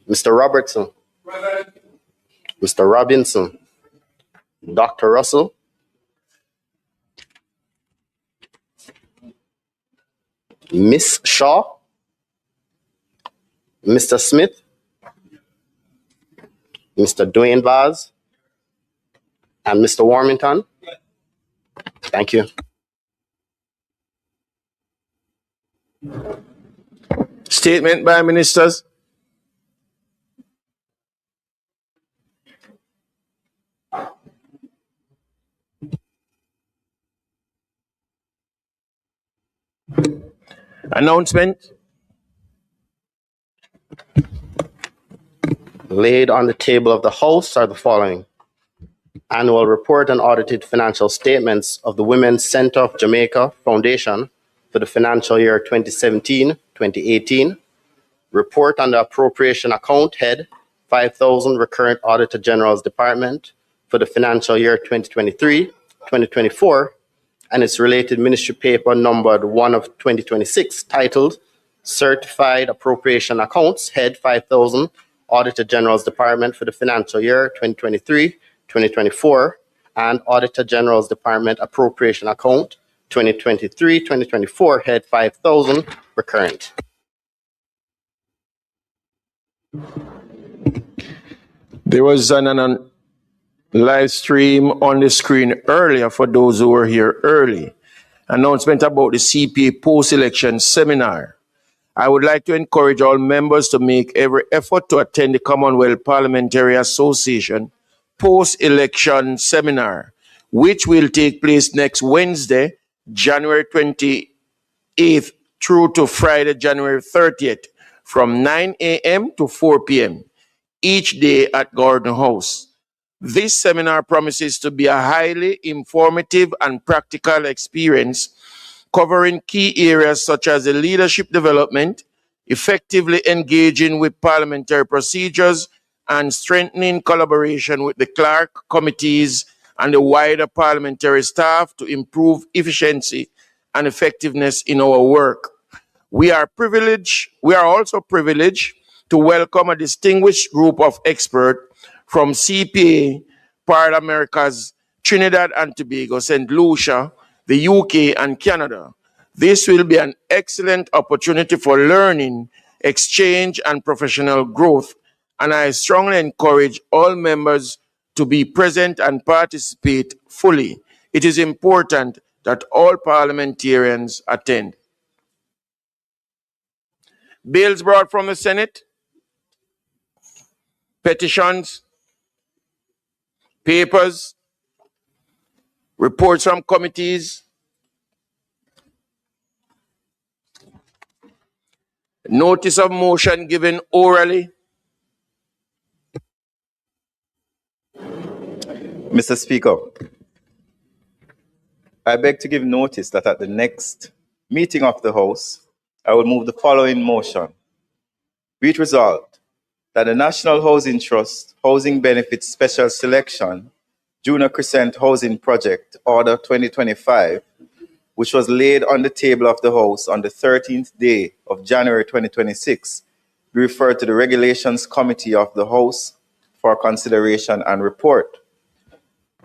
Mr. Robertson, Mr. Robinson, Dr. Russell, Miss Shaw, Mr. Smith, Mr. Dwayne Vaz, and Mr. Warmington. Thank you. Statement by ministers. Announcement. Laid on the table of the House are the following: annual report and audited financial statements of the Women's Center of Jamaica Foundation for the financial year 2017-2018, report on the appropriation account head 5,000 recurrent Auditor General's Department for the financial year 2023-2024, and its related ministry paper numbered 1 of 2026 titled Certified Appropriation Accounts Head 5,000 Auditor General's Department for the financial year 2023-2024, and Auditor General's Department Appropriation Account 2023-2024 Head 5,000 recurrent. There was an live stream on the screen earlier for those who were here early. Announcement about the CPA post-election seminar. I would like to encourage all members to make every effort to attend the Commonwealth Parliamentary Association post-election seminar, which will take place next Wednesday, January 28th through to Friday, January 30th, from 9 a.m. to 4 p.m., each day at Gordon House. This seminar promises to be a highly informative and practical experience covering key areas such as the leadership development, effectively engaging with parliamentary procedures, and strengthening collaboration with the clerk committees and the wider parliamentary staff to improve efficiency and effectiveness in our work. We are also privileged to welcome a distinguished group of experts from CPA, Part Americas, Trinidad and Tobago, St. Lucia, the UK, and Canada. This will be an excellent opportunity for learning, exchange, and professional growth, and I strongly encourage all members to be present and participate fully. It is important that all parliamentarians attend. Bills brought from the Senate, petitions, papers, reports from committees, notice of motion given orally. Mr. Speaker, I beg to give notice that at the next meeting of the House, I will move the following motion. Be it resolved that the National Housing Trust Housing Benefits Special Selection Junior Crescent Housing Project Order 2025, which was laid on the table of the House on the 13th day of January 2026, be referred to the Regulations Committee of the House for consideration and report.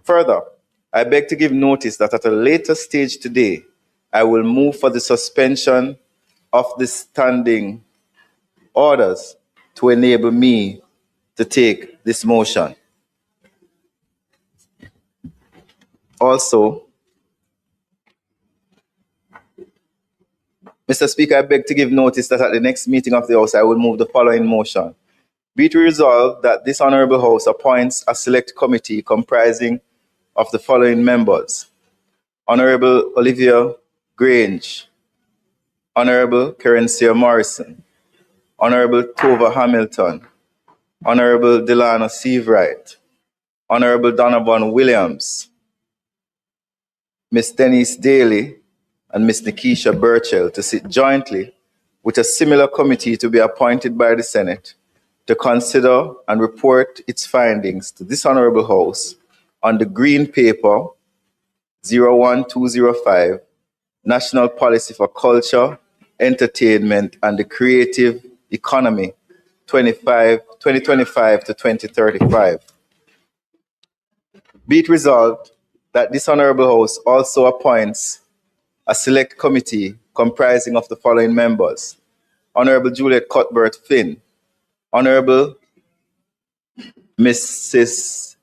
Further, I beg to give notice that at a later stage today, I will move for the suspension of the standing orders to enable me to take this motion. Also, Mr. Speaker, I beg to give notice that at the next meeting of the House, I will move the following motion. Be it resolved that this Honourable House appoints a select committee comprising of the following members: Honourable Olivia Grange, Honourable Kerencia Morrison, Honourable Tova Hamilton, Honourable Delano Seavright, Honourable Donovan Williams, Ms. Denise Daly, and Ms. Nikisha Burchell to sit jointly with a similar committee to be appointed by the Senate to consider and report its findings to this Honourable House on the Green Paper 01205, National Policy for Culture, Entertainment, and the Creative Economy 2025 to 2035. Be it resolved that this Honorable House also appoints a select committee comprising of the following members: Honorable Juliet Cuthbert Finn, Honorable Mrs.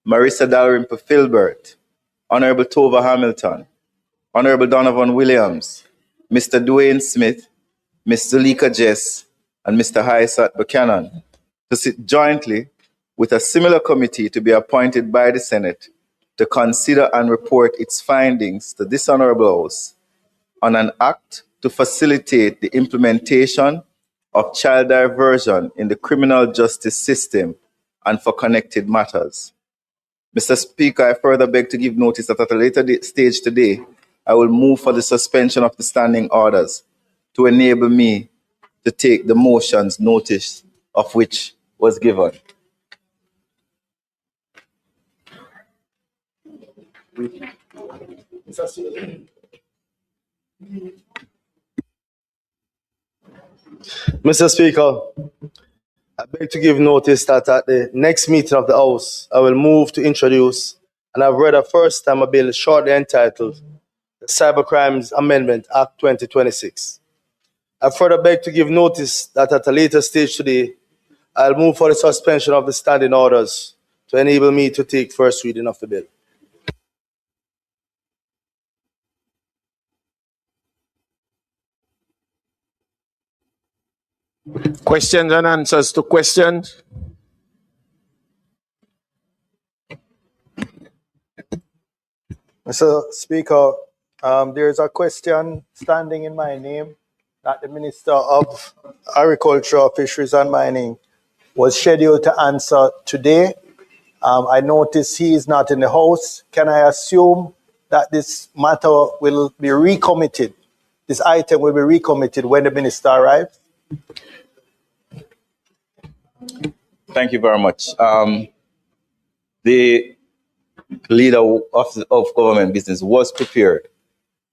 Marissa Dalrymple Filbert, Honorable Tova Hamilton, Honorable Donovan Williams, Mr. Dwayne Smith, Ms. Zulika Jess, and Mr. Haisat Buchanan, to sit jointly with a similar committee to be appointed by the Senate to consider and report its findings to this Honorable House on an act to facilitate the implementation of child diversion in the criminal justice system and for connected matters. Mr. Speaker, I further beg to give notice that at a later stage today, I will move for the suspension of the standing orders to enable me to take the motions notice of which was given. Mr. Speaker, I beg to give notice that at the next meeting of the House, I will move to introduce, and I've read a first time a bill shortly entitled the Cybercrimes Amendment Act 2026. I further beg to give notice that at a later stage today, I'll move for the suspension of the standing orders to enable me to take first reading of the bill. Questions and answers to questions? Mr. Speaker, there is a question standing in my name that the Minister of Agriculture, Fisheries and Mining was scheduled to answer today. I notice he is not in the House. Can I assume that this matter will be recommitted? This item will be recommitted when the Minister arrives? Thank you very much. The leader of government business was prepared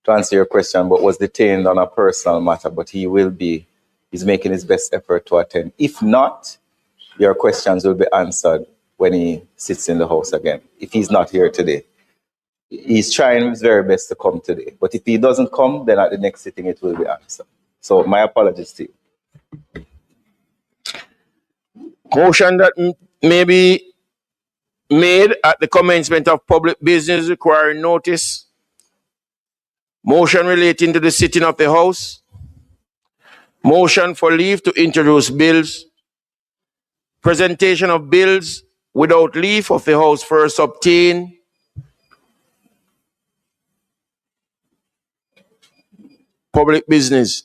to answer your question, but was detained on a personal matter. But he's making his best effort to attend. If not, your questions will be answered when he sits in the House again. If he's not here today, he's trying his very best to come today. But if he doesn't come, then at the next sitting it will be answered. So my apologies to you. Motion that may be made at the commencement of public business requiring notice. Motion relating to the sitting of the House. Motion for leave to introduce bills. Presentation of bills without leave of the House first obtained. Public business.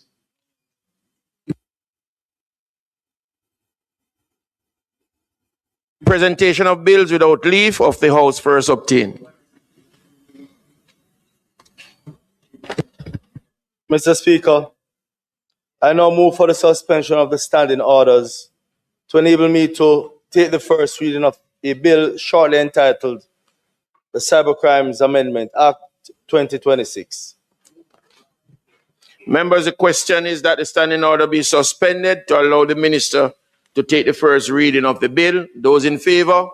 Presentation of bills without leave of the House first obtained. Mr. Speaker, I now move for the suspension of the standing orders to enable me to take the first reading of a bill shortly entitled the Cybercrimes Amendment Act 2026. Members, the question is that the standing order be suspended to allow the minister to take the first reading of the bill. Those in favor?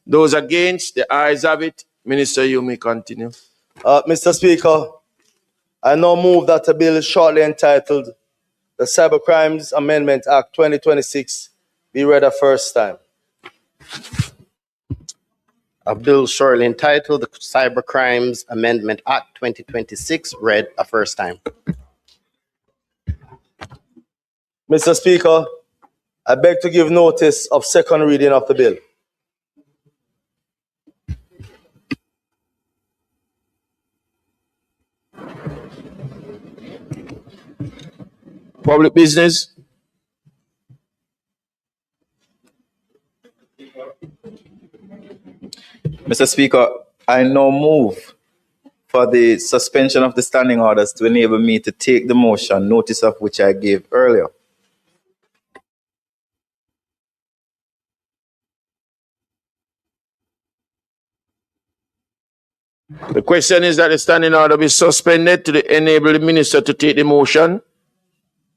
Those against? The ayes have it. Minister, you may continue. Mr. Speaker, I now move that a bill shortly entitled the Cybercrimes Amendment Act 2026 be read a first time. A bill shortly entitled the Cybercrimes Amendment Act 2026 read a first time. Mr. Speaker, I beg to give notice of second reading of the bill. Public business. Mr. Speaker, I now move for the suspension of the standing orders to enable me to take the motion, notice of which I gave earlier. The question is that the standing order be suspended to enable the minister to take the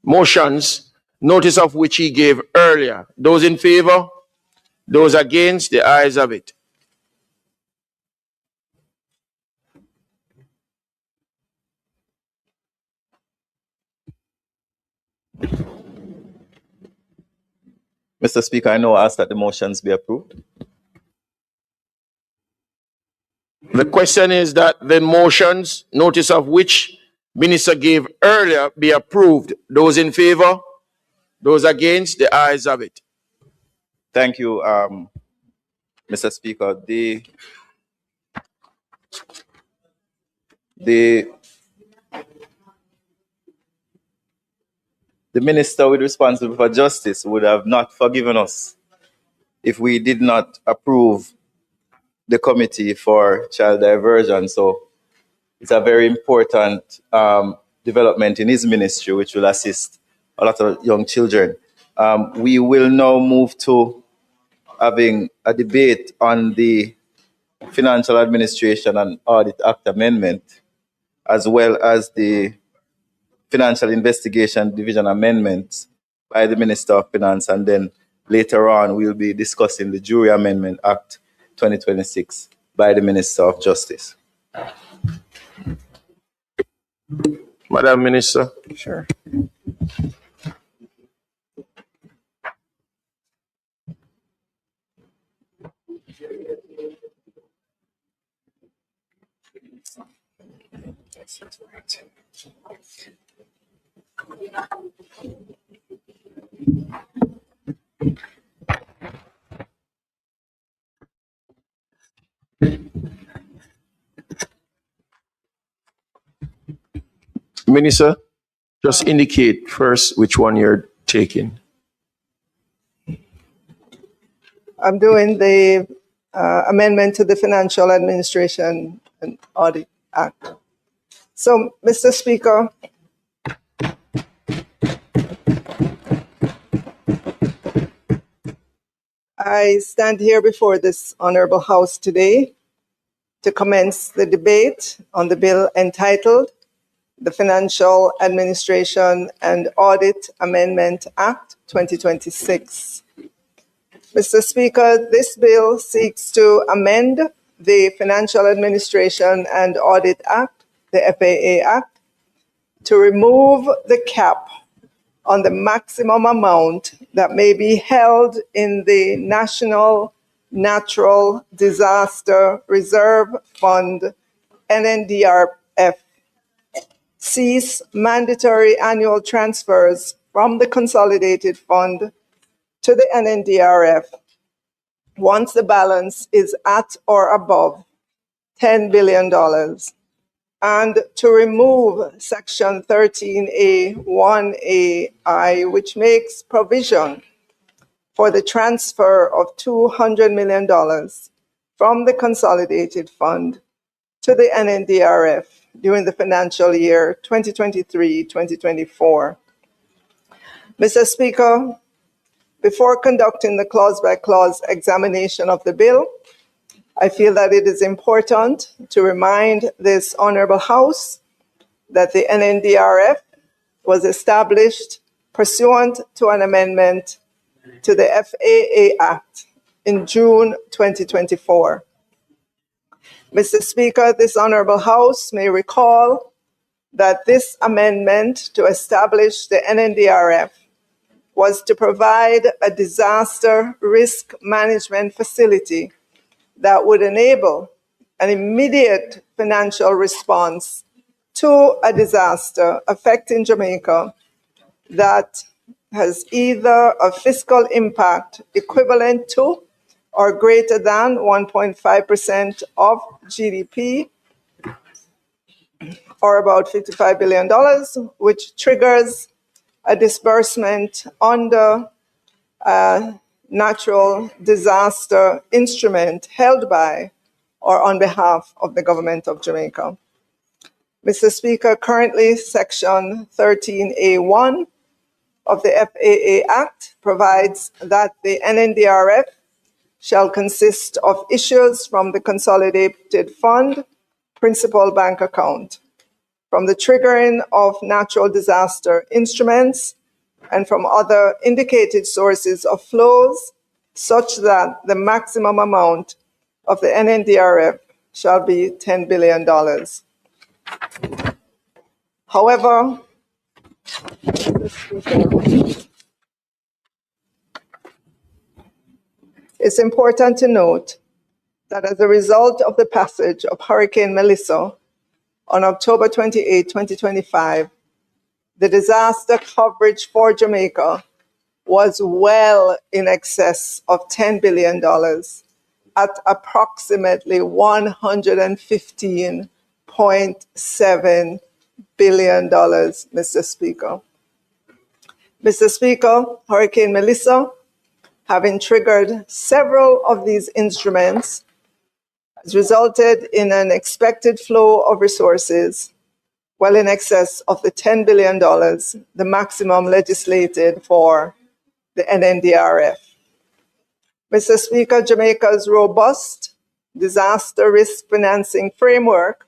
motions notice of which he gave earlier. Those in favor? Those against? The ayes have it. Mr. Speaker, I now ask that the motions be approved. The question is that the motions, notice of which Minister gave earlier, be approved. Those in favor? Those against? The ayes have it. Thank you, Mr. Speaker. The minister with responsibility for justice would have not forgiven us if we did not approve the committee for child diversion. So it's a very important development in his ministry, which will assist a lot of young children. We will now move to having a debate on the Financial Administration and Audit Act amendment, as well as the Financial Investigation Division amendments by the Minister of Finance. And then later on, we'll be discussing the Jury Amendment Act 2026 by the Minister of Justice. Madam Minister. Sure. Minister, just indicate first which one you're taking. I'm doing the amendment to the Financial Administration and Audit Act. So, Mr. Speaker, I stand here before this honorable House today to commence the debate on the bill entitled the Financial Administration and Audit Amendment Act 2026. Mr. Speaker, this bill seeks to amend the Financial Administration and Audit Act, the FAA Act, to remove the cap on the maximum amount that may be held in the National Natural Disaster Reserve Fund, NNDRF, cease mandatory annual transfers from the consolidated fund to the NNDRF once the balance is at or above $10 billion, and to remove Section 13A(1)(a)(I), which makes provision for the transfer of $200 million from the consolidated fund to the NNDRF during the financial year 2023-2024. Mr. Speaker, before conducting the clause-by-clause examination of the bill, I feel that it is important to remind this honorable House that the NNDRF was established pursuant to an amendment to the FAA Act in June 2024. Mr. Speaker, this honorable House may recall that this amendment to establish the NNDRF was to provide a disaster risk management facility that would enable an immediate financial response to a disaster affecting Jamaica that has either a fiscal impact equivalent to or greater than 1.5% of GDP, or about $55 billion, which triggers a disbursement under a natural disaster instrument held by or on behalf of the government of Jamaica. Mr. Speaker, currently Section 13A(1) of the FAA Act provides that the NNDRF shall consist of issues from the consolidated fund principal bank account, from the triggering of natural disaster instruments, and from other indicated sources of flows, such that the maximum amount of the NNDRF shall be $10 billion. However, it's important to note that as a result of the passage of Hurricane Melissa on October 28, 2025, the disaster coverage for Jamaica was well in excess of $10 billion at approximately $115.7 billion, Mr. Speaker. Mr. Speaker, Hurricane Melissa, having triggered several of these instruments, has resulted in an expected flow of resources well in excess of the $10 billion, the maximum legislated for the NNDRF. Mr. Speaker, Jamaica's robust disaster risk financing framework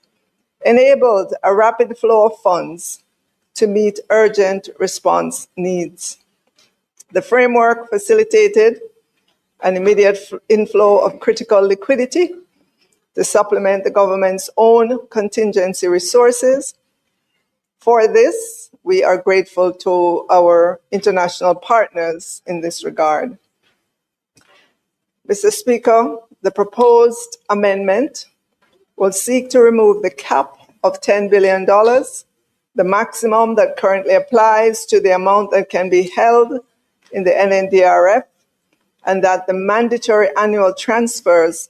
enabled a rapid flow of funds to meet urgent response needs. The framework facilitated an immediate inflow of critical liquidity to supplement the government's own contingency resources. For this, we are grateful to our international partners in this regard. Mr. Speaker, the proposed amendment will seek to remove the cap of $10 billion, the maximum that currently applies to the amount that can be held in the NNDRF, and that the mandatory annual transfers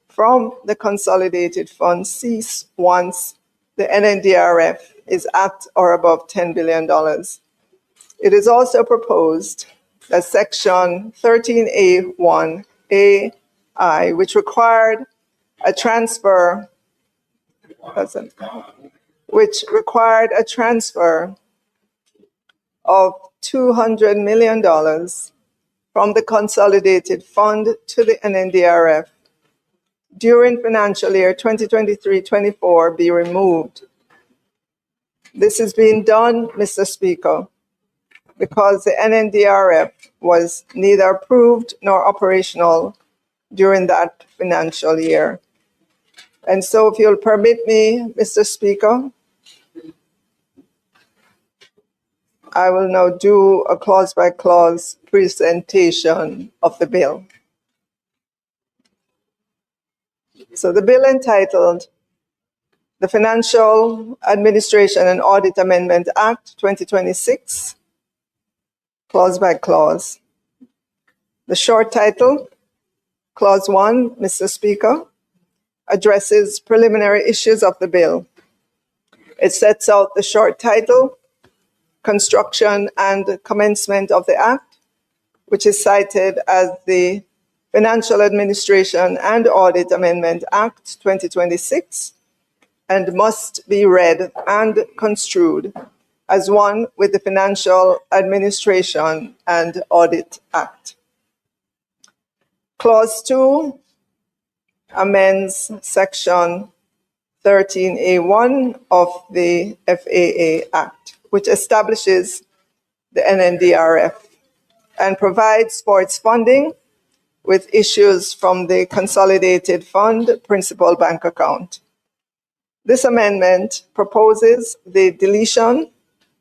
from the consolidated fund cease once the NNDRF is at or above $10 billion. It is also proposed that Section 13A1AI, which required a transfer of $200 million from the consolidated fund to the NNDRF during financial year 2023-24 be removed. This is being done, Mr. Speaker, because the NNDRF was neither approved nor operational during that financial year. And so if you'll permit me, Mr. Speaker, I will now do a clause-by-clause presentation of the bill. So the bill entitled the Financial Administration and Audit Amendment Act 2026, clause by clause. The short title, Clause 1, Mr. Speaker, addresses preliminary issues of the bill. It sets out the short title, construction and commencement of the Act, which is cited as the Financial Administration and Audit Amendment Act 2026, and must be read and construed as one with the Financial Administration and Audit Act. Clause 2 amends Section 13A1 of the FAA Act, which establishes the NNDRF and provides for its funding with issues from the Consolidated Fund Principal Bank Account. This amendment proposes the deletion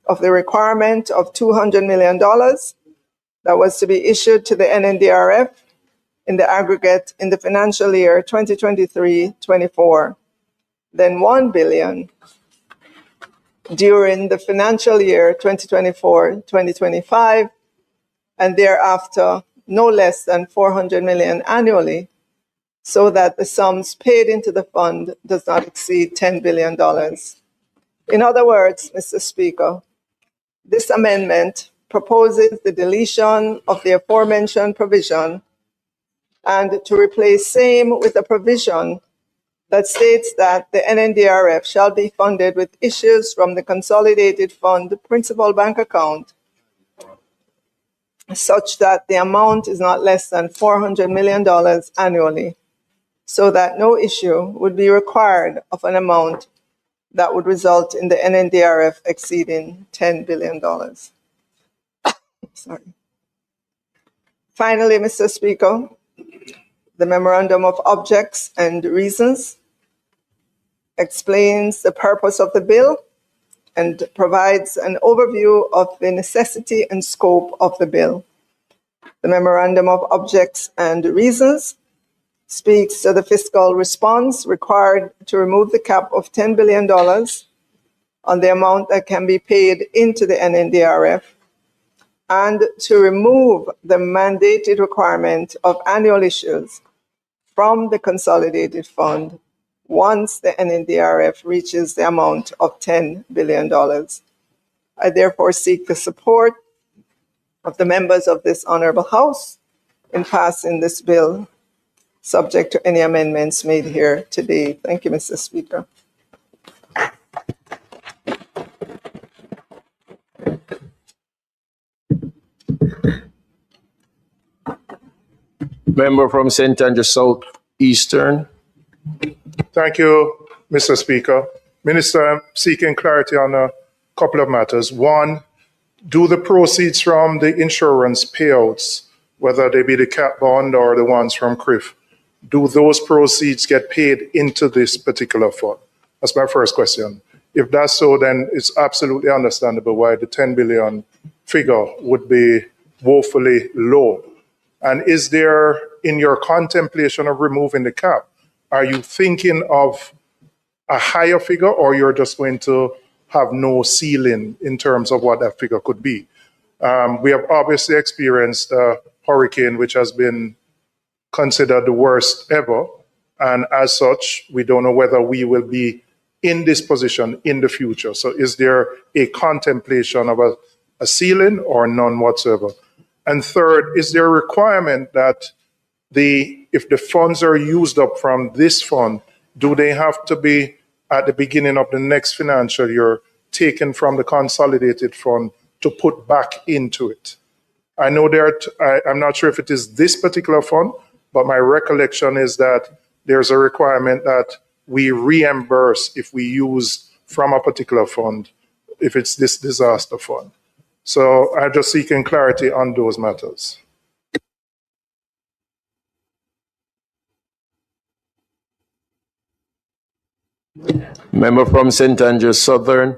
of the requirement of $200 million that was to be issued to the NNDRF in the aggregate in the financial year 2023-24, then $1 billion during the financial year 2024-2025, and thereafter no less than $400 million annually, so that the sums paid into the fund does not exceed $10 billion. In other words, Mr. Speaker, this amendment proposes the deletion of the aforementioned provision and to replace same with a provision that states that the NNDRF shall be funded with issues from the Consolidated Fund Principal Bank Account, such that the amount is not less than $400 million annually, so that no issue would be required of an amount that would result in the NNDRF exceeding $10 billion. Sorry. Finally, Mr. Speaker, the Memorandum of Objects and Reasons explains the purpose of the bill and provides an overview of the necessity and scope of the bill. The Memorandum of Objects and Reasons speaks to the fiscal response required to remove the cap of $10 billion on the amount that can be paid into the NNDRF and to remove the mandated requirement of annual issues from the consolidated fund once the NNDRF reaches the amount of $10 billion. I therefore seek the support of the members of this honorable House in passing this bill, subject to any amendments made here today. Thank you, Mr. Speaker. Member from St. Andrews South Eastern. Thank you, Mr. Speaker. Minister, I'm seeking clarity on a couple of matters. One, do the proceeds from the insurance payouts, whether they be the cap bond or the ones from CRIF, do those proceeds get paid into this particular fund? That's my first question. If that's so, then it's absolutely understandable why the 10 billion figure would be woefully low. And is there, in your contemplation of removing the cap, are you thinking of a higher figure, or you're just going to have no ceiling in terms of what that figure could be? We have obviously experienced a hurricane which has been considered the worst ever. And as such, we don't know whether we will be in this position in the future. So is there a contemplation of a ceiling or none whatsoever? And third, is there a requirement that if the funds are used up from this fund, do they have to be at the beginning of the next financial year taken from the consolidated fund to put back into it? I know I'm not sure if it is this particular fund, but my recollection is that there's a requirement that we reimburse if we use from a particular fund, if it's this disaster fund. So I'm just seeking clarity on those matters. Member from St. Andrews Southern.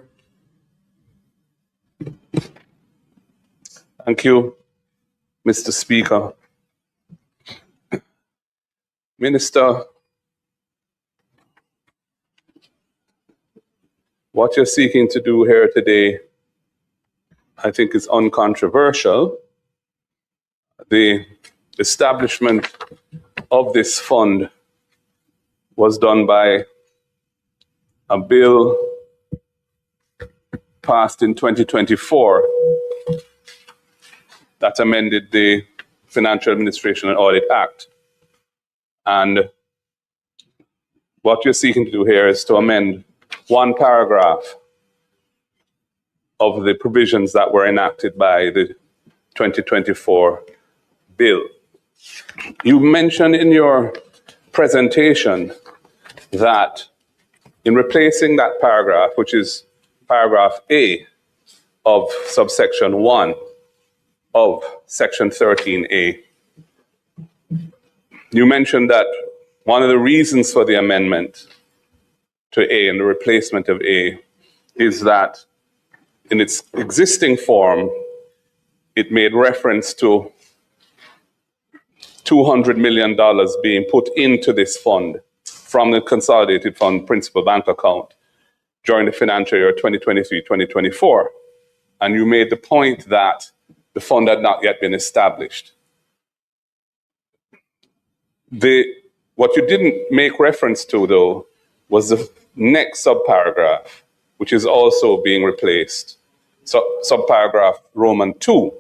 Thank you, Mr. Speaker. Minister, what you're seeking to do here today, I think, is uncontroversial. The establishment of this fund was done by a bill passed in 2024 that amended the Financial Administration and Audit Act. And what you're seeking to do here is to amend one paragraph of the provisions that were enacted by the 2024 bill. You mentioned in your presentation that in replacing that paragraph, which is paragraph A of subsection 1 of section 13A, you mentioned that one of the reasons for the amendment to A and the replacement of A is that in its existing form, it made reference to $200 million being put into this fund from the consolidated fund principal bank account during the financial year 2023-2024. And you made the point that the fund had not yet been established. What you didn't make reference to, though, was the next subparagraph, which is also being replaced. So, subparagraph Roman 2,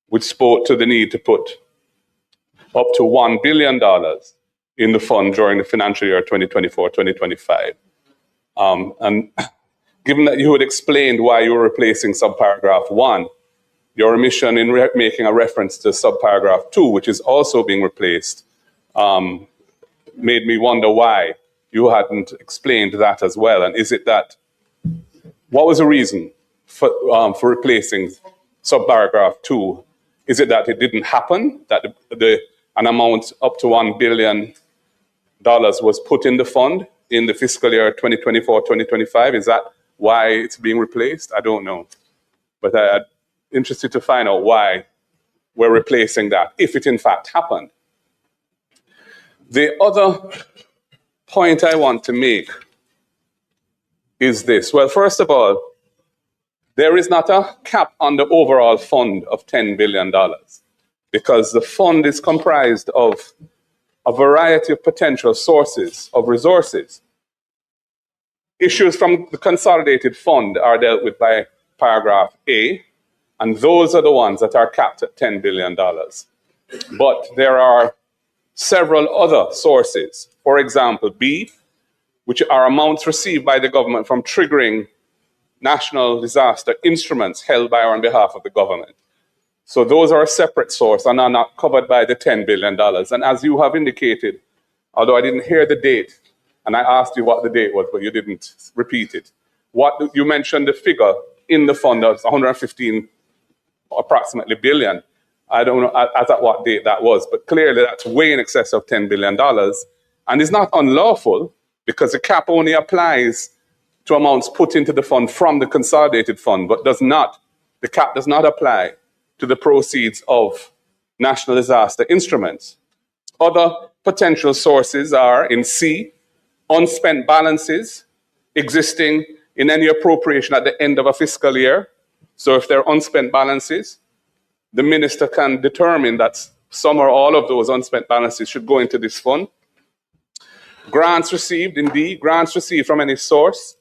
which spoke to the need to put up to $1 billion in the fund during the financial year 2024-2025. And given that you had explained why you were replacing subparagraph 1, your omission in making a reference to subparagraph 2, which is also being replaced, made me wonder why you hadn't explained that as well. And is it that, what was the reason for replacing subparagraph 2? Is it that it didn't happen, that an amount up to $1 billion was put in the fund in the fiscal year 2024-2025? Is that why it's being replaced? I don't know. But I'm interested to find out why we're replacing that, if it in fact happened. The other point I want to make is this. Well, first of all, there is not a cap on the overall fund of $10 billion because the fund is comprised of a variety of potential sources of resources. Issues from the consolidated fund are dealt with by paragraph A, and those are the ones that are capped at $10 billion. But there are several other sources, for example, B, which are amounts received by the government from triggering national disaster instruments held by or on behalf of the government. So those are a separate source and are not covered by the $10 billion. And as you have indicated, although I didn't hear the date, and I asked you what the date was, but you didn't repeat it. You mentioned the figure in the fund of 115 approximately billion. I don't know as at what date that was, but clearly that's way in excess of $10 billion. And it's not unlawful because the cap only applies to amounts put into the fund from the consolidated fund, but the cap does not apply to the proceeds of national disaster instruments. Other potential sources are in C, unspent balances existing in any appropriation at the end of a fiscal year. So if there are unspent balances, the minister can determine that some or all of those unspent balances should go into this fund. Grants received, indeed, grants received from any source,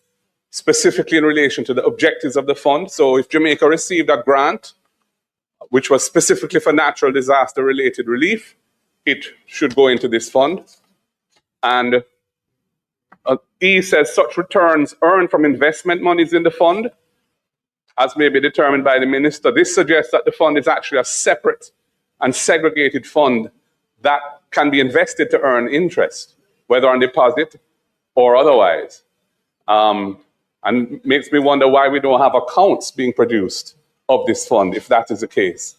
specifically in relation to the objectives of the fund. So if Jamaica received a grant, which was specifically for natural disaster-related relief, it should go into this fund. And E says such returns earned from investment monies in the fund, as may be determined by the minister. This suggests that the fund is actually a separate and segregated fund that can be invested to earn interest, whether on deposit or otherwise. And makes me wonder why we don't have accounts being produced of this fund, if that is the case.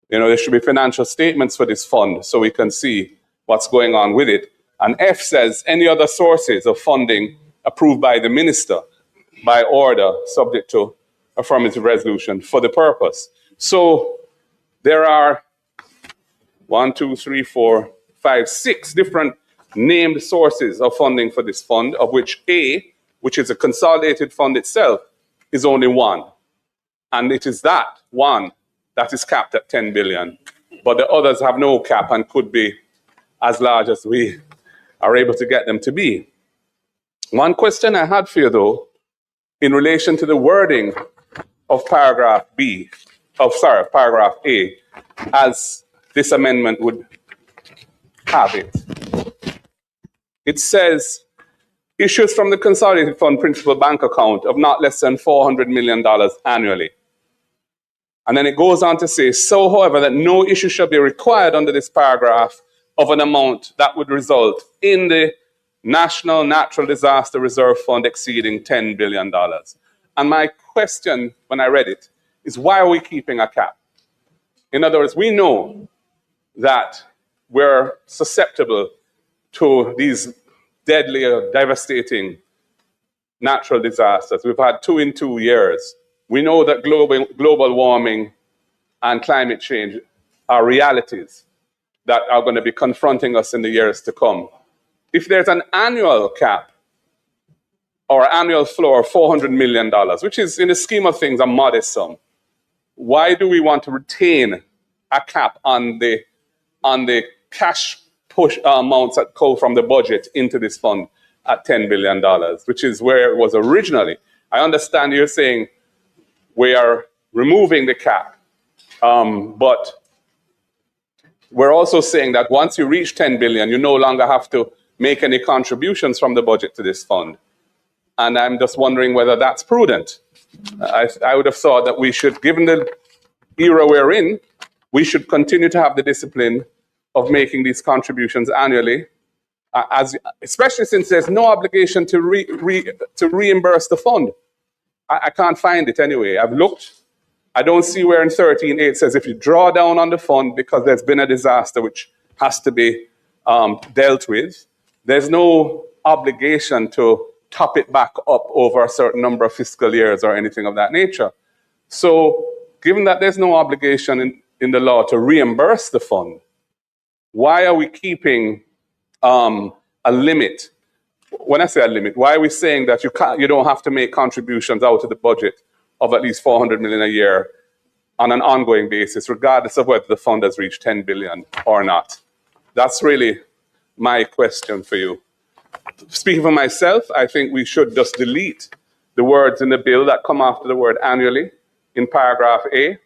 There should be financial statements for this fund so we can see what's going on with it. And F says any other sources of funding approved by the minister by order subject to affirmative resolution for the purpose. So there are 6 different named sources of funding for this fund, of which A, which is a consolidated fund itself, is only one. And it is that one that is capped at 10 billion. But the others have no cap and could be as large as we are able to get them to be. One question I had for you, though, in relation to the wording of paragraph A, as this amendment would have it. It says, issues from the Consolidated Fund Principal Bank account of not less than $400 million annually. And then it goes on to say, so, however, that no issue shall be required under this paragraph of an amount that would result in the National Natural Disaster Reserve Fund exceeding $10 billion. And my question, when I read it, is why are we keeping a cap? In other words, we know that we're susceptible to these deadly or devastating natural disasters. We've had 2 in 2 years. We know that global warming and climate change are realities that are going to be confronting us in the years to come. If there's an annual cap or annual floor of $400 million, which is, in the scheme of things, a modest sum, why do we want to retain a cap on the cash push amounts that go from the budget into this fund at $10 billion, which is where it was originally? I understand you're saying we are removing the cap, but we're also saying that once you reach 10 billion, you no longer have to make any contributions from the budget to this fund. And I'm just wondering whether that's prudent. I would have thought that we should, given the era we're in, we should continue to have the discipline of making these contributions annually, especially since there's no obligation to reimburse the fund. I can't find it anyway. I've looked, I don't see where in 13.8 says if you draw down on the fund because there's been a disaster which has to be dealt with, there's no obligation to top it back up over a certain number of fiscal years or anything of that nature. So given that there's no obligation in the law to reimburse the fund, why are we keeping a limit? When I say a limit, why are we saying that you don't have to make contributions out of the budget of at least 400 million a year on an ongoing basis, regardless of whether the fund has reached 10 billion or not? That's really my question for you. Speaking for myself, I think we should just delete the words in the bill that come after the word annually in paragraph A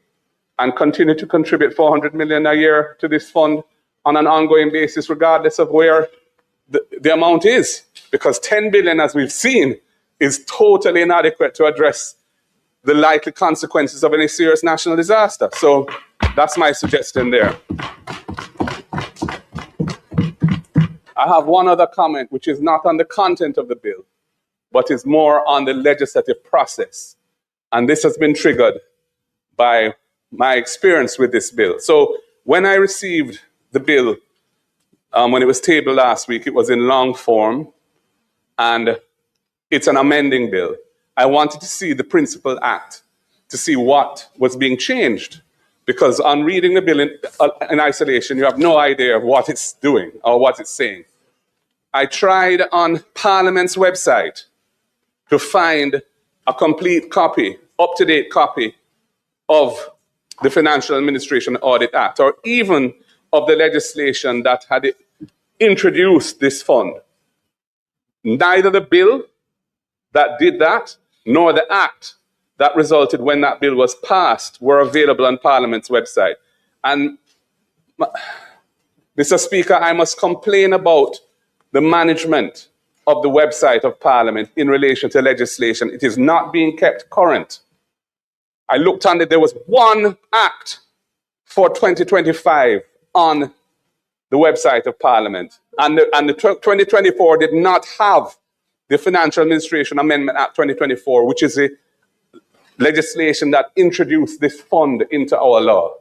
and continue to contribute 400 million a year to this fund on an ongoing basis, regardless of where the amount is. Because 10 billion, as we've seen, is totally inadequate to address the likely consequences of any serious national disaster. So that's my suggestion there. I have one other comment, which is not on the content of the bill, but is more on the legislative process. And this has been triggered by my experience with this bill. So when I received the bill, when it was tabled last week, it was in long form, and it's an amending bill. I wanted to see the principal act, to see what was being changed. Because on reading the bill in isolation, you have no idea of what it's doing or what it's saying. I tried on Parliament's website to find a complete copy, up-to-date copy of the Financial Administration Audit Act, or even of the legislation that had introduced this fund. Neither the bill that did that, nor the act that resulted when that bill was passed were available on Parliament's website. And, Mr. Speaker, I must complain about the management of the website of Parliament in relation to legislation. It is not being kept current. I looked on it, there was one act for 2025 on the website of Parliament. And the 2024 did not have the Financial Administration Amendment Act 2024, which is a legislation that introduced this fund into our law.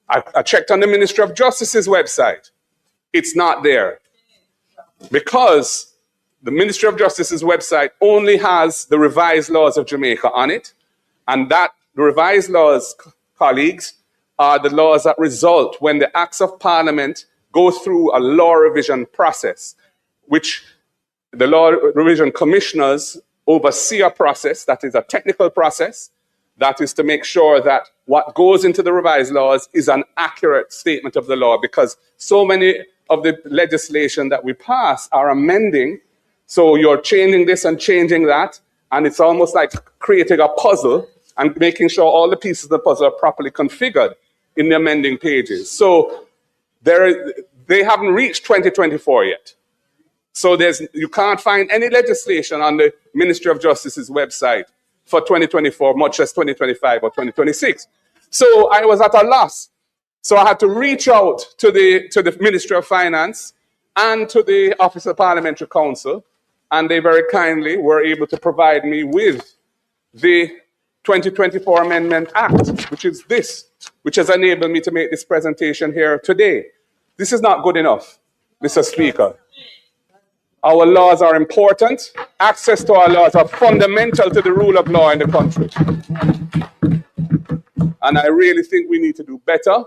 I checked on the Ministry of Justice's website. It's not there. Because the Ministry of Justice's website only has the revised laws of Jamaica on it, and that the revised laws, colleagues, are the laws that result when the Acts of Parliament go through a law revision process, which the law revision commissioners oversee a process that is a technical process, that is to make sure that what goes into the revised laws is an accurate statement of the law, because so many of the legislation that we pass are amending. So you're changing this and changing that, and it's almost like creating a puzzle and making sure all the pieces of the puzzle are properly configured in the amending pages. So they haven't reached 2024 yet. So you can't find any legislation on the Ministry of Justice's website for 2024, much less 2025 or 2026. So I was at a loss. So I had to reach out to the Ministry of Finance and to the Office of Parliamentary Counsel, and they very kindly were able to provide me with the 2024 Amendment Act, which is this, which has enabled me to make this presentation here today. This is not good enough, Mr. Speaker. Our laws are important. Access to our laws are fundamental to the rule of law in the country. And I really think we need to do better,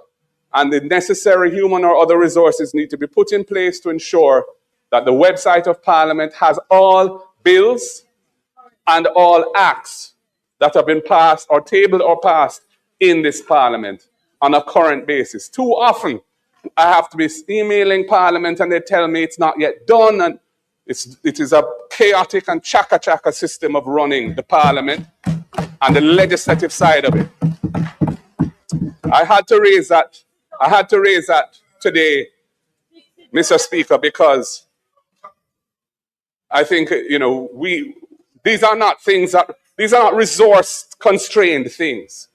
and the necessary human or other resources need to be put in place to ensure that the website of Parliament has all bills and all acts that have been passed or tabled or passed in this Parliament on a current basis. Too often, I have to be emailing Parliament and they tell me it's not yet done, and it is a chaotic and chaka-chaka system of running the Parliament and the legislative side of it. I had to raise that today, Mr. Speaker, because I think, these are not resource-constrained things.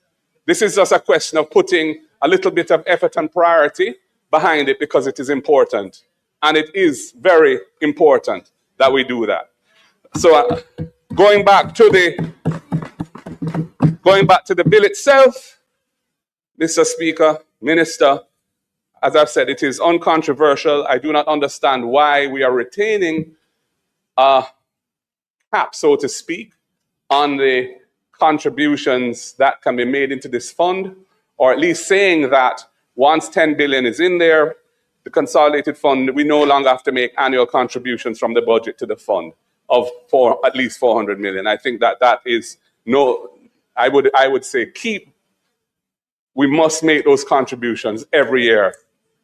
This is just a question of putting a little bit of effort and priority behind it because it is important. And it is very important that we do that. So going back to Going back to the bill itself, Mr. Speaker, Minister, as I've said, it is uncontroversial. I do not understand why we are retaining a cap, so to speak, on the contributions that can be made into this fund, or at least saying that once 10 billion is in there, the consolidated fund, we no longer have to make annual contributions from the budget to the fund of at least 400 million. I think that is I would say we must make those contributions every year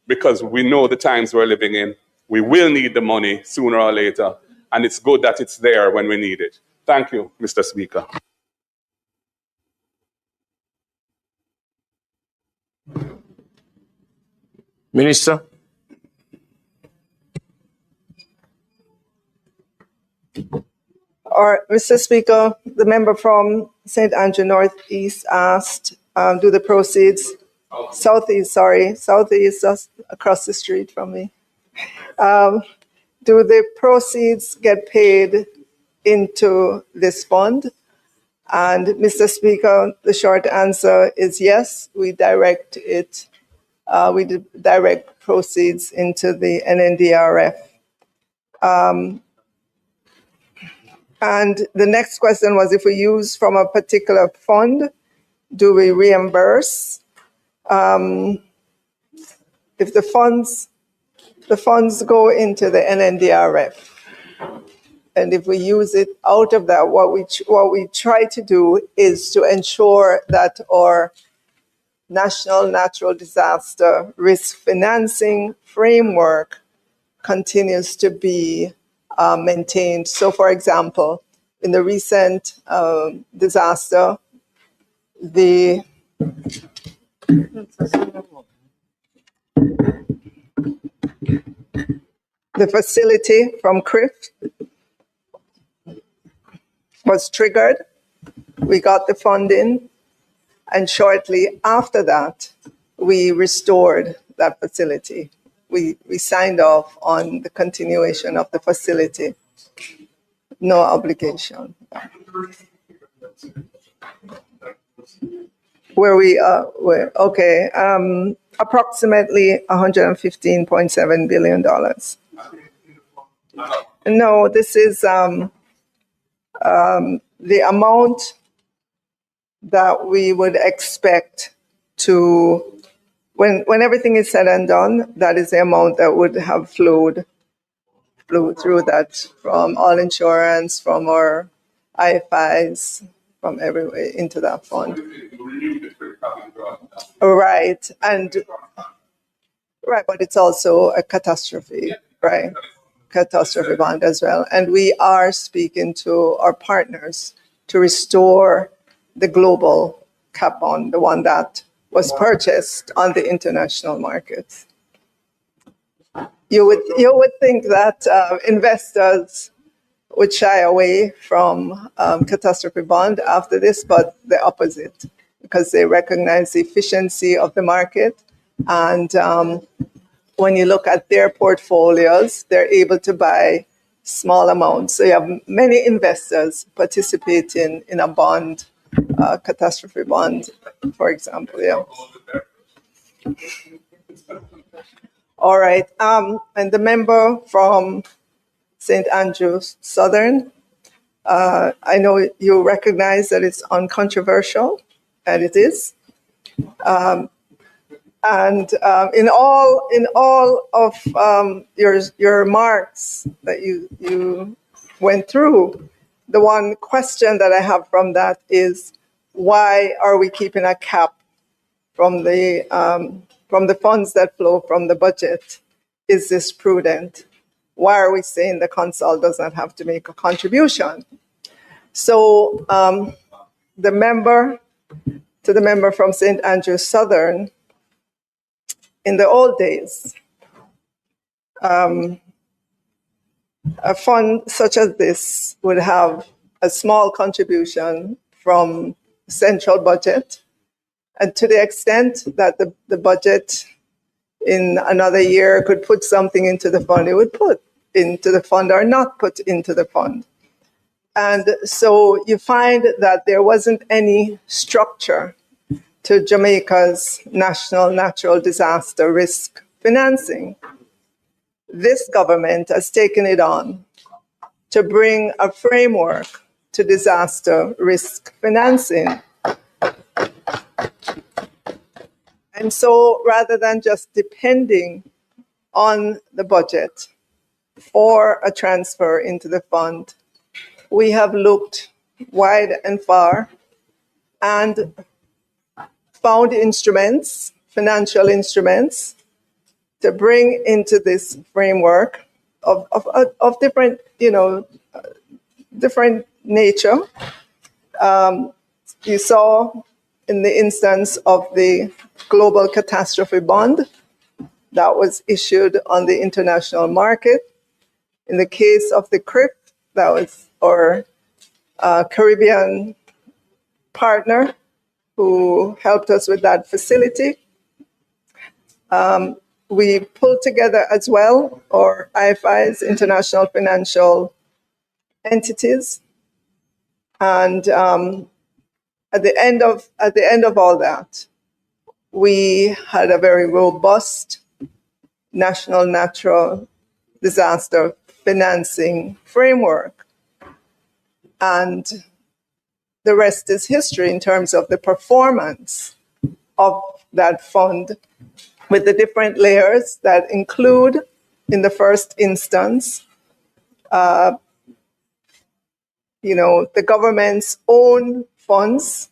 because we know the times we're living in. We will need the money sooner or later, and it's good that it's there when we need it. Thank you, Mr. Speaker. Minister. Or, Mr. Speaker, the member from St. Andrew Northeast asked, do the proceeds, Southeast, just across the street from me. Do the proceeds get paid into this fund? And Mr. Speaker, the short answer is yes, we direct it. We direct proceeds into the NNDRF. And the next question was, if we use from a particular fund, do we reimburse? If the funds go into the NNDRF, and if we use it out of that, what we try to do is to ensure that our national natural disaster risk financing framework continues to be maintained. So, for example, in the recent disaster, the facility from CRIF was triggered. We got the funding, and shortly after that, we restored that facility. We signed off on the continuation of the facility. No obligation. Approximately $115.7 billion. No, this is the amount that we would expect to, when everything is said and done, that is the amount that would have flowed through that from all insurance, from our IFIs, from everywhere into that fund. Right, but it's also a catastrophe, right? Catastrophe bond as well. And we are speaking to our partners to restore the global cap bond, the one that was purchased on the international markets. You would think that investors would shy away from catastrophe bond after this, but the opposite, because they recognize the efficiency of the market. And when you look at their portfolios, they're able to buy small amounts. So you have many investors participating in a bond, catastrophe bond, for example. Yeah. All right. And the member from St. Andrews Southern, I know you recognize that it's uncontroversial, and it is. And in all of your remarks that you went through, the one question that I have from that is, why are we keeping a cap from the funds that flow from the budget? Is this prudent? Why are we saying the Consol does not have to make a contribution? So the member from St. Andrews Southern, in the old days, a fund such as this would have a small contribution from central budget, and to the extent that the budget in another year could put something into the fund, it would put into the fund or not put into the fund. And so you find that there wasn't any structure to Jamaica's national natural disaster risk financing. This government has taken it on to bring a framework to disaster risk financing. And so rather than just depending on the budget or a transfer into the fund, we have looked wide and far and found instruments, financial instruments, to bring into this framework of different, different nature. You saw in the instance of the Global Catastrophe Bond that was issued on the international market. In the case of the CRIF, that was our Caribbean partner who helped us with that facility. We pulled together as well our IFIs, International Financial Entities, and at the end of all that, we had a very robust national natural disaster financing framework. And the rest is history in terms of the performance of that fund with the different layers that include, in the first instance, the government's own funds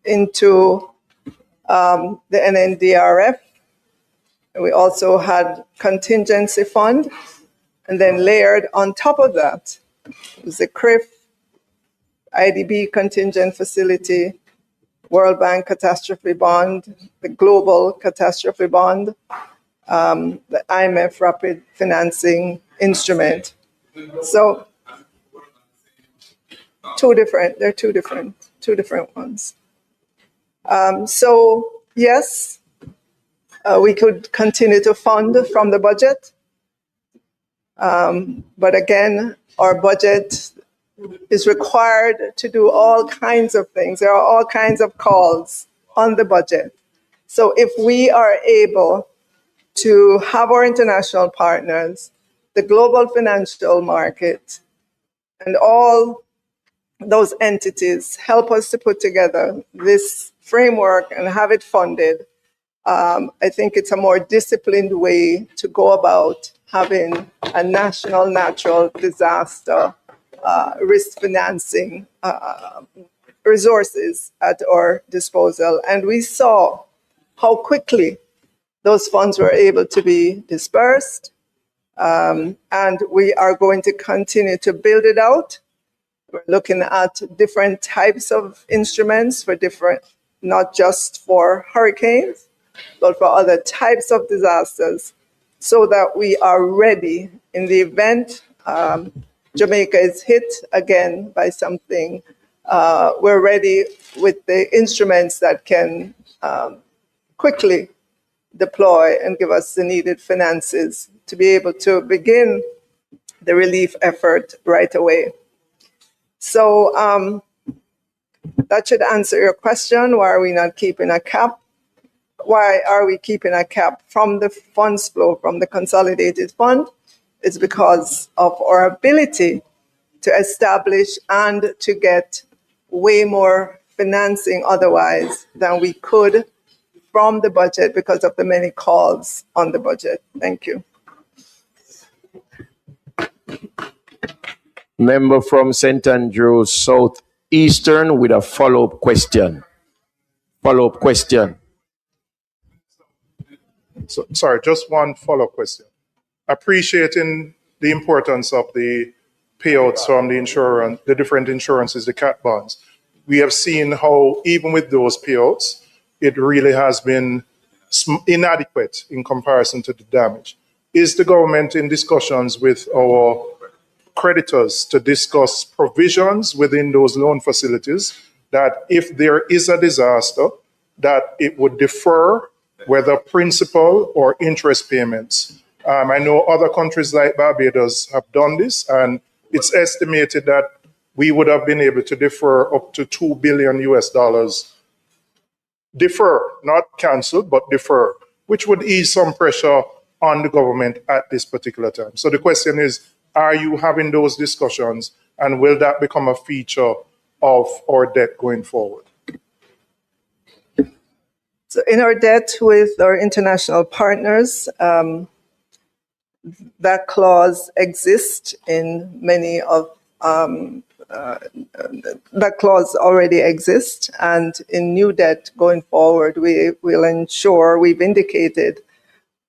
into the NNDRF. We also had contingency fund, and then layered on top of that was the CRIF, IDB contingent facility, World Bank catastrophe bond, the Global Catastrophe Bond, the IMF rapid financing instrument. So they're two different ones. So yes, we could continue to fund from the budget. But again, our budget is required to do all kinds of things. There are all kinds of calls on the budget. So if we are able to have our international partners, the global financial market, and all those entities help us to put together this framework and have it funded, I think it's a more disciplined way to go about having a national natural disaster risk financing resources at our disposal. And we saw how quickly those funds were able to be dispersed. And we are going to continue to build it out. We're looking at different types of instruments for different, not just for hurricanes, but for other types of disasters, so that we are ready in the event Jamaica is hit again by something. We're ready with the instruments that can quickly deploy and give us the needed finances to be able to begin the relief effort right away. So that should answer your question. Why are we not keeping a cap? Why are we keeping a cap from the funds flow from the consolidated fund? It's because of our ability to establish and to get way more financing otherwise than we could from the budget because of the many calls on the budget. Thank you. Member from St. Andrews Southeastern with a follow-up question. So, sorry, just one follow-up question. Appreciating the importance of the payouts from the different insurances, the cat bonds, we have seen how even with those payouts, it really has been inadequate in comparison to the damage. Is the government in discussions with our creditors to discuss provisions within those loan facilities that if there is a disaster, that it would defer whether principal or interest payments? I know other countries like Barbados have done this, and it's estimated that we would have been able to defer up to $2 billion US. Defer, not cancel, but defer, which would ease some pressure on the government at this particular time. So the question is, are you having those discussions, and will that become a feature of our debt going forward? So in our debt with our international partners, that clause exists in many of that clause already exists, and in new debt going forward, we will ensure, we've indicated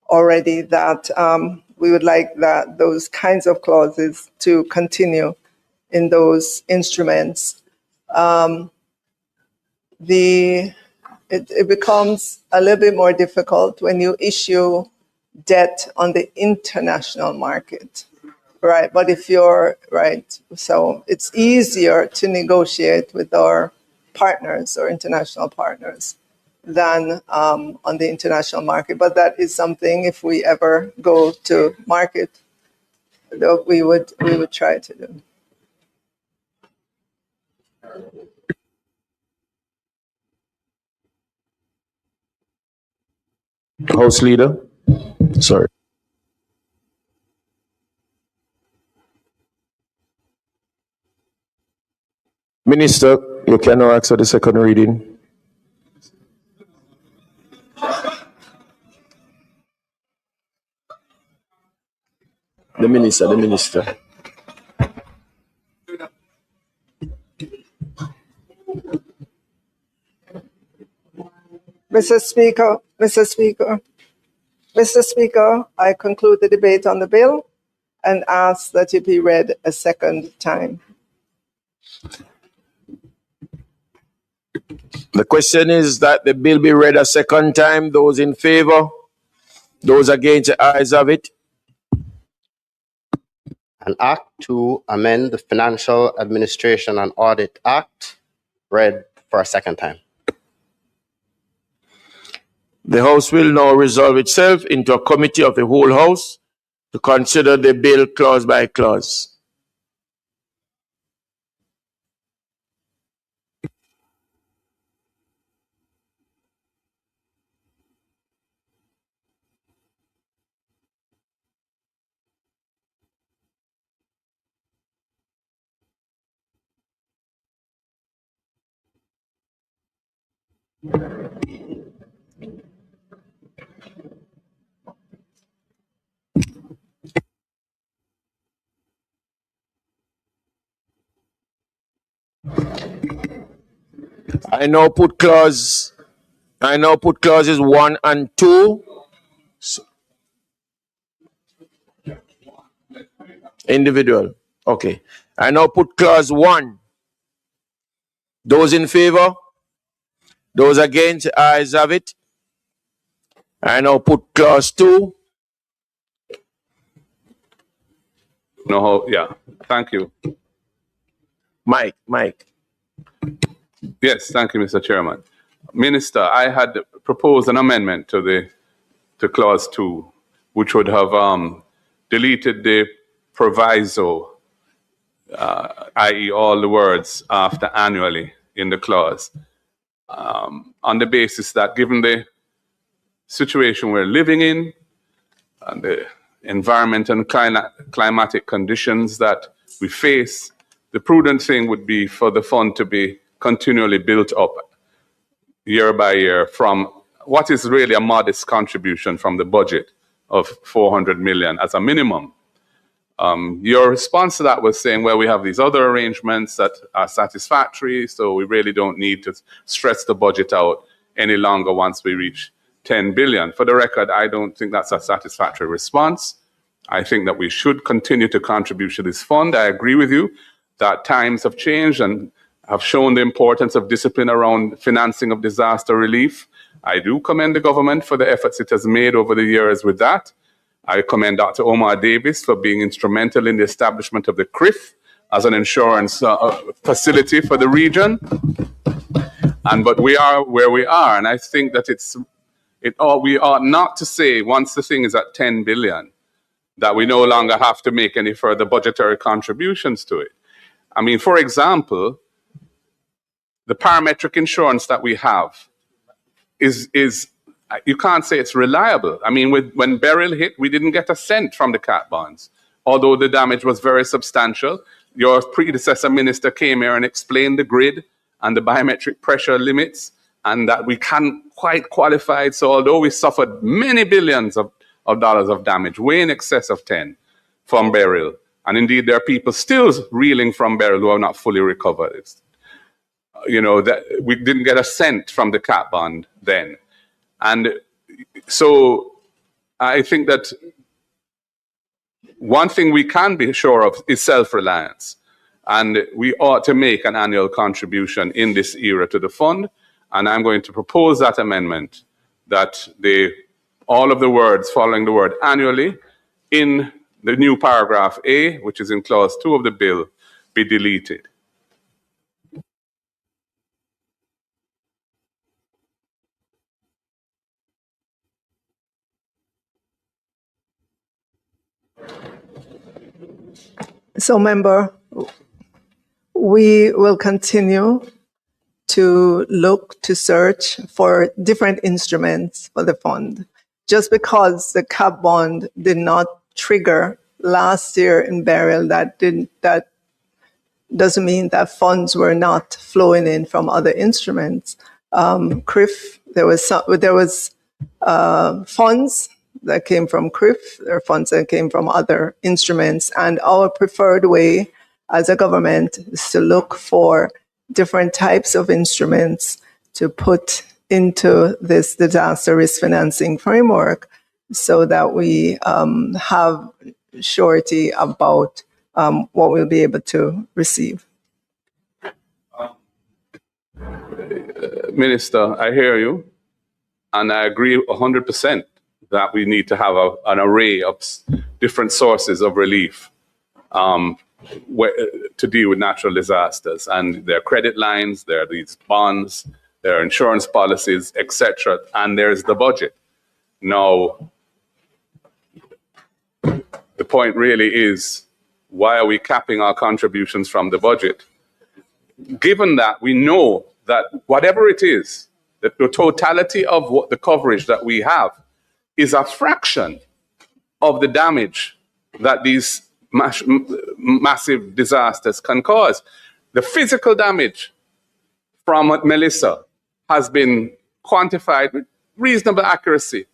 already that we would like that those kinds of clauses to continue in those instruments. It becomes a little bit more difficult when you issue debt on the international market, right? But if you're right, so it's easier to negotiate with our partners or international partners than on the international market. But that is something, if we ever go to market, that we would try to do. House Leader. Sorry. Minister, you can now ask for the second reading. The minister. Mr. Speaker, I conclude the debate on the bill and ask that it be read a second time. The question is that the bill be read a second time. Those in favor? Those against, the ayes have it. An act to amend the Financial Administration and Audit Act, read for a second time. The House will now resolve itself into a committee of the whole House to consider the bill clause by clause. I now put clauses 1 and 2. Individual. Okay. I now put clause 1. Those in favor? Those against, the ayes have it. I now put clause 2. No, yeah. Thank you. Mike. Yes, thank you, Mr. Chairman. Minister, I had proposed an amendment to clause 2, which would have deleted the proviso, i.e. all the words after annually in the clause, on the basis that given the situation we're living in and the environment and climatic conditions that we face, the prudent thing would be for the fund to be continually built up year by year from what is really a modest contribution from the budget of 400 million as a minimum. Your response to that was saying, well, we have these other arrangements that are satisfactory, so we really don't need to stress the budget out any longer once we reach 10 billion. For the record, I don't think that's a satisfactory response. I think that we should continue to contribute to this fund. I agree with you that times have changed and have shown the importance of discipline around financing of disaster relief. I do commend the government for the efforts it has made over the years with that. I commend Dr. Omar Davis for being instrumental in the establishment of the CRIF as an insurance facility for the region. But we are where we are, and I think that we ought not to say, once the thing is at 10 billion, that we no longer have to make any further budgetary contributions to it. I mean, for example, the parametric insurance that we have is you can't say it's reliable. I mean, when Beryl hit, we didn't get a cent from the cat bonds, although the damage was very substantial. Your predecessor minister came here and explained the grid and the biometric pressure limits, and that we can't quite qualify it. So although we suffered many billions of dollars of damage, way in excess of 10 from Beryl, and indeed there are people still reeling from Beryl who have not fully recovered. That we didn't get a cent from the cat bond then. And so I think that one thing we can be sure of is self-reliance. And we ought to make an annual contribution in this era to the fund. And I'm going to propose that amendment that all of the words following the word annually in the new paragraph A, which is in clause 2 of the bill, be deleted. So, member, we will continue to look to search for different instruments for the fund. Just because the cap bond did not trigger last year in Beryl, that doesn't mean that funds were not flowing in from other instruments. CRIF, there was funds that came from CRIF, there are funds that came from other instruments, and our preferred way as a government is to look for different types of instruments to put into this disaster risk financing framework so that we have surety about what we'll be able to receive. Minister, I hear you, and I agree 100% that we need to have an array of different sources of relief to deal with natural disasters. And there are credit lines, there are these bonds, there are insurance policies, etc., and there's the budget. Now, the point really is, why are we capping our contributions from the budget? Given that we know that whatever it is, that the totality of what the coverage that we have is a fraction of the damage that these massive disasters can cause. The physical damage from Melissa has been quantified with reasonable accuracy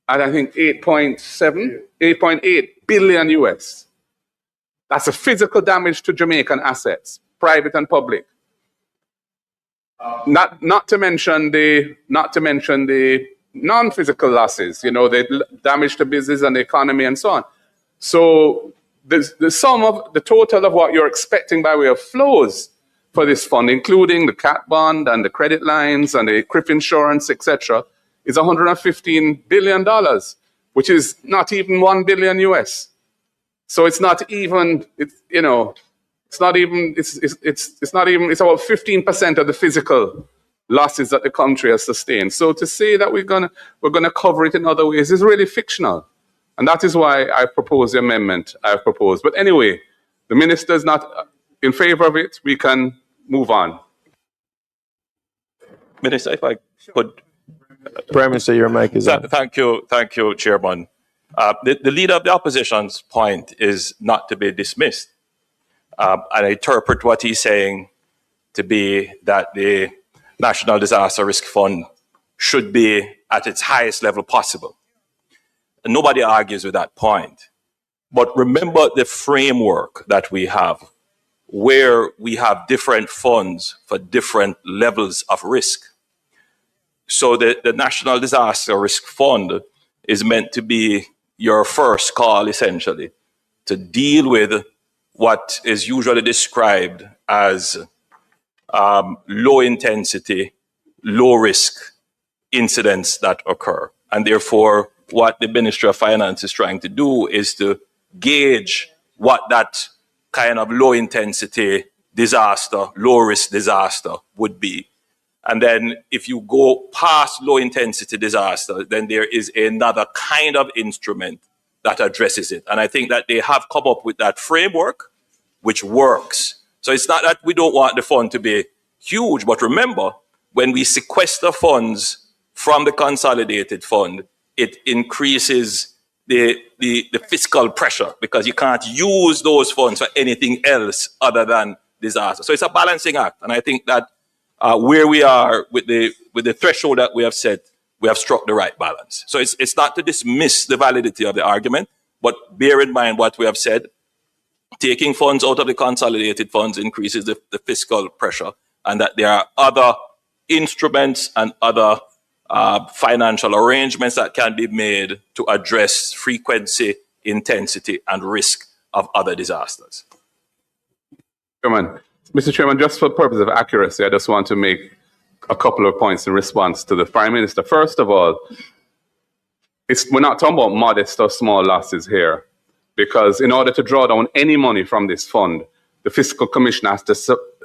at, I think, 8.8 billion US. That's a physical damage to Jamaican assets, private and public. Not to mention the non-physical losses, the damage to business and the economy and so on. So the sum of the total of what you're expecting by way of flows for this fund, including the cat bond and the credit lines and the CRIF insurance, etc., is $115 billion, which is not even 1 billion US. So it's not even, it's about 15% of the physical losses that the country has sustained. So to say that we're gonna cover it in other ways is really fictional. And that is why I propose the amendment I've proposed. But anyway, the minister is not in favor of it. We can move on. Minister, if I could. Prime Minister, your mic is on. Thank you, Chairman. The leader of the opposition's point is not to be dismissed. And I interpret what he's saying to be that the National Disaster Risk Fund should be at its highest level possible. And nobody argues with that point. But remember the framework that we have, where we have different funds for different levels of risk. So the National Disaster Risk Fund is meant to be your first call, essentially, to deal with what is usually described as low intensity, low risk incidents that occur. And therefore, what the Ministry of Finance is trying to do is to gauge what that kind of low intensity disaster, low risk disaster would be. And then if you go past low intensity disaster, then there is another kind of instrument that addresses it. And I think that they have come up with that framework, which works. So it's not that we don't want the fund to be huge, but remember, when we sequester funds from the consolidated fund, it increases the fiscal pressure because you can't use those funds for anything else other than disaster. So it's a balancing act. And I think that where we are with the threshold that we have set, we have struck the right balance. So it's not to dismiss the validity of the argument, but bear in mind what we have said. Taking funds out of the consolidated funds increases the fiscal pressure, and that there are other instruments and other financial arrangements that can be made to address frequency, intensity, and risk of other disasters. Chairman, Mr. Chairman, just for the purpose of accuracy, I just want to make a couple of points in response to the Prime Minister. First of all, we're not talking about modest or small losses here, because in order to draw down any money from this fund, the Fiscal Commission has to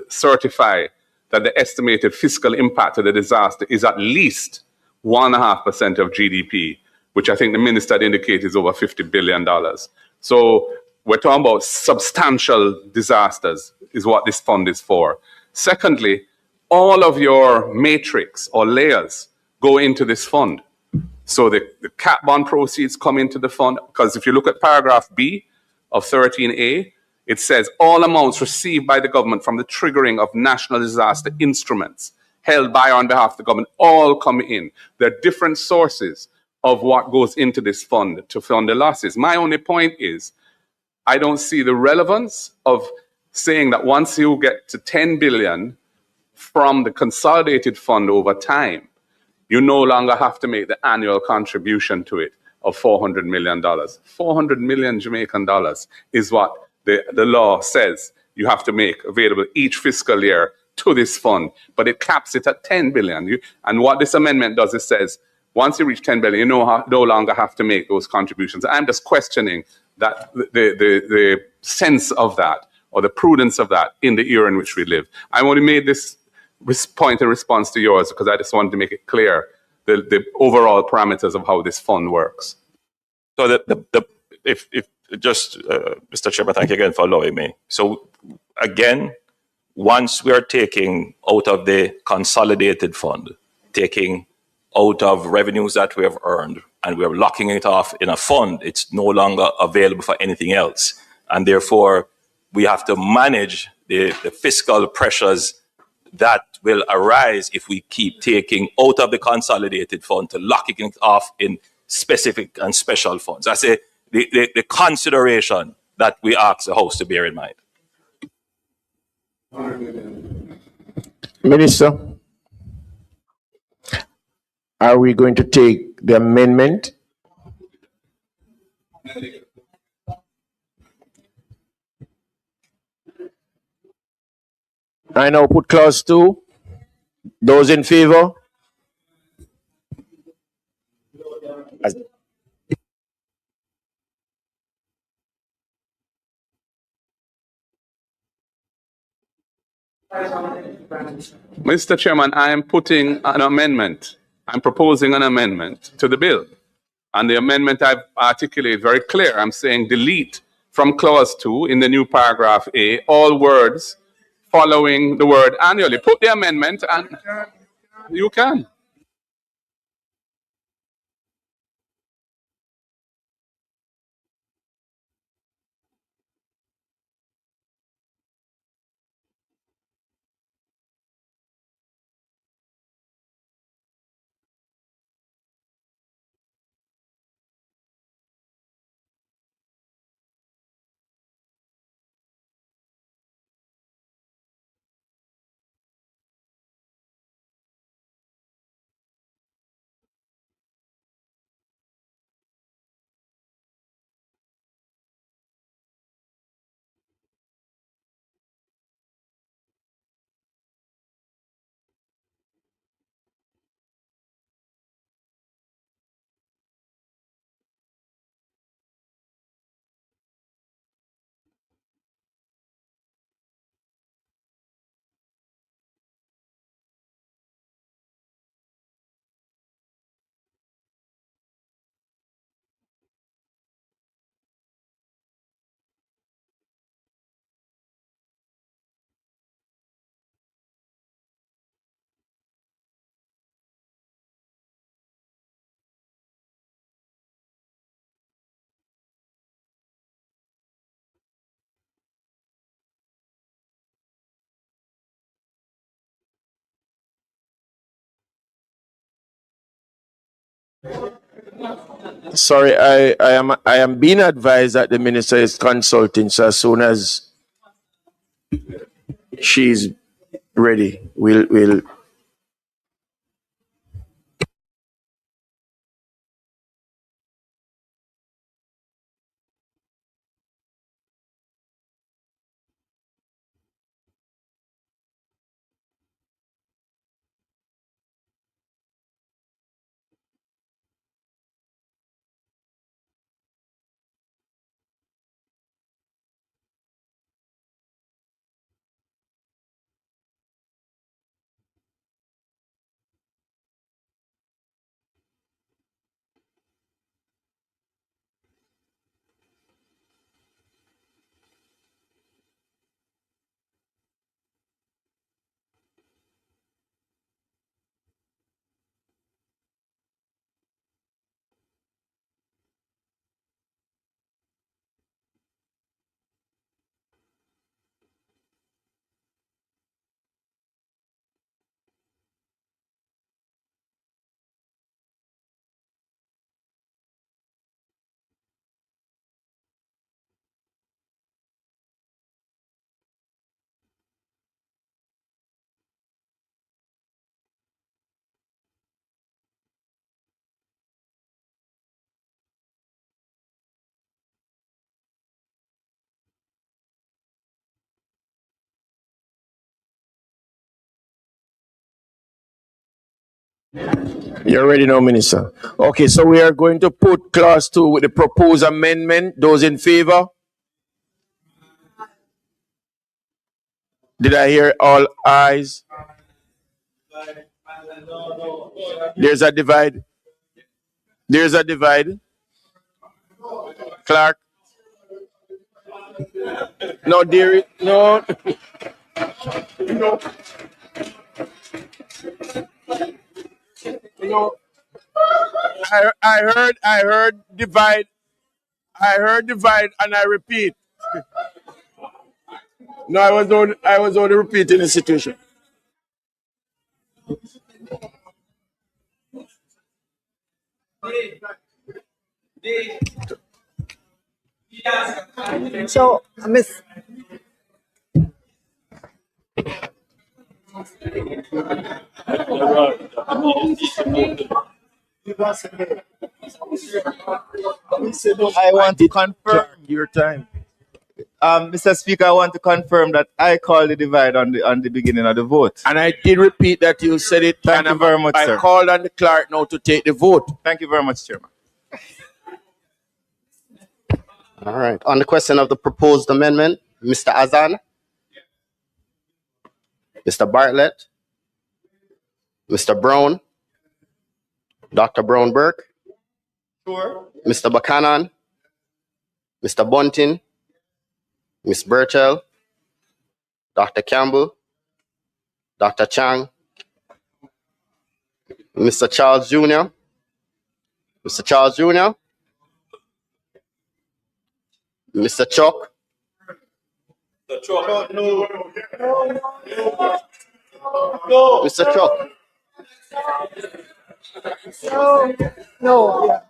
certify that the estimated fiscal impact of the disaster is at least 1.5% of GDP, which I think the minister had indicated is over $50 billion. So we're talking about substantial disasters is what this fund is for. Secondly, all of your matrix or layers go into this fund. So the cat bond proceeds come into the fund, because if you look at paragraph B of 13A, it says all amounts received by the government from the triggering of national disaster instruments held by or on behalf of the government all come in. There are different sources of what goes into this fund to fund the losses. My only point is, I don't see the relevance of saying that once you get to 10 billion from the consolidated fund over time, you no longer have to make the annual contribution to it of $400 million. 400 million Jamaican dollars is what the law says you have to make available each fiscal year to this fund, but it caps it at 10 billion. And what this amendment does, it says, once you reach 10 billion, you no longer have to make those contributions. I'm just questioning that the sense of that or the prudence of that in the era in which we live. I only made this point in response to yours because I just wanted to make it clear the overall parameters of how this fund works. So if just Mr. Chairman, thank you again for allowing me. So again, once we are taking out of the consolidated fund, taking out of revenues that we have earned, and we're locking it off in a fund, it's no longer available for anything else. And therefore, we have to manage the fiscal pressures that will arise if we keep taking out of the consolidated fund to locking it off in specific and special funds. I say the consideration that we ask the House to bear in mind. Minister, are we going to take the amendment? I now put clause 2. Those in favor? Mr. Chairman, I am putting an amendment. I'm proposing an amendment to the bill. And the amendment I've articulated very clear. I'm saying delete from clause 2 in the new paragraph A all words following the word annually. Put the amendment and you can. Sorry, I am being advised that the minister is consulting. So as soon as she's ready, we'll. You're ready now, Minister. Okay, so we are going to put clause 2 with the proposed amendment. Those in favor? Did I hear all ayes? There's a divide. There's a divide. Clark. No, dear. No. No. No. I heard divide. I heard divide, and I repeat. No, I was only repeating the situation. So, Miss, I want to confirm, Your time. Mr. Speaker, I want to confirm that I called the divide on the beginning of the vote. And I did repeat that you said it. Thank you very much, I sir. called on the clerk now to take the vote. Thank you very much, Chairman. All right. On the question of the proposed amendment, Mr. Azan, Mr. Bartlett, Mr. Brown, Dr. Brown Burke, Sure. Mr. Buchanan, Mr. Bunting, Ms. Burchell, Dr. Campbell, Dr. Chang, Mr. Charles Jr., Mr. Charles Jr., Mr. Chuck, Mr. Chuck, no.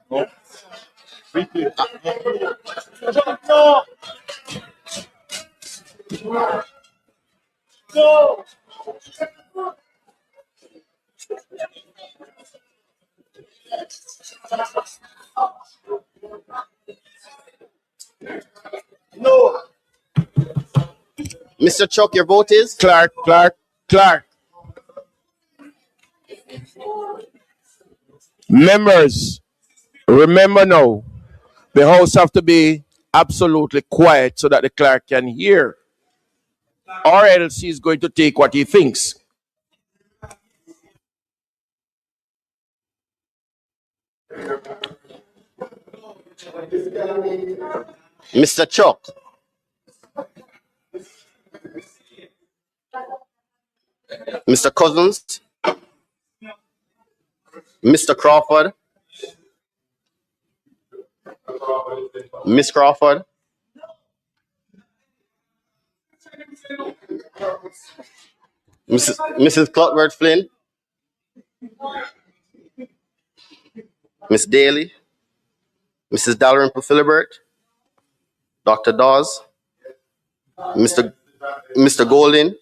Mr. Chuck, your vote is? Clark. Members, remember now, the house have to be absolutely quiet so that the clerk can hear. Or else he's going to take what he thinks. Mr. Chuck, Mr. Cousins, Mr. Crawford, Miss Crawford, Mrs. Clotworth Flynn, Miss Daly, Mrs. Dalrymple Philibert, Dr. Dawes, Mr. Golding,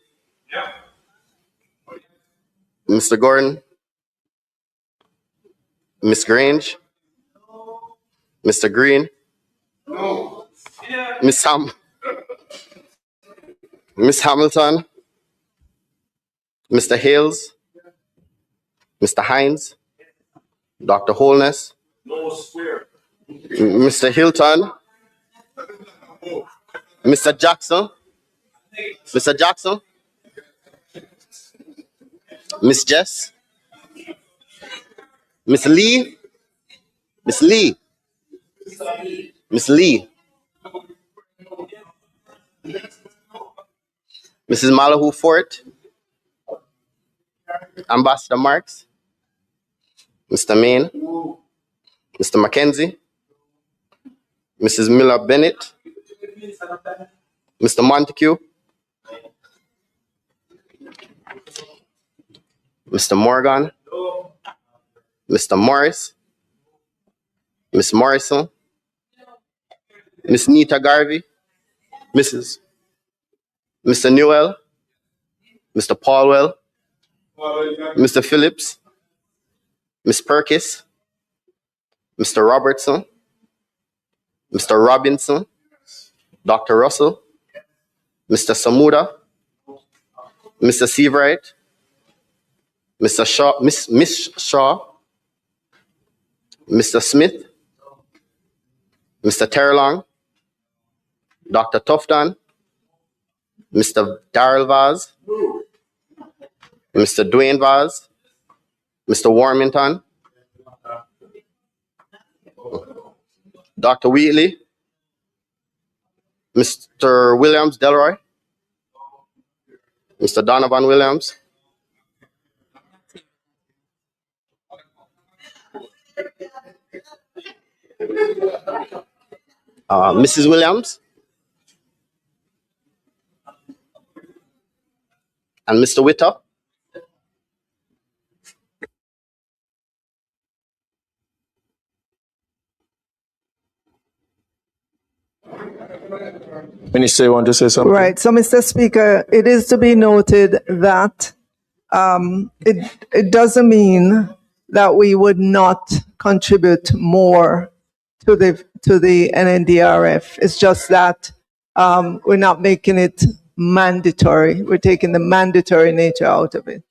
Mr. Gordon, Miss Grange, Mr. Green, Miss Hamilton, Mr. Hales, Mr. Hines, Dr. Holness, Mr. Hilton, Mr. Jackson, Miss Jess, Miss Lee, Miss Lee, Miss Lee, Mrs. Malahu Fort, Ambassador Marks, Mr. Main, Mr. Mackenzie, Mrs. Miller Bennett, Mr. Montague, Mr. Morgan, Mr. Morris, Miss Morrison, Miss Nita Garvey, Mr. Newell, Mr. Paulwell, Mr. Phillips, Miss Perkis, Mr. Robertson, Mr. Robinson, Dr. Russell, Mr. Samuda, Mr. Seabright, Mr. Shaw, Miss Shaw, Mr. Smith, Mr. Terlong, Dr. Tufton, Mr. Darrell Vaz, Mr. Dwayne Vaz, Mr. Warmington, Dr. Wheatley, Mr. Williams Delroy, Mr. Donovan Williams, Mrs. Williams, and Mr. Witter. Minister, you want to say something? Right. So, Mr. Speaker, it is to be noted that it doesn't mean that we would not contribute more to the NNDRF. It's just that we're not making it mandatory. We're taking the mandatory nature out of it.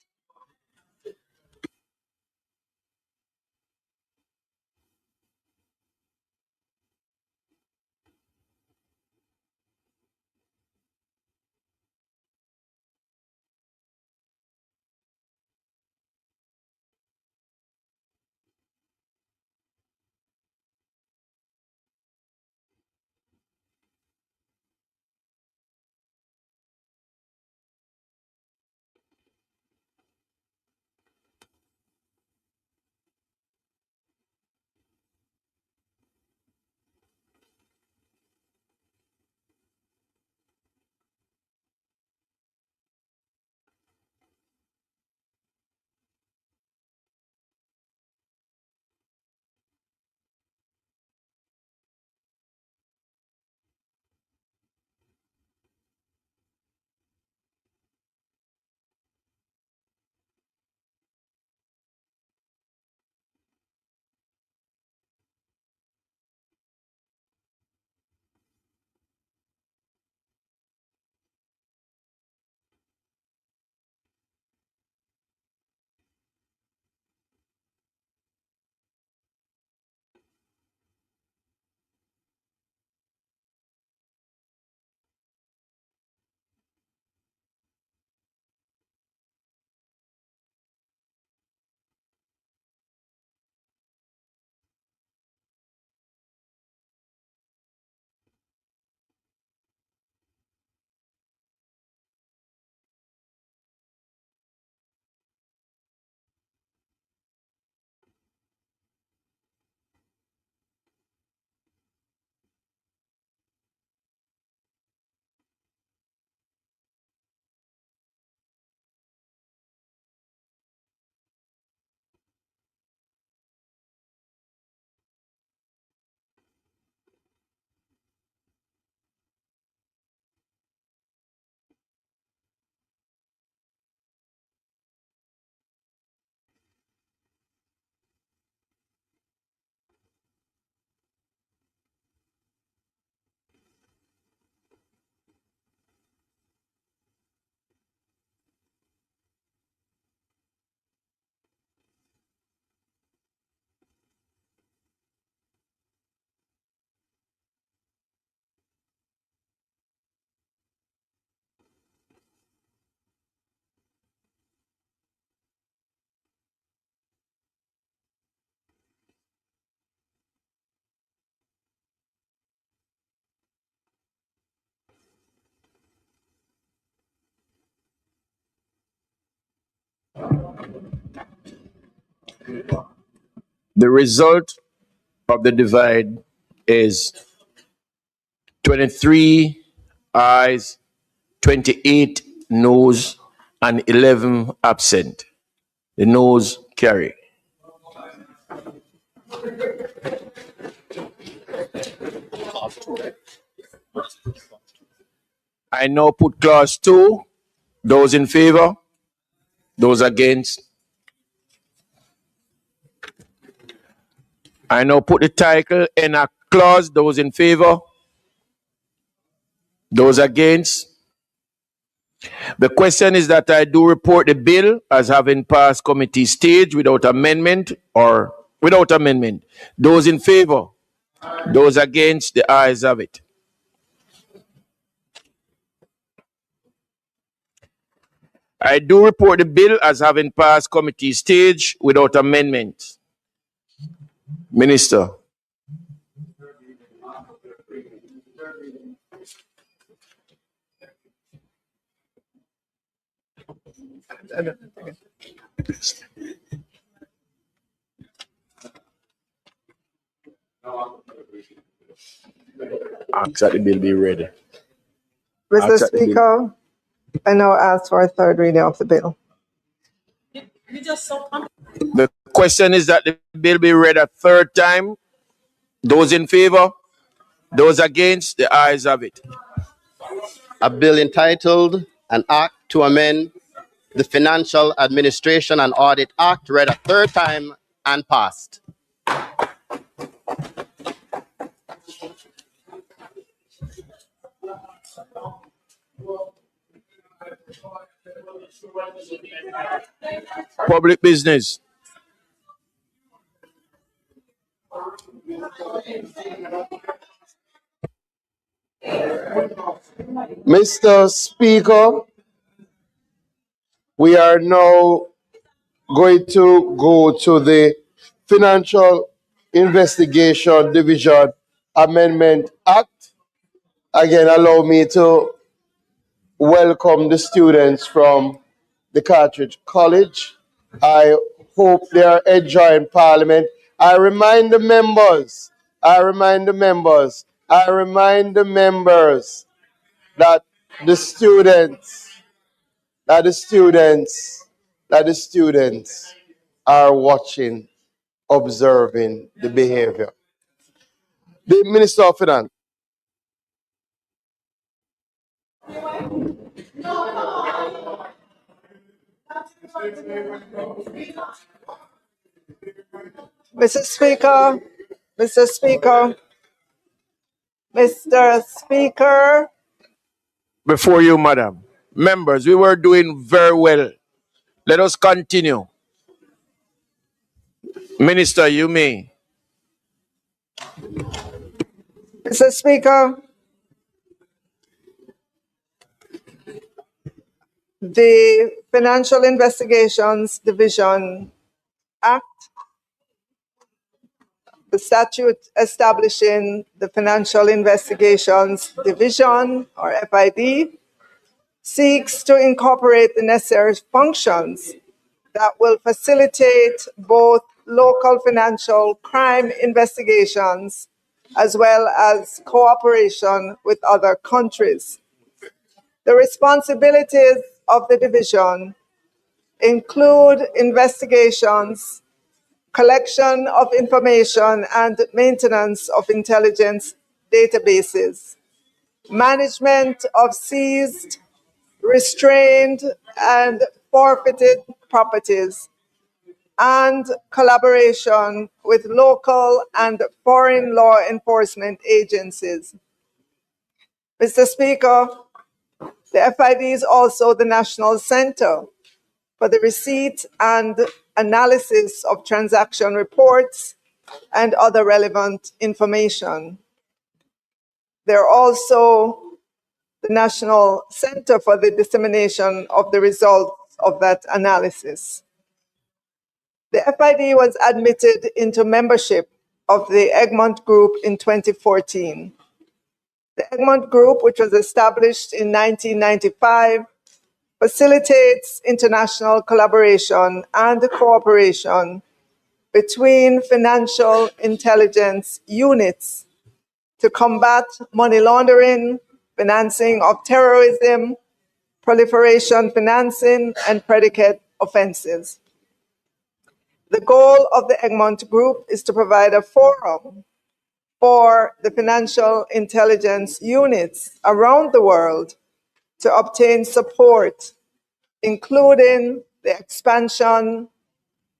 The result of the divide is 23 ayes, 28 noes, and 11 absent. The noes carry. I now put clause 2. Those in favor? Those against? I now put the title in a clause. Those in favor? Those against? The question is that I do report the bill as having passed committee stage without amendment or without amendment. Those in favor? Those against? The ayes have it. I do report the bill as having passed committee stage without amendment. Minister. Ask that the bill be ready. Mr. Ask that the bill- Speaker, I now ask for a third reading of the bill. The question is that the bill be read a third time. Those in favor? Those against? The ayes have it. A bill entitled An Act to Amend the Financial Administration and Audit Act read a third time and passed. Public business. Mr. Speaker, we are now going to go to the Financial Investigation Division Amendment Act. Again, allow me to welcome the students from the Cartridge College. I hope they are enjoying Parliament. I remind the members that the students are watching, observing the behavior. The Minister of Finance. Mr. Speaker, Mr. Speaker, Mr. Speaker. Before you, madam. Members, we were doing very well. Let us continue. Minister, you may. Mr. Speaker, the Financial Investigations Division Act, the statute establishing the Financial Investigations Division, or FID, seeks to incorporate the necessary functions that will facilitate both local financial crime investigations as well as cooperation with other countries. The responsibilities of the division include investigations, collection of information and maintenance of intelligence databases, management of seized, restrained, and forfeited properties, and collaboration with local and foreign law enforcement agencies. Mr. Speaker, the FID is also the National Center for the receipt and analysis of transaction reports and other relevant information. They're also the National Center for the dissemination of the results of that analysis. The FID was admitted into membership of the Egmont Group in 2014. The Egmont Group, which was established in 1995, facilitates international collaboration and cooperation between financial intelligence units to combat money laundering, financing of terrorism, proliferation financing, and predicate offenses. The goal of the Egmont Group is to provide a forum for the financial intelligence units around the world to obtain support, including the expansion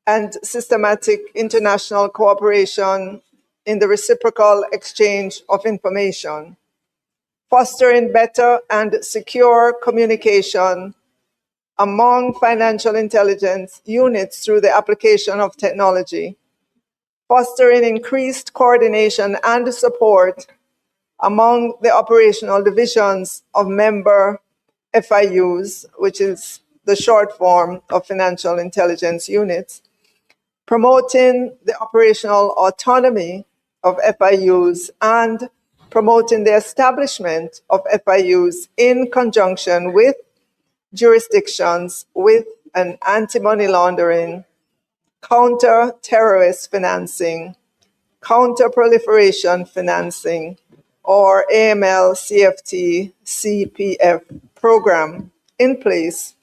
and systematic international cooperation in the reciprocal exchange of information, fostering better and secure communication among financial intelligence units through the application of technology, fostering increased coordination and support among the operational divisions of member FIUs, which is the short form of financial intelligence units, promoting the operational autonomy of FIUs and promoting the establishment of FIUs in conjunction with jurisdictions with an anti-money laundering, counter-terrorist financing, counter-proliferation financing, or AML, CFT, CPF program in place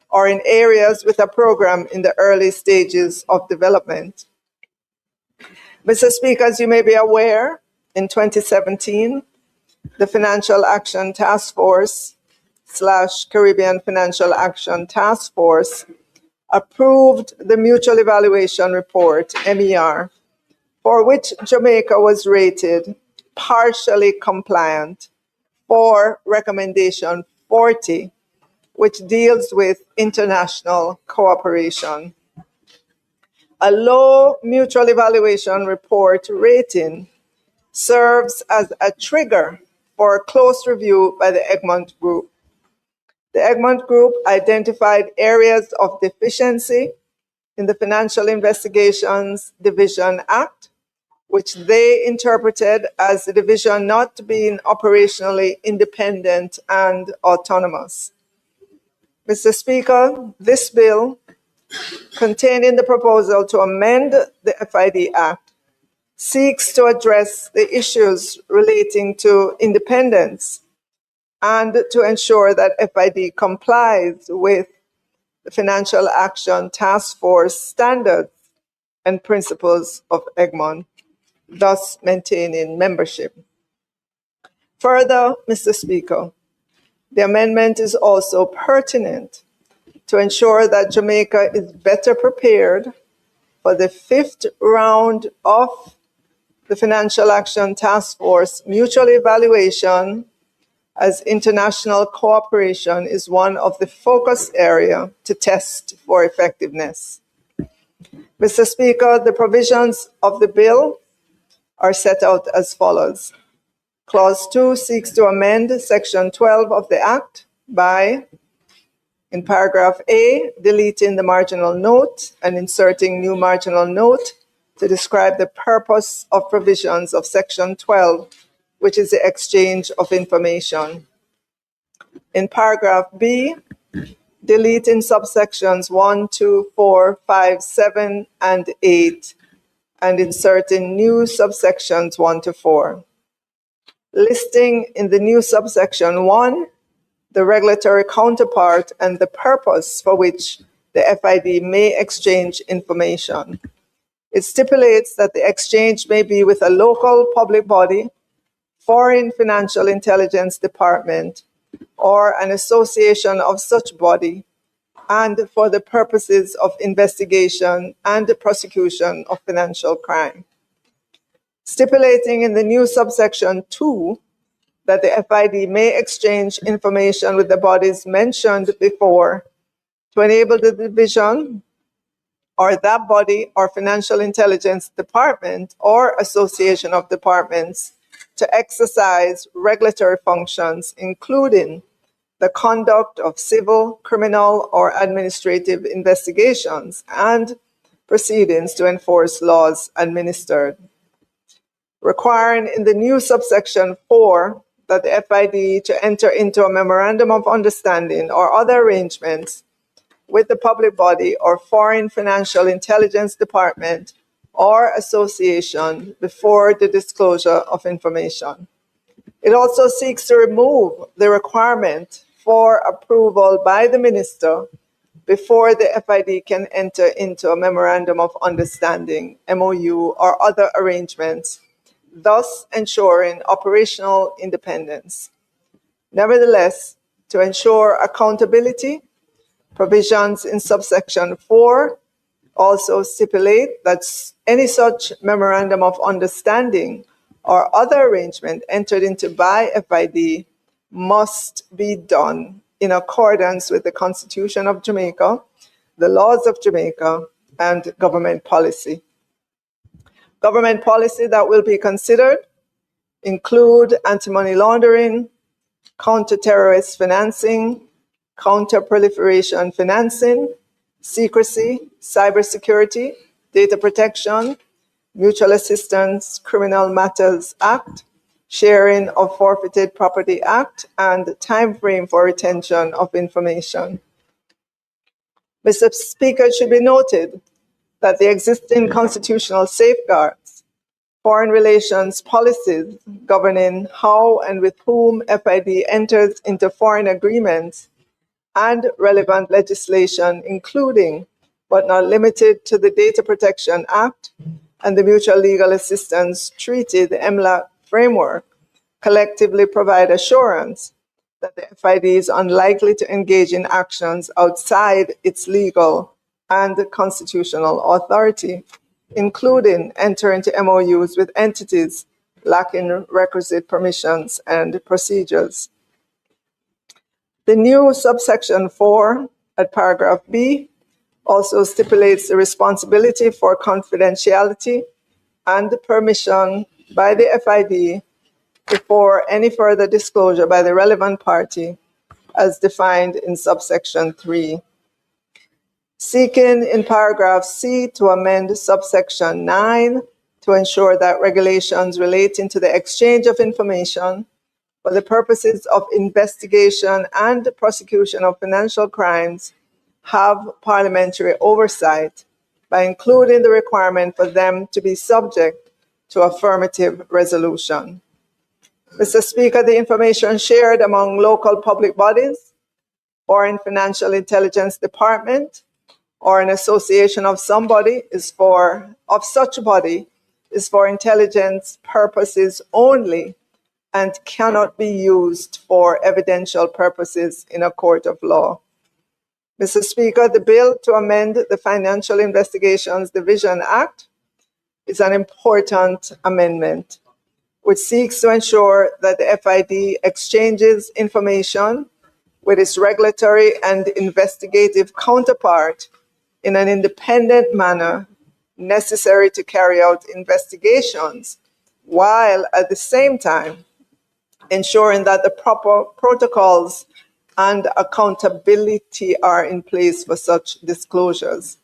or in areas with a program in the early stages of development. Mr. Speaker, as you may be aware, in 2017, the Financial Action Task Force / Caribbean Financial Action Task Force approved the Mutual Evaluation Report, MER, for which Jamaica was rated partially compliant for recommendation 40, which deals with international cooperation. A low mutual evaluation report rating serves as a trigger for a close review by the Egmont Group. The Egmont Group identified areas of deficiency in the Financial Investigations Division Act, which they interpreted as the division not being operationally independent and autonomous. Mr. Speaker, this bill, containing the proposal to amend the FID Act, seeks to address the issues relating to independence and to ensure that FID complies with the Financial Action Task Force standards and principles of Egmont, thus maintaining membership. Further, Mr. Speaker, the amendment is also pertinent to ensure that Jamaica is better prepared for the 5th round of the Financial Action Task Force mutual evaluation, as international cooperation is one of the focus areas to test for effectiveness. Mr. Speaker, the provisions of the bill are set out as follows. Clause 2 seeks to amend Section 12 of the Act by, in paragraph A, deleting the marginal note and inserting new marginal note to describe the purpose of provisions of Section 12, which is the exchange of information. In paragraph B, deleting subsections 1, 2, 4, 5, 7, and 8, and inserting new subsections 1 to 4. Listing in the new subsection 1 the regulatory counterpart and the purpose for which the FID may exchange information. It stipulates that the exchange may be with a local public body, foreign financial intelligence department, or an association of such body, and for the purposes of investigation and prosecution of financial crime. Stipulating in the new subsection 2 that the FID may exchange information with the bodies mentioned before to enable the division or that body or financial intelligence department or association of departments to exercise regulatory functions, including the conduct of civil, criminal, or administrative investigations and proceedings to enforce laws administered. Requiring in the new subsection 4 that the FID to enter into a memorandum of understanding or other arrangements with the public body or foreign financial intelligence department or association before the disclosure of information. It also seeks to remove the requirement for approval by the minister before the FID can enter into a memorandum of understanding, MOU, or other arrangements, thus ensuring operational independence. Nevertheless, to ensure accountability, provisions in subsection 4 also stipulate that any such memorandum of understanding or other arrangement entered into by FID must be done in accordance with the Constitution of Jamaica, the laws of Jamaica, and government policy. Government policy that will be considered include anti-money laundering, counter-terrorist financing, counter-proliferation financing, secrecy, cybersecurity, data protection, Mutual Assistance Criminal Matters Act, Sharing of Forfeited Property Act, and time frame for retention of information. Mr. Speaker, it should be noted that the existing constitutional safeguards, foreign relations policies governing how and with whom FID enters into foreign agreements, and relevant legislation, including but not limited to the Data Protection Act and the Mutual Legal Assistance Treaty, the MLAT framework, collectively provide assurance that the FID is unlikely to engage in actions outside its legal and constitutional authority, including entering into MOUs with entities lacking requisite permissions and procedures. The new subsection 4 at paragraph B also stipulates the responsibility for confidentiality and permission by the FID before any further disclosure by the relevant party as defined in subsection 3. Seeking in paragraph C to amend subsection 9 to ensure that regulations relating to the exchange of information for the purposes of investigation and prosecution of financial crimes have parliamentary oversight by including the requirement for them to be subject to affirmative resolution. Mr. Speaker, the information shared among local public bodies, foreign financial intelligence department, or an association of somebody of such body is for intelligence purposes only and cannot be used for evidential purposes in a court of law. Mr. Speaker, the bill to amend the Financial Investigations Division Act is an important amendment which seeks to ensure that the FID exchanges information with its regulatory and investigative counterpart in an independent manner necessary to carry out investigations, while at the same time ensuring that the proper protocols and accountability are in place for such disclosures.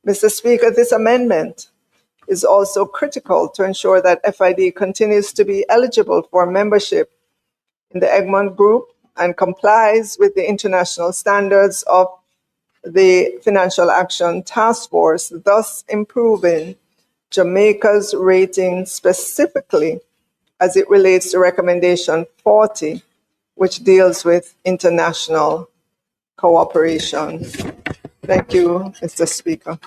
Mr. Speaker, this amendment is also critical to ensure that FID continues to be eligible for membership in the Egmont Group and complies with the international standards of the Financial Action Task Force, thus improving Jamaica's rating specifically as it relates to recommendation 40, which deals with international cooperation. Thank you, Mr. Speaker.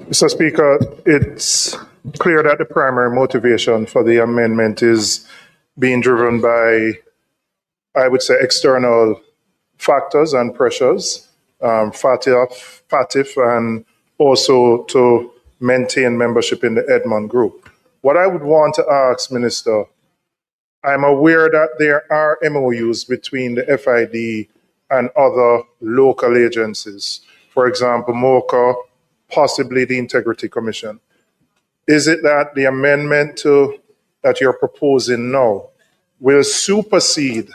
Mr. Speaker, it's clear that the primary motivation for the amendment is being driven by, I would say, external factors and pressures, FATF, and also to maintain membership in the Egmont Group. What I would want to ask, Minister, I'm aware that there are MOUs between the FID and other local agencies, for example, MOCA, possibly the Integrity Commission. Is it that the amendment that you're proposing now will supersede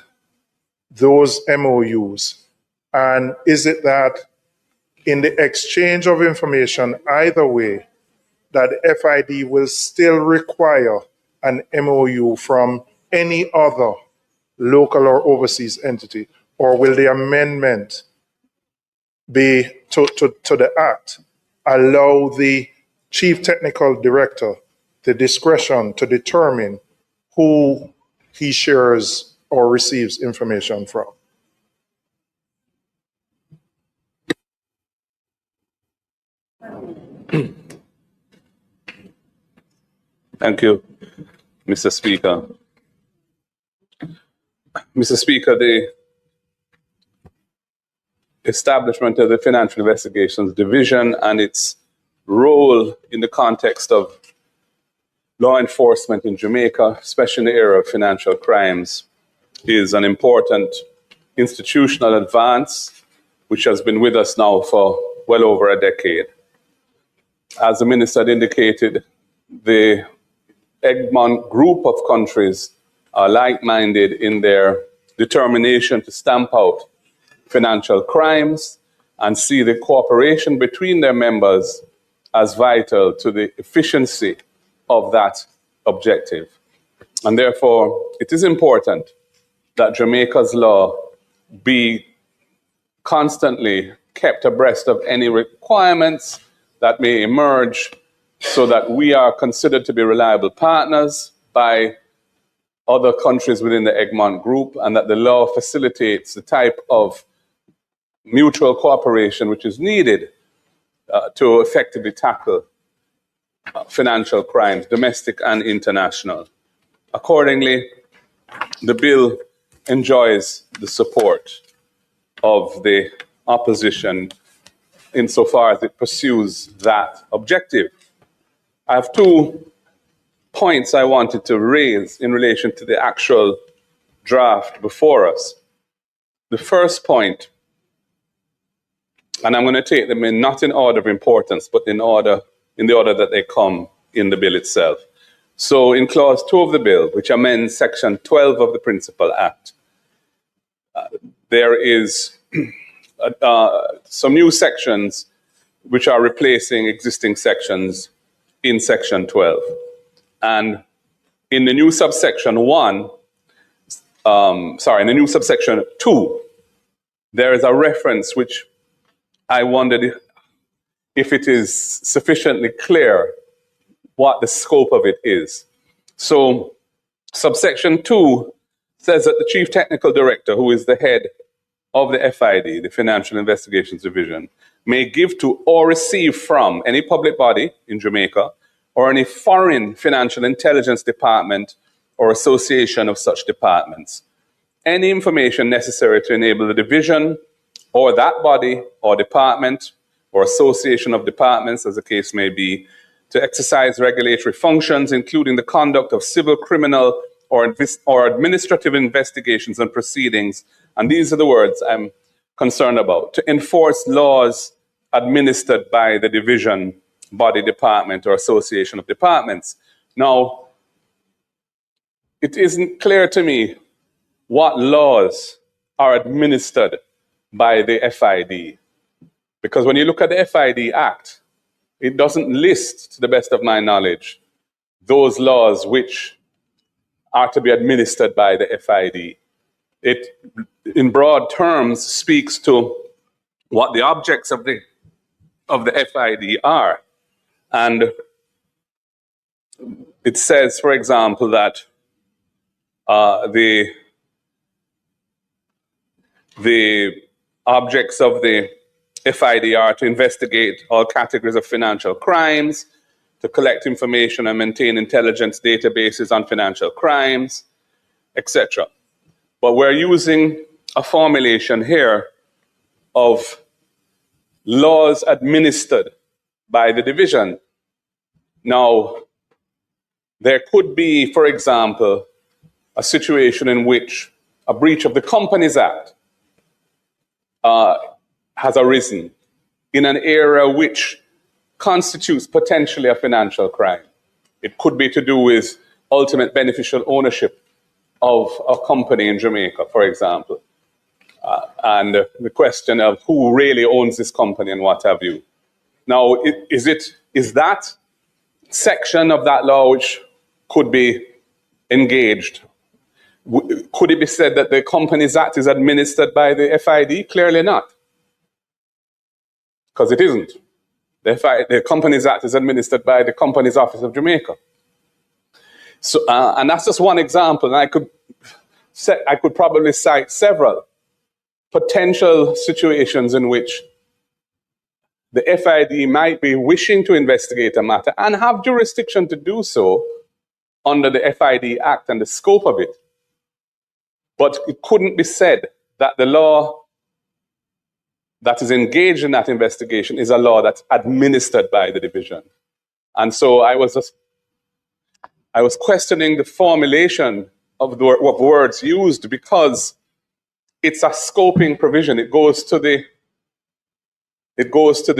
those MOUs? And is it that in the exchange of information, either way, that FID will still require an MOU from any other local or overseas entity, or will the amendment be to the Act allow the Chief Technical Director the discretion to determine who he shares or receives information from? Thank you, Mr. Speaker. Mr. Speaker, the establishment of the Financial Investigations Division and its role in the context of law enforcement in Jamaica, especially in the area of financial crimes, is an important institutional advance which has been with us now for well over a decade. As the Minister had indicated, the Egmont group of countries are like-minded in their determination to stamp out financial crimes and see the cooperation between their members as vital to the efficiency of that objective. And therefore, it is important that Jamaica's law be constantly kept abreast of any requirements that may emerge so that we are considered to be reliable partners by other countries within the Egmont group, and that the law facilitates the type of mutual cooperation which is needed to effectively tackle financial crimes, domestic and international. Accordingly, the bill enjoys the support of the opposition insofar as it pursues that objective. I have 2 points I wanted to raise in relation to the actual draft before us. The first point, and I'm going to take them in not in order of importance, but in the order that they come in the bill itself. So in clause 2 of the bill, which amends section 12 of the Principal Act, there is some new sections which are replacing existing sections in section 12. And in the new subsection 2, there is a reference which I wondered if it is sufficiently clear what the scope of it is. So subsection 2 says that the Chief Technical Director, who is the head of the FID, the Financial Investigations Division, may give to or receive from any public body in Jamaica or any foreign financial intelligence department or association of such departments any information necessary to enable the division or that body or department or association of departments, as the case may be, to exercise regulatory functions, including the conduct of civil, criminal, or administrative investigations and proceedings, and these are the words I'm concerned about, to enforce laws administered by the division, body, department, or association of departments. Now, it isn't clear to me what laws are administered by the FID, because when you look at the FID Act, it doesn't list, to the best of my knowledge, those laws which are to be administered by the FID. It, in broad terms, speaks to what the objects of the FID are. And it says, for example, that the objects of the FID are to investigate all categories of financial crimes, to collect information and maintain intelligence databases on financial crimes, etc. But we're using a formulation here of laws administered by the division. Now, there could be, for example, a situation in which a breach of the Companies Act has arisen in an area which constitutes potentially a financial crime. It could be to do with ultimate beneficial ownership of a company in Jamaica, for example, and the question of who really owns this company and what have you. Now, is that section of that law which could be engaged. Could it be said that the Companies Act is administered by the FID? Clearly not, because it isn't. The Companies Act is administered by the Companies Office of Jamaica. So, and that's just one example. And I could probably cite several potential situations in which the FID might be wishing to investigate a matter and have jurisdiction to do so under the FID Act and the scope of it. But it couldn't be said that the law that is engaged in that investigation is a law that's administered by the division. And so I was questioning the formulation of the words used, because it's a scoping provision. It goes to the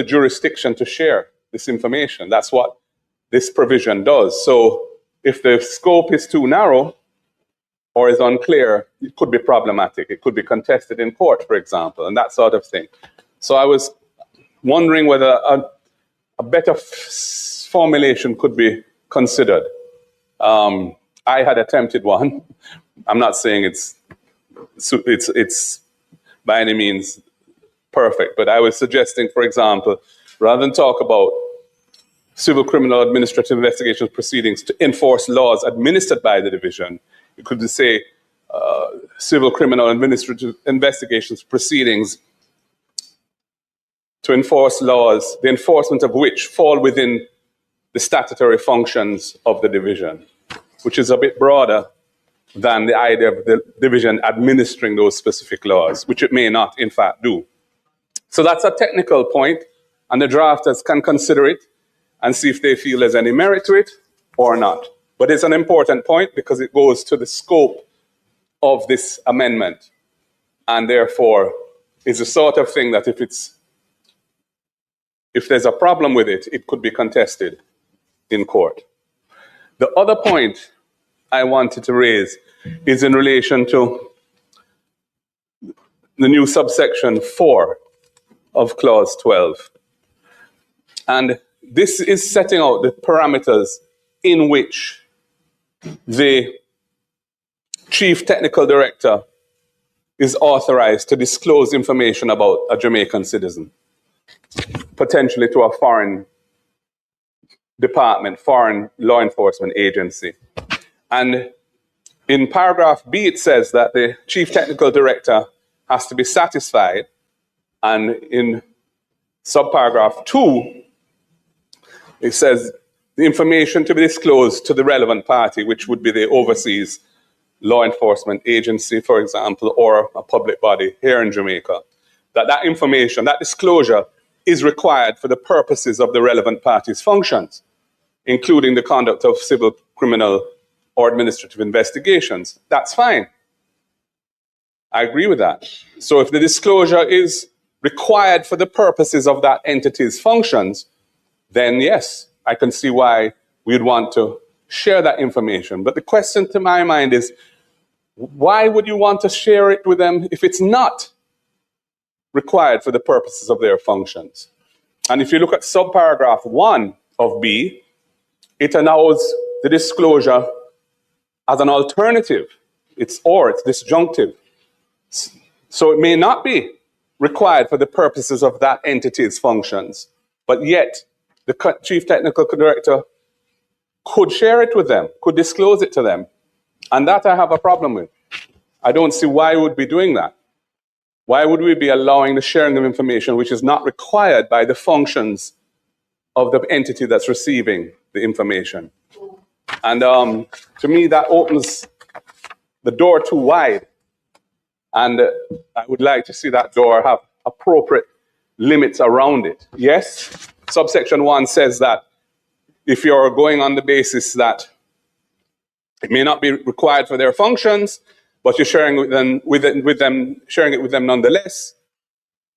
jurisdiction to share this information. That's what this provision does. So if the scope is too narrow or is unclear, it could be problematic. It could be contested in court, for example, and that sort of thing. So I was wondering whether a better formulation could be considered. I had attempted one. I'm not saying it's by any means perfect, but I was suggesting, for example, rather than talk about civil criminal administrative investigations proceedings to enforce laws administered by the division, you could say civil criminal administrative investigations proceedings to enforce laws, the enforcement of which fall within the statutory functions of the division, which is a bit broader than the idea of the division administering those specific laws, which it may not, in fact, do. So that's a technical point, and the drafters can consider it and see if they feel there's any merit to it or not. But it's an important point because it goes to the scope of this amendment, and therefore is the sort of thing that if there's a problem with it, it could be contested in court. The other point I wanted to raise is in relation to the new subsection 4 of clause 12. And this is setting out the parameters in which the chief technical director is authorized to disclose information about a Jamaican citizen, potentially to a foreign department, foreign law enforcement agency. And in paragraph B, it says that the chief technical director has to be satisfied. And in subparagraph 2, it says the information to be disclosed to the relevant party, which would be the overseas law enforcement agency, for example, or a public body here in Jamaica, that information, that disclosure is required for the purposes of the relevant party's functions, including the conduct of civil, criminal, or administrative investigations. That's fine. I agree with that. So if the disclosure is required for the purposes of that entity's functions, then yes, I can see why we'd want to share that information. But the question to my mind is, why would you want to share it with them if it's not required for the purposes of their functions? And if you look at subparagraph 1 of B, it allows the disclosure as an alternative. It's disjunctive. So it may not be required for the purposes of that entity's functions, but yet the chief technical director could share it with them, could disclose it to them. And that I have a problem with. I don't see why we would be doing that. Why would we be allowing the sharing of information which is not required by the functions of the entity that's receiving the information? And to me, that opens the door too wide. And I would like to see that door have appropriate limits around it. Yes, subsection 1 says that if you're going on the basis that it may not be required for their functions, but you're sharing sharing it with them nonetheless,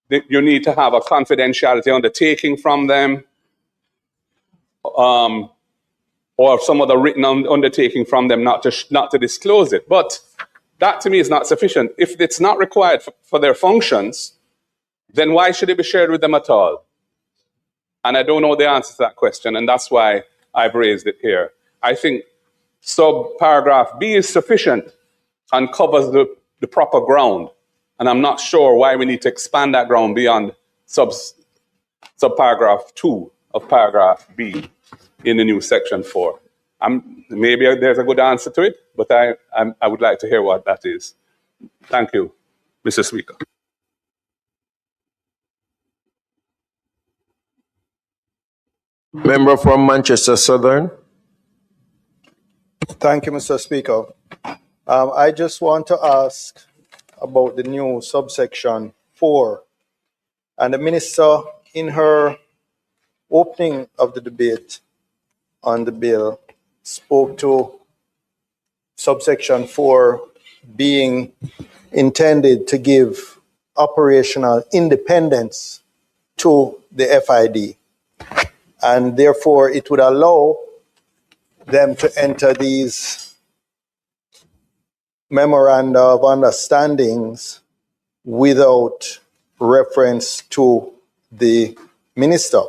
you need to have a confidentiality undertaking from them, or some other written undertaking from them not to disclose it. But that to me is not sufficient. If it's not required for their functions, then why should it be shared with them at all? And I don't know the answer to that question, and that's why I've raised it here. I think subparagraph B is sufficient and covers the proper ground. And I'm not sure why we need to expand that ground beyond subparagraph 2 of paragraph B in the new section 4. Maybe there's a good answer to it, but I would like to hear what that is. Thank you, Mr. Speaker. Member from Manchester Southern. Thank you, Mr. Speaker. I just want to ask about the new subsection 4. And the minister, in her opening of the debate on the bill, spoke to subsection 4 being intended to give operational independence to the FID. And therefore, it would allow them to enter these memoranda of understandings without reference to the minister.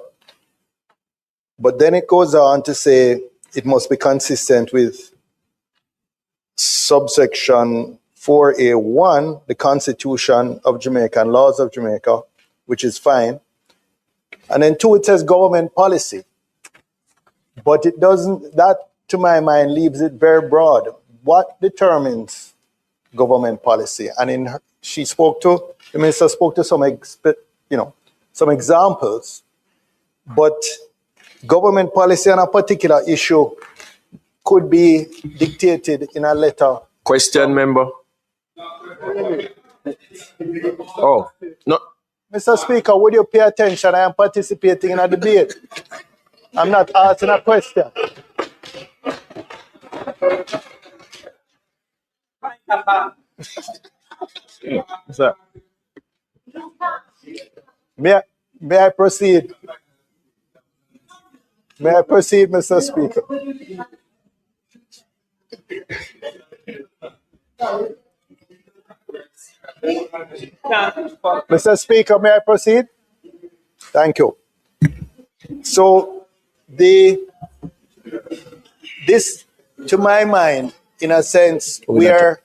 But then it goes on to say it must be consistent with subsection 4A1, the Constitution of Jamaica and laws of Jamaica, which is fine. And then 2, it says government policy. But it doesn't, that to my mind leaves it very broad. What determines government policy? And the minister spoke to some examples, but government policy on a particular issue could be dictated in a letter. Question, member. Oh, no. Mr. Speaker, would you pay attention? I am participating in a debate. I'm not asking a question. Sir. May I proceed? May I proceed, Mr. Speaker? Mr. Speaker, may I proceed? Thank you. So, this, to my mind, in a sense, we are,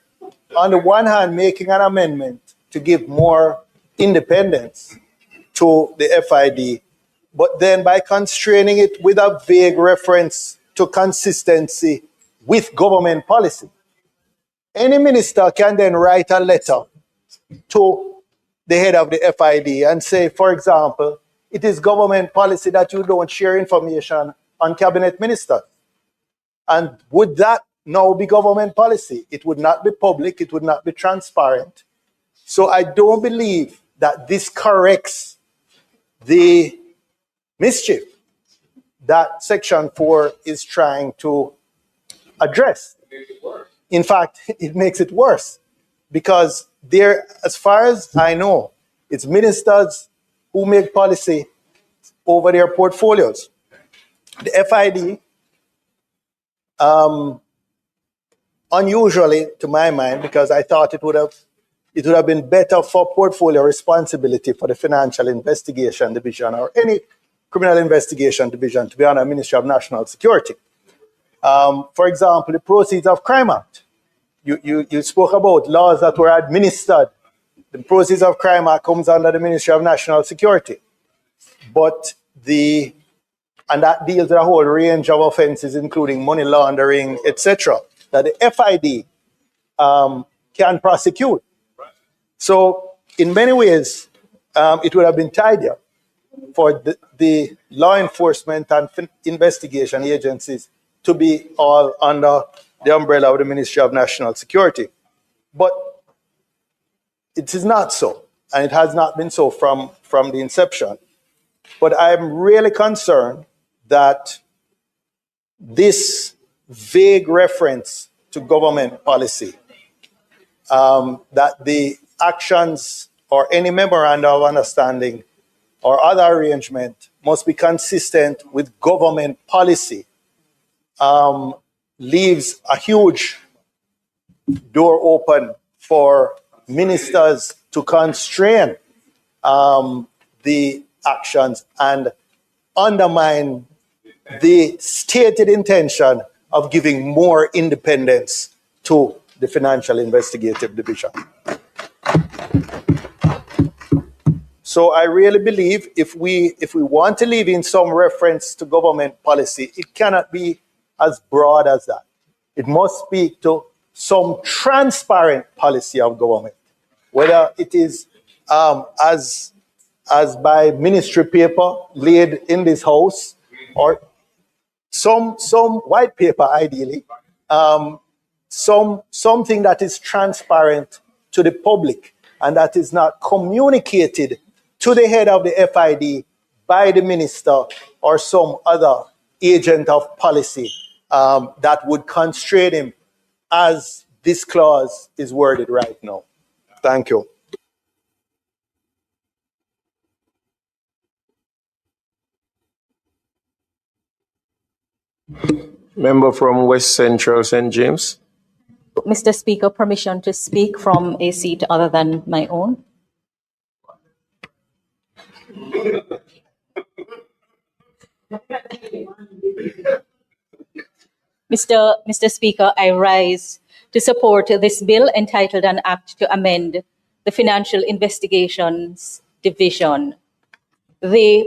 on the one hand, making an amendment to give more independence to the FID, but then by constraining it with a vague reference to consistency with government policy. Any minister can then write a letter to the head of the FID and say, for example, it is government policy that you don't share information on cabinet ministers. And would that now be government policy? It would not be public, it would not be transparent. So I don't believe that this corrects the mischief that Section 4 is trying to address. In fact, it makes it worse because there, as far as I know, it's ministers who make policy over their portfolios. The FID, unusually to my mind, because I thought it would have been better for portfolio responsibility for the Financial Investigation Division or any criminal investigation division to be under Ministry of National Security. For example, the Proceeds of Crime Act. You spoke about laws that were administered. The Proceeds of Crime Act comes under the Ministry of National Security. But and that deals with a whole range of offenses, including money laundering, etc., that the FID can prosecute. So in many ways, it would have been tidier for the law enforcement and investigation agencies to be all under the umbrella of the Ministry of National Security. But it is not so, and it has not been so from the inception. But I'm really concerned that this vague reference to government policy, that the actions or any memoranda of understanding or other arrangement must be consistent with government policy, leaves a huge door open for ministers to constrain the actions and undermine the stated intention of giving more independence to the Financial Investigative Division. So I really believe if we want to leave in some reference to government policy, it cannot be as broad as that. It must speak to some transparent policy of government, whether it is as by ministry paper laid in this house, or some white paper ideally, something that is transparent to the public and that is not communicated to the head of the FID by the minister or some other agent of policy that would constrain him as this clause is worded right now. Thank you. Member from West Central St. James. Mr. Speaker, permission to speak from a seat other than my own. Mr. Speaker, I rise to support this bill entitled An Act to Amend the Financial Investigations Division. The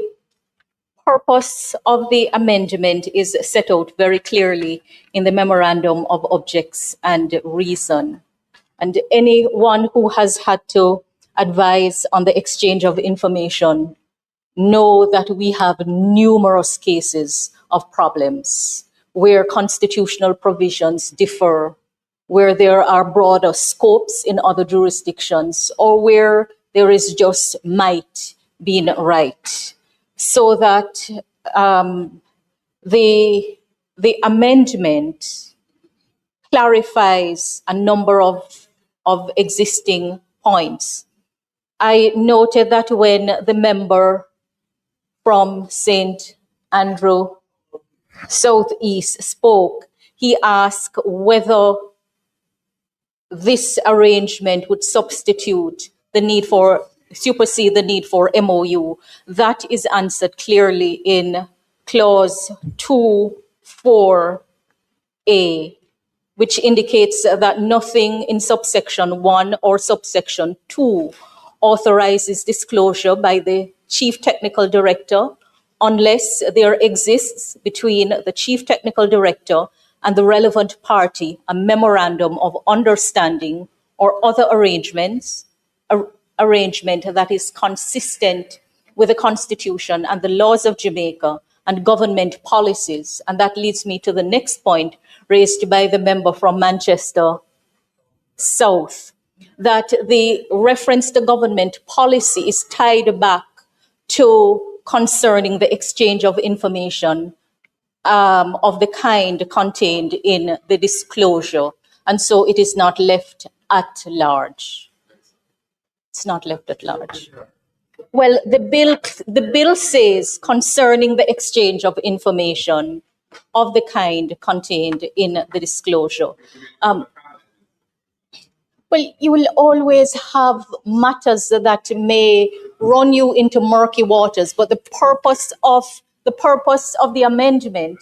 purpose of the amendment is set out very clearly in the Memorandum of Objects and Reason. And anyone who has had to advise on the exchange of information know that we have numerous cases of problems where constitutional provisions differ, where there are broader scopes in other jurisdictions, or where there is just might being right. So that the amendment clarifies a number of existing points. I noted that when the member from St. Andrew Southeast spoke, he asked whether this arrangement would supersede the need for MOU. That is answered clearly in clause 2(4)(a), which indicates that nothing in subsection 1 or subsection 2 authorizes disclosure by the Chief Technical Director unless there exists between the Chief Technical Director and the relevant party a memorandum of understanding or other arrangement that is consistent with the Constitution and the laws of Jamaica and government policies. And that leads me to the next point raised by the member from Manchester South, that the reference to government policy is tied back to concerning the exchange of information of the kind contained in the disclosure. And so it is not left at large. It's not left at large. Well, the bill says concerning the exchange of information of the kind contained in the disclosure. Well, you will always have matters that may run you into murky waters, but the purpose of the amendment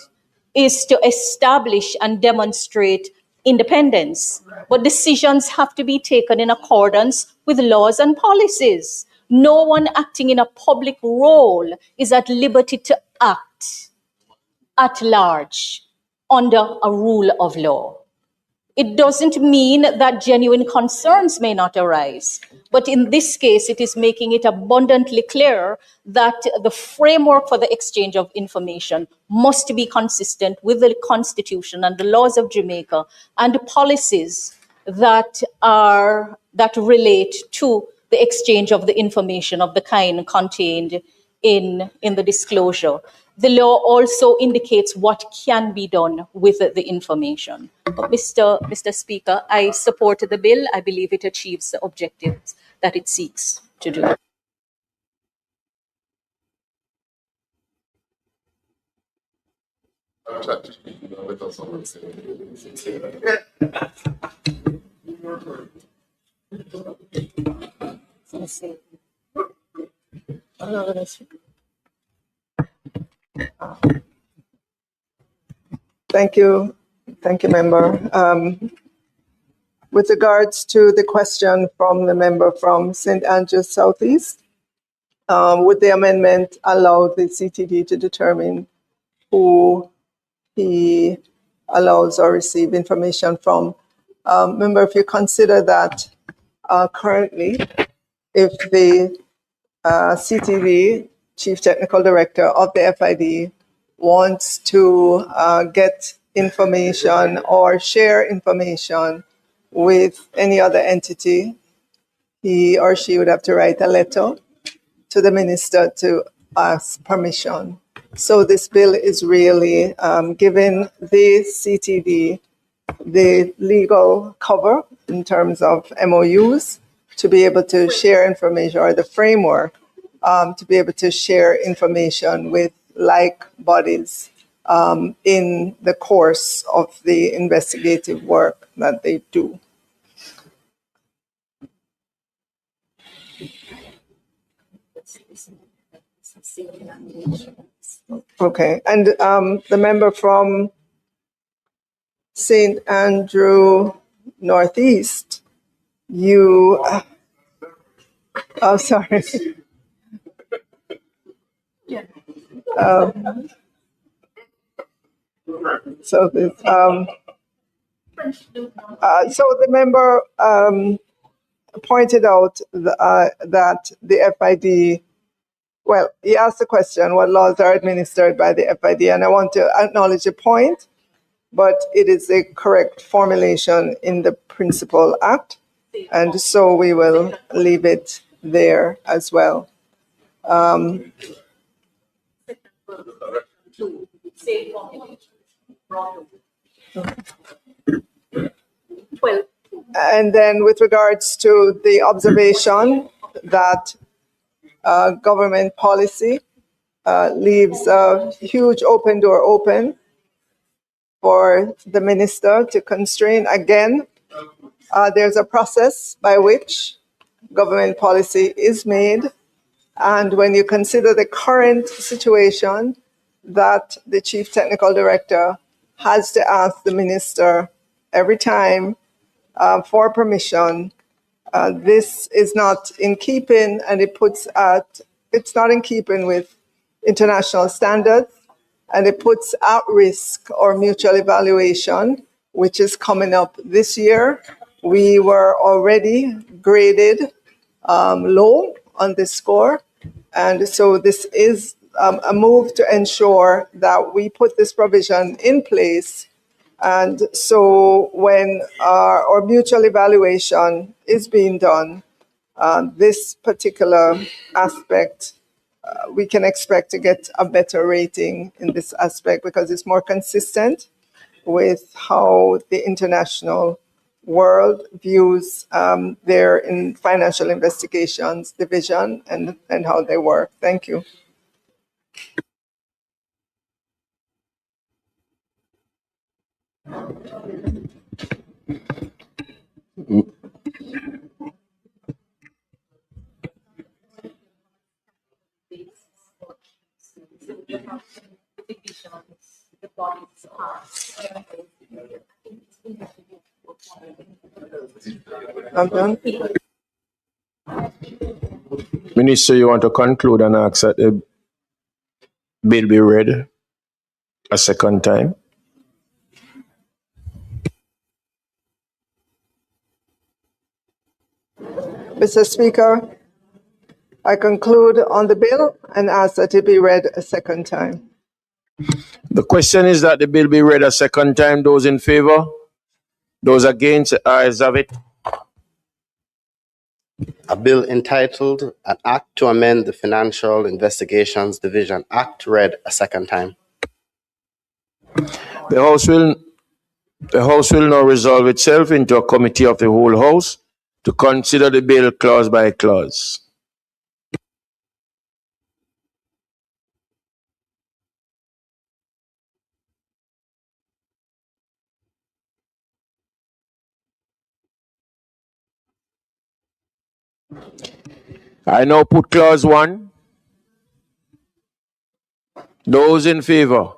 is to establish and demonstrate independence. But decisions have to be taken in accordance with laws and policies. No one acting in a public role is at liberty to act at large under a rule of law. It doesn't mean that genuine concerns may not arise, but in this case, it is making it abundantly clear that the framework for the exchange of information must be consistent with the Constitution and the laws of Jamaica and policies that relate to the exchange of the information of the kind contained in the disclosure. The law also indicates what can be done with the information. But Mr. Speaker, I support the bill. I believe it achieves the objectives that it seeks to do. Thank you. Thank you, member. With regards to the question from the member from St. Andrews Southeast, would the amendment allow the CTD to determine who he allows or receive information from? Member, if you consider that currently, if the CTD, Chief Technical Director of the FID, wants to get information or share information with any other entity, he or she would have to write a letter to the minister to ask permission. So this bill is really giving the CTD the legal cover in terms of MOUs to be able to share information, or the framework to be able to share information with like bodies in the course of the investigative work that they do. Okay, and the member from St. Andrew Northeast, you, oh, sorry. So this, so the member pointed out that the FID, well, he asked the question, what laws are administered by the FID? And I want to acknowledge the point, but it is a correct formulation in the Principal Act. And so we will leave it there as well. And then with regards to the observation that government policy leaves a huge open door open for the minister to constrain. Again, there's a process by which government policy is made. And when you consider the current situation that the Chief Technical Director has to ask the minister every time for permission, this is not in keeping, and it's not in keeping with international standards, and it puts at risk our mutual evaluation, which is coming up this year. We were already graded low on this score, and so this is a move to ensure that we put this provision in place. And so when our mutual evaluation is being done, this particular aspect, we can expect to get a better rating in this aspect because it's more consistent with how the international world views their financial investigations division and how they work. Thank you. I'm done. Minister, you want to conclude and ask that the bill be read a second time? Mr. Speaker, I conclude on the bill and ask that it be read a second time. The question is that the bill be read a second time. Those in favor? Those against? Ayes have it. A bill entitled An Act to Amend the Financial Investigations Division Act read a second time. The House will now resolve itself into a committee of the whole House to consider the bill clause by clause. I now put clause 1. Those in favor?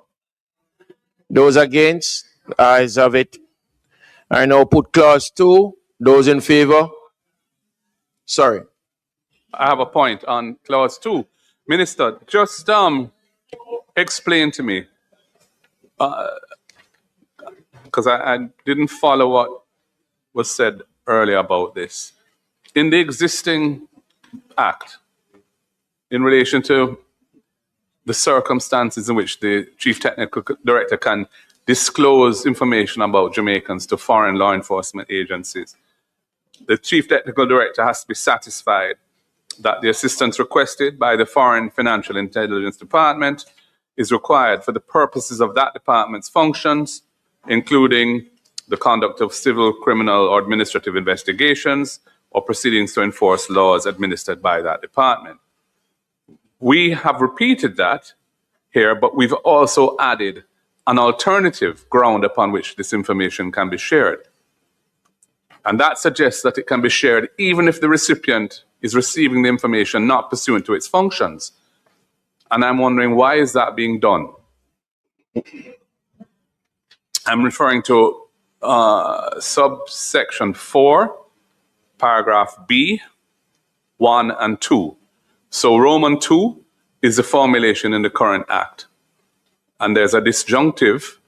Those against? Ayes have it. I now put clause 2. Those in favor? Sorry. I have a point on clause 2. Minister, just explain to me, because I didn't follow what was said earlier about this. In the existing act, in relation to the circumstances in which the chief technical director can disclose information about Jamaicans to foreign law enforcement agencies, the chief technical director has to be satisfied that the assistance requested by the Foreign Financial Intelligence Department is required for the purposes of that department's functions, including the conduct of civil, criminal, or administrative investigations or proceedings to enforce laws administered by that department. We have repeated that here, but we've also added an alternative ground upon which this information can be shared. And that suggests that it can be shared even if the recipient is receiving the information not pursuant to its functions. And I'm wondering, why is that being done? I'm referring to subsection 4, paragraph B, 1 and 2. So Roman 2 is the formulation in the current act. And there's a disjunctive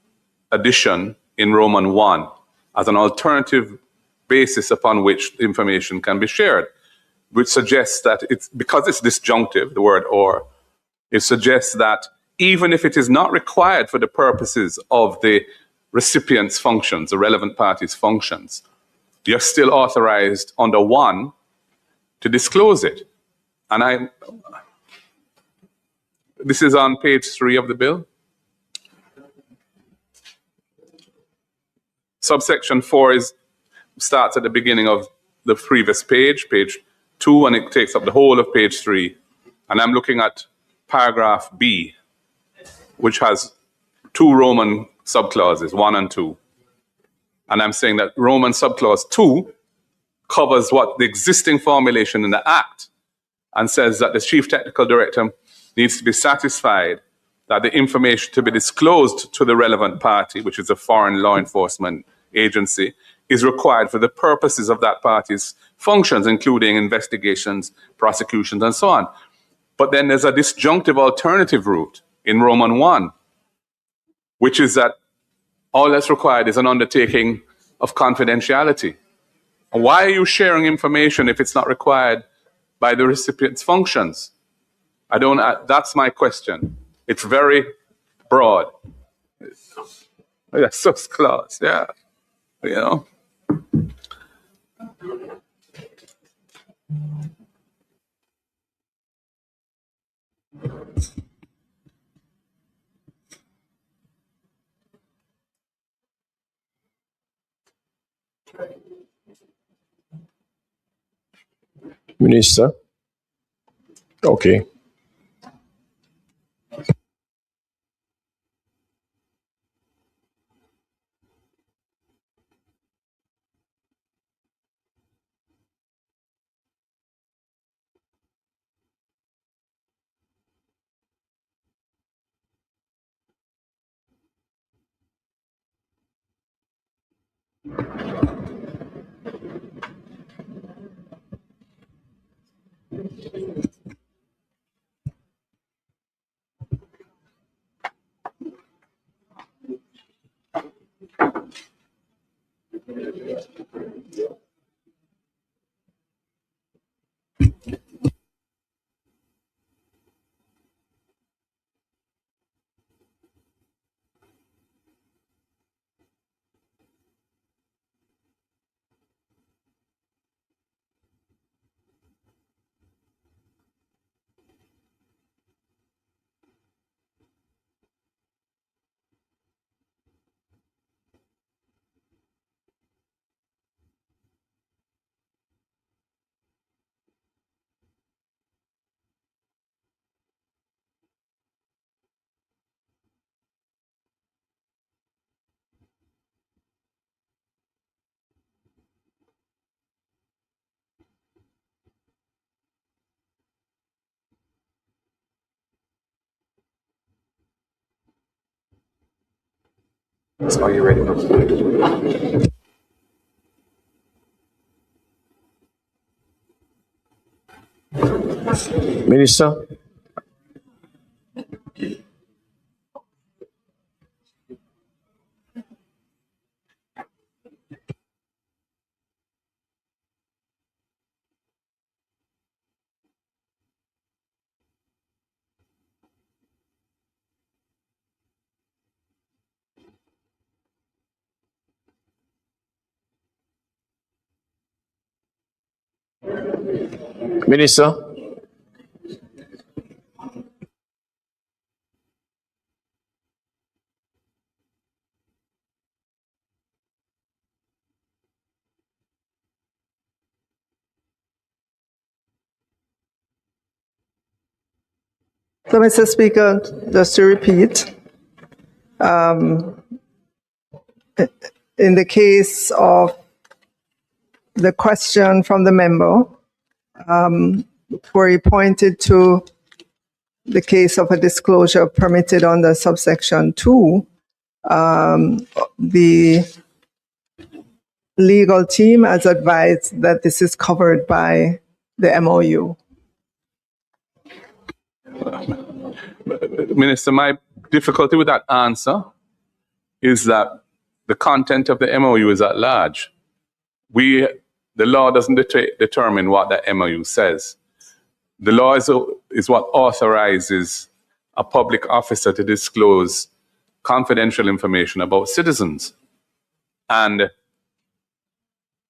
addition in Roman 1 as an alternative basis upon which information can be shared, which suggests that because it's disjunctive, the word or, it suggests that even if it is not required for the purposes of the recipient's functions, the relevant party's functions, you're still authorized under 1 to disclose it. And this is on page 3 of the bill. Subsection 4 starts at the beginning of the previous page, page 2, and it takes up the whole of page 3. And I'm looking at paragraph B, which has 2 Roman subclauses, 1 and 2. And I'm saying that Roman subclause 2 covers what the existing formulation in the Act and says that the chief technical director needs to be satisfied that the information to be disclosed to the relevant party, which is a foreign law enforcement agency, is required for the purposes of that party's functions, including investigations, prosecutions, and so on. But then there's a disjunctive alternative route in Roman 1, which is that all that's required is an undertaking of confidentiality. Why are you sharing information if it's not required by the recipient's functions? That's my question. It's very broad. That's so clause, yeah. You know. Minister? Okay. Are you ready now? Minister? Minister? So, Mr. Speaker, just to repeat, in the case of the question from the member, where he pointed to the case of a disclosure permitted under subsection 2, the legal team has advised that this is covered by the MOU. Minister, my difficulty with that answer is that the content of the MOU is at large. The law doesn't determine what the MOU says. The law is what authorizes a public officer to disclose confidential information about citizens. And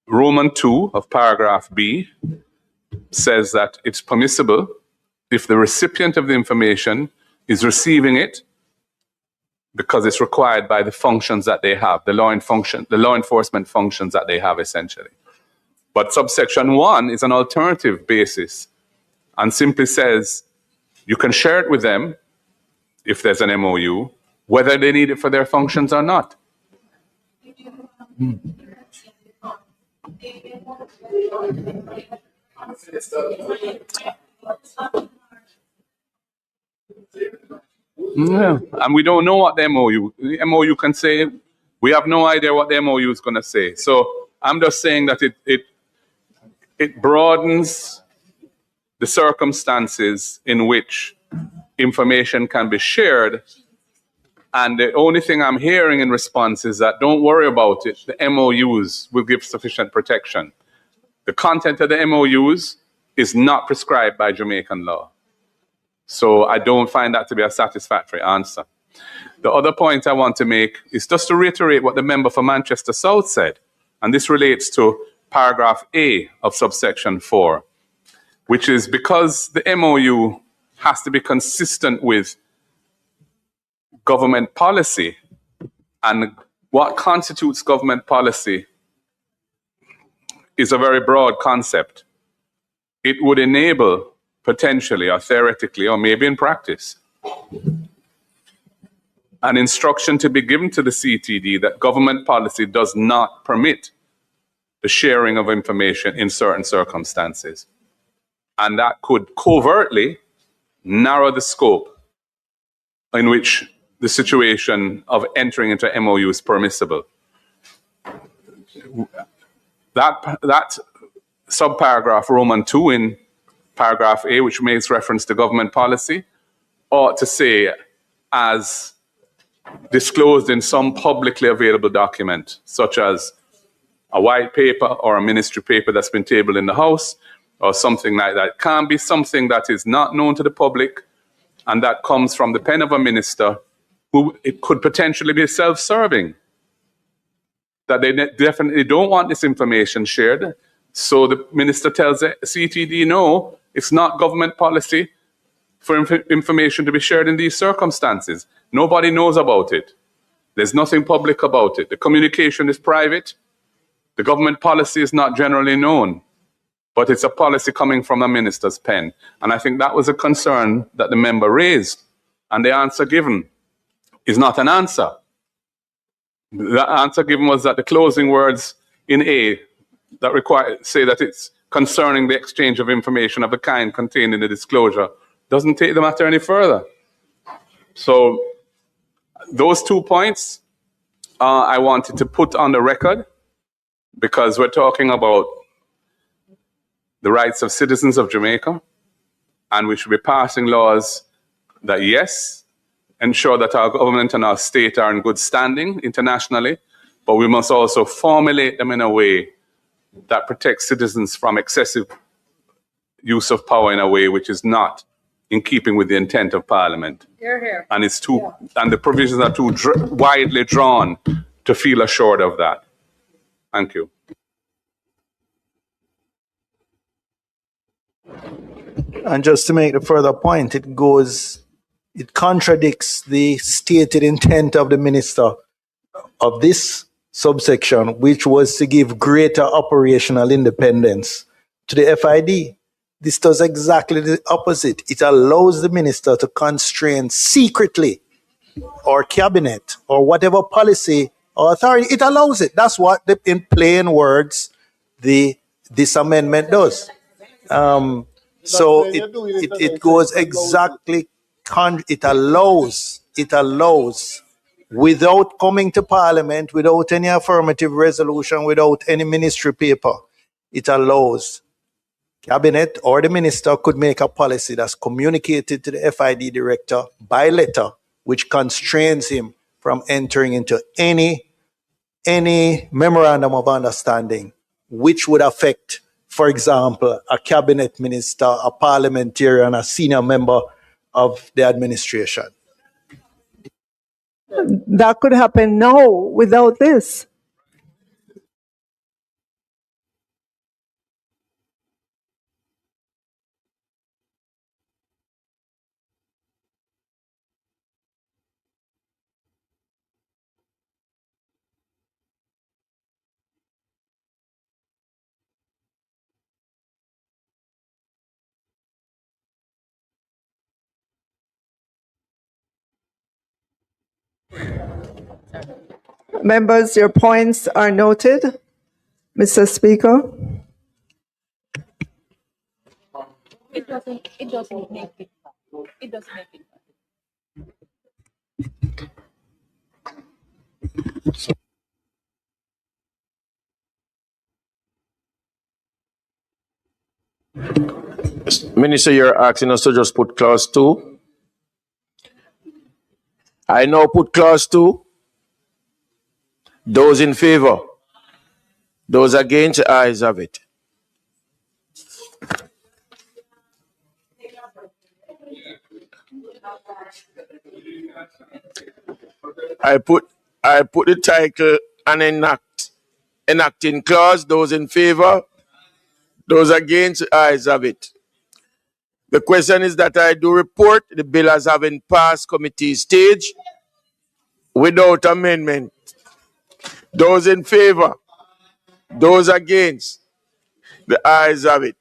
Roman 2 of paragraph B says that it's permissible if the recipient of the information is receiving it because it's required by the functions that they have, the law enforcement functions that they have essentially. But subsection 1 is an alternative basis and simply says you can share it with them if there's an MOU, whether they need it for their functions or not. Yeah. And we don't know what the MOU can say. We have no idea what the MOU is going to say. So I'm just saying that it broadens the circumstances in which information can be shared. And the only thing I'm hearing in response is that don't worry about it. The MOUs will give sufficient protection. The content of the MOUs is not prescribed by Jamaican law. So I don't find that to be a satisfactory answer. The other point I want to make is just to reiterate what the member for Manchester South said. And this relates to paragraph A of subsection 4, which is because the MOU has to be consistent with government policy, and what constitutes government policy is a very broad concept. It would enable potentially or theoretically or maybe in practice an instruction to be given to the CTD that government policy does not permit the sharing of information in certain circumstances. And that could covertly narrow the scope in which the situation of entering into MOU is permissible. That subparagraph Roman 2 in paragraph A, which makes reference to government policy, ought to say, as disclosed in some publicly available document, such as a white paper or a ministry paper that's been tabled in the House, or something like that. It can't be something that is not known to the public and that comes from the pen of a minister who it could potentially be self-serving. That they definitely don't want this information shared. So the minister tells the CTD, no, it's not government policy for information to be shared in these circumstances. Nobody knows about it. There's nothing public about it. The communication is private. The government policy is not generally known, but it's a policy coming from a minister's pen. And I think that was a concern that the member raised. And the answer given is not an answer. The answer given was that the closing words in A that say that it's concerning the exchange of information of the kind contained in the disclosure doesn't take the matter any further. So those 2 points I wanted to put on the record, because we're talking about the rights of citizens of Jamaica, and we should be passing laws that, yes, ensure that our government and our state are in good standing internationally, but we must also formulate them in a way that protects citizens from excessive use of power in a way which is not in keeping with the intent of Parliament. And it's too, and the provisions are too widely drawn to feel assured of that. Thank you. And just to make the further point, it contradicts the stated intent of the minister of this subsection, which was to give greater operational independence to the FID. This does exactly the opposite. It allows the minister to constrain secretly, or cabinet, or whatever policy or authority. It allows it. That's what, in plain words, this amendment does. So it goes exactly, it allows, without coming to Parliament, without any affirmative resolution, without any ministry paper, it allows cabinet or the minister could make a policy that's communicated to the FID director by letter, which constrains him from entering into any memorandum of understanding, which would affect, for example, a cabinet minister, a parliamentarian, a senior member of the administration. That could happen now without this. Members, your points are noted. Mr. Speaker. It doesn't make it. It doesn't make it. Minister, you're asking us to just put clause 2. I now put clause 2. Those in favor? Those against? The ayes have it. I put the title and enacting clause. Those in favor? Those against? The ayes have it. The question is that I do report the bill as having passed committee stage without amendment. Those in favor? Those against? The ayes have it.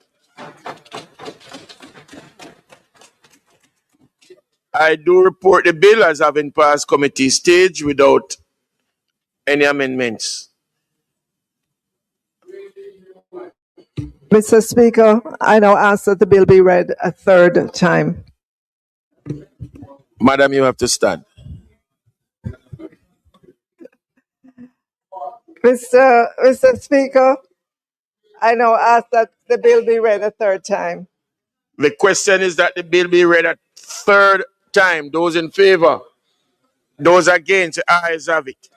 I do report the bill as having passed committee stage without any amendments. Mr. Speaker, I now ask that the bill be read a third time. Madam, you have to stand. Mr. Speaker, I now ask that the bill be read a third time. The question is that the bill be read a third time. Those in favor? Those against? The ayes have it.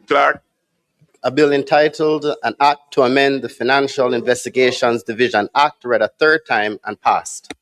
Clerk. A bill entitled An Act to Amend the Financial Investigations Division Act read a third time and passed.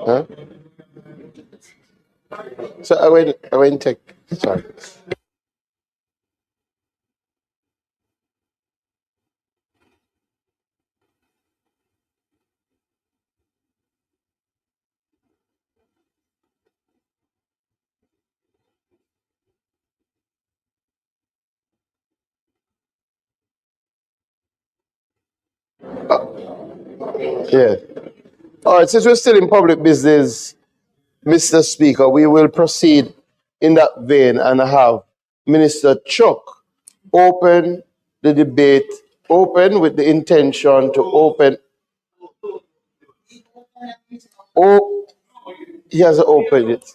Huh? So I went take, sorry. Yeah. All right, since we're still in public business, Mr. Speaker, we will proceed in that vein and have Minister Chuck open the debate, open with the intention to open. Oh, he hasn't opened it.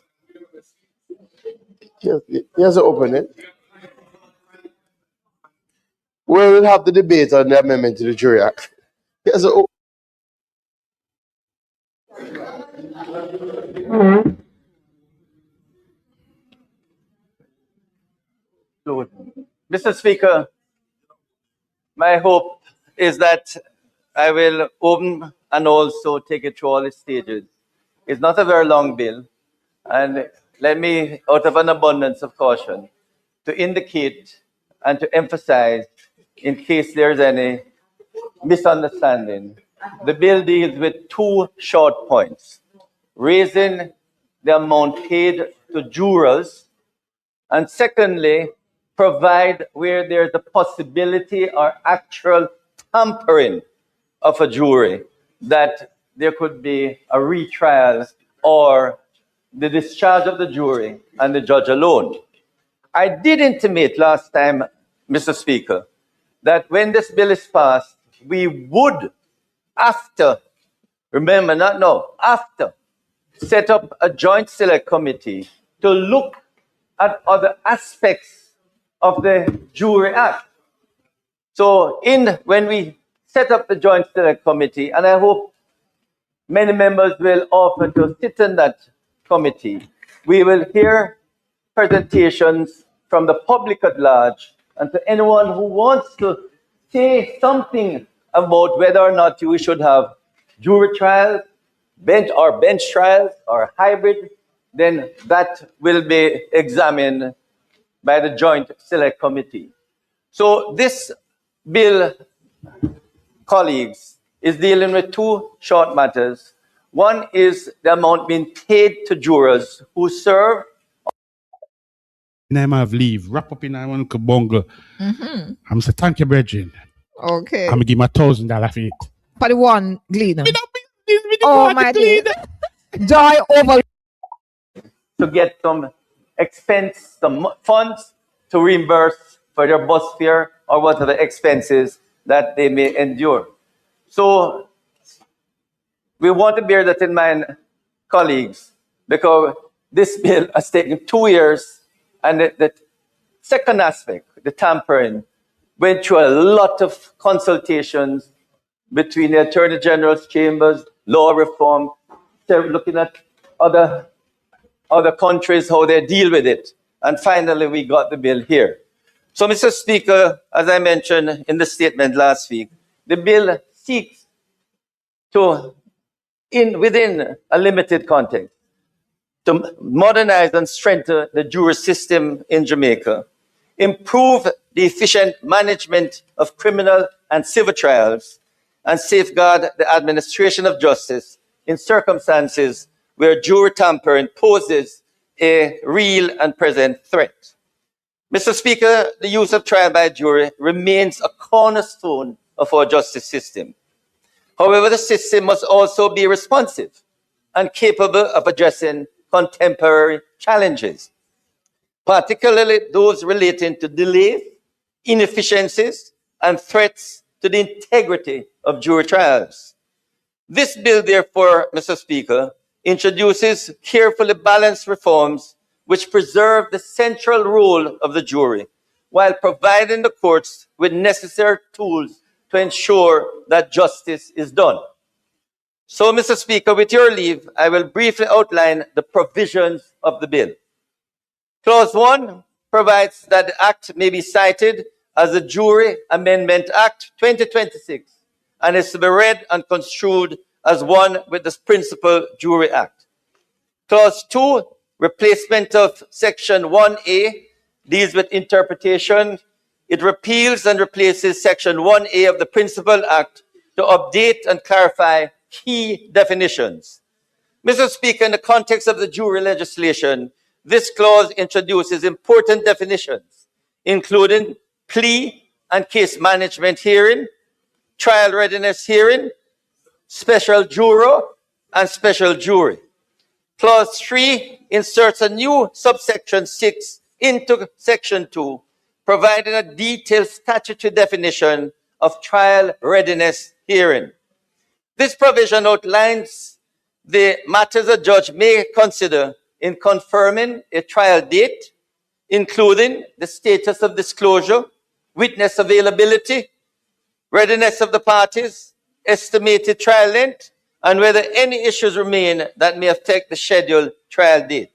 He hasn't opened it. We'll have the debate on the amendment to the Jury Act. He hasn't opened. Mr. Speaker, my hope is that I will open and also take it through all its stages. It's not a very long bill, and let me, out of an abundance of caution, to indicate and to emphasize, in case there's any misunderstanding, the bill deals with two short points: raising the amount paid to jurors, and secondly, provide where there's a possibility or actual tampering of a jury, that there could be a retrial or the discharge of the jury and the judge alone. I did intimate last time, Mr. Speaker, that when this bill is passed, we would, after, remember, not now, after, set up a joint select committee to look at other aspects of the Jury Act. So when we set up the joint select committee, and I hope many members will offer to sit in that committee, we will hear presentations from the public at large, and to anyone who wants to say something about whether or not we should have jury trials, bench trials, or hybrid, then that will be examined by the Joint Select Committee. So this bill, colleagues, is dealing with two short matters. One is the amount being paid to jurors who serve. Name of leave, wrap up in one bongo. I'm saying thank you, brethren. Okay. I'm gonna give my $1,000 for it. For the one Gleaner. Oh my dear. Joy over. To get some funds to reimburse for their bus fare or whatever expenses that they may endure. So we want to bear that in mind, colleagues, because this bill has taken 2 years, and the second aspect, the tampering, went through a lot of consultations between the Attorney General's chambers, law reform, looking at other countries, how they deal with it. And finally, we got the bill here. So, Mr. Speaker, as I mentioned in the statement last week, the bill seeks to, within a limited context, to modernize and strengthen the jury system in Jamaica, improve the efficient management of criminal and civil trials, and safeguard the administration of justice in circumstances where jury tampering poses a real and present threat. Mr. Speaker, the use of trial by jury remains a cornerstone of our justice system. However, the system must also be responsive and capable of addressing contemporary challenges, particularly those relating to delays, inefficiencies, and threats to the integrity of jury trials. This bill, therefore, Mr. Speaker, introduces carefully balanced reforms which preserve the central role of the jury while providing the courts with necessary tools to ensure that justice is done. So, Mr. Speaker, with your leave, I will briefly outline the provisions of the bill. Clause 1 provides that the Act may be cited as the Jury Amendment Act 2026 and is to be read and construed as one with the Principal Jury Act. Clause 2, replacement of Section 1A, deals with interpretation. It repeals and replaces Section 1A of the Principal Act to update and clarify key definitions. Mr. Speaker, in the context of the jury legislation, this clause introduces important definitions, including plea and case management hearing, trial readiness hearing, special juror, and special jury. Clause 3 inserts a new subsection 6 into section 2, providing a detailed statutory definition of trial readiness hearing. This provision outlines the matters a judge may consider in confirming a trial date, including the status of disclosure, witness availability, readiness of the parties, estimated trial length, and whether any issues remain that may affect the scheduled trial date.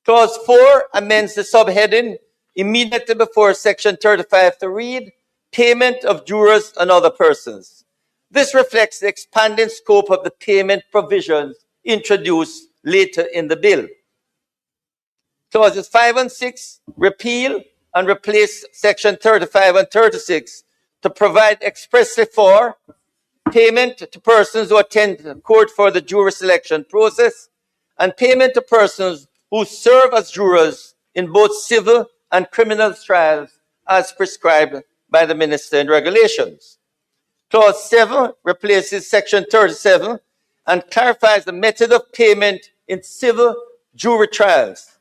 Clause 4 amends the subheading immediately before Section 35 to read, payment of jurors and other persons. This reflects the expanding scope of the payment provisions introduced later in the bill. Clauses 5 and 6 repeal and replace Section 35 and 36 to provide expressly for payment to persons who attend court for the jury selection process and payment to persons who serve as jurors in both civil and criminal trials as prescribed by the minister in regulations. Clause 7 replaces Section 37 and clarifies the method of payment in civil jury trials.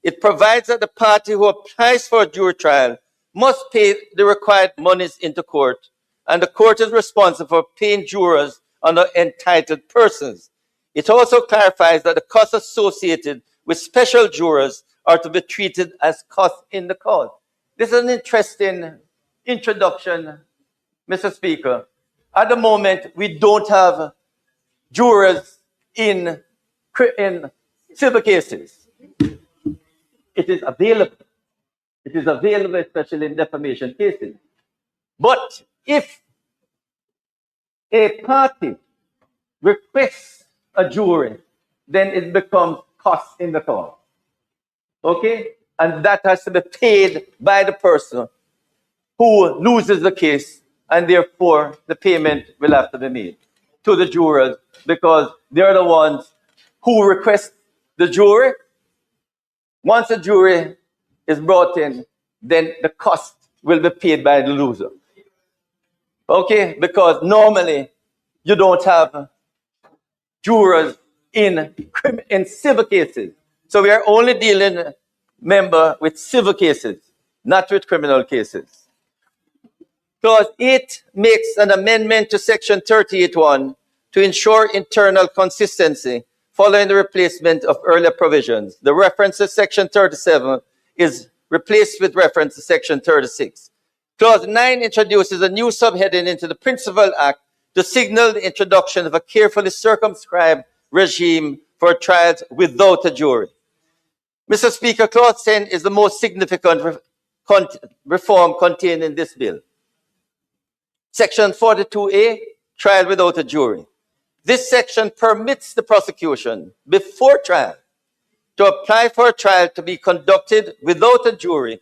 It provides that the party who applies for a jury trial must pay the required monies into court, and the court is responsible for paying jurors and entitled persons. It also clarifies that the costs associated with special jurors are to be treated as costs in the cause. This is an interesting introduction, Mr. Speaker. At the moment, we don't have jurors in civil cases. It is available. It is available, especially in defamation cases. But if a party requests a jury, then it becomes cost in the cause. Okay? And that has to be paid by the person who loses the case, and therefore the payment will have to be made to the jurors because they're the ones who request the jury. Once a jury is brought in, then the cost will be paid by the loser. Okay? Because normally you don't have jurors in civil cases. So we are only dealing, member, with civil cases, not with criminal cases. Clause 8 makes an amendment to Section 38(1) to ensure internal consistency following the replacement of earlier provisions. The reference to Section 37 is replaced with reference to Section 36. Clause 9 introduces a new subheading into the Principal Act to signal the introduction of a carefully circumscribed regime for trials without a jury. Mr. Speaker, Clause 10 is the most significant reform contained in this bill. Section 42A, trial without a jury. This section permits the prosecution before trial to apply for a trial to be conducted without a jury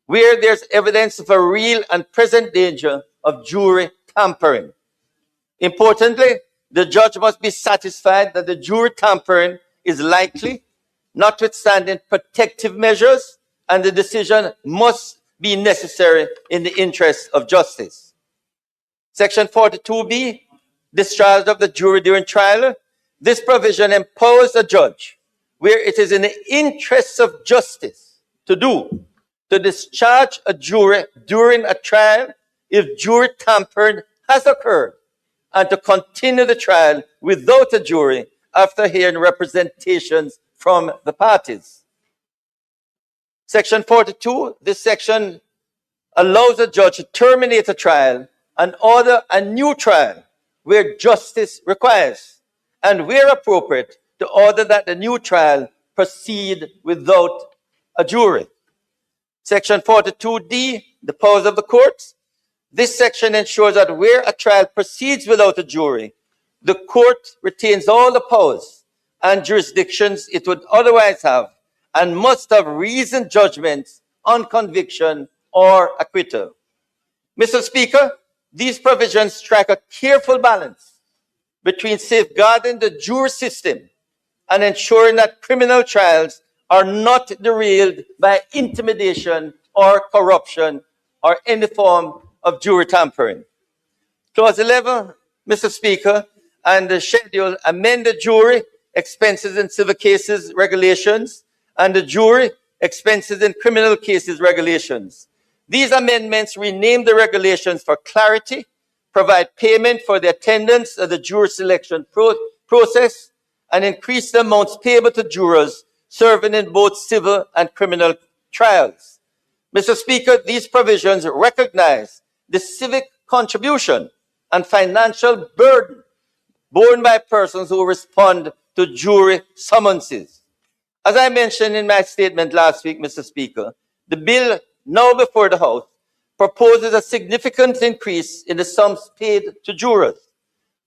where there's evidence of a real and present danger of jury tampering. Importantly, the judge must be satisfied that the jury tampering is likely, notwithstanding protective measures, and the decision must be necessary in the interest of justice. Section 42B, discharge of the jury during trial. This provision empowers the judge, where it is in the interests of justice to discharge a jury during a trial if jury tampering has occurred, and to continue the trial without a jury after hearing representations from the parties. Section 42, this section allows a judge to terminate a trial and order a new trial where justice requires, and where appropriate, to order that the new trial proceed without a jury. Section 42D, the powers of the courts. This section ensures that where a trial proceeds without a jury, the court retains all the powers and jurisdictions it would otherwise have and must have reasoned judgments on conviction or acquittal. Mr. Speaker, these provisions strike a careful balance between safeguarding the jury system and ensuring that criminal trials are not derailed by intimidation or corruption or any form of jury tampering. Clause 11, Mr. Speaker, and the schedule amend the jury expenses in civil cases regulations and the jury expenses in criminal cases regulations. These amendments rename the regulations for clarity, provide payment for the attendance of the jury selection process, and increase the amounts payable to jurors serving in both civil and criminal trials. Mr. Speaker, these provisions recognize the civic contribution and financial burden borne by persons who respond to jury summonses. As I mentioned in my statement last week, Mr. Speaker, the bill now before the House proposes a significant increase in the sums paid to jurors,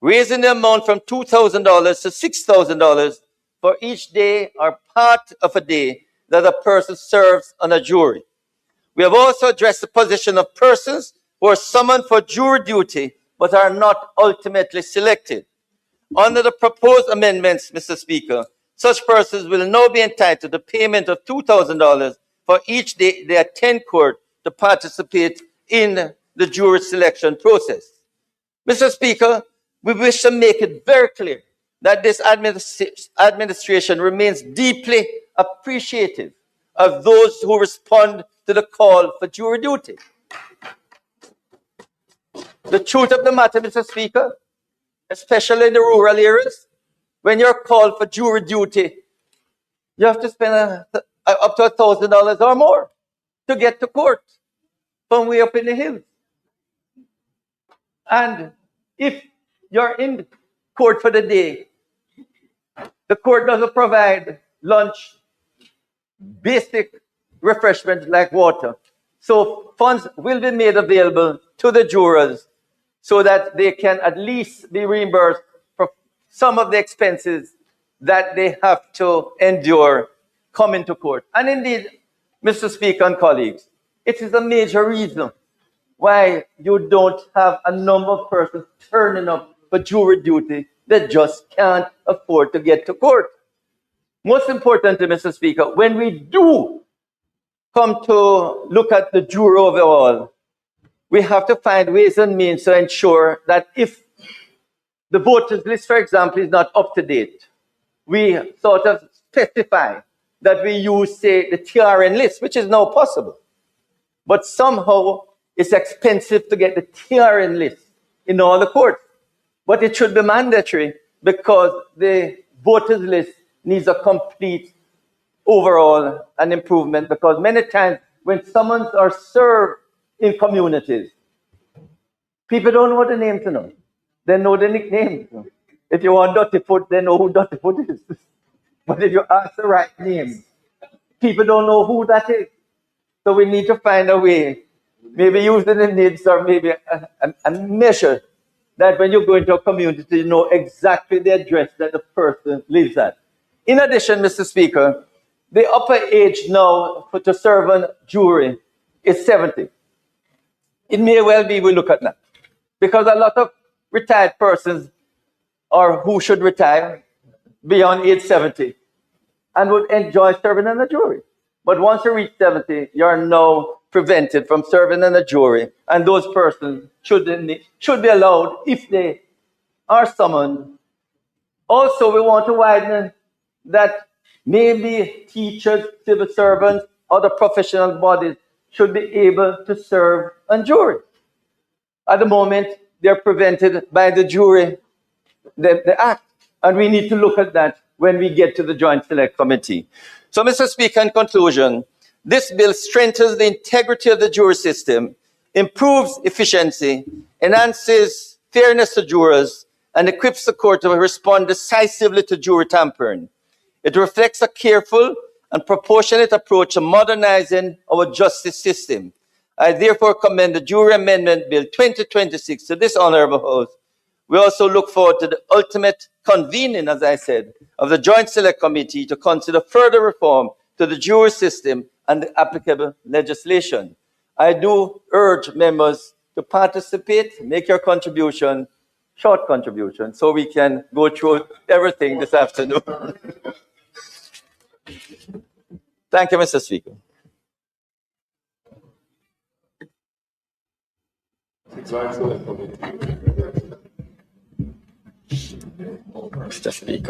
raising the amount from $2,000 to $6,000 for each day or part of a day that a person serves on a jury. We have also addressed the position of persons who are summoned for jury duty but are not ultimately selected. Under the proposed amendments, Mr. Speaker, such persons will now be entitled to payment of $2,000 for each day they attend court to participate in the jury selection process. Mr. Speaker, we wish to make it very clear that this administration remains deeply appreciative of those who respond to the call for jury duty. The truth of the matter, Mr. Speaker, especially in the rural areas, when you're called for jury duty, you have to spend up to $1,000 or more to get to court from way up in the hills. And if you're in court for the day, the court doesn't provide lunch, basic refreshments like water. So funds will be made available to the jurors so that they can at least be reimbursed for some of the expenses that they have to endure coming to court. And indeed, Mr. Speaker and colleagues, it is a major reason why you don't have a number of persons turning up for jury duty that just can't afford to get to court. Most importantly, Mr. Speaker, when we do come to look at the jury overall, we have to find ways and means to ensure that if the voters list, for example, is not up to date, we sort of specify that we use, say, the TRN list, which is now possible. But somehow it's expensive to get the TRN list in all the courts. But it should be mandatory because the voters list needs a complete overall and improvement, because many times when summons are served in communities, people don't know the names, you know. They know the nicknames. You know. If you want Dirty Foot, they know who Dirty Foot is. But if you ask the right name, people don't know who that is. So we need to find a way, maybe using the NIDS or maybe a measure that when you go into a community, you know exactly the address that the person lives at. In addition, Mr. Speaker, the upper age now to serve on jury is 70. It may well be we look at that, because a lot of retired persons or who should retire beyond age 70 and would enjoy serving on a jury. But once you reach 70, you are now prevented from serving on a jury, and those persons should be allowed if they are summoned. Also, we want to widen that maybe teachers, civil servants, other professional bodies should be able to serve on jury. At the moment, they're prevented by the jury, the act, and we need to look at that when we get to the Joint Select Committee. So, Mr. Speaker, in conclusion, this bill strengthens the integrity of the jury system, improves efficiency, enhances fairness to jurors, and equips the court to respond decisively to jury tampering. It reflects a careful and proportionate approach to modernizing our justice system. I therefore commend the Jury Amendment Bill 2026 to this honorable House. We also look forward to the ultimate convening, as I said, of the Joint Select Committee to consider further reform to the jury system and the applicable legislation. I do urge members to participate, make your contribution, short contribution, so we can go through everything this afternoon. Thank you, Mr. Speaker.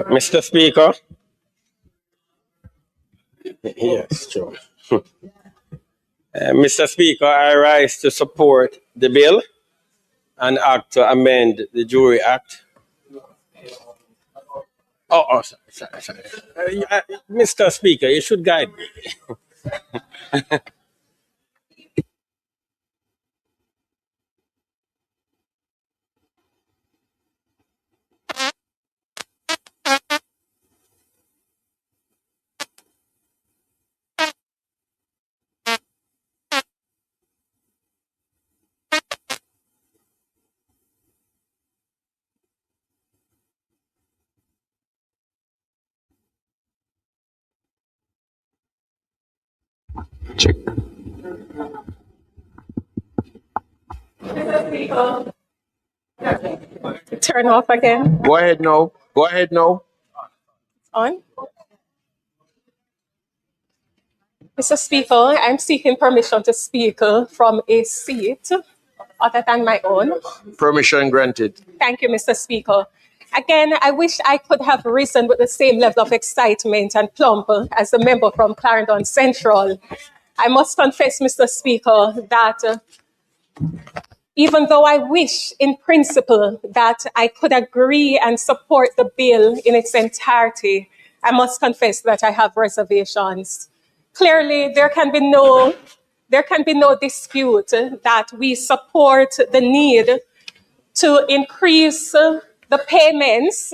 Mr. Speaker. Yes, sure. Mr. Speaker, I rise to support the bill and act to amend the Jury Act. Sorry. Mr. Speaker, you should guide me. Check. Turn off again. Go ahead now. Go ahead now. On. Mr. Speaker, I'm seeking permission to speak from a seat other than my own. Permission granted. Thank you, Mr. Speaker. Again, I wish I could have risen with the same level of excitement and plump as the member from Clarendon Central. I must confess, Mr. Speaker, that even though I wish in principle that I could agree and support the bill in its entirety, I must confess that I have reservations. Clearly, there can be no dispute that we support the need to increase the payments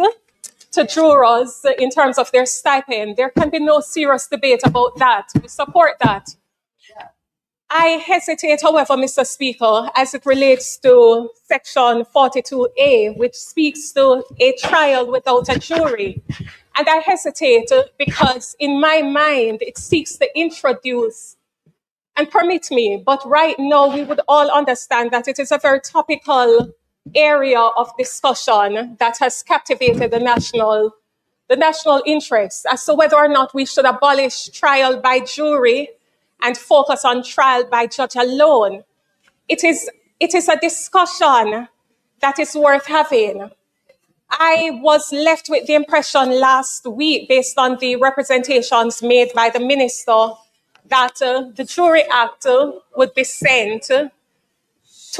to jurors in terms of their stipend. There can be no serious debate about that. We support that. I hesitate, however, Mr. Speaker, as it relates to Section 42A, which speaks to a trial without a jury. And I hesitate because in my mind, it seeks to introduce, and permit me, but right now we would all understand that it is a very topical area of discussion that has captivated the national interest as to whether or not we should abolish trial by jury and focus on trial by judge alone. It is a discussion that is worth having. I was left with the impression last week, based on the representations made by the minister, that the Jury Act would be sent to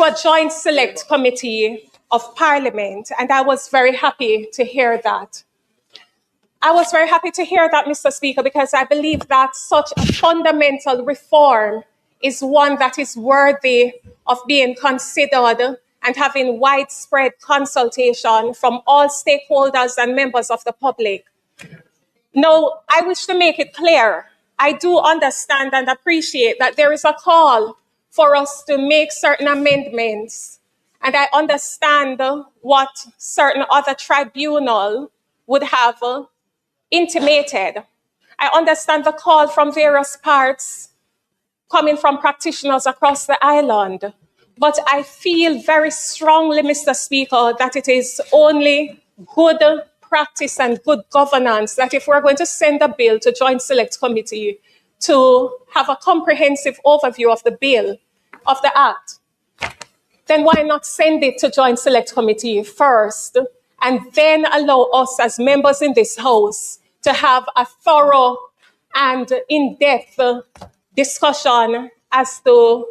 a joint select committee of Parliament, and I was very happy to hear that. I was very happy to hear that, Mr. Speaker, because I believe that such a fundamental reform is one that is worthy of being considered and having widespread consultation from all stakeholders and members of the public. Now, I wish to make it clear, I do understand and appreciate that there is a call for us to make certain amendments, and I understand what certain other tribunal would have intimated. I understand the call from various parts coming from practitioners across the island. But I feel very strongly, Mr. Speaker, that it is only good practice and good governance that if we're going to send a bill to Joint Select Committee to have a comprehensive overview of the bill, of the act, then why not send it to Joint Select Committee first and then allow us as members in this House to have a thorough and in-depth discussion as to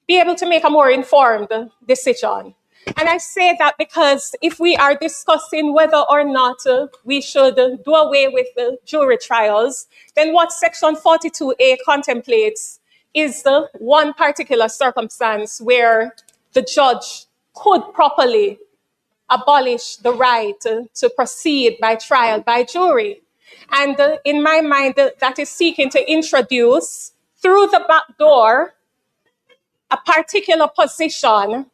be able to make a more informed decision. And I say that because if we are discussing whether or not we should do away with the jury trials, then what Section 42A contemplates is one particular circumstance where the judge could properly abolish the right to proceed by trial by jury. And in my mind, that is seeking to introduce through the back door a particular position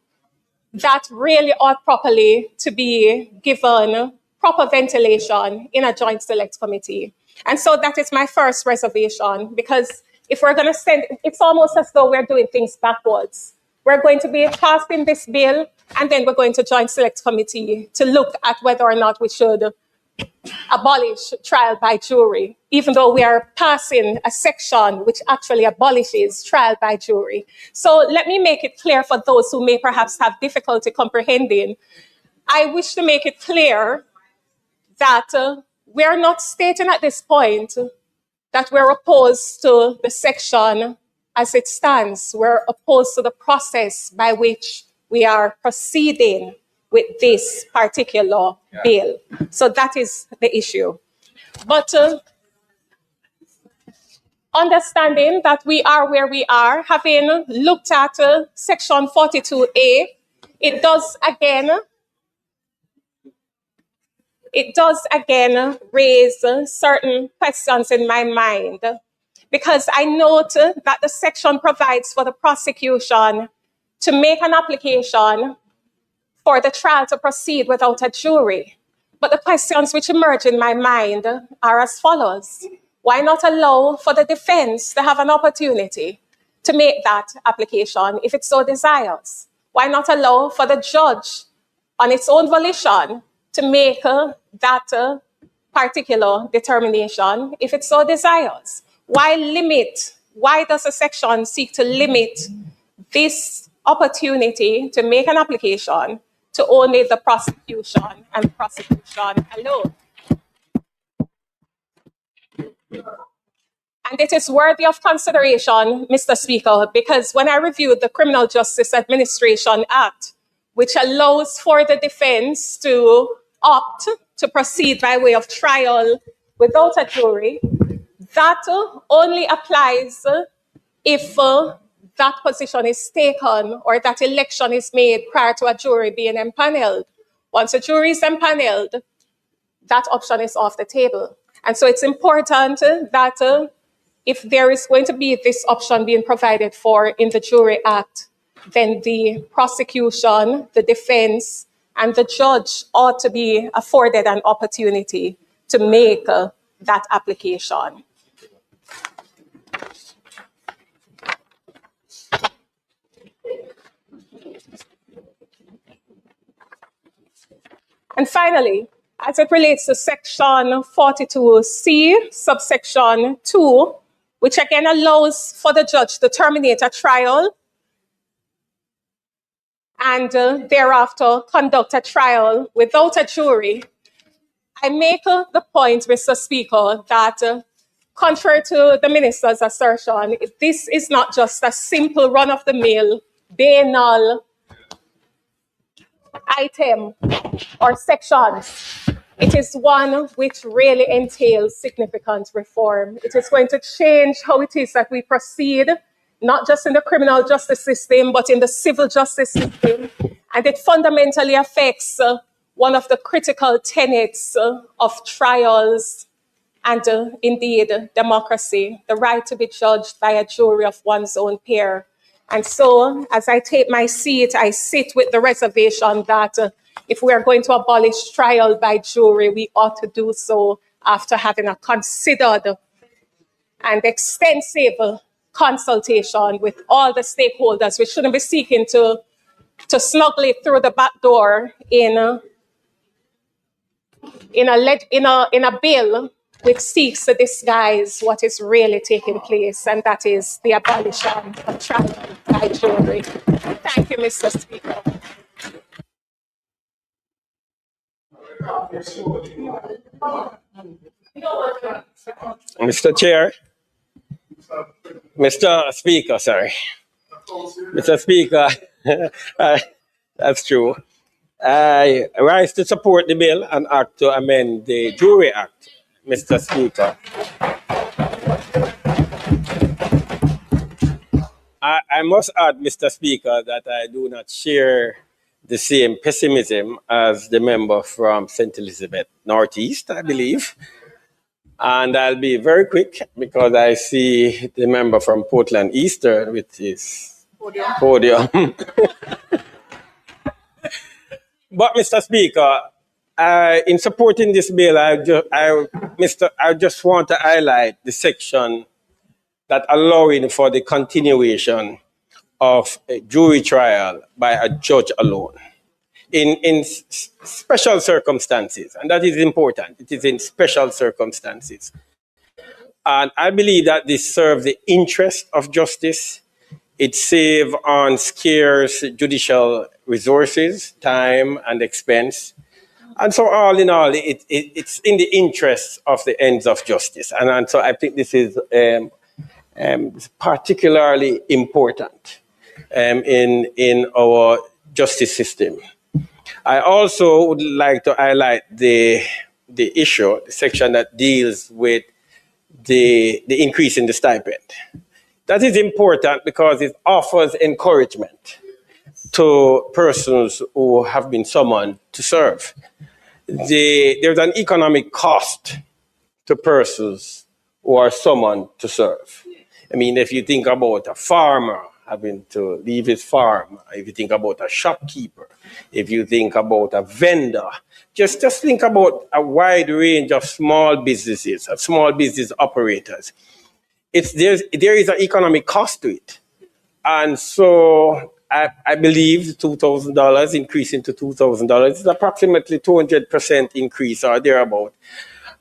that really ought properly to be given proper ventilation in a joint select committee. And so that is my first reservation, because if we're going to send, it's almost as though we're doing things backwards. We're going to be passing this bill, and then we're going to joint select committee to look at whether or not we should abolish trial by jury, even though we are passing a section which actually abolishes trial by jury. So let me make it clear for those who may perhaps have difficulty comprehending. I wish to make it clear that we are not stating at this point that we're opposed to the section as it stands. We're opposed to the process by which we are proceeding with this particular bill. So that is the issue. But understanding that we are where we are, having looked at section 42A, it does again raise certain questions in my mind, because I note that the section provides for the prosecution to make an application for the trial to proceed without a jury. But the questions which emerge in my mind are as follows. Why not allow for the defense to have an opportunity to make that application if it so desires? Why not allow for the judge on its own volition to make that particular determination if it so desires? Why does the section seek to limit this opportunity to make an application to only the prosecution and prosecution alone? And it is worthy of consideration, Mr. Speaker, because when I reviewed the Criminal Justice Administration Act, which allows for the defense to opt to proceed by way of trial without a jury, that only applies if that position is taken or that election is made prior to a jury being empaneled. Once a jury is empaneled, that option is off the table. And so it's important that if there is going to be this option being provided for in the Jury Act, then the prosecution, the defense, and the judge ought to be afforded an opportunity to make that application. And finally, as it relates to section 42C, subsection 2, which again allows for the judge to terminate a trial and thereafter conduct a trial without a jury, I make the point, Mr. Speaker, that contrary to the minister's assertion, this is not just a simple run-of-the-mill, banal item or sections. It is one which really entails significant reform. It is going to change how it is that we proceed, not just in the criminal justice system, but in the civil justice system. And it fundamentally affects one of the critical tenets of trials and indeed democracy, the right to be judged by a jury of one's own peer. And so as I take my seat, I sit with the reservation that if we are going to abolish trial by jury, we ought to do so after having a considered and extensive consultation with all the stakeholders. We shouldn't be seeking to snuggle it through the back door in a bill which seeks to disguise what is really taking place, and that is the abolition of trial by jury. Thank you, Mr. Speaker. Mr. Chair, Mr. Speaker, sorry. Mr. Speaker, that's true. I rise to support the bill and act to amend the Jury Act, Mr. Speaker. I must add, Mr. Speaker, that I do not share the same pessimism as the member from St. Elizabeth Northeast, I believe. And I'll be very quick because I see the member from Portland Eastern with his podium. But, Mr. Speaker, in supporting this bill, I just want to highlight the section that allowing for the continuation of a jury trial by a judge alone. special circumstances, and that is important. It is in special circumstances. And I believe that this serves the interest of justice. It saves on scarce judicial resources, time, and expense. And so all in all, it's in the interest of the ends of justice. And so I think this is particularly important in our justice system. I also would like to highlight the issue, the section that deals with the increase in the stipend. That is important because it offers encouragement to persons who have been summoned to serve. There's an economic cost to persons who are summoned to serve. I mean, if you think about a farmer having to leave his farm, if you think about a shopkeeper, if you think about a vendor, just think about a wide range of small businesses, of small business operators. There is an economic cost to it. And so I believe $2,000 increasing to $2,000 is approximately 200% increase or thereabout.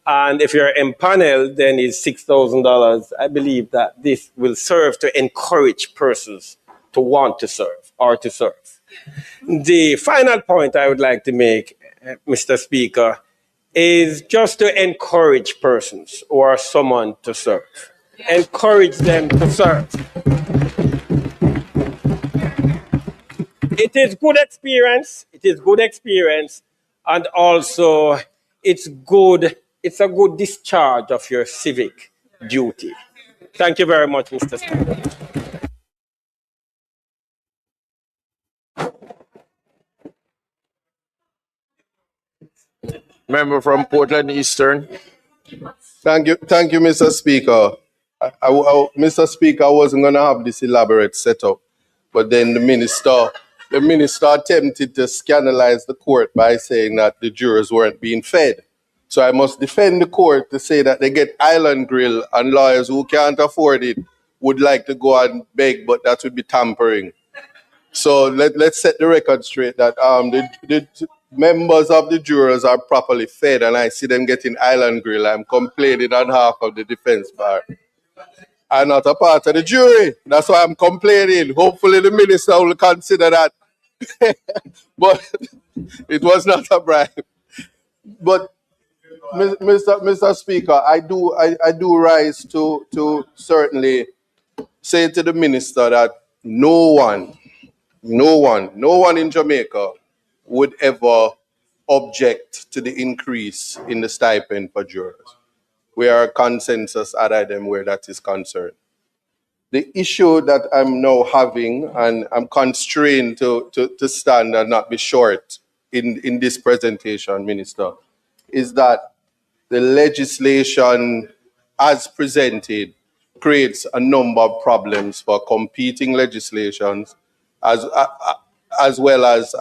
And if you're empaneled, then it's $6,000. I believe that this will serve to encourage persons to want to serve or to serve. The final point I would like to make, Mr. Speaker, is just to encourage persons who are summoned to serve. Encourage them to serve. It is good experience. It is good experience. And also, it's a good discharge of your civic duty. Thank you very much, Mr. Speaker. Member from Portland Eastern. Thank you, Mr. Speaker. Mr. Speaker, I wasn't going to have this elaborate setup, but then the minister attempted to scandalize the court by saying that the jurors weren't being fed. So I must defend the court to say that they get Island Grill, and lawyers who can't afford it would like to go and beg, but that would be tampering. So let's set the record straight that the members of the jurors are properly fed, and I see them getting Island Grill. I'm complaining on behalf of the defense bar. I'm not a part of the jury. That's why I'm complaining. Hopefully the minister will consider that. But it was not a bribe. But Mr. Speaker, I do rise to certainly say to the minister that no one in Jamaica would ever object to the increase in the stipend for jurors. We are a consensus at IDEM where that is concerned. The issue that I'm now having, and I'm constrained to stand and not be short in this presentation, Minister, is that the legislation as presented creates a number of problems for competing legislations, as well as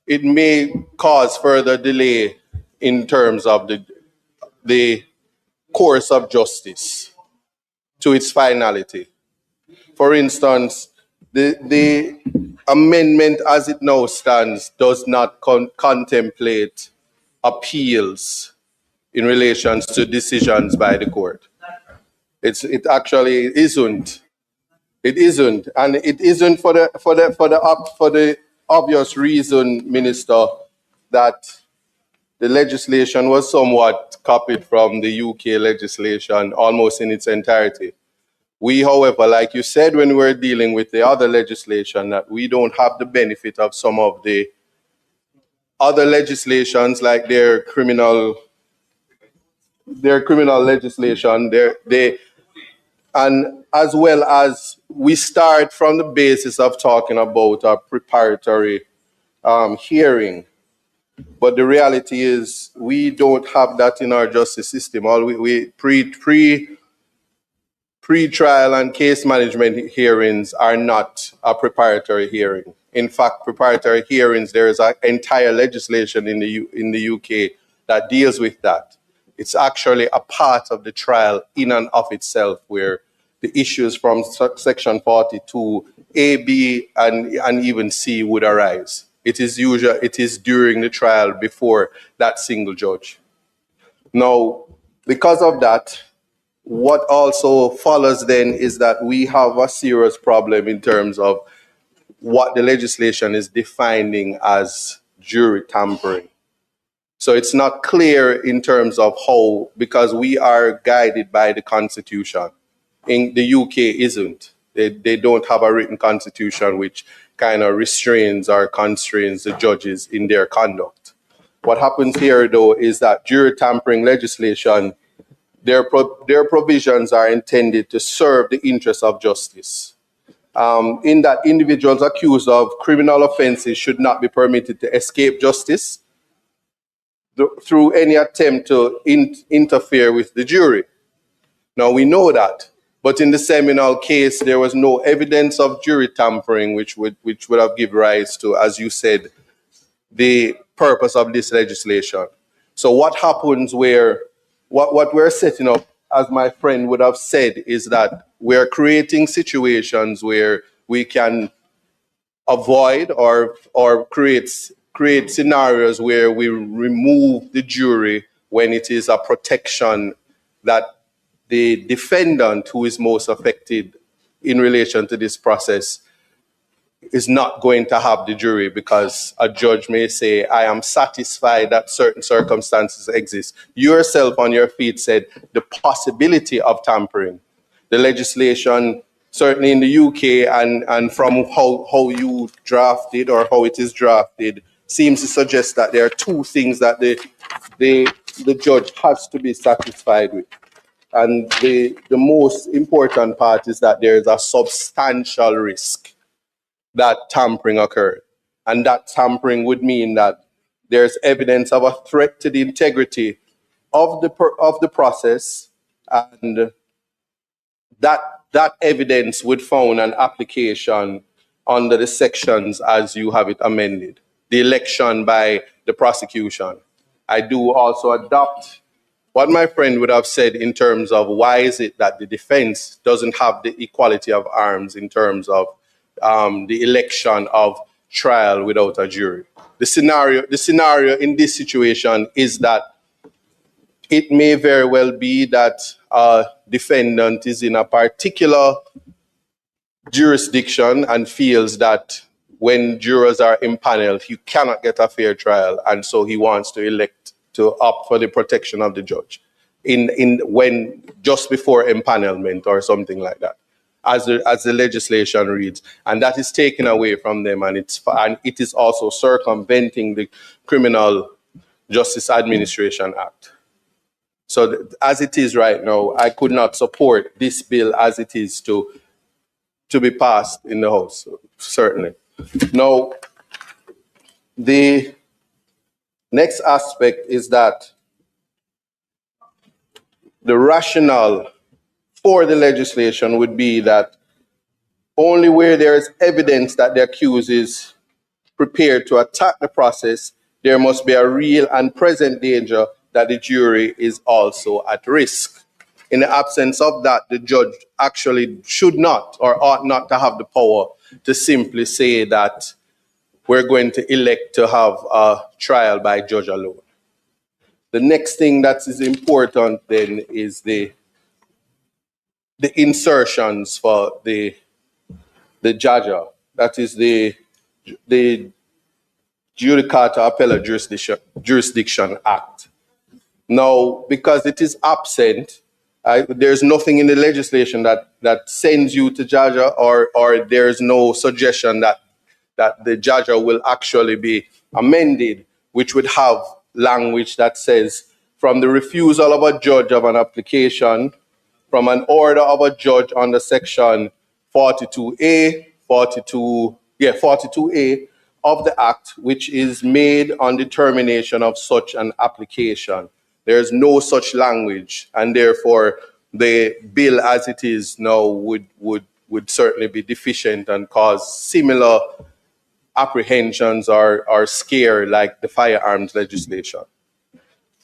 it may cause further delay in terms of the course of justice to its finality. For instance, the amendment as it now stands does not contemplate appeals in relation to decisions by the court. It actually isn't. It isn't, and it isn't for the obvious reason, Minister, that the legislation was somewhat copied from the UK legislation almost in its entirety. We, however, like you said when we were dealing with the other legislation, that we don't have the benefit of some of the other legislations, like their criminal legislation, and as well as we start from the basis of talking about a preparatory hearing. But the reality is we don't have that in our justice system. All we pre-trial and case management hearings are not a preparatory hearing. In fact, preparatory hearings, there is an entire legislation in the UK that deals with that. It's actually a part of the trial in and of itself, where the issues from section 42, A, B, and even C would arise. It is during the trial before that single judge. Now, because of that, what also follows then is that we have a serious problem in terms of what the legislation is defining as jury tampering. So it's not clear in terms of how, because we are guided by the Constitution. In the UK isn't. They don't have a written constitution which kind of restrains or constrains the judges in their conduct. What happens here, though, is that jury tampering legislation, their provisions are intended to serve the interests of justice. In that individuals accused of criminal offenses should not be permitted to escape justice through any attempt to interfere with the jury. Now, we know that, but in the Seminole case, there was no evidence of jury tampering, which would have given rise to, as you said, the purpose of this legislation. So what happens where, what we're setting up, as my friend would have said, is that we're creating situations where we can avoid or create scenarios where we remove the jury when it is a protection that the defendant who is most affected in relation to this process is not going to have the jury, because a judge may say, I am satisfied that certain circumstances exist. You yourself on your feet said the possibility of tampering. The legislation, certainly in the UK and from how you drafted or how it is drafted, seems to suggest that there are two things that the judge has to be satisfied with. And the most important part is that there is a substantial risk that tampering occurred. And that tampering would mean that there's evidence of a threat to the integrity of the process, and that evidence would found an application under the sections as you have it amended. The election by the prosecution. I do also adopt what my friend would have said in terms of why is it that the defense doesn't have the equality of arms in terms of the election of trial without a jury. The scenario in this situation is that it may very well be that a defendant is in a particular jurisdiction and feels that when jurors are impaneled, he cannot get a fair trial, and so he wants to elect to opt for the protection of the judge when just before empanelment or something like that, as the legislation reads, and that is taken away from them, and it is also circumventing the Criminal Justice Administration Act. So as it is right now, I could not support this bill as it is to be passed in the House, certainly. Now, the next aspect is that the rationale for the legislation would be that only where there is evidence that the accused is prepared to attack the process, there must be a real and present danger that the jury is also at risk. In the absence of that, the judge actually should not or ought not to have the power to simply say that we're going to elect to have a trial by judge alone. The next thing that is important then is the insertions for the JAJA, that is the Judicata Appellate Jurisdiction Act. Now, because it is absent, there's nothing in the legislation that sends you to JAJA, or there's no suggestion that the JAJA will actually be amended, which would have language that says, from the refusal of a judge of an application, from an order of a judge under section 42A of the Act, which is made on determination of such an application. There's no such language, and therefore the bill as it is now would certainly be deficient and cause similar apprehensions or scare like the firearms legislation.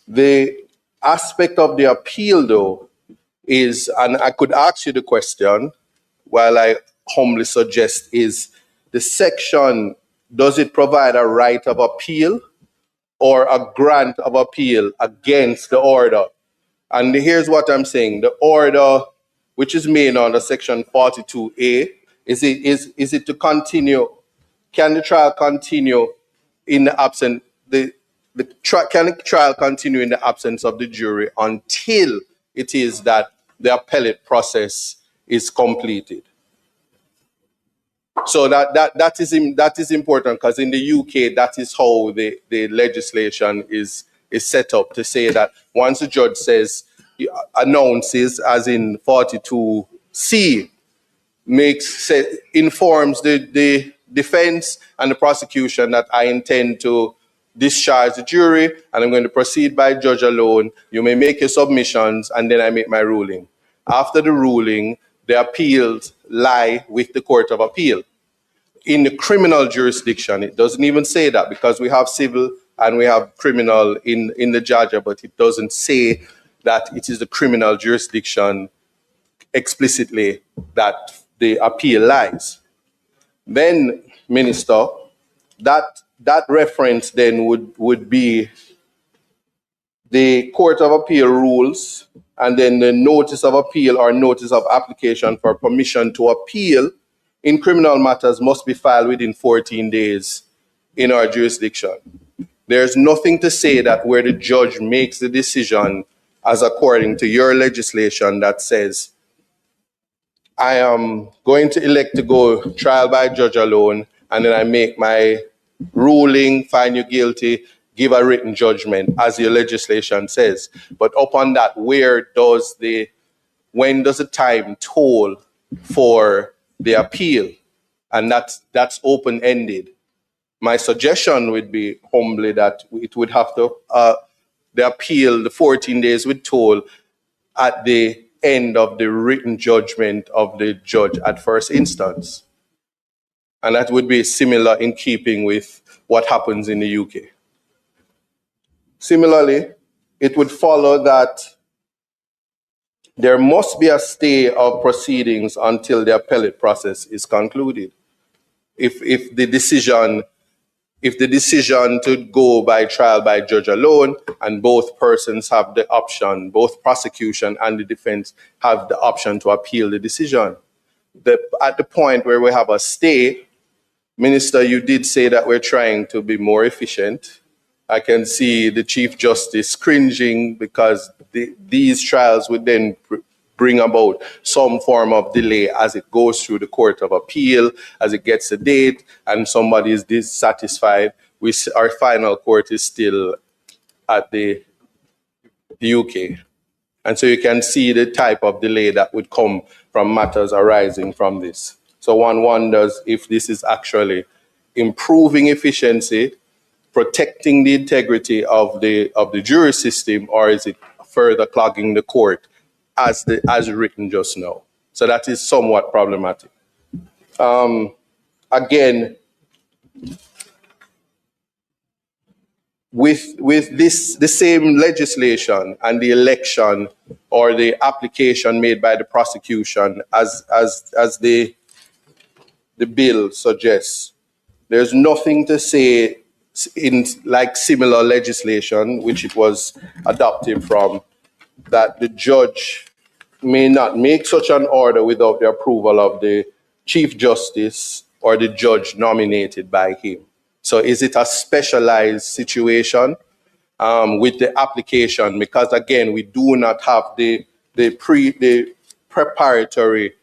The aspect of the appeal, though, is, and I could ask you the question, while I humbly suggest, is the section does it provide a right of appeal or a grant of appeal against the order? And here's what I'm saying. The order, which is made under section 42A, is it to continue? Can the trial continue in the absence, can the trial continue in the absence of the jury until it is that the appellate process is completed? So that is important, because in the UK, that is how the legislation is set up, to say that once the judge announces, as in 42C, informs the defense and the prosecution that I intend to discharge the jury and I'm going to proceed by judge alone. You may make your submissions and then I make my ruling. After the ruling, the appeals lie with the Court of Appeal. In the criminal jurisdiction, it doesn't even say that, because we have civil and we have criminal in the Georgia, but it doesn't say that it is the criminal jurisdiction explicitly that the appeal lies. Then, Minister, that reference then would be the Court of Appeal rules, and then the notice of appeal or notice of application for permission to appeal in criminal matters must be filed within 14 days in our jurisdiction. There's nothing to say that where the judge makes the decision, as according to your legislation, that says, I am going to elect to go trial by judge alone, and then I make my ruling, find you guilty, give a written judgment, as your legislation says. But upon that, when does the time toll for the appeal? And that's open-ended. My suggestion would be humbly that it would have to, the appeal, the 14 days would toll at the end of the written judgment of the judge at first instance. And that would be similar in keeping with what happens in the UK. Similarly, it would follow that there must be a stay of proceedings until the appellate process is concluded. If the decision to go by trial by judge alone, and both persons have the option, both prosecution and the defense have the option to appeal the decision. At the point where we have a stay, Minister, you did say that we're trying to be more efficient. I can see the Chief Justice cringing, because these trials would then bring about some form of delay as it goes through the Court of Appeal, as it gets a date, and somebody is dissatisfied. Our final court is still at the UK. And so you can see the type of delay that would come from matters arising from this. So one wonders if this is actually improving efficiency, protecting the integrity of the jury system, or is it further clogging the court as written just now? So that is somewhat problematic. Again, with the same legislation and the election or the application made by the prosecution as the bill suggests, there's nothing to say in like similar legislation, which it was adopted from, that the judge may not make such an order without the approval of the Chief Justice or the judge nominated by him. So is it a specialized situation with the application? Because again, we do not have the preparatory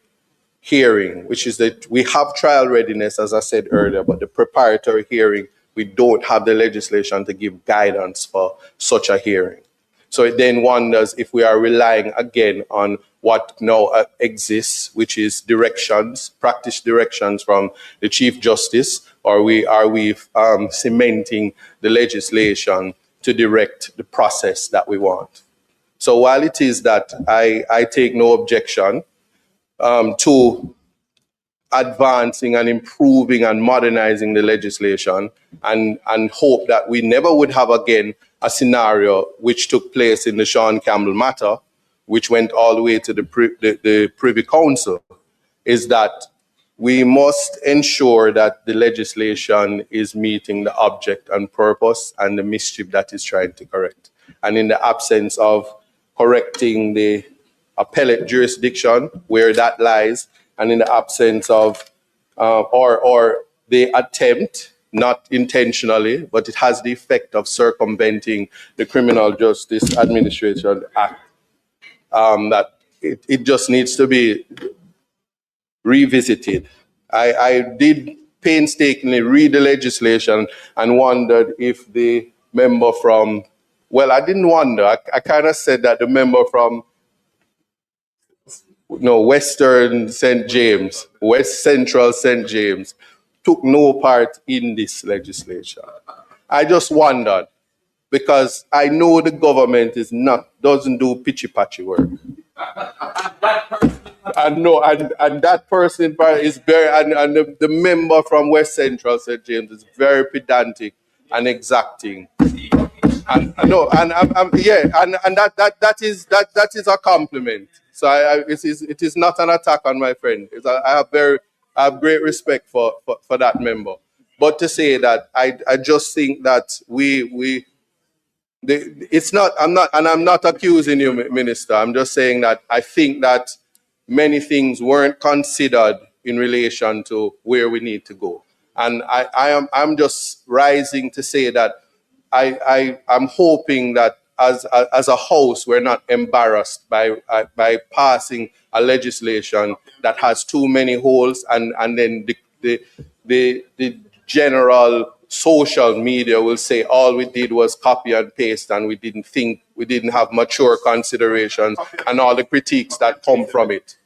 hearing, which is that we have trial readiness, as I said earlier, but the preparatory hearing, we don't have the legislation to give guidance for such a hearing. So it then wonders if we are relying again on what now exists, which is directions, practice directions from the Chief Justice, or are we cementing the legislation to direct the process that we want? So while it is that I take no objection to advancing and improving and modernizing the legislation, and hope that we never would have again a scenario which took place in the Sean Campbell matter, which went all the way to the Privy Council, is that we must ensure that the legislation is meeting the object and purpose and the mischief that is trying to correct. And in the absence of correcting the appellate jurisdiction where that lies, and in the absence of or the attempt, not intentionally, but it has the effect of circumventing the Criminal Justice Administration Act, that it just needs to be revisited. I did painstakingly read the legislation and wondered if the member from, well, I didn't wonder. I kind of said that the member from Western St. James, West Central St. James, took no part in this legislation. I just wondered, because I know the government doesn't do pitchy-patchy work. And that person is very, and the member from West Central St. James is very pedantic and exacting. And that is a compliment. So it is not an attack on my friend. I have great respect for that member. But to say that I just think that I'm not accusing you, Minister. I'm just saying that I think that many things weren't considered in relation to where we need to go. And I'm just rising to say that I'm hoping that as a House, we're not embarrassed by passing a legislation that has too many holes, and then the general social media will say all we did was copy and paste, and we didn't have mature considerations and all the critiques that come from it.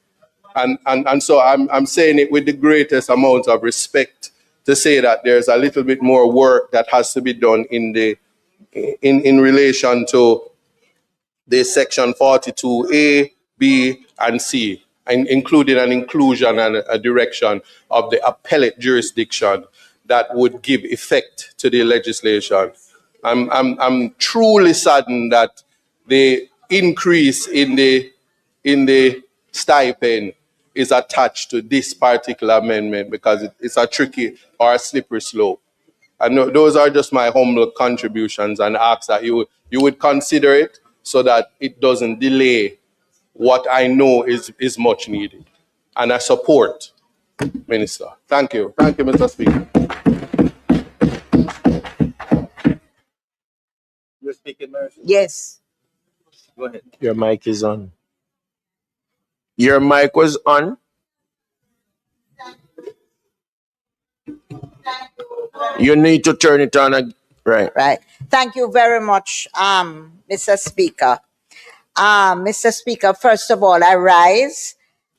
And so I'm saying it with the greatest amount of respect to say that there's a little bit more work that has to be done in relation to the section 42A, B, and C, and including an inclusion and a direction of the appellate jurisdiction that would give effect to the legislation. I'm truly saddened that the increase in the stipend is attached to this particular amendment, because it's a tricky or a slippery slope. And those are just my humble contributions, and ask that you would consider it so that it doesn't delay what I know is much needed. And I support, Minister. Thank you. Thank you, Mr. Speaker. You're speaking, Mary? Yes. Go ahead. Your mic is on. Your mic was on. You need to turn it on. Right. Right. Thank you very much, Mr. Speaker. Mr. Speaker, first of all, I rise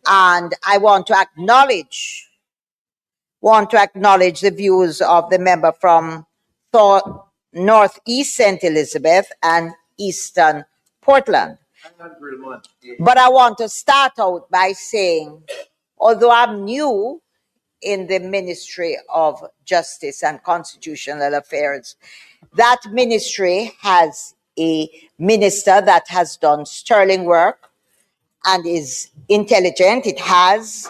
and I want to acknowledge the views of the member from Northeast St. Elizabeth and Eastern Portland. But I want to start out by saying, although I'm new in the Ministry of Justice and Constitutional Affairs, that ministry has a minister that has done sterling work and is intelligent. It has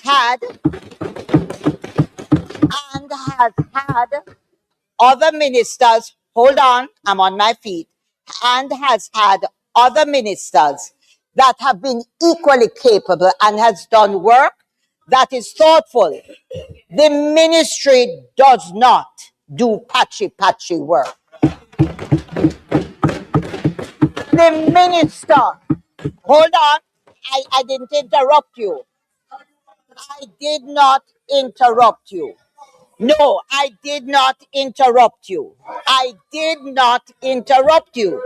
had other ministers, hold on, I'm on my feet, and has had other ministers that have been equally capable and has done work that is thoughtful. The ministry does not do patchy work. The minister, hold on, I didn't interrupt you. I did not interrupt you. No, I did not interrupt you. I did not interrupt you.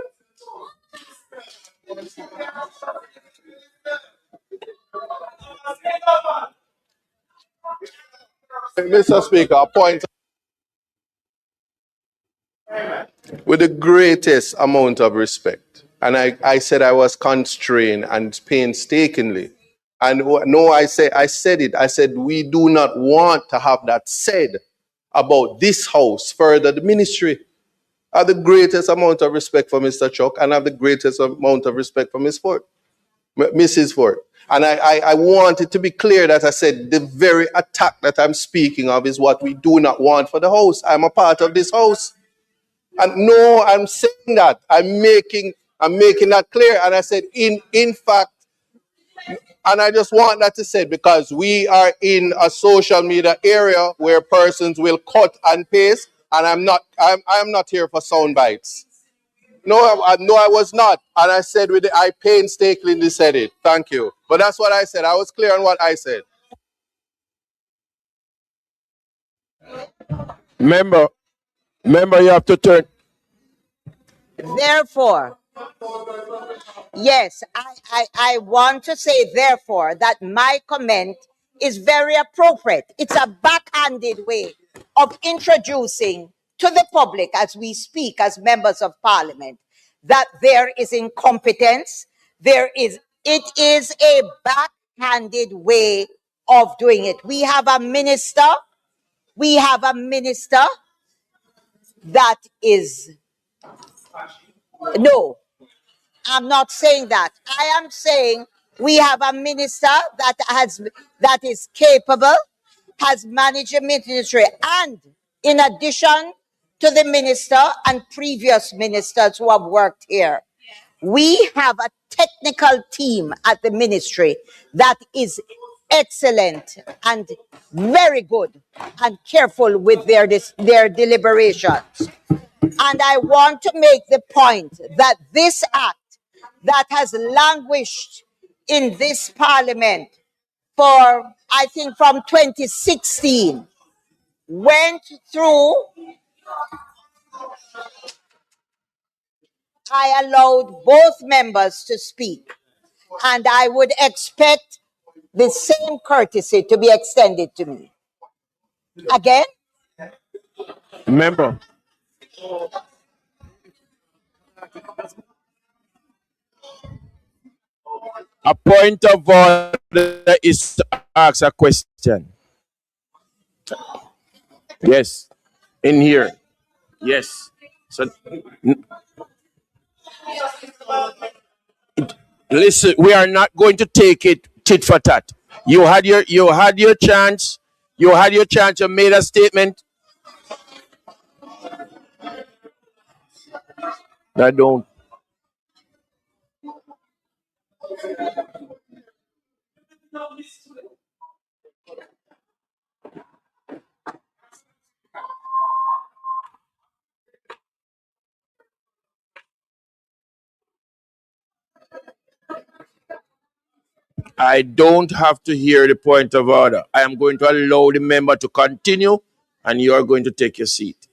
Mr. Speaker, a point with the greatest amount of respect. And I said I was constrained and painstakingly. And no, I said it. I said we do not want to have that said about this House, further the ministry. I have the greatest amount of respect for Mr. Chuck, and I have the greatest amount of respect for Ms. Ford. Mrs. Ford. And I want it to be clear that I said the very attack that I'm speaking of is what we do not want for the House. I'm a part of this House. And no, I'm saying that. I'm making that clear. And I said, in fact, and I just want that to say, because we are in a social media area where persons will cut and paste, and I'm not here for sound bites. No, I was not. And I said I painstakingly said it. Thank you. But that's what I said. I was clear on what I said. Member, you have to turn. Therefore, yes, I want to say, therefore, that my comment is very appropriate. It's a backhanded way of introducing to the public as we speak as members of parliament that there is incompetence. It is a backhanded way of doing it. We have a minister that is, no, I'm not saying that. I am saying we have a minister that is capable, has managed a ministry, and in addition to the minister and previous ministers who have worked here, we have a technical team at the ministry that is excellent and very good and careful with their deliberations. And I want to make the point that this act that has languished in this parliament for, I think, from 2016, went through, I allowed both members to speak. And I would expect the same courtesy to be extended to me. Again? Member. A point of order is to ask a question. Yes. In here. Yes. So listen, we are not going to take it tit for tat. You had your chance. You had your chance. You made a statement. I don't. I don't have to hear the point of order. I am going to allow the member to continue, and you are going to take your seat.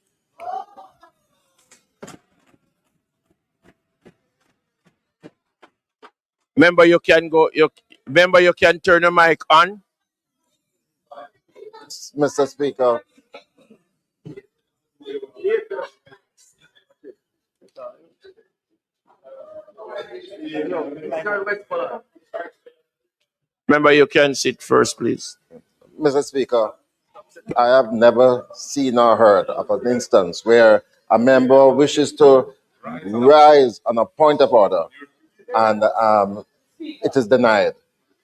Member, you can go. Member, you can turn the mic on. Mr. Speaker. Member, you can sit first, please. Mr. Speaker, I have never seen or heard of an instance where a member wishes to rise on a point of order and it is denied.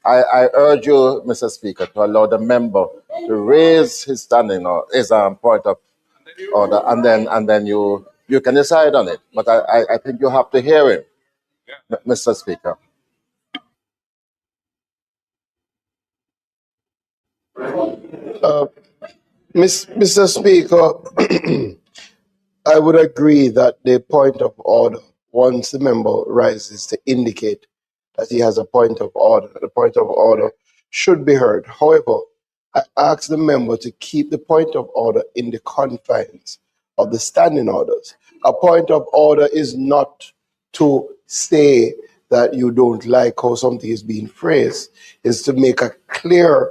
I urge you, Mr. Speaker, to allow the member to raise his standing or his point of order, and then you can decide on it. But I think you have to hear him, Mr. Speaker. Mr. Speaker, I would agree that the point of order, once the member rises to indicate that he has a point of order, the point of order should be heard. However, I ask the member to keep the point of order in the confines of the standing orders. A point of order is not to say that you don't like how something is being phrased, is to make a clear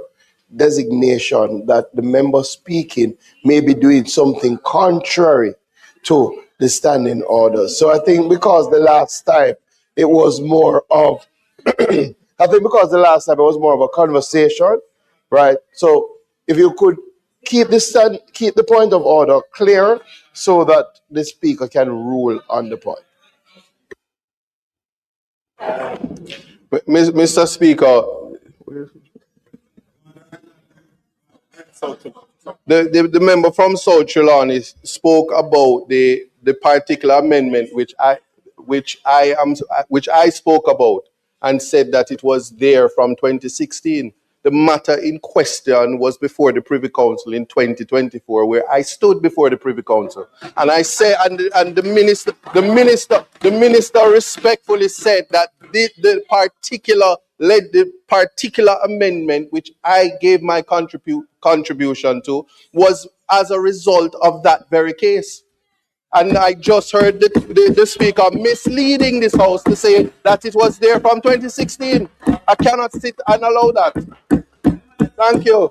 designation that the member speaking may be doing something contrary to the standing order. So I think because the last time it was more of, I think because the last time it was more of a conversation, right? So if you could keep the point of order clear so that the speaker can rule on the point. Mr. Speaker, the member from South Trelawney spoke about the particular amendment which I spoke about and said that it was there from 2016. The matter in question was before the Privy Council in 2024, where I stood before the Privy Council, and I say, and the minister respectfully said that the particular amendment which I gave my contribution to was as a result of that very case. And I just heard the speaker misleading this house to say that it was there from 2016. I cannot sit and allow that. Thank you.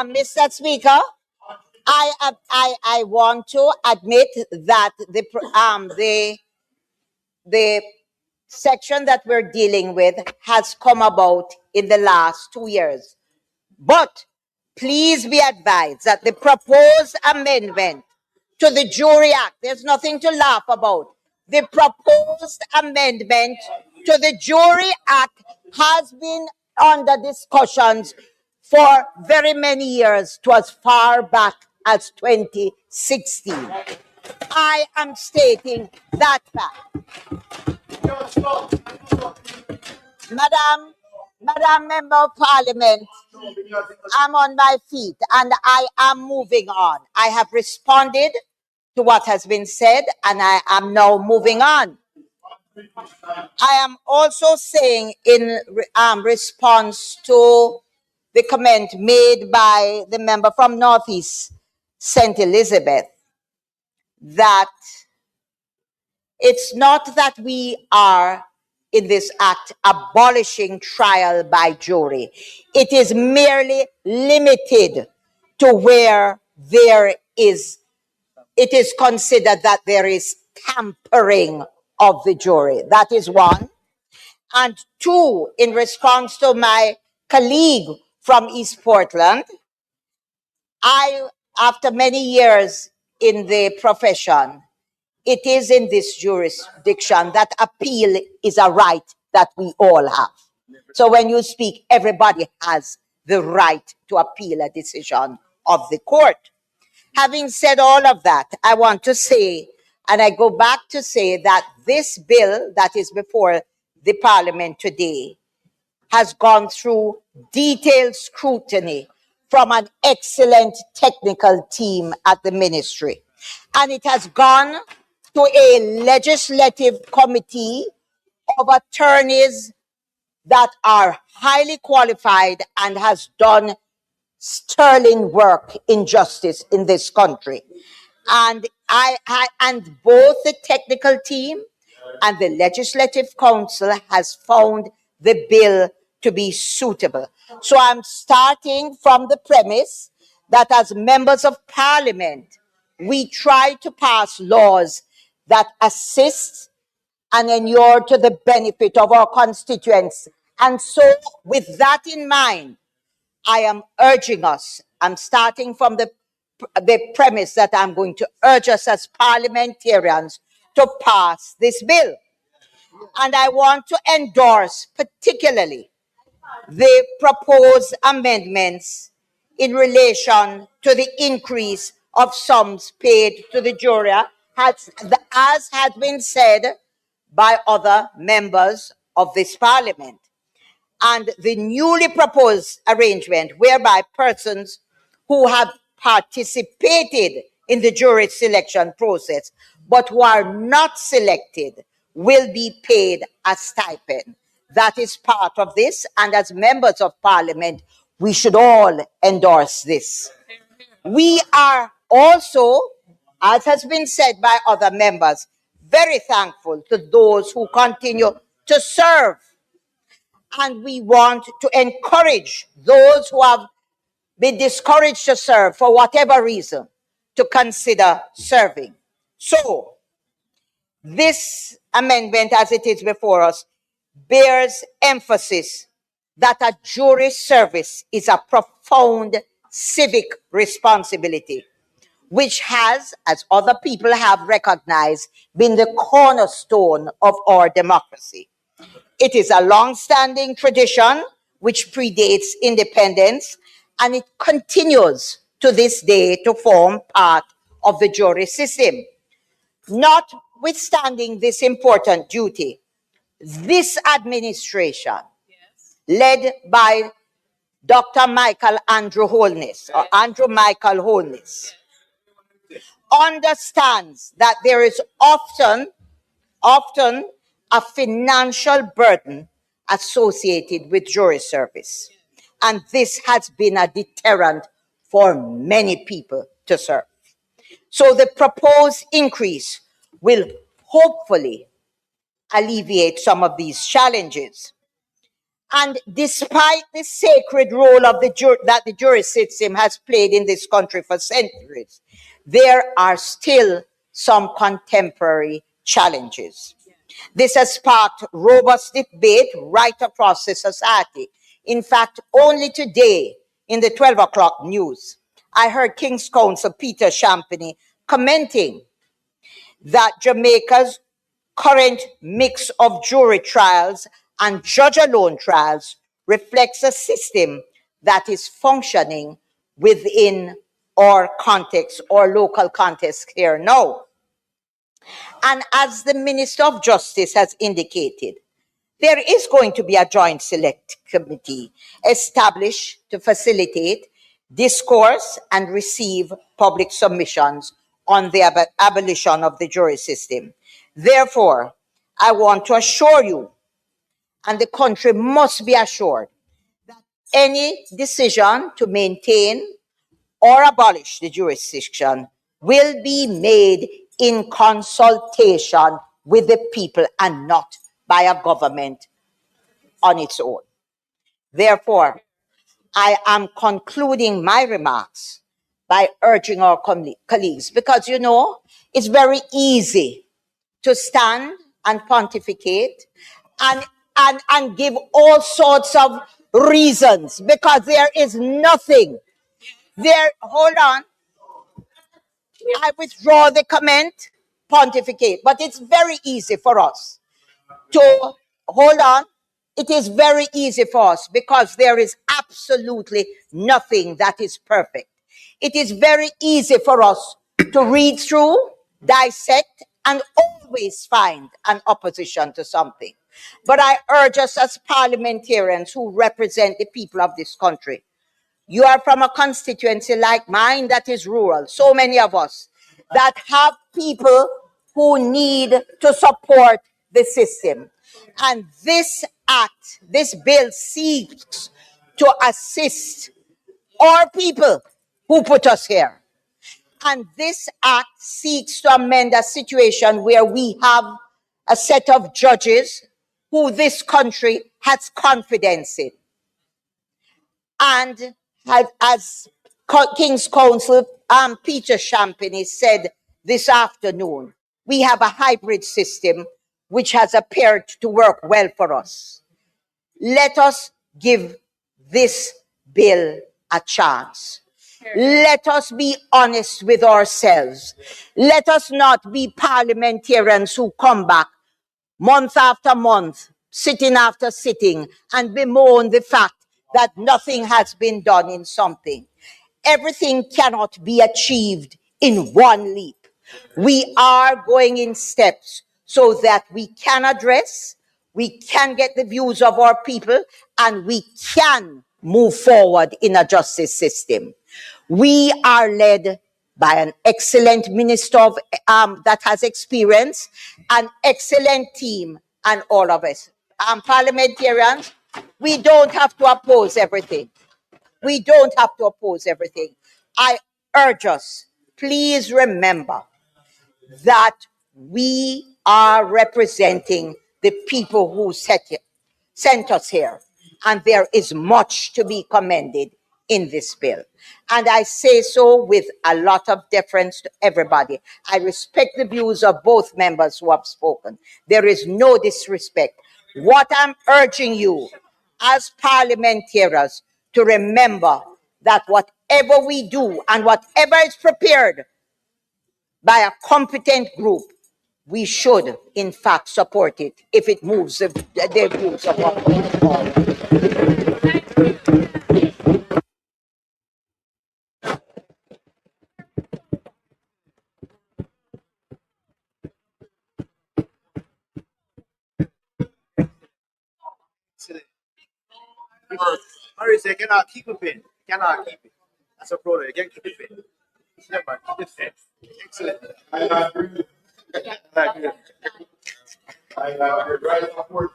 Mr. Speaker, I want to admit that the section that we're dealing with has come about in the last 2 years. But please be advised that the proposed amendment to the Jury Act, there's nothing to laugh about. The proposed amendment to the Jury Act has been under discussions for very many years, to as far back as 2016. I am stating that fact. Madam Member of Parliament, I'm on my feet and I am moving on. I have responded to what has been said and I am now moving on. I am also saying in response to the comment made by the member from Northeast St. Elizabeth that it's not that we are in this act abolishing trial by jury. It is merely limited to where it is considered that there is tampering of the jury. That is one. And two, in response to my colleague from East Portland, after many years in the profession, it is in this jurisdiction that appeal is a right that we all have. So when you speak, everybody has the right to appeal a decision of the court. Having said all of that, I want to say, and I go back to say that this bill that is before the Parliament today has gone through detailed scrutiny from an excellent technical team at the ministry. And it has gone to a legislative committee of attorneys that are highly qualified and has done sterling work in justice in this country. And and both the technical team and the Legislative Council has found the bill to be suitable. So I'm starting from the premise that as members of Parliament, we try to pass laws that assist and inure to the benefit of our constituents. And so with that in mind, I am urging us, I'm starting from the premise that I'm going to urge us as parliamentarians to pass this bill. And I want to endorse particularly the proposed amendments in relation to the increase of sums paid to the jury, as has been said by other members of this parliament. And the newly proposed arrangement whereby persons who have participated in the jury selection process but who are not selected will be paid a stipend. That is part of this, and as members of Parliament, we should all endorse this. We are also, as has been said by other members, very thankful to those who continue to serve. And we want to encourage those who have been discouraged to serve for whatever reason to consider serving. So, this amendment as it is before us bears emphasis that a jury service is a profound civic responsibility. which has, as other people have recognized, been the cornerstone of our democracy. It is a long-standing tradition which predates independence, and it continues to this day to form part of the jury system. Notwithstanding this important duty, this administration, led by Dr. Michael Andrew Holness, or Andrew Michael Holness, understands that there is often a financial burden associated with jury service. And this has been a deterrent for many people to serve. So the proposed increase will hopefully alleviate some of these challenges. And despite the sacred role of that the jury system has played in this country for centuries, there are still some contemporary challenges. This has sparked robust debate right across the society. In fact, only today in the 12 o'clock news, I heard King's Counsel Peter Champagny commenting that Jamaica's current mix of jury trials and judge-alone trials reflects a system that is functioning within our context, or local context here now. And as the Minister of Justice has indicated, there is going to be a joint select committee established to facilitate discourse and receive public submissions on the abolition of the jury system. Therefore, I want to assure you, and the country must be assured, that any decision to maintain or abolish the jurisdiction will be made in consultation with the people and not by a government on its own. Therefore, I am concluding my remarks by urging our colleagues, because, you know, it's very easy to stand and pontificate and give all sorts of reasons, because there is nothing there. Hold on. I withdraw the comment, pontificate, but it's very easy for us to hold on. It is very easy for us because there is absolutely nothing that is perfect. It is very easy for us to read through, dissect, and always find an opposition to something. But I urge us as parliamentarians who represent the people of this country. You are from a constituency like mine that is rural, so many of us, that have people who need to support the system. And this act, this bill seeks to assist our people who put us here. And this act seeks to amend a situation where we have a set of judges who this country has confidence in. And as King's Counsel Peter Champagny said this afternoon, we have a hybrid system which has appeared to work well for us. Let us give this bill a chance. Let us be honest with ourselves. Let us not be parliamentarians who come back month after month, sitting after sitting, and bemoan the fact that nothing has been done in something. Everything cannot be achieved in one leap. We are going in steps so that we can address, we can get the views of our people, and we can move forward in a justice system. We are led by an excellent minister of, that has experience, an excellent team, and all of us. Parliamentarians, we don't have to oppose everything. We don't have to oppose everything. I urge us, please remember that we are representing the people who sent us here. And there is much to be commended in this bill. And I say so with a lot of deference to everybody. I respect the views of both members who have spoken. There is no disrespect. What I'm urging you as parliamentarians to remember that whatever we do and whatever is prepared by a competent group, we should, in fact, support it if it moves their views of what we forward. Murray said, cannot keep it pin. Cannot keep it. That's a pro. You can't keep it pin. Never mind. Keep it pin. Excellent. I agree. Right support.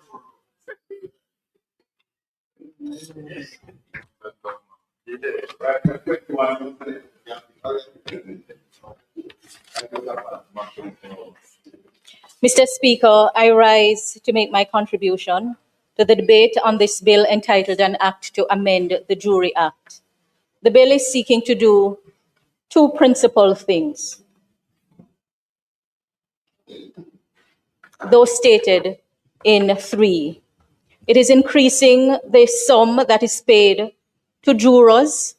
You did it. Right. Quick one. Mr. Speaker, I rise to make my contribution to the debate on this bill entitled An Act to Amend the Jury Act. The bill is seeking to do two principal things, though stated in three. It is increasing the sum that is paid to jurors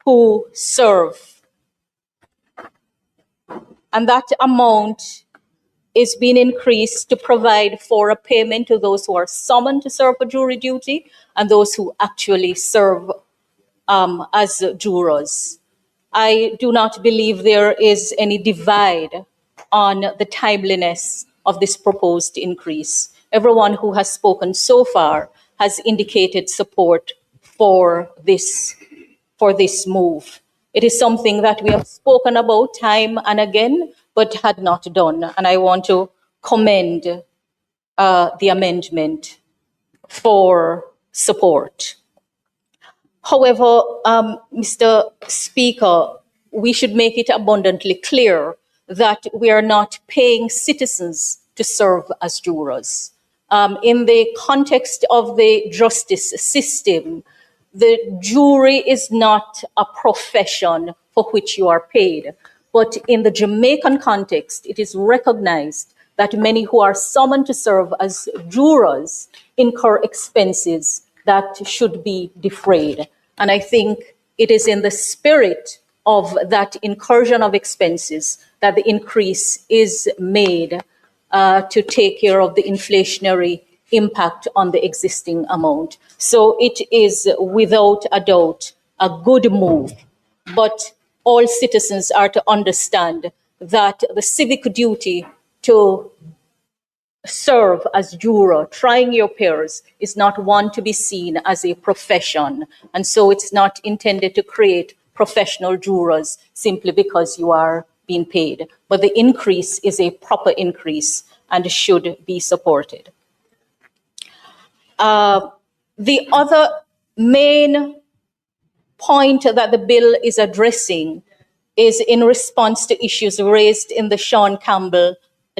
who serve, and that amount is being increased to provide for a payment to those who are summoned to serve for jury duty and those who actually serve as jurors. I do not believe there is any divide on the timeliness of this proposed increase. Everyone who has spoken so far has indicated support for this move. It is something that we have spoken about time and again, but had not done. And I want to commend the amendment for support. However, Mr. Speaker, we should make it abundantly clear that we are not paying citizens to serve as jurors. In the context of the justice system, the jury is not a profession for which you are paid. But in the Jamaican context, it is recognized that many who are summoned to serve as jurors incur expenses that should be defrayed. And I think it is in the spirit of that incursion of expenses that the increase is made to take care of the inflationary impact on the existing amount. So it is without a doubt a good move, but all citizens are to understand that the civic duty to serve as juror, trying your peers, is not one to be seen as a profession. And so it's not intended to create professional jurors simply because you are being paid. But the increase is a proper increase and should be supported. The other main point that the bill is addressing is in response to issues raised in the Sean Campbell,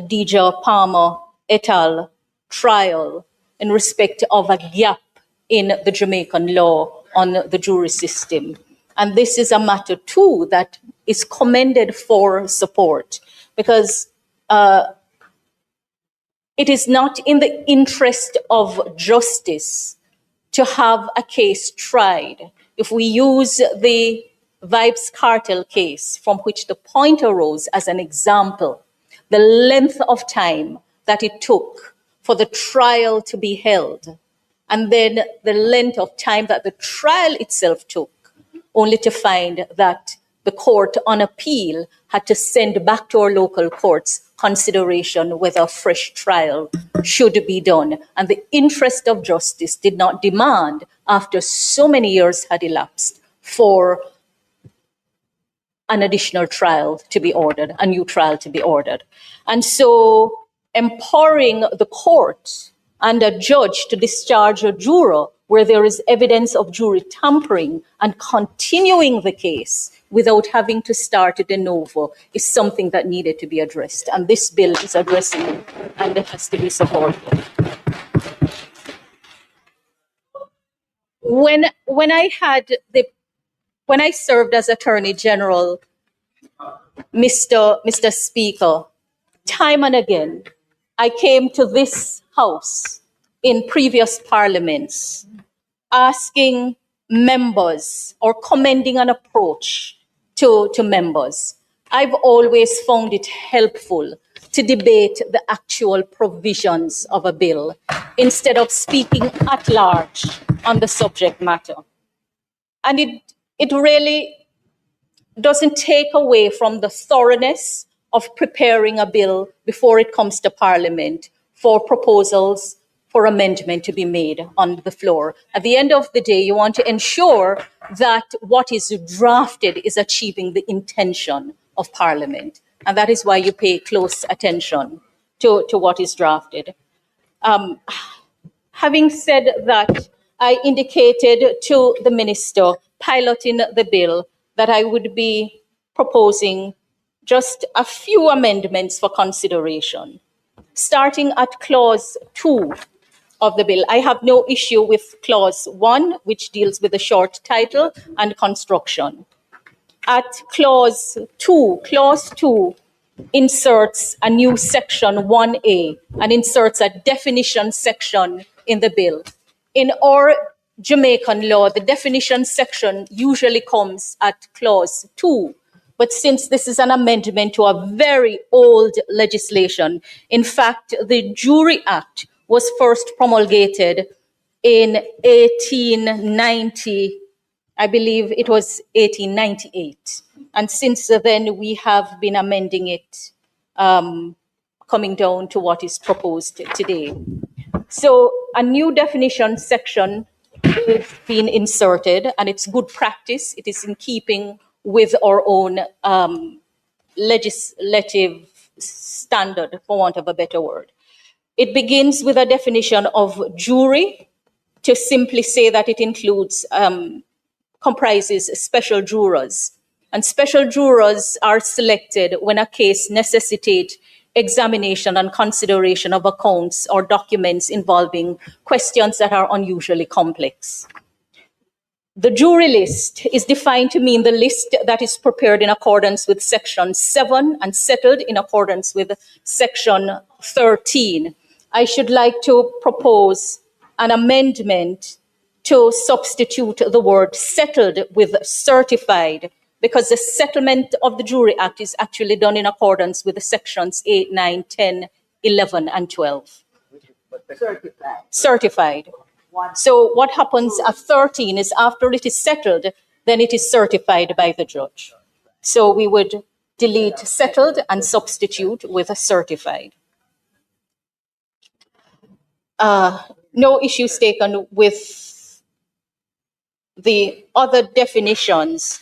Deja Palmer et al. Trial in respect of a gap in the Jamaican law on the jury system. And this is a matter, too, that is commended for support because it is not in the interest of justice to have a case tried. If we use the Vibes Cartel case from which the point arose as an example, the length of time that it took for the trial to be held, and then the length of time that the trial itself took, only to find that the court on appeal had to send back to our local courts consideration whether a fresh trial should be done. And the interest of justice did not demand, after so many years had elapsed, for an additional trial to be ordered, a new trial to be ordered. And so empowering the court and a judge to discharge a juror where there is evidence of jury tampering and continuing the case without having to start de novo is something that needed to be addressed. And this bill is addressing it, and it has to be supported. When I served as Attorney General, Mr. Speaker, time and again, I came to this House in previous parliaments asking members or commending an approach to members I've always found it helpful to debate the actual provisions of a bill instead of speaking at large on the subject matter. And it really doesn't take away from the thoroughness of preparing a bill before it comes to Parliament for proposals for amendment to be made on the floor. At the end of the day, you want to ensure that what is drafted is achieving the intention of Parliament. And that is why you pay close attention to what is drafted. Having said that, I indicated to the minister piloting the bill that I would be proposing just a few amendments for consideration. Starting at clause 2 of the bill, I have no issue with clause 1, which deals with the short title and construction. At clause 2 inserts a new section 1A and inserts a definition section in the bill. In our Jamaican law, the definition section usually comes at clause 2. But since this is an amendment to a very old legislation, in fact, the Jury Act was first promulgated in 1890, I believe it was 1898. And since then, we have been amending it, coming down to what is proposed today. So a new definition section is being inserted, and it's good practice. It is in keeping with our own legislative standard, for want of a better word. It begins with a definition of jury, to simply say that it includes, comprises special jurors. And special jurors are selected when a case necessitates examination and consideration of accounts or documents involving questions that are unusually complex. The jury list is defined to mean the list that is prepared in accordance with Section 7 and settled in accordance with Section 13. I should like to propose an amendment to substitute the word settled with certified, because the settlement of the Jury Act is actually done in accordance with the Sections 8, 9, 10, 11, and 12. Certified. So what happens at 13 is after it is settled, then it is certified by the judge. So we would delete settled and substitute with a certified. No issues taken with the other definitions,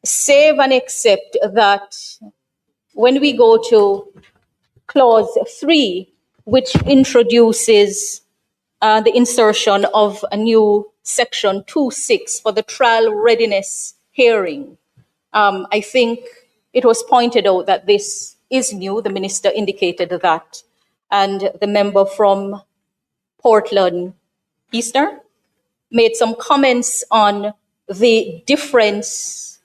save and except that when we go to clause 3, which introduces the insertion of a new section 2.6 for the trial readiness hearing. I think it was pointed out that this is new. The minister indicated that. And the member from Portland Eastern made some comments on the difference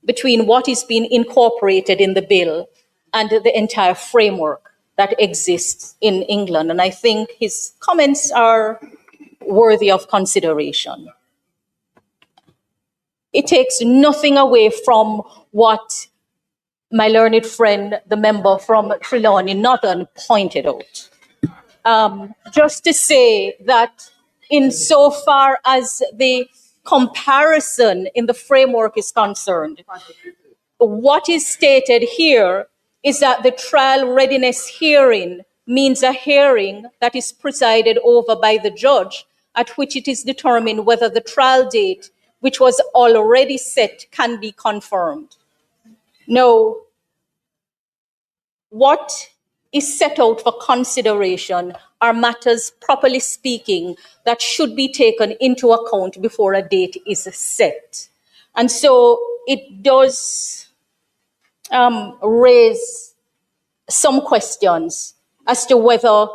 between what is being incorporated in the bill and the entire framework that exists in England. And I think his comments are worthy of consideration. It takes nothing away from what my learned friend, the member from Trelawney Northern, pointed out. Just to say that insofar as the comparison in the framework is concerned, what is stated here is that the trial readiness hearing means a hearing that is presided over by the judge, at which it is determined whether the trial date, which was already set, can be confirmed. Now, what is set out for consideration are matters, properly speaking, that should be taken into account before a date is set. And so it does raise some questions as to whether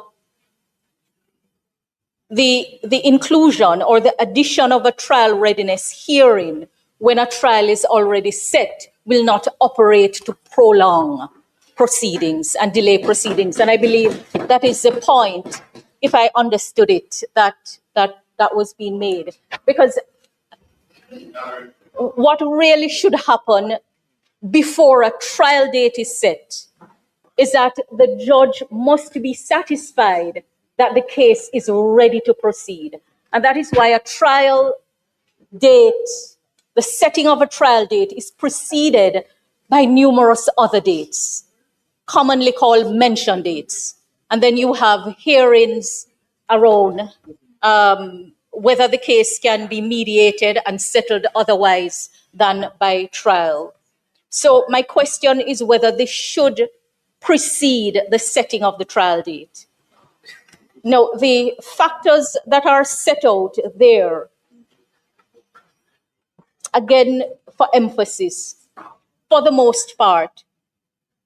the inclusion or the addition of a trial readiness hearing when a trial is already set will not operate to prolong proceedings and delay proceedings. And I believe that is the point, if I understood it, that was being made. Because what really should happen before a trial date is set is that the judge must be satisfied that the case is ready to proceed. And that is why a trial date, the setting of a trial date, is preceded by numerous other dates, commonly called mention dates. And then you have hearings around whether the case can be mediated and settled otherwise than by trial. So my question is whether this should precede the setting of the trial date. Now, the factors that are set out there, again, for emphasis, for the most part,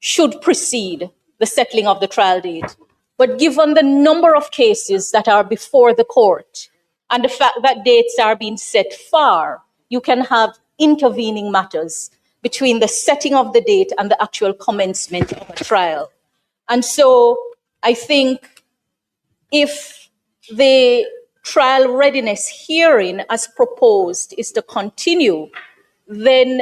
should precede the settling of the trial date. But given the number of cases that are before the court and the fact that dates are being set far, you can have intervening matters between the setting of the date and the actual commencement of a trial. And so I think if the trial readiness hearing as proposed is to continue, then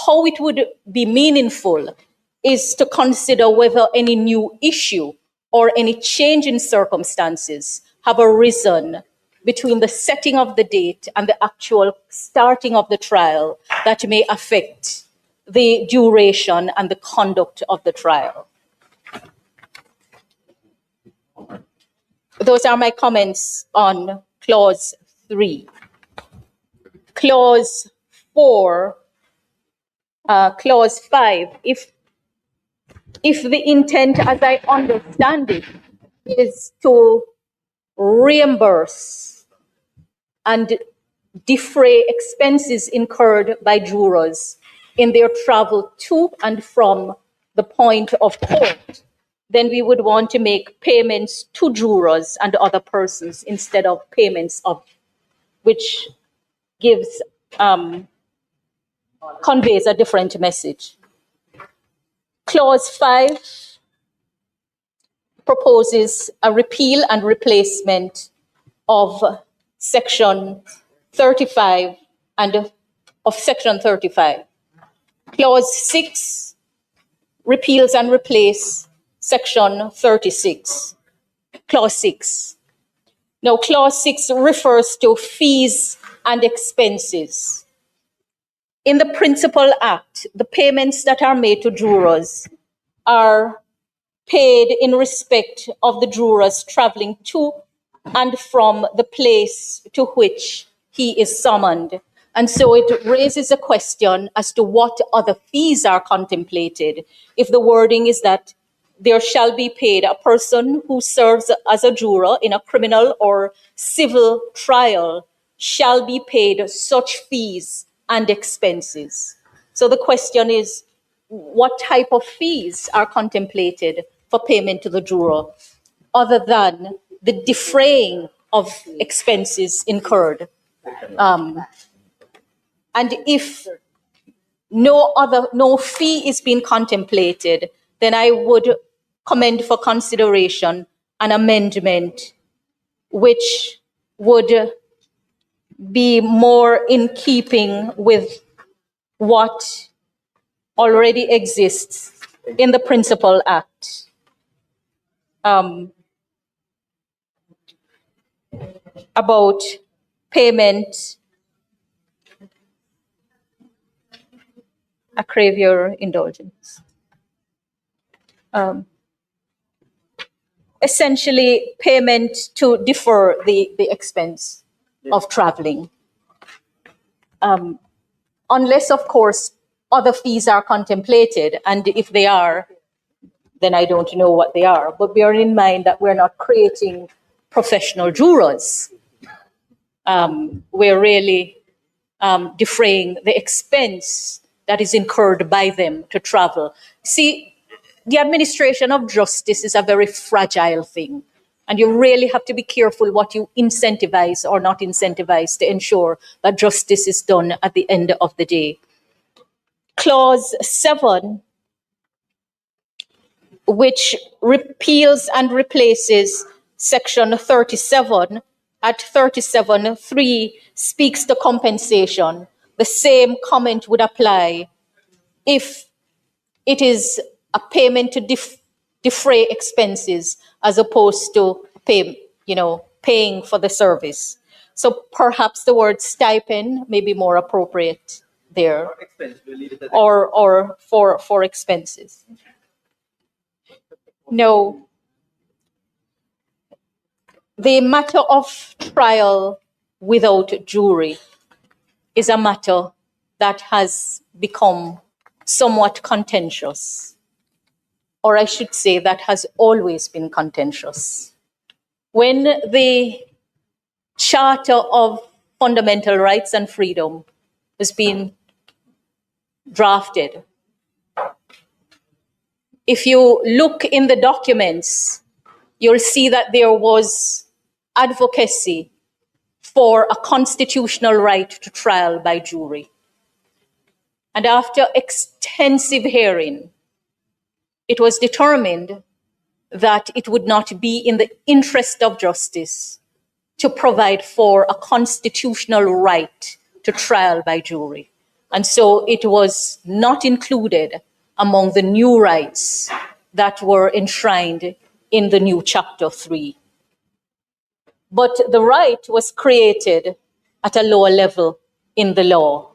how it would be meaningful is to consider whether any new issue or any change in circumstances have arisen between the setting of the date and the actual starting of the trial that may affect the duration and the conduct of the trial. Those are my comments on clause 3. Clause 4, clause 5, if the intent, as I understand it, is to reimburse and defray expenses incurred by jurors in their travel to and from the point of court, then we would want to make payments to jurors and other persons instead of payments of, which gives, conveys a different message. Clause 5 proposes a repeal and replacement of Section 35 and of Section 35. Clause 6 repeals and replaces Section 36. Clause 6. Now, Clause 6 refers to fees and expenses. In the Principal Act, the payments that are made to jurors are paid in respect of the jurors traveling to and from the place to which he is summoned. And so it raises a question as to what other fees are contemplated if the wording is that there shall be paid a person who serves as a juror in a criminal or civil trial shall be paid such fees and expenses. So the question is, what type of fees are contemplated for payment to the juror other than the defraying of expenses incurred? And if no fee is being contemplated, then I would commend for consideration an amendment which would be more in keeping with what already exists in the Principal Act. About payment, I crave your indulgence. Essentially, payment to defer the expense of traveling. Unless, of course, other fees are contemplated, and if they are, then I don't know what they are. But bear in mind that we're not creating professional jurors. We're really defraying the expense that is incurred by them to travel. See, the administration of justice is a very fragile thing, and you really have to be careful what you incentivize or not incentivize to ensure that justice is done at the end of the day. Clause 7, which repeals and replaces Section 37, at 37.3 speaks to compensation. The same comment would apply if it is a payment to defray expenses as opposed to paying for the service. So perhaps the word stipend may be more appropriate there, or for expenses. No, the matter of trial without jury is a matter that has become somewhat contentious, or I should say that has always been contentious. When the Charter of Fundamental Rights and Freedom was being drafted, if you look in the documents, you'll see that there was advocacy for a constitutional right to trial by jury. And after extensive hearing, it was determined that it would not be in the interest of justice to provide for a constitutional right to trial by jury. And so it was not included among the new rights that were enshrined in the new Chapter 3. But the right was created at a lower level in the law.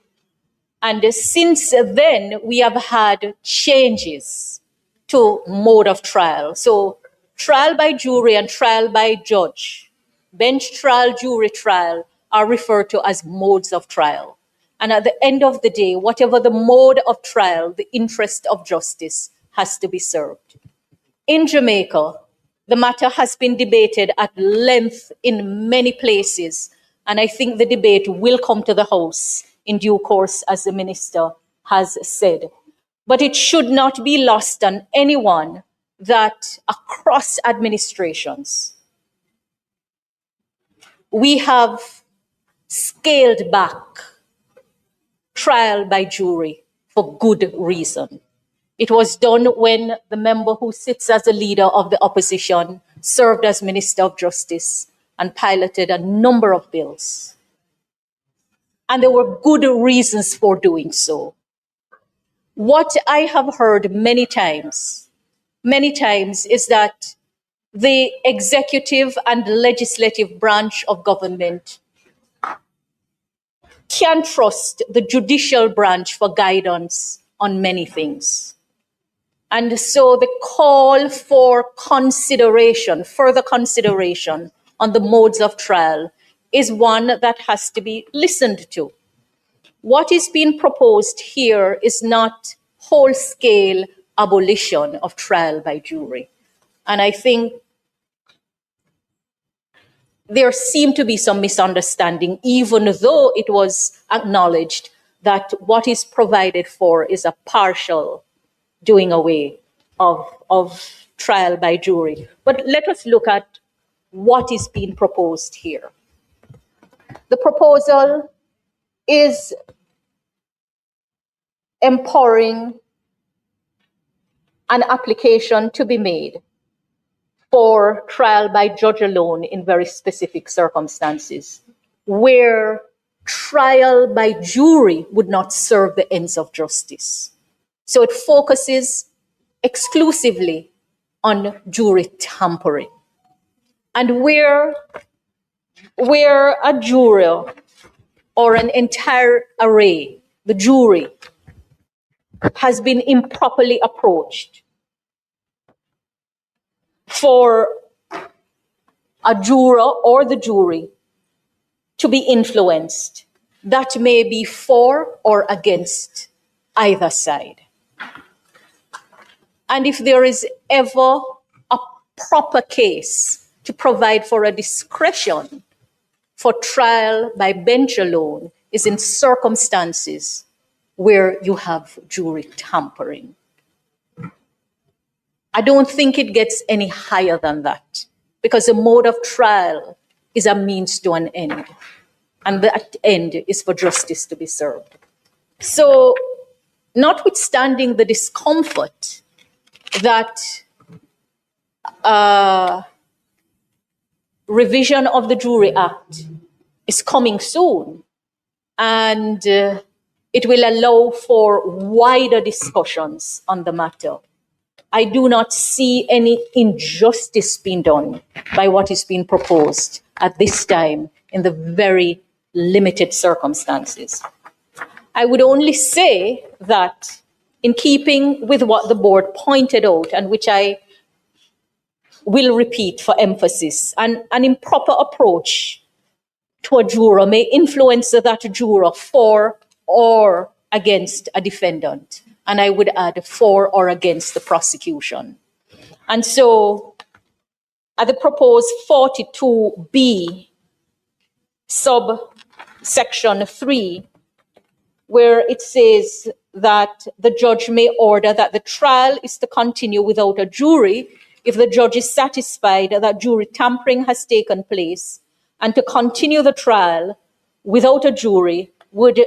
And since then, we have had changes to mode of trial. So trial by jury and trial by judge, bench trial, jury trial are referred to as modes of trial. And at the end of the day, whatever the mode of trial, the interest of justice has to be served. In Jamaica, the matter has been debated at length in many places, and I think the debate will come to the House in due course, as the Minister has said. But it should not be lost on anyone that across administrations, we have scaled back trial by jury for good reason. It was done when the member who sits as the leader of the opposition served as Minister of Justice and piloted a number of bills. And there were good reasons for doing so. What I have heard many times is that the executive and legislative branch of government can trust the judicial branch for guidance on many things. And so the call for consideration, further consideration on the modes of trial is one that has to be listened to. What is being proposed here is not whole-scale abolition of trial by jury. And I think there seemed to be some misunderstanding, even though it was acknowledged that what is provided for is a partial doing away of trial by jury. But let us look at what is being proposed here. The proposal is empowering an application to be made for trial by judge alone in very specific circumstances, where trial by jury would not serve the ends of justice. So it focuses exclusively on jury tampering. And where a juror or an entire array, the jury, has been improperly approached, for a juror or the jury to be influenced, that may be for or against either side. And if there is ever a proper case to provide for a discretion for trial by bench alone, is in circumstances where you have jury tampering. I don't think it gets any higher than that, because the mode of trial is a means to an end, and that end is for justice to be served. So, notwithstanding the discomfort that revision of the Jury Act is coming soon, and It will allow for wider discussions on the matter. I do not see any injustice being done by what is being proposed at this time in the very limited circumstances. I would only say that in keeping with what the board pointed out, and which I will repeat for emphasis, an improper approach to a juror may influence that juror for or against a defendant. And I would add for or against the prosecution. And so at the proposed 42B, subsection 3, where it says that the judge may order that the trial is to continue without a jury if the judge is satisfied that jury tampering has taken place, and to continue the trial without a jury would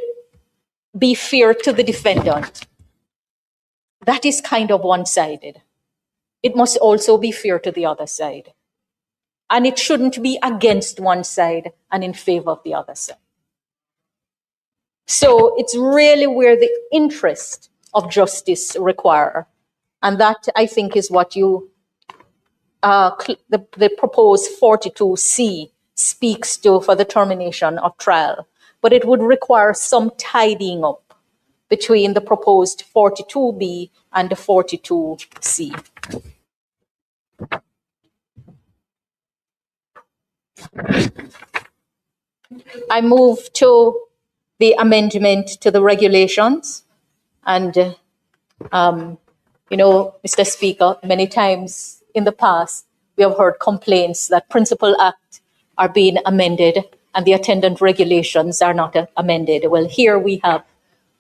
be fair to the defendant. That is kind of one-sided. It must also be fair to the other side. And it shouldn't be against one side and in favor of the other side. So it's really where the interest of justice require. And that, I think, is what the proposed 42C speaks to for the termination of trial. But it would require some tidying up between the proposed 42B and the 42C. I move to the amendment to the regulations. And, Mr. Speaker, many times in the past, we have heard complaints that Principal Act are being amended and the attendant regulations are not amended. Well, here we have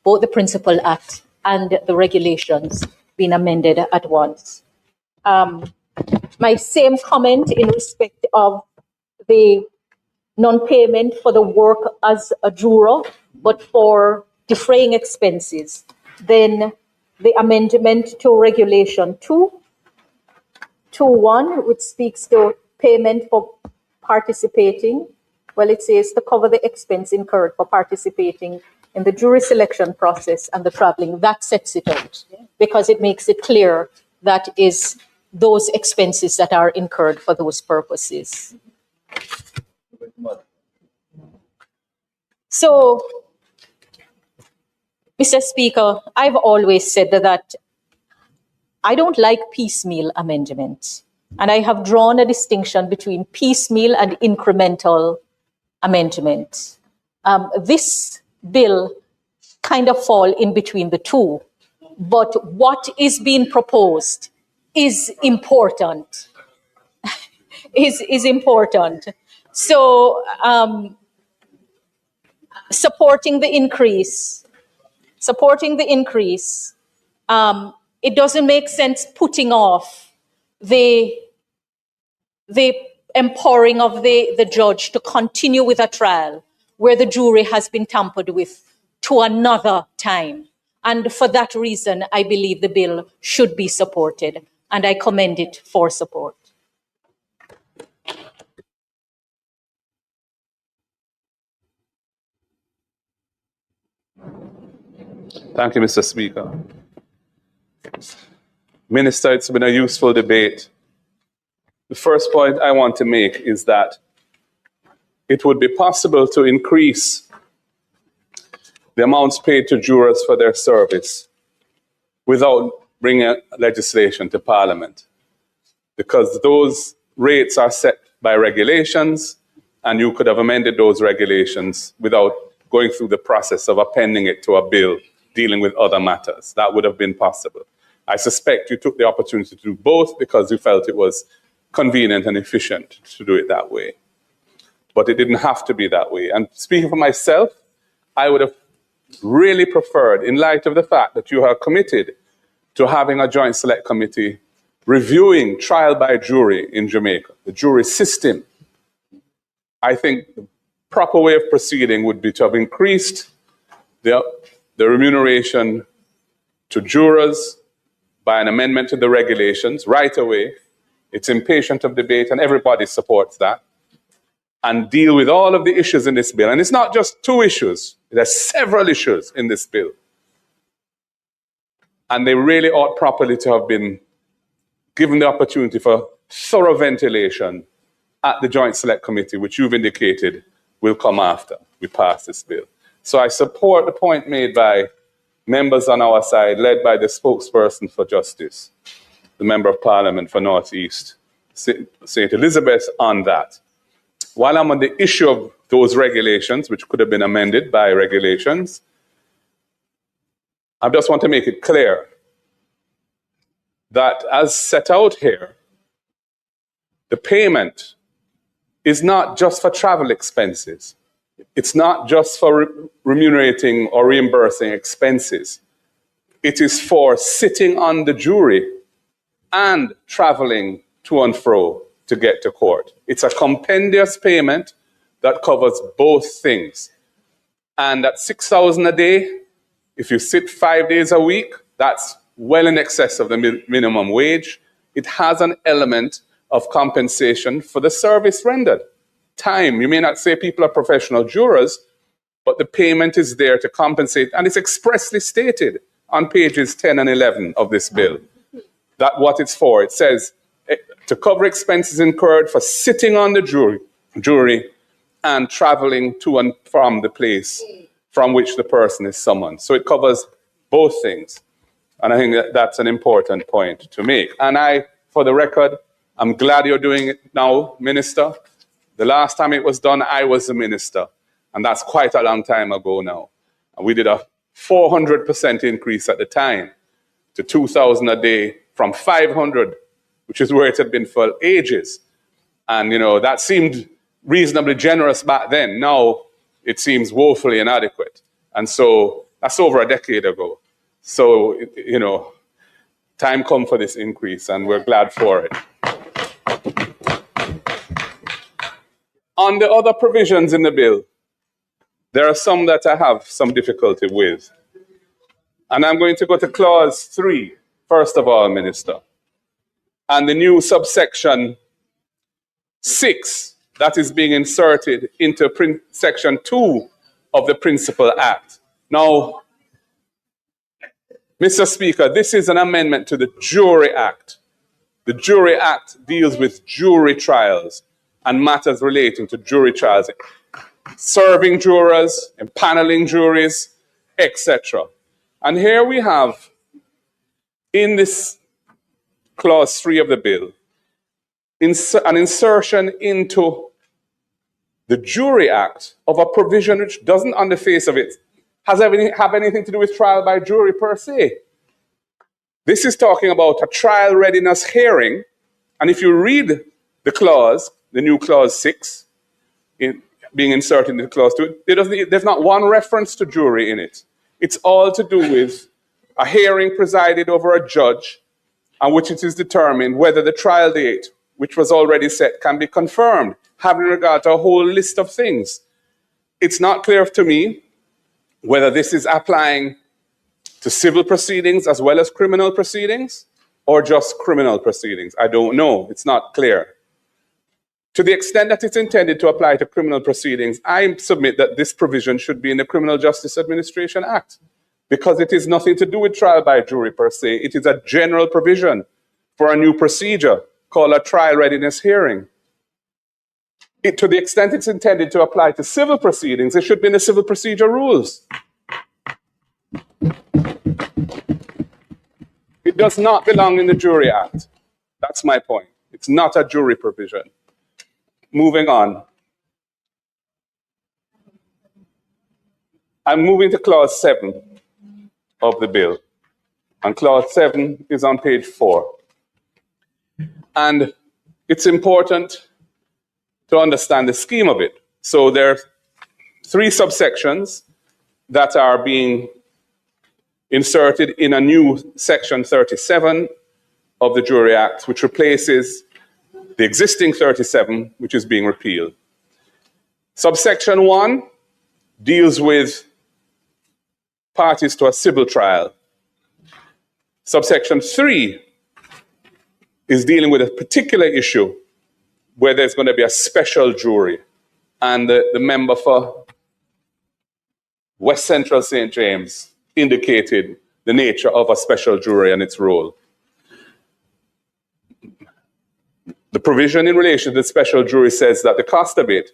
both the Principal Act and the regulations being amended at once. My same comment in respect of the non-payment for the work as a juror, but for defraying expenses. Then the amendment to Regulation 2.1, which speaks to payment for participating. Well, it says to cover the expense incurred for participating in the jury selection process and the traveling. That sets it out because it makes it clear that is those expenses that are incurred for those purposes. So, Mr. Speaker, I've always said that I don't like piecemeal amendments. And I have drawn a distinction between piecemeal and incremental amendment. This bill kind of fall in between the two, but what is being proposed is important, is important. So supporting the increase, it doesn't make sense putting off the empowering of the judge to continue with a trial where the jury has been tampered with to another time. And for that reason, I believe the bill should be supported, and I commend it for support. Thank you, Mr. Speaker. Minister, it's been a useful debate. The first point I want to make is that it would be possible to increase the amounts paid to jurors for their service without bringing legislation to Parliament, because those rates are set by regulations, and you could have amended those regulations without going through the process of appending it to a bill dealing with other matters. That would have been possible. I suspect you took the opportunity to do both because you felt it was convenient and efficient to do it that way. But it didn't have to be that way. And speaking for myself, I would have really preferred, in light of the fact that you are committed to having a joint select committee reviewing trial by jury in Jamaica, the jury system, I think the proper way of proceeding would be to have increased the remuneration to jurors by an amendment to the regulations right away. It's impatient of debate and everybody supports that. And deal with all of the issues in this bill. And it's not just two issues. There's several issues in this bill. And they really ought properly to have been given the opportunity for thorough ventilation at the Joint Select Committee, which you've indicated will come after we pass this bill. So I support the point made by members on our side, led by the spokesperson for justice, the Member of Parliament for North East, St. Elizabeth, on that. While I'm on the issue of those regulations, which could have been amended by regulations, I just want to make it clear that as set out here, the payment is not just for travel expenses. It's not just for remunerating or reimbursing expenses. It is for sitting on the jury and traveling to and fro to get to court. It's a compendious payment that covers both things. And at $6,000 a day, if you sit 5 days a week, that's well in excess of the minimum wage. It has an element of compensation for the service rendered. Time, you may not say people are professional jurors, but the payment is there to compensate, and it's expressly stated on pages 10 and 11 of this bill that what it's for. It says to cover expenses incurred for sitting on the jury and traveling to and from the place from which the person is summoned. So it covers both things. And I think that that's an important point to make. And I, for the record, I'm glad you're doing it now, Minister. The last time it was done, I was the minister. And that's quite a long time ago now. And we did a 400% increase at the time to $2,000 a day from $500, which is where it had been for ages. And, you know, that seemed reasonably generous back then. Now it seems woefully inadequate. And so that's over a decade ago. So, you know, time come for this increase, and we're glad for it. On the other provisions in the bill, there are some that I have some difficulty with. And I'm going to go to clause 3, first of all, Minister. And the new subsection 6 that is being inserted into section 2 of the Principal Act. Now, Mr. Speaker, this is an amendment to the Jury Act. The Jury Act deals with jury trials and matters relating to jury trials, serving jurors, empaneling juries, etc. And here we have, in this clause 3 of the bill, an insertion into the Jury Act of a provision which doesn't, on the face of it, have anything to do with trial by jury per se. This is talking about a trial readiness hearing, and if you read the clause, the new clause 6, being inserted into clause 2, there's not one reference to jury in it. It's all to do with a hearing presided over a judge, on which it is determined whether the trial date, which was already set, can be confirmed, having regard to a whole list of things. It's not clear to me whether this is applying to civil proceedings as well as criminal proceedings, or just criminal proceedings. I don't know. It's not clear. To the extent that it's intended to apply to criminal proceedings, I submit that this provision should be in the Criminal Justice Administration Act, because it is nothing to do with trial by jury per se. It is a general provision for a new procedure called a trial readiness hearing. To the extent it's intended to apply to civil proceedings, it should be in the civil procedure rules. It does not belong in the Jury Act. That's my point. It's not a jury provision. Moving on. I'm moving to clause 7 of the bill. And clause 7 is on page 4. And it's important to understand the scheme of it. So there are 3 subsections that are being inserted in a new section 37 of the Jury Act, which replaces the existing 37, which is being repealed. Subsection 1 deals with parties to a civil trial. Subsection 3 is dealing with a particular issue where there's going to be a special jury. And the member for West Central St. James indicated the nature of a special jury and its role. The provision in relation to the special jury says that the cost of it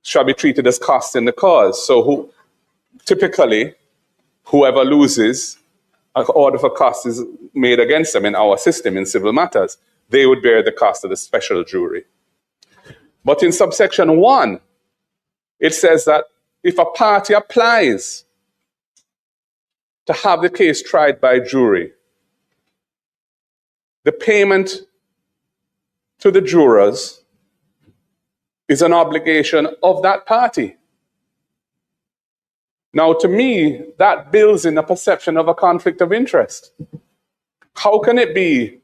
shall be treated as cost in the cause. So typically, whoever loses, an order for cost is made against them in our system in civil matters. They would bear the cost of the special jury. But in subsection 1, it says that if a party applies to have the case tried by jury, the payment to the jurors is an obligation of that party. Now, to me, that builds in a perception of a conflict of interest. How can it be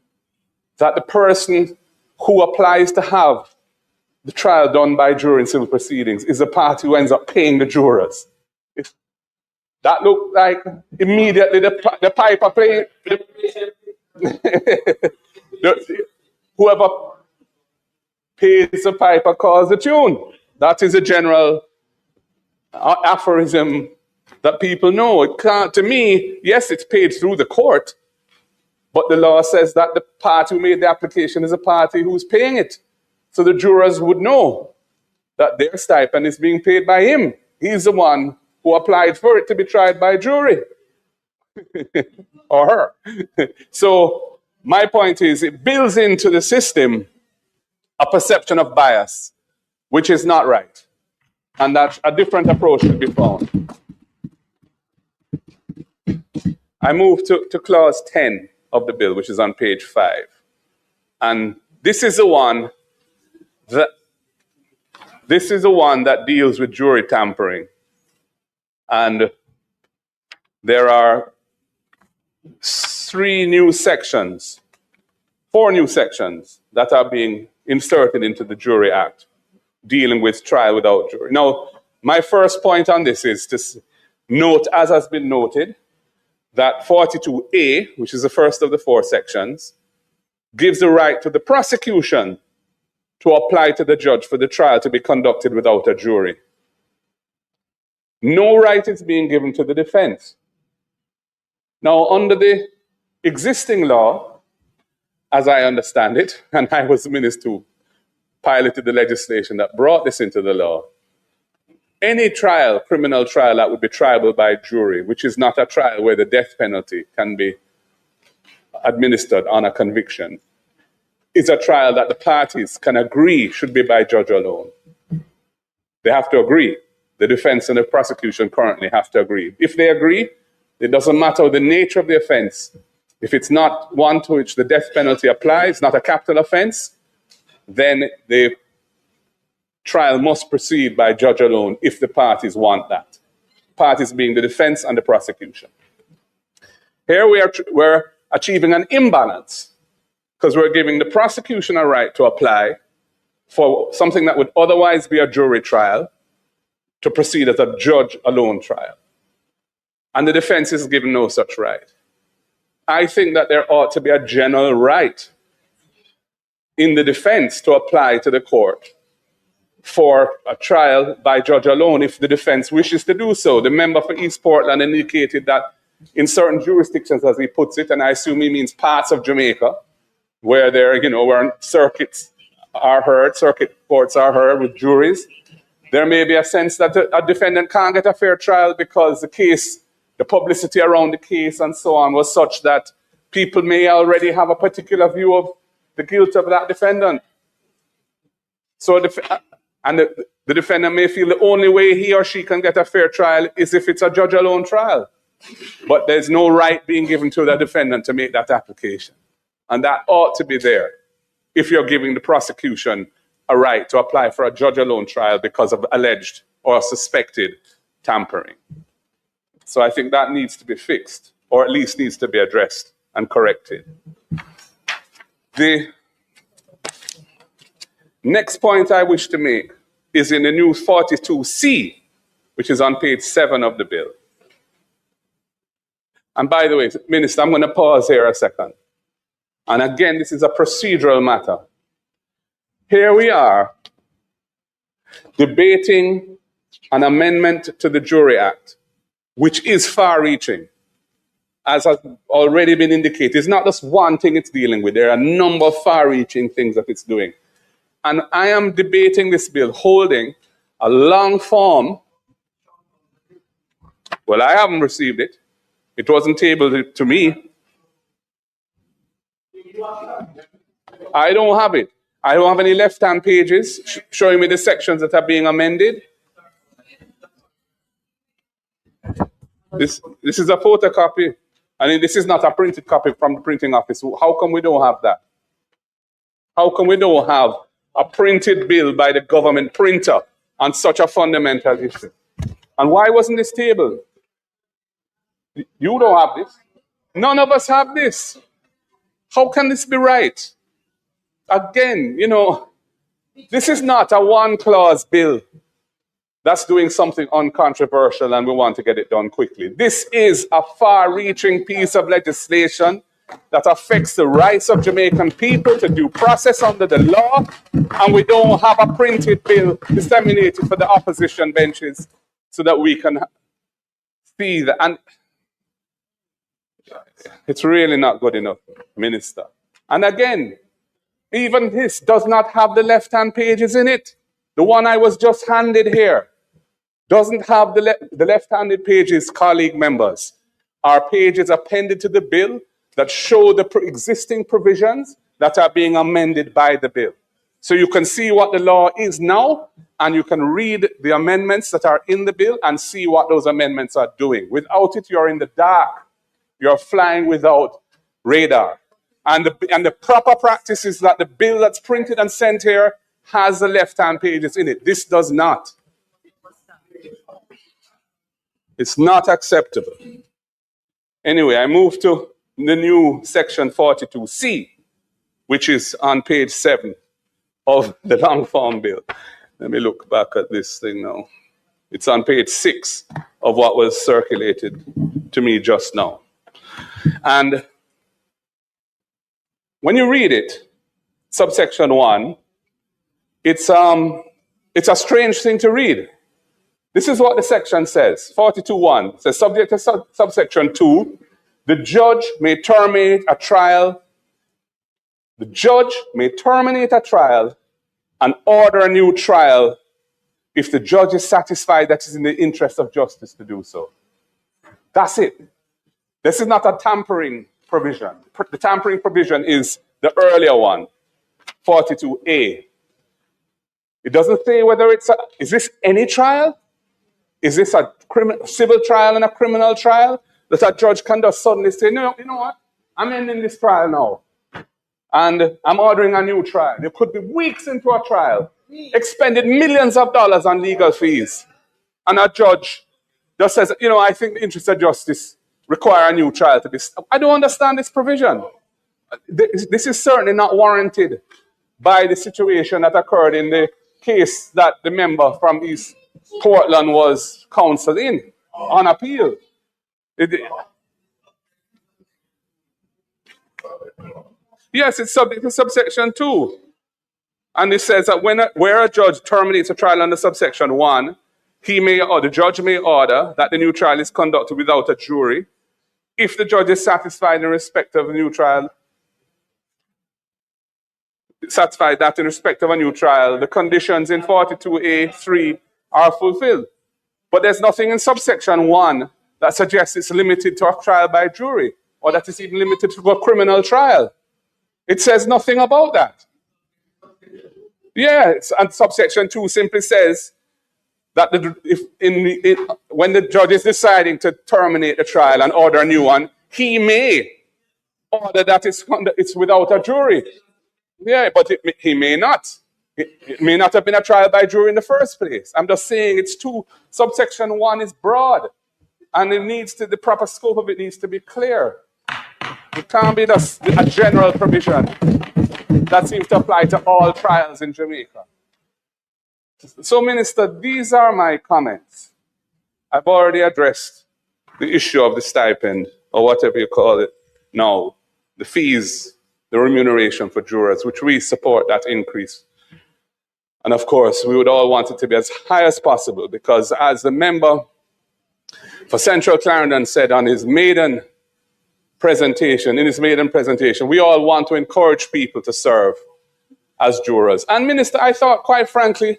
that the person who applies to have the trial done by jury in civil proceedings is the party who ends up paying the jurors? That looked like immediately the piper playing. Whoever pays the piper calls the tune. That is a general aphorism that people know. It can't, to me, yes, it's paid through the court, but the law says that the party who made the application is a party who's paying it. So the jurors would know that their stipend is being paid by him. He's the one who applied for it to be tried by jury. Or her. So my point is, it builds into the system a perception of bias, which is not right. And that a different approach should be found. I move to clause 10 of the bill, which is on page 5. And this is the one that deals with jury tampering. And there are 4 new sections that are being inserted into the Jury Act, dealing with trial without jury. Now, my first point on this is to note, as has been noted, that 42A, which is the first of the 4 sections, gives the right to the prosecution to apply to the judge for the trial to be conducted without a jury. No right is being given to the defense. Now, under the existing law, as I understand it, and I was the minister who piloted the legislation that brought this into the law, any trial, criminal trial that would be triable by jury, which is not a trial where the death penalty can be administered on a conviction, is a trial that the parties can agree should be by judge alone. They have to agree. The defense and the prosecution currently have to agree. If they agree, it doesn't matter the nature of the offense. If it's not one to which the death penalty applies, not a capital offense, then the trial must proceed by judge alone if the parties want that. Parties being the defense and the prosecution. Here we're achieving an imbalance because we're giving the prosecution a right to apply for something that would otherwise be a jury trial to proceed as a judge alone trial. And the defense is given no such right. I think that there ought to be a general right in the defense to apply to the court for a trial by judge alone if the defense wishes to do so. The member for East Portland indicated that in certain jurisdictions, as he puts it, and I assume he means parts of Jamaica, where there, where circuits are heard, circuit courts are heard with juries, there may be a sense that a defendant can't get a fair trial because the case, the publicity around the case and so on was such that people may already have a particular view of the guilt of that defendant. So, the defendant may feel the only way he or she can get a fair trial is if it's a judge alone trial. But there's no right being given to the defendant to make that application. And that ought to be there if you're giving the prosecution a right to apply for a judge alone trial because of alleged or suspected tampering. So I think that needs to be fixed, or at least needs to be addressed and corrected. The next point I wish to make is in the new 42C, which is on page 7 of the bill. And by the way, Minister, I'm going to pause here a second. And again, this is a procedural matter. Here we are debating an amendment to the Jury Act which is far-reaching. As has already been indicated, it's not just one thing it's dealing with. There are a number of far-reaching things that it's doing. And I am debating this bill, holding a long form. Well, I haven't received it. It wasn't tabled to me. I don't have it. I don't have any left-hand pages showing me the sections that are being amended. This is a photocopy. I mean, this is not a printed copy from the printing office. How come we don't have that? How come we don't have a printed bill by the government printer on such a fundamental issue? And why wasn't this tabled? You don't have this. None of us have this. How can this be right? Again, you know, this is not a one-clause bill that's doing something uncontroversial and we want to get it done quickly. This is a far-reaching piece of legislation that affects the rights of Jamaican people to due process under the law, and we don't have a printed bill disseminated for the opposition benches so that we can see that. And it's really not good enough, Minister. And again, even this does not have the left-hand pages in it. The one I was just handed here doesn't have the left-handed pages, colleague members. Our pages appended to the bill that show the existing provisions that are being amended by the bill. So you can see what the law is now, and you can read the amendments that are in the bill and see what those amendments are doing. Without it, you're in the dark. You're flying without radar. And the proper practice is that the bill that's printed and sent here has the left-hand pages in it. This does not. It's not acceptable. Anyway, I move to the new section 42C, which is on page 7 of the long form bill. Let me look back at this thing now. It's on page 6 of what was circulated to me just now. And when you read it, subsection 1, it's a strange thing to read. This is what the section says, 42.1. It says, subject to subsection 2, the judge may terminate a trial. The judge may terminate a trial and order a new trial if the judge is satisfied that it's in the interest of justice to do so. That's it. This is not a tampering provision. The tampering provision is the earlier one, 42A. It doesn't say whether is this any trial? Is this a civil trial and a criminal trial that a judge can just suddenly say, no, you know what? I'm ending this trial now. And I'm ordering a new trial. You could be weeks into a trial, expended millions of dollars on legal fees. And a judge just says, you know, I think the interest of justice require a new trial to be. I don't understand this provision. This is certainly not warranted by the situation that occurred in the case that the member from East Portland was counseled in on appeal. Yes, it's subject to subsection 2. And it says that where a judge terminates a trial under subsection 1, the judge may order that the new trial is conducted without a jury. If the judge is satisfied in respect of a new trial, the conditions in 42A3 are fulfilled. But there's nothing in subsection 1 that suggests it's limited to a trial by jury, or that it's even limited to a criminal trial. It says nothing about that. Yeah, and subsection 2 simply says that when the judge is deciding to terminate the trial and order a new one, he may order that it's without a jury. Yeah, but he may not. It may not have been a trial by jury in the first place. I'm just saying it's subsection 1 is broad, and the proper scope of it needs to be clear. It can't be just a general provision that seems to apply to all trials in Jamaica. So, Minister, these are my comments. I've already addressed the issue of the stipend, or whatever you call it now, the fees, the remuneration for jurors, which we support that increase. And of course, we would all want it to be as high as possible, because as the member for Central Clarendon said on his maiden presentation, we all want to encourage people to serve as jurors. And Minister, I thought, quite frankly,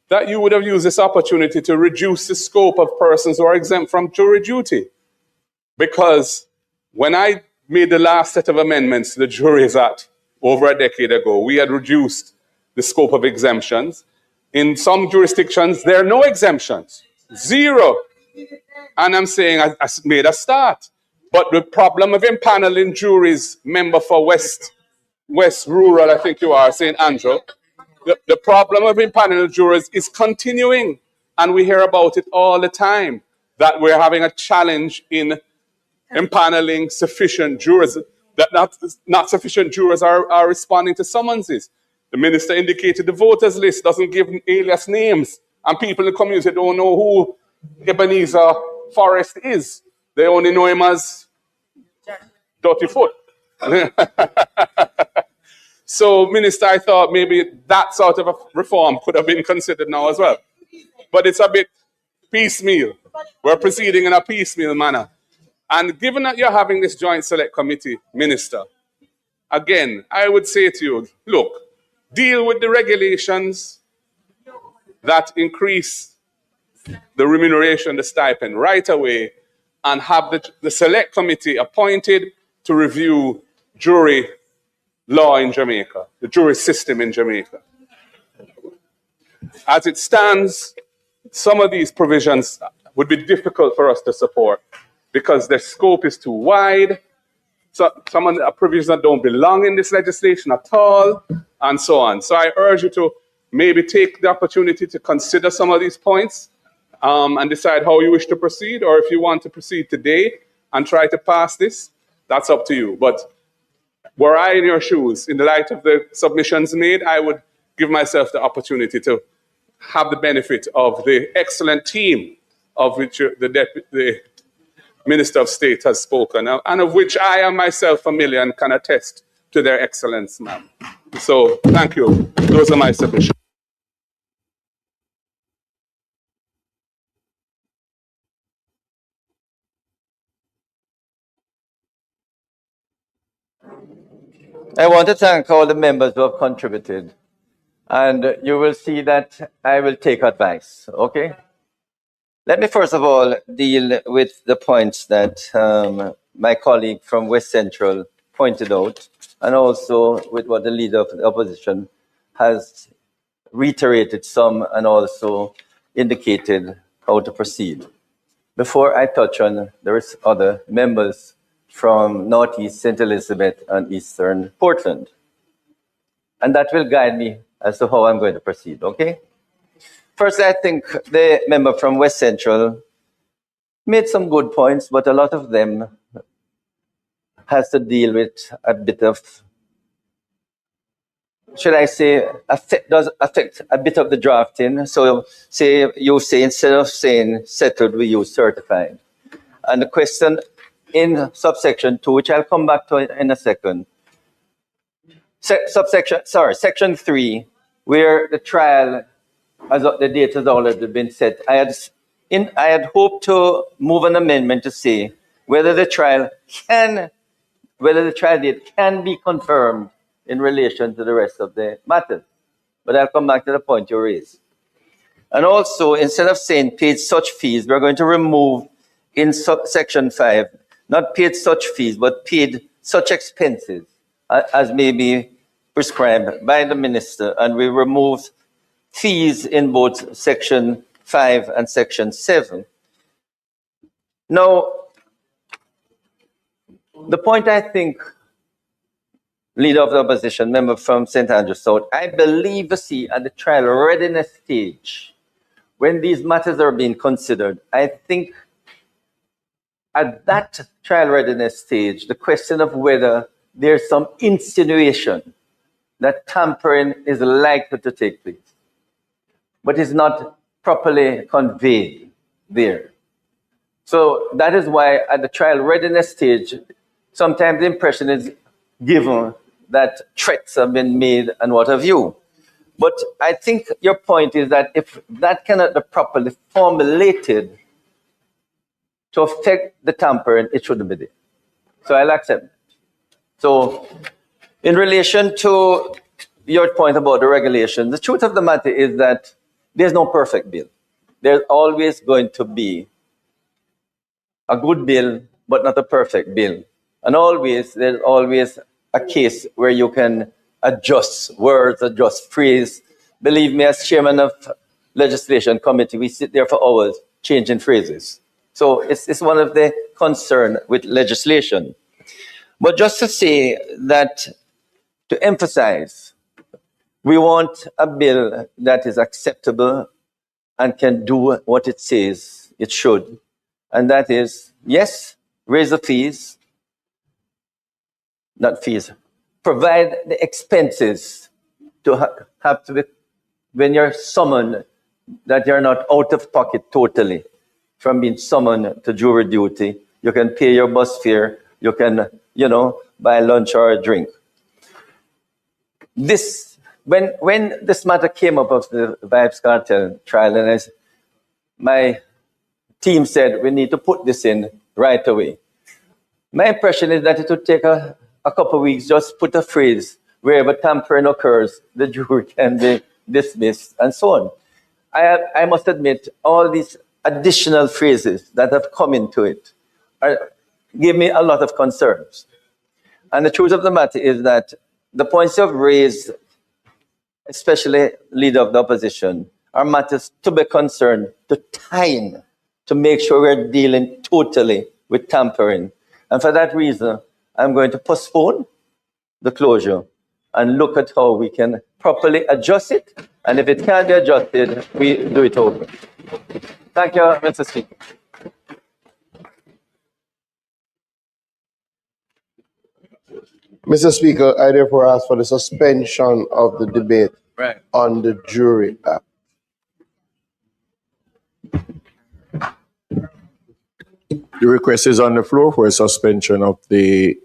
that you would have used this opportunity to reduce the scope of persons who are exempt from jury duty. Because when I made the last set of amendments to the Juries Act over a decade ago, we had reduced the scope of exemptions. In some jurisdictions, there are no exemptions, zero. And I'm saying I made a start. But the problem of impaneling juries, member for West Rural, I think you are, St. Andrew, the problem of impaneling jurors is continuing. And we hear about it all the time, that we're having a challenge in impaneling sufficient jurors, that not sufficient jurors are responding to summonses. The minister indicated the voters list doesn't give alias names, and people in the community don't know who Ebenezer Forrest is. They only know him as Dirty Foot. So, Minister, I thought maybe that sort of a reform could have been considered now as well. But it's a bit piecemeal. We're proceeding in a piecemeal manner. And given that you're having this joint select committee, Minister, again, I would say to you, look, deal with the regulations that increase the remuneration, the stipend right away, and have the select committee appointed to review jury law in Jamaica, the jury system in Jamaica. As it stands, some of these provisions would be difficult for us to support because their scope is too wide. So some of the provisions that don't belong in this legislation at all, and so on. So I urge you to maybe take the opportunity to consider some of these points and decide how you wish to proceed, or if you want to proceed today and try to pass this, that's up to you. But were I in your shoes, in the light of the submissions made, I would give myself the opportunity to have the benefit of the excellent team of which the Minister of State has spoken, and of which I am myself familiar and can attest to their excellence, ma'am. So, thank you. Those are my submissions. I want to thank all the members who have contributed. And you will see that I will take advice, okay? Let me first of all deal with the points that my colleague from West Central pointed out, and also with what the leader of the opposition has reiterated some and also indicated how to proceed. Before I touch on the other members from Northeast St. Elizabeth and Eastern Portland. And that will guide me as to how I'm going to proceed, okay? First, I think the member from West Central made some good points, but a lot of them has to deal with a bit of, should I say, does affect a bit of the drafting. So you say instead of saying settled, we use certified. And the question in subsection 2, which I'll come back to in a second, section 3, where the trial, as the date has already been set, I had hoped to move an amendment to say whether the trial date can be confirmed in relation to the rest of the matters. But I'll come back to the point you raised. And also, instead of saying paid such fees, we're going to remove in section 5, not paid such fees, but paid such expenses as may be prescribed by the minister. And we remove fees in both section 5 and section 7. Now, the point I think, leader of the opposition, member from St. Andrew South, I believe to see at the trial readiness stage, when these matters are being considered, I think at that trial readiness stage, the question of whether there's some insinuation that tampering is likely to take place, but is not properly conveyed there. So that is why at the trial readiness stage, sometimes the impression is given that threats have been made and what have you. But I think your point is that if that cannot be properly formulated to affect the tampering, it shouldn't be there. So I'll accept. So in relation to your point about the regulation, the truth of the matter is that there's no perfect bill. There's always going to be a good bill, but not a perfect bill. And there's always a case where you can adjust words, adjust phrase. Believe me, as chairman of legislation committee, we sit there for hours changing phrases. So it's one of the concern with legislation. But just to say that, to emphasize, we want a bill that is acceptable and can do what it says it should. And that is, yes, raise the fees, not fees, provide the expenses to have to be, when you're summoned, that you're not out of pocket totally from being summoned to jury duty. You can pay your bus fare, you can, buy lunch or a drink. When this matter came up of the Vybz Kartel trial, and my team said we need to put this in right away. My impression is that it would take a couple of weeks, just put a phrase, wherever tampering occurs, the jury can be dismissed, and so on. I must admit, all these additional phrases that have come into it give me a lot of concerns. And the truth of the matter is that the points you have raised, especially leader of the opposition, are matters to be concerned, to time, to make sure we're dealing totally with tampering. And for that reason, I'm going to postpone the closure and look at how we can properly adjust it. And if it can't be adjusted, we do it over. Thank you, Mr. Speaker. Mr. Speaker, I therefore ask for the suspension of the debate on the Jury Act. The request is on the floor for a suspension of the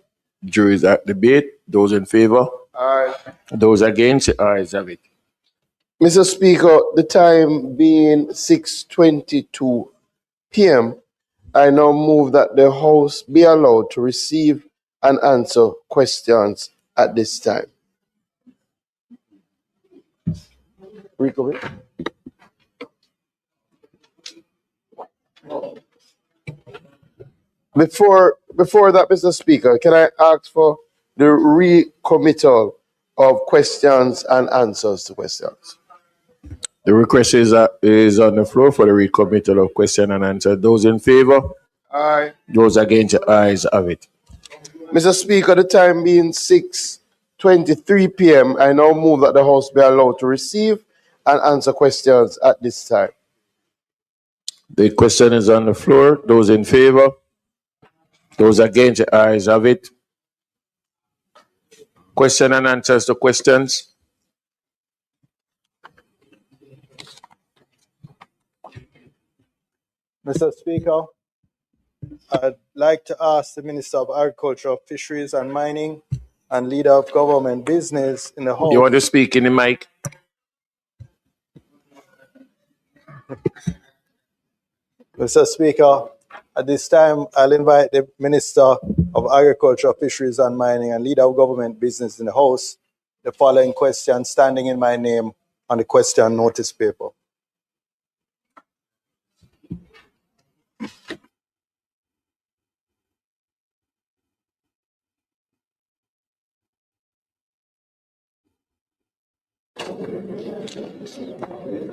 Juries Act debate. Those in favor? Aye. Those against? The ayes have it. Mr. Speaker, the time being 6:22 p.m., I now move that the House be allowed to receive and answer questions at this time. Rico, Before that, Mr. Speaker, can I ask for the recommittal of questions and answers to questions? The request is on the floor for the recommittal of question and answer. Those in favor? Aye. Those against? The ayes have it. Mr. Speaker, the time being 6:23 p.m., I now move that the House be allowed to receive and answer questions at this time. The question is on the floor. Those in favor? Those against? The ayes have it. Question and answers to questions. Mr. Speaker, I'd like to ask the Minister of Agriculture, Fisheries and Mining and Leader of Government Business in the House. You want to speak in the mic? Mr. Speaker, at this time, I'll invite the Minister of Agriculture, Fisheries and Mining and Leader of Government Business in the House. The following question standing in my name on the question notice paper.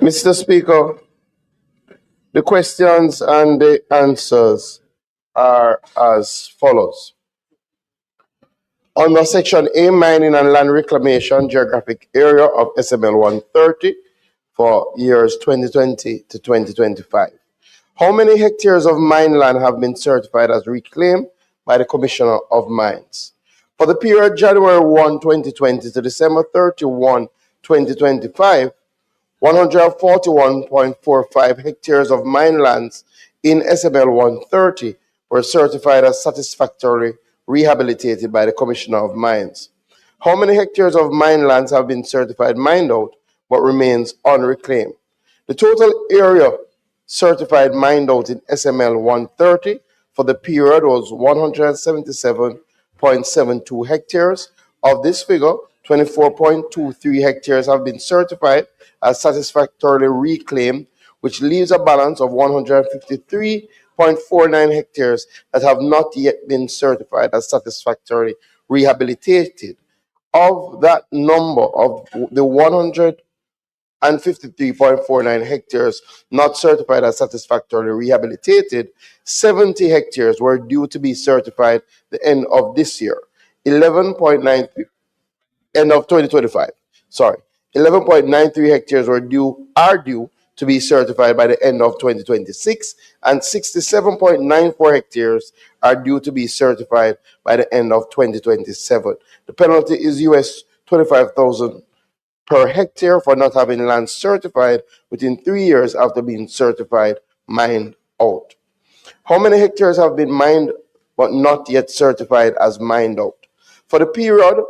Mr. Speaker, the questions and the answers are as follows. Under Section A, Mining and Land Reclamation, Geographic Area of SML 130 for years 2020 to 2025. How many hectares of mine land have been certified as reclaimed by the Commissioner of Mines? For the period January 1, 2020 to December 31, 2025, 141.45 hectares of mine lands in SML 130 were certified as satisfactorily rehabilitated by the Commissioner of Mines. How many hectares of mine lands have been certified mined out but remains unreclaimed? The total area certified mined out in SML 130 for the period was 177.72 hectares. Of this figure, 24.23 hectares have been certified as satisfactorily reclaimed, which leaves a balance of 153.49 hectares that have not yet been certified as satisfactorily rehabilitated. Of that number, of the 153.49 hectares not certified as satisfactorily rehabilitated, 70 hectares were due to be certified the end of this year. 11.93 end of 2025. Sorry, 11.93 hectares are due to be certified by the end of 2026, and 67.94 hectares are due to be certified by the end of 2027. The penalty is US $25,000 per hectare for not having land certified within 3 years after being certified mined out. How many hectares have been mined but not yet certified as mined out? For the period,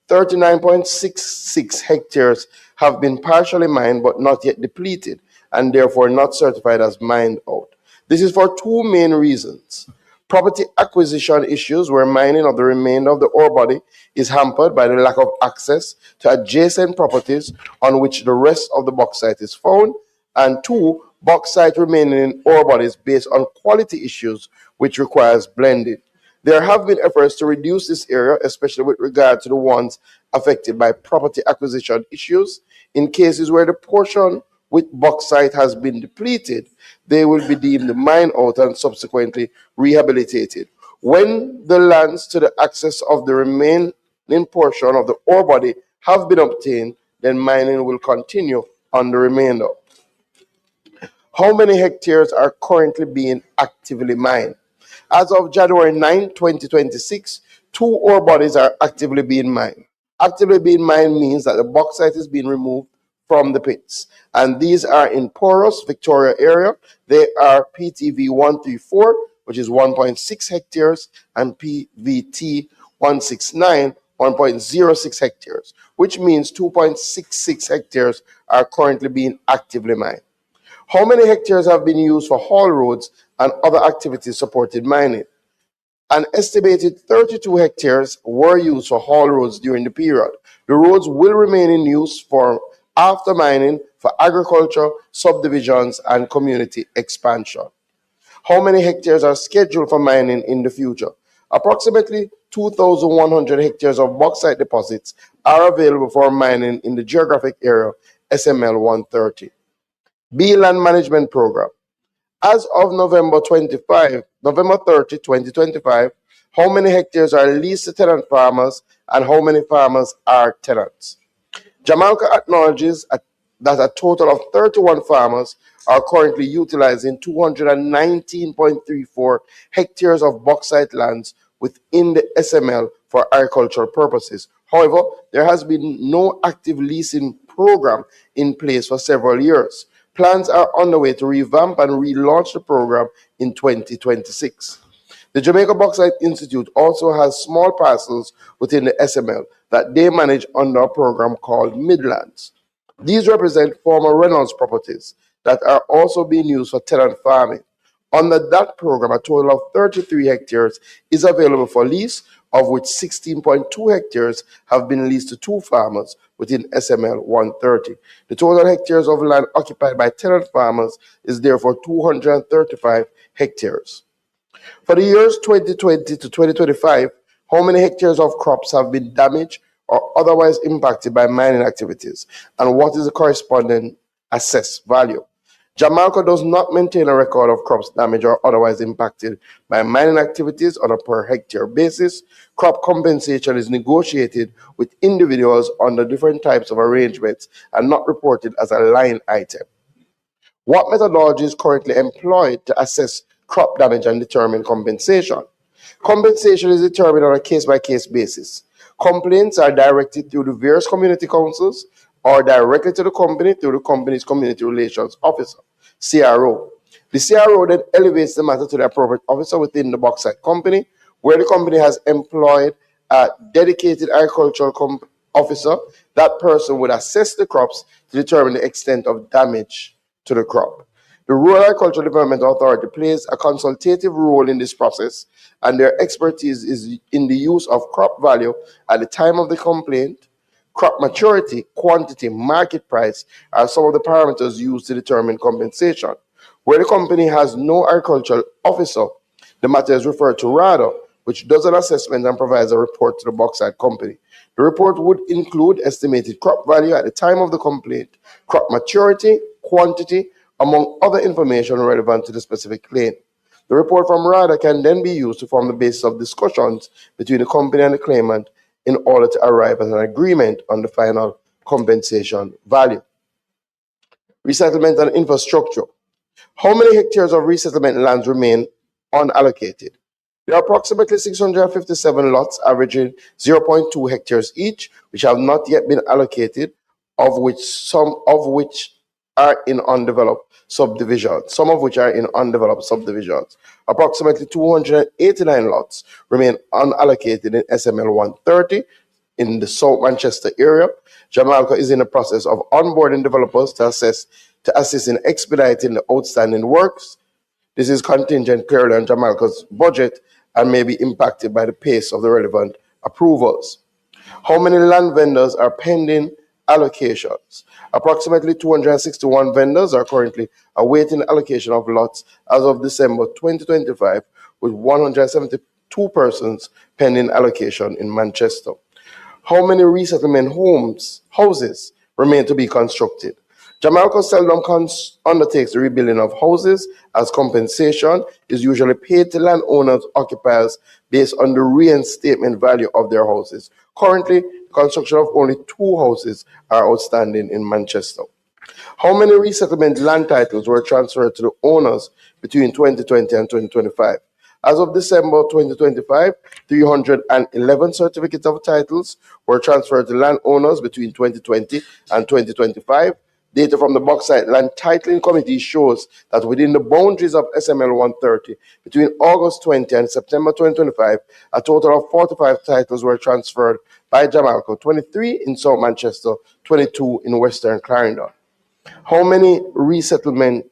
39.66 hectares have been partially mined but not yet depleted and therefore not certified as mined out. This is for two main reasons. Property acquisition issues where mining of the remainder of the ore body is hampered by the lack of access to adjacent properties on which the rest of the bauxite is found, and two, bauxite remaining in ore bodies based on quality issues which requires blending. There have been efforts to reduce this area, especially with regard to the ones affected by property acquisition issues. In cases where the portion with bauxite has been depleted, they will be deemed mined out and subsequently rehabilitated. When the lands to the access of the remaining portion of the ore body have been obtained, then mining will continue on the remainder. How many hectares are currently being actively mined? As of January 9, 2026, 2 ore bodies are actively being mined. Actively being mined means that the bauxite is being removed from the pits, and these are in Porous, Victoria area. They are PTV 134, which is 1.6 hectares, and PVT 169, 1.06 hectares, which means 2.66 hectares are currently being actively mined. How many hectares have been used for haul roads and other activities supported mining? An estimated 32 hectares were used for haul roads during the period. The roads will remain in use for after mining for agriculture, subdivisions, and community expansion. How many hectares are scheduled for mining in the future? Approximately 2,100 hectares of bauxite deposits are available for mining in the geographic area SML 130. B Land Management Program. As of November 30, 2025, how many hectares are leased to tenant farmers and how many farmers are tenants? Jamaica acknowledges that a total of 31 farmers are currently utilizing 219.34 hectares of bauxite lands within the SML for agricultural purposes. However, there has been no active leasing program in place for several years. Plans are underway to revamp and relaunch the program in 2026. The Jamaica Bauxite Institute also has small parcels within the SML that they manage under a program called Midlands. These represent former Reynolds properties that are also being used for tenant farming. Under that program, a total of 33 hectares is available for lease, of which 16.2 hectares have been leased to 2 farmers within SML 130. The total hectares of land occupied by tenant farmers is therefore 235 hectares. For the years 2020 to 2025, how many hectares of crops have been damaged or otherwise impacted by mining activities, and what is the corresponding assessed value? Jamaica does not maintain a record of crops damaged or otherwise impacted by mining activities on a per hectare basis. Crop compensation is negotiated with individuals under different types of arrangements and not reported as a line item. What methodology is currently employed to assess crop damage and determine compensation? Compensation is determined on a case-by-case basis. Complaints are directed through the various community councils or directly to the company through the company's community relations officer, CRO. The CRO then elevates the matter to the appropriate officer within the bauxite company, where the company has employed a dedicated agricultural officer. That person would assess the crops to determine the extent of damage to the crop. The The Rural Agricultural Development Authority plays a consultative role in this process, and their expertise is in the use of crop value at the time of the complaint. Crop maturity, quantity, market price are some of the parameters used to determine compensation. Where the company has no agricultural officer, the matter is referred to RADA, which does an assessment and provides a report to the bauxite company. The report would include estimated crop value at the time of the complaint, crop maturity, quantity, among other information relevant to the specific claim. The report from RADA can then be used to form the basis of discussions between the company and the claimant in order to arrive at an agreement on the final compensation value. Resettlement and infrastructure. How many hectares of resettlement lands remain unallocated? There are approximately 657 lots averaging 0.2 hectares each, which have not yet been allocated, some of which are in undeveloped subdivisions. Approximately 289 lots remain unallocated in SML 130 in the South Manchester area. Jamalco is in the process of onboarding developers to assist in expediting the outstanding works. This is contingent clearly on Jamalco's budget and may be impacted by the pace of the relevant approvals. How many land vendors are pending allocations? Approximately 261 vendors are currently awaiting allocation of lots as of December 2025, with 172 persons pending allocation in Manchester. How many resettlement houses remain to be constructed? Jamalco seldom undertakes the rebuilding of houses, as compensation is usually paid to landowners occupiers based on the reinstatement value of their houses. Currently, construction of only 2 houses are outstanding in Manchester. How many resettlement land titles were transferred to the owners between 2020 and 2025? As of December 2025, 311 certificates of titles were transferred to landowners between 2020 and 2025. Data from the Bauxite Land Titling Committee shows that within the boundaries of SML 130, between August 20 and September 2025, a total of 45 titles were transferred by Jamalco, 23 in South Manchester, 22 in Western Clarendon. How many resettlement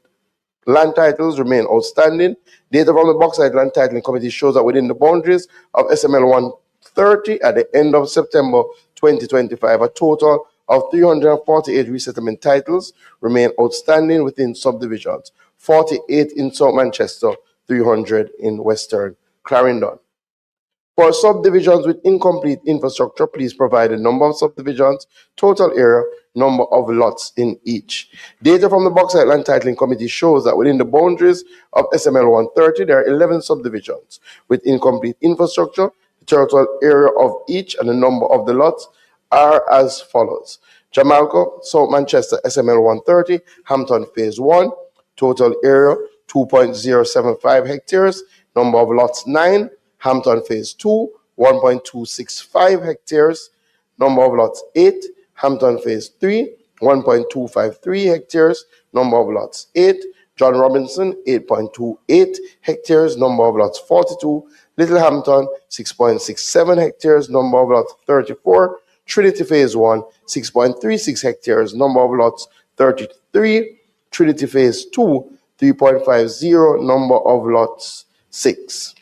land titles remain outstanding? Data from the Bauxite Land Titling Committee shows that within the boundaries of SML 130 at the end of September 2025, a total of 348 resettlement titles remain outstanding within subdivisions, 48 in South Manchester, 300 in Western Clarendon. For subdivisions with incomplete infrastructure, please provide the number of subdivisions, total area, number of lots in each. Data from the Bauxite Land Titling Committee shows that within the boundaries of SML 130, there are 11 subdivisions with incomplete infrastructure. The total area of each and the number of the lots are as follows. Jamalco, South Manchester, SML 130, Hampton Phase 1, total area 2.075 hectares, number of lots 9, Hampton Phase 2, 1.265 hectares, number of lots 8, Hampton Phase 3, 1.253 hectares, number of lots 8, John Robinson, 8.28 hectares, number of lots 42, Little Hampton, 6.67 hectares, number of lots 34, Trinity Phase 1, 6.36 hectares, number of lots 33, Trinity Phase 2, 3.50, number of lots 6.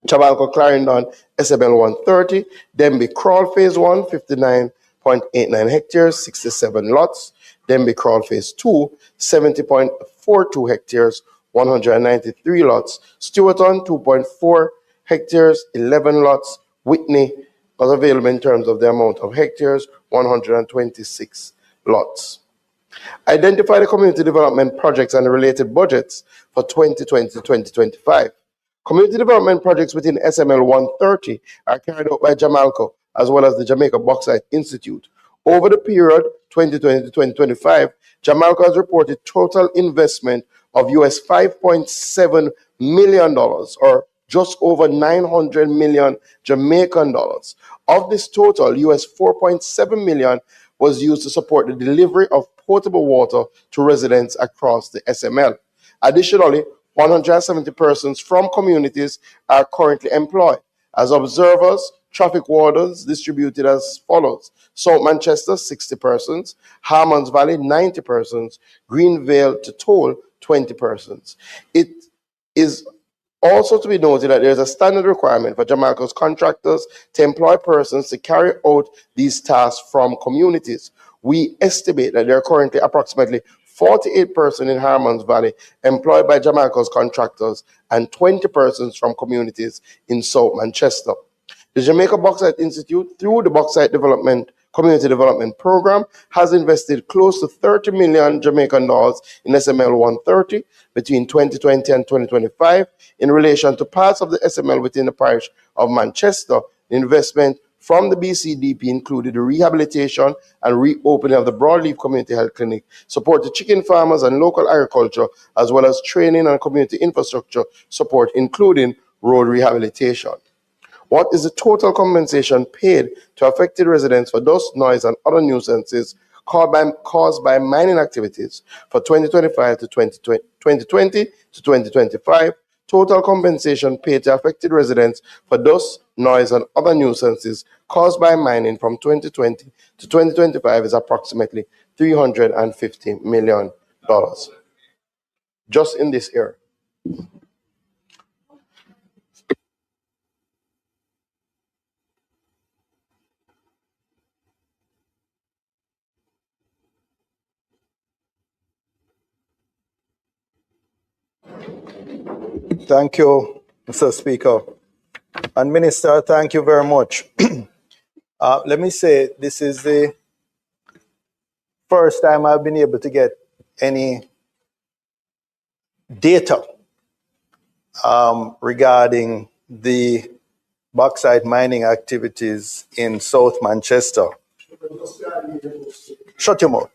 Jamalco Clarendon, SML 130, Denby Crawl Phase 1, 59.89 hectares, 67 lots. Denby Crawl Phase 2, 70.42 hectares, 193 lots. Stewarton, 2.4 hectares, 11 lots. Whitney was available in terms of the amount of hectares, 126 lots. Identify the community development projects and related budgets for 2020-2025. Community development projects within SML 130 are carried out by Jamalco as well as the Jamaica Bauxite Institute. Over the period 2020 to 2025, Jamalco has reported total investment of US $5.7 million, or just over 900 million Jamaican dollars. Of this total, US $4.7 million was used to support the delivery of potable water to residents across the SML. Additionally, 170 persons from communities are currently employed as observers, traffic wardens, distributed as follows: South Manchester, 60 persons; Harmons Valley, 90 persons; Greenvale to Toll, 20 persons. It is also to be noted that there is a standard requirement for Jamalco's contractors to employ persons to carry out these tasks from communities. We estimate that there are currently approximately 48 persons in Harmons Valley employed by Jamalco's contractors and 20 persons from communities in South Manchester. The Jamaica Bauxite Institute, through the Bauxite Community Development Program, has invested close to 30 million Jamaican dollars in SML 130 between 2020 and 2025 in relation to parts of the SML within the parish of Manchester. The investment from the BCDP included the rehabilitation and reopening of the Broadleaf Community Health Clinic, support to chicken farmers and local agriculture, as well as training and community infrastructure support, including road rehabilitation. What is the total compensation paid to affected residents for dust, noise, and other nuisances caused by mining activities for 2025 to 2020 to 2025? Total compensation paid to affected residents for dust, noise, and other nuisances caused by mining from 2020 to 2025 is approximately $350 million just in this year. Thank you, Mr. Speaker. And Minister, thank you very much. Let me say, this is the first time I've been able to get any data regarding the bauxite mining activities in South Manchester. Shut your mouth.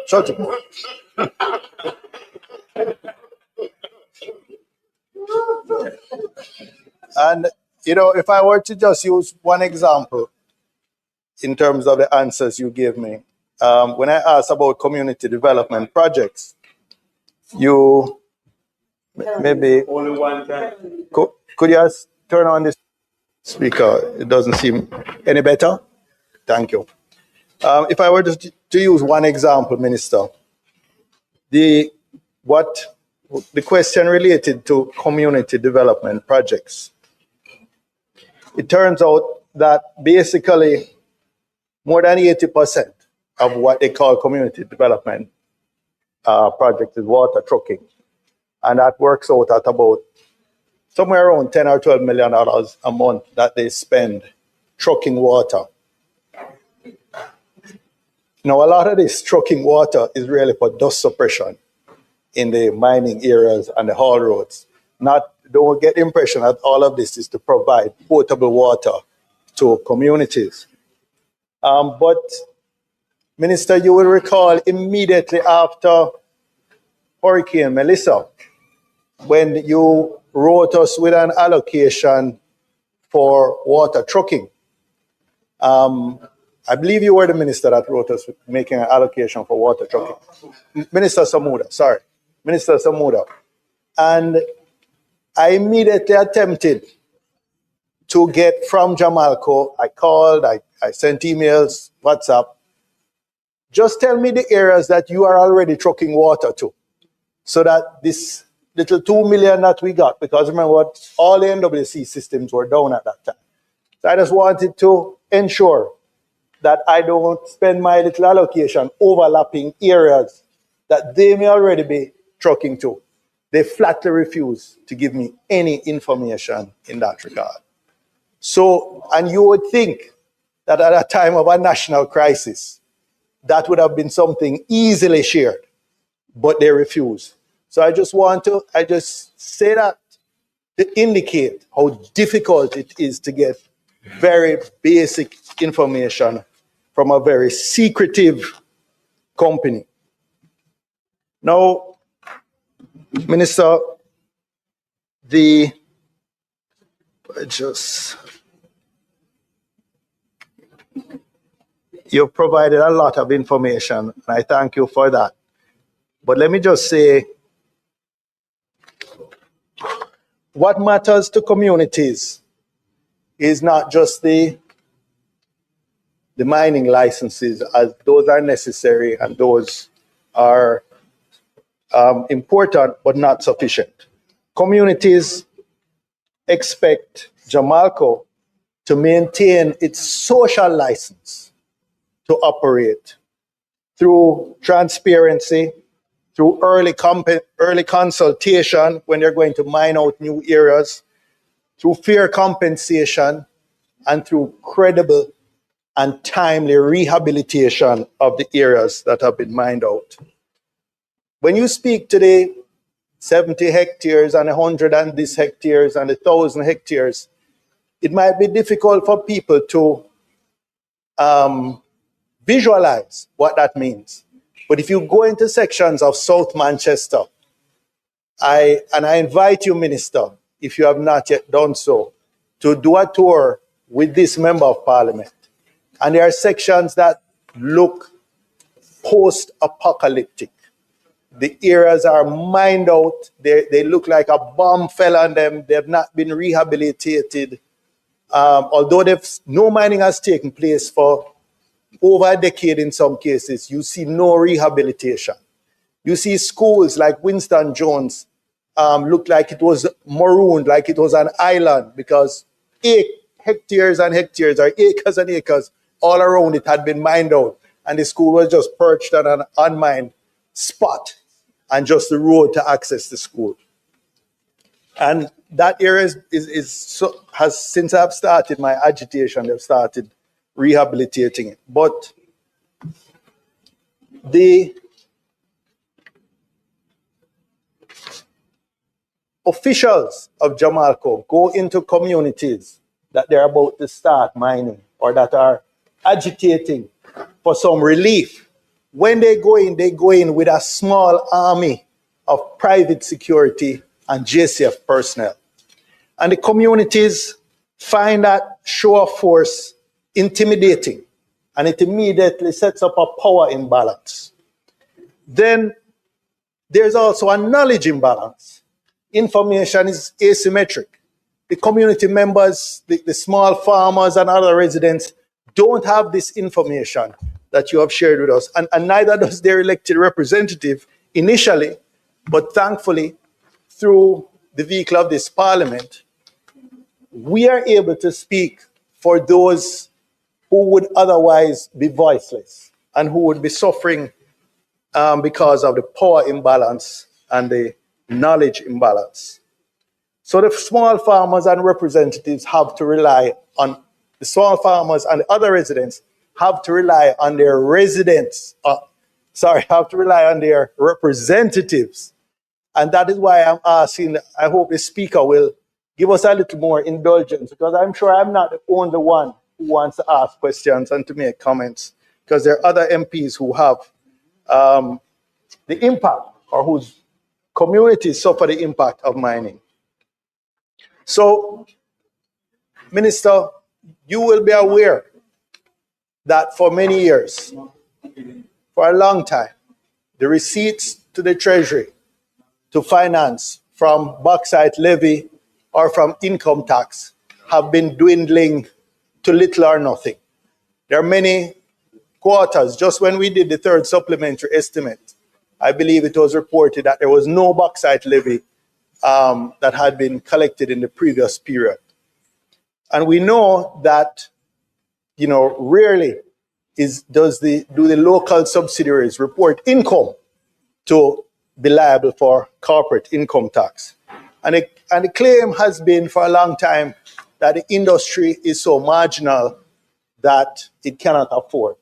Shut your mouth. And, you know, if I were to just use one example in terms of the answers you gave me, when I asked about community development projects, you maybe only one time. Could you just turn on this speaker? It doesn't seem any better. Thank you. If I were to use one example, Minister, the question related to community development projects. It turns out that basically more than 80% of what they call community development projects is water trucking. And that works out at about somewhere around $10 or $12 million a month that they spend trucking water. Now, a lot of this trucking water is really for dust suppression in the mining areas and the haul roads. Don't get the impression that all of this is to provide potable water to communities. But, Minister, you will recall immediately after Hurricane Melissa, when you wrote us with an allocation for water trucking. I believe you were the minister that wrote us making an allocation for water trucking. Minister Samuda. And I immediately attempted to get from Jamalco. I called, I sent emails, WhatsApp. Just tell me the areas that you are already trucking water to, so that this little 2 million that we got, because remember what, all the NWC systems were down at that time. So I just wanted to ensure that I don't spend my little allocation overlapping areas that they may already be trucking to. They flatly refuse to give me any information in that regard. So, and you would think that at a time of a national crisis, that would have been something easily shared, but they refuse. So I just say that to indicate how difficult it is to get very basic information from a very secretive company. Now, Minister, you've provided a lot of information, and I thank you for that. But let me just say, what matters to communities is not just the mining licenses, as those are necessary and those are important but not sufficient. Communities expect Jamalco to maintain its social license to operate through transparency, through early consultation when they're going to mine out new areas, through fair compensation, and through credible and timely rehabilitation of the areas that have been mined out. When you speak today, 70 hectares and 100 and this hectares and 1,000 hectares, it might be difficult for people to visualize what that means. But if you go into sections of South Manchester, I invite you, Minister, if you have not yet done so, to do a tour with this Member of Parliament. And there are sections that look post-apocalyptic. The areas are mined out. They look like a bomb fell on them. They have not been rehabilitated. Although no mining has taken place for over a decade in some cases, you see no rehabilitation. You see schools like Winston Jones look like it was marooned, like it was an island, because hectares and hectares or acres and acres all around it had been mined out, and the school was just perched on an unmined spot and just the road to access the school. And that area has, since I've started my agitation, they've started rehabilitating it. But the officials of Jamalco go into communities that they're about to start mining or that are agitating for some relief. When they go in with a small army of private security and JCF personnel. And the communities find that show of force intimidating, and it immediately sets up a power imbalance. Then there's also a knowledge imbalance. Information is asymmetric. The community members, the small farmers and other residents don't have this information that you have shared with us, and neither does their elected representative initially, but thankfully, through the vehicle of this parliament, we are able to speak for those who would otherwise be voiceless and who would be suffering because of the power imbalance and the knowledge imbalance. So the small farmers and representatives have to rely on, the small farmers and the other residents have to rely on their have to rely on their representatives. And that is why I'm asking, I hope the Speaker will give us a little more indulgence, because I'm sure I'm not the only one who wants to ask questions and to make comments, because there are other MPs who have the impact, or whose communities suffer the impact of mining. So, Minister, you will be aware that for many years, for a long time, the receipts to the Treasury to finance from bauxite levy or from income tax have been dwindling to little or nothing. There are many quarters. Just when we did the third supplementary estimate, I believe it was reported that there was no bauxite levy that had been collected in the previous period. And we know that, rarely do the local subsidiaries report income to be liable for corporate income tax. And the claim has been for a long time that the industry is so marginal that it cannot afford.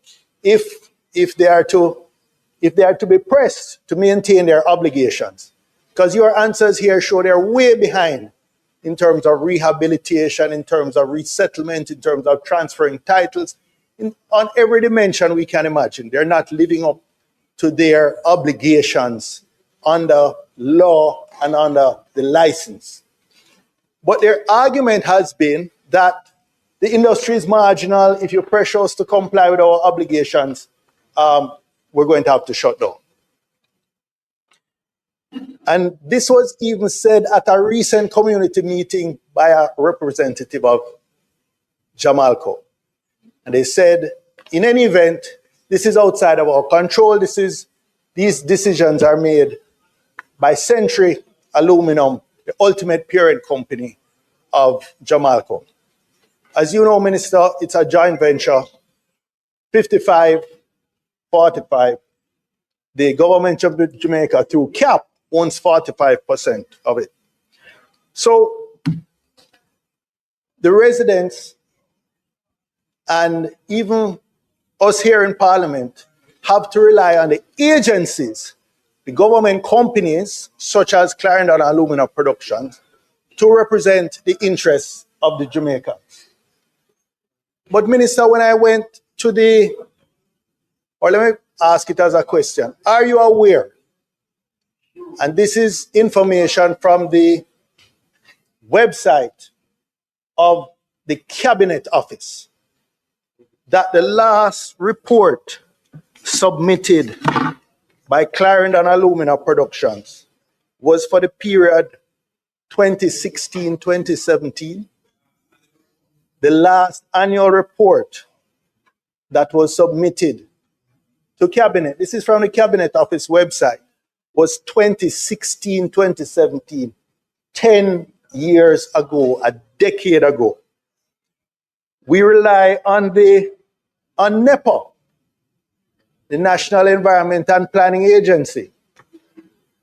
If they are to be pressed to maintain their obligations, because your answers here show they're way behind in terms of rehabilitation, in terms of resettlement, in terms of transferring titles, on every dimension we can imagine. They're not living up to their obligations under law and under the license. But their argument has been that the industry is marginal. If you pressure us to comply with our obligations, we're going to have to shut down. And this was even said at a recent community meeting by a representative of Jamalco. And they said, in any event, this is outside of our control. This is these decisions are made by Century Aluminum, the ultimate parent company of Jamalco. As you know, Minister, it's a joint venture, 55-45. The government of Jamaica, through CAP, owns 45% of it. So the residents and even us here in Parliament have to rely on the agencies, the government companies, such as Clarendon Alumina Productions, to represent the interests of the Jamaicans. But Minister, when I went to or let me ask it as a question. Are you aware, and this is information from the website of the Cabinet Office, that the last report submitted by Clarendon Alumina Productions was for the period 2016-2017. The last annual report that was submitted to Cabinet, this is from the Cabinet Office website, was 2016-2017, 10 years ago, a decade ago. We rely on NEPA, the National Environment and Planning Agency.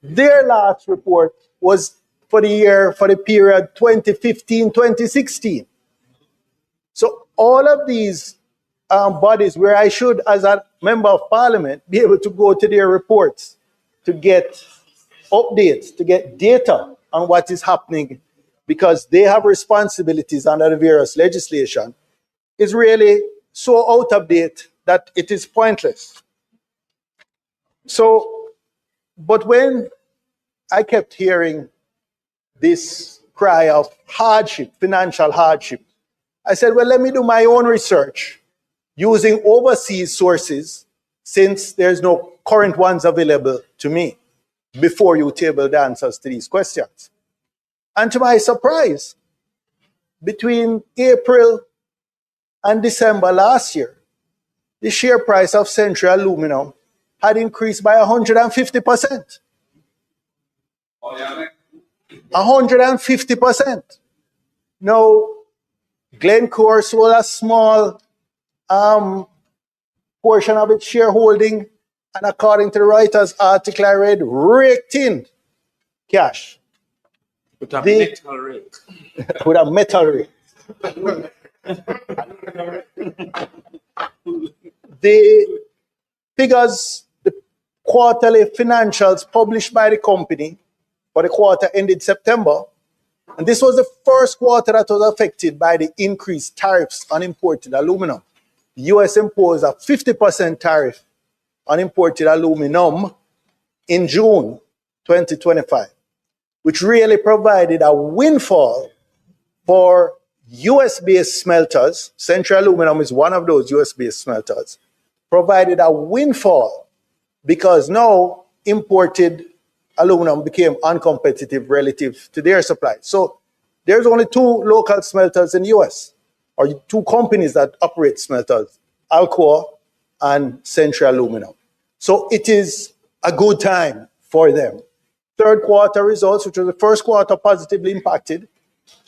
Their last report was for the period 2015-2016. So all of these bodies where I should, as a member of parliament, be able to go to their reports to get updates, to get data on what is happening, because they have responsibilities under the various legislation, is really so out of date that it is pointless. So, but when I kept hearing this cry of hardship, financial hardship, I said, well, let me do my own research using overseas sources, since there's no current ones available to me, before you table the answers to these questions. And to my surprise, between April and December last year, the share price of Century Aluminum had increased by 150%. 150%. Now, Glencore sold a small portion of its shareholding, and according to the Reuters article I read, raked in cash. With a metal rate. With a metal rate. The figures, the quarterly financials published by the company for the quarter ended September, and this was the first quarter that was affected by the increased tariffs on imported aluminum. The US imposed a 50% tariff on imported aluminum in June 2025, which really provided a windfall for US-based smelters. Century Aluminum is one of those US-based smelters. Provided a windfall because now imported aluminum became uncompetitive relative to their supply. So there's only two local smelters in the US, or two companies that operate smelters, Alcoa and Century Aluminum. So it is a good time for them. Third quarter results, which was the first quarter positively impacted,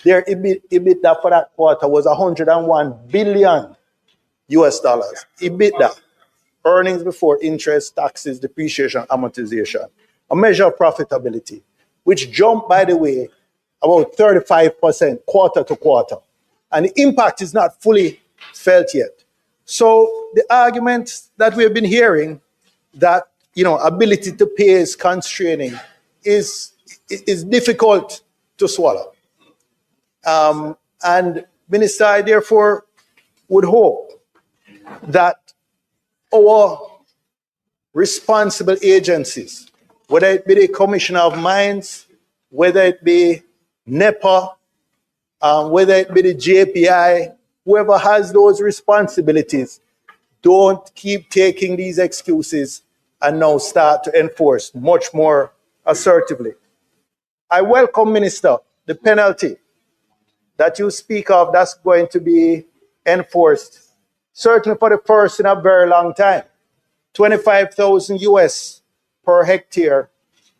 their EBITDA for that quarter was $101 billion US dollars. EBITDA, earnings before interest, taxes, depreciation, amortization, a measure of profitability, which jumped, by the way, about 35% quarter to quarter. And the impact is not fully felt yet. So the argument that we have been hearing that, ability to pay is constraining is difficult to swallow. And Minister, I therefore would hope that our responsible agencies, whether it be the Commissioner of Mines, whether it be NEPA, whether it be the JPI, whoever has those responsibilities, don't keep taking these excuses and now start to enforce much more assertively. I welcome, Minister, the penalty that you speak of that's going to be enforced, certainly for the first in a very long time. $25,000 US per hectare,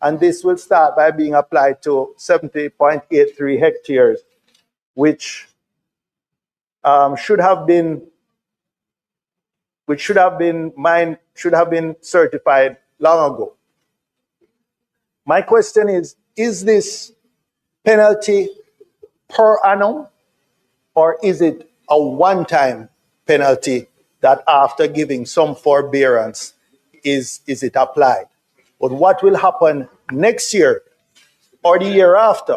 and this will start by being applied to 70.83 hectares, which should have been certified long ago. My question is this penalty per annum, or is it a one-time penalty that after giving some forbearance is it applied? But what will happen next year or the year after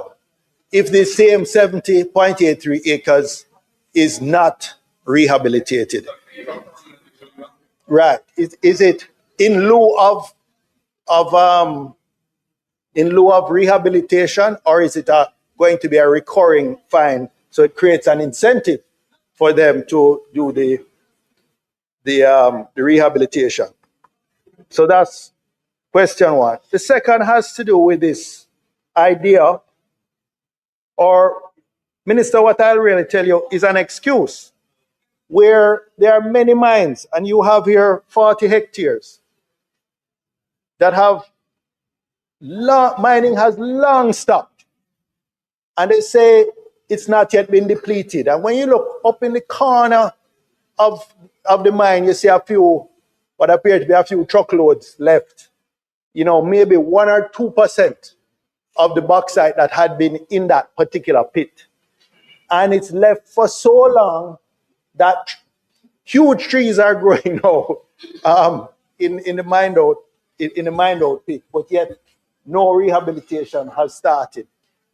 if the same 70.83 acres is not rehabilitated? Right. Is it in lieu of rehabilitation, or is it going to be a recurring fine? So it creates an incentive for them to do the rehabilitation. So that's question one. The second has to do with this idea, or Minister, what I'll really tell you is an excuse where there are many mines, and you have here 40 hectares that have mining has long stopped, and they say it's not yet been depleted. And when you look up in the corner of the mine, you see what appear to be a few truckloads left. You know, maybe 1 or 2% of the bauxite that had been in that particular pit. And it's left for so long that huge trees are growing now in the mined out pit, but yet no rehabilitation has started.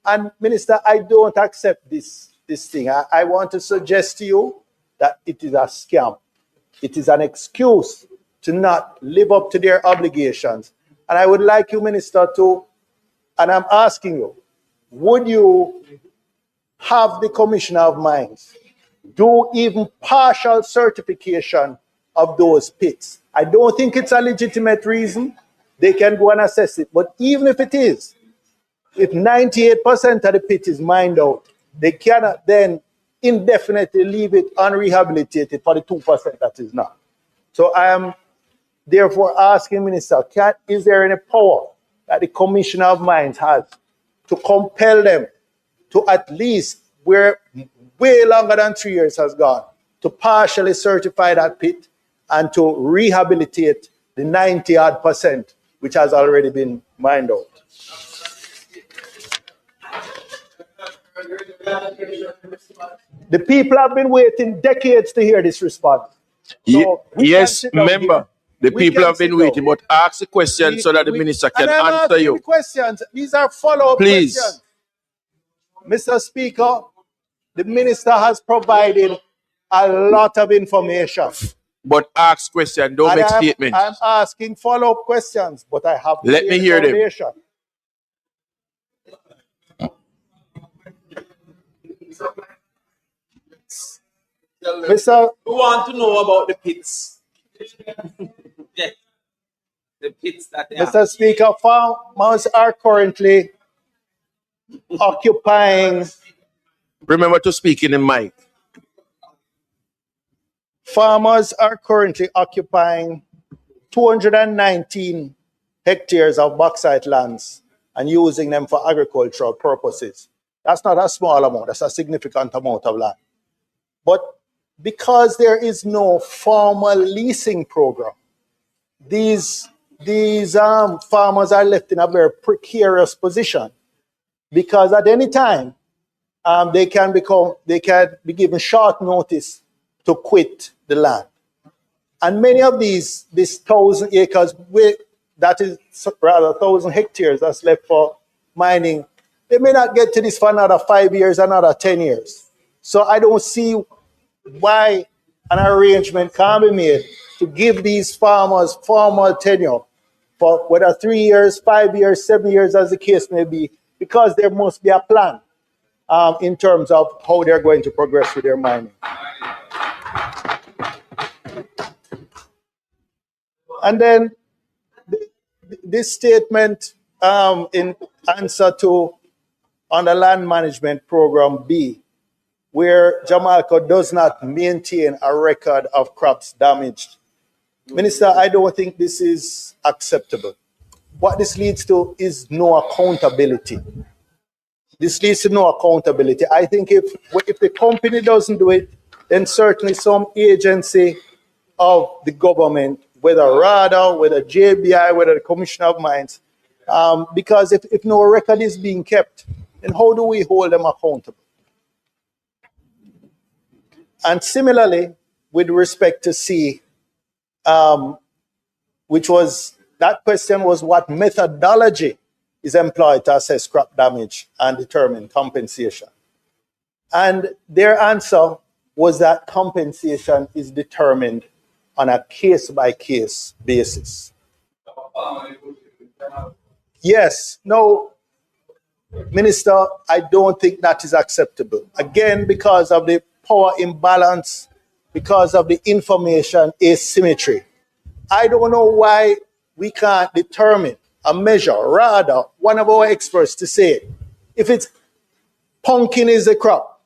And Minister, I don't accept this thing. I want to suggest to you that it is a scam. It is an excuse to not live up to their obligations. And I would like you, Minister, and I'm asking you, would you have the Commissioner of Mines do even partial certification of those pits? I don't think it's a legitimate reason. They can go and assess it. But even if it is, if 98% of the pit is mined out, they cannot then indefinitely leave it unrehabilitated for the 2% that is not. So I am therefore asking Minister, is there any power that the Commissioner of Mines has to compel them to at least, where way longer than 3 years has gone, to partially certify that pit and to rehabilitate the 90-odd% which has already been mined out? The people have been waiting decades to hear this response. So yes, member. The people have been waiting, but ask the question so that the minister can answer you. The questions. These are follow-up questions. Mr. Speaker, the minister has provided a lot of information. But ask questions, don't make statements. I'm asking follow-up questions, but I have Let me hear them. Mr. We want to know about the pits. Yeah. The pits that they Mr. have. Speaker, farmers are currently occupying. Remember to speak in the mic. Farmers are currently occupying 219 hectares of bauxite lands and using them for agricultural purposes. That's not a small amount, that's a significant amount of land. But because there is no formal leasing program, these farmers are left in a very precarious position, because at any time they can be given short notice to quit the land. And many of this 1,000 acres, that is rather 1,000 hectares that's left for mining, they may not get to this for another 5 years, another 10 years. So I don't see why an arrangement can't be made to give these farmers formal tenure for whether 3 years, 5 years, 7 years, as the case may be, because there must be a plan in terms of how they're going to progress with their mining. And then this statement in answer to on the land management program B, where Jamalco does not maintain a record of crops damaged. Minister, I don't think this is acceptable. what this leads to is no accountability. This leads to no accountability. I think if the company doesn't do it, then certainly some agency of the government, whether RADA, whether JBI, whether the Commissioner of Mines, because if no record is being kept, then how do we hold them accountable? And similarly, with respect to C, which was, that question was what methodology is employed to assess crop damage and determine compensation. And their answer was that compensation is determined on a case-by-case basis. Yes, no, Minister, I don't think that is acceptable. Again, because of the power imbalance, because of the information asymmetry. I don't know why we can't determine a measure, rather, one of our experts to say, if it's pumpkin is a crop,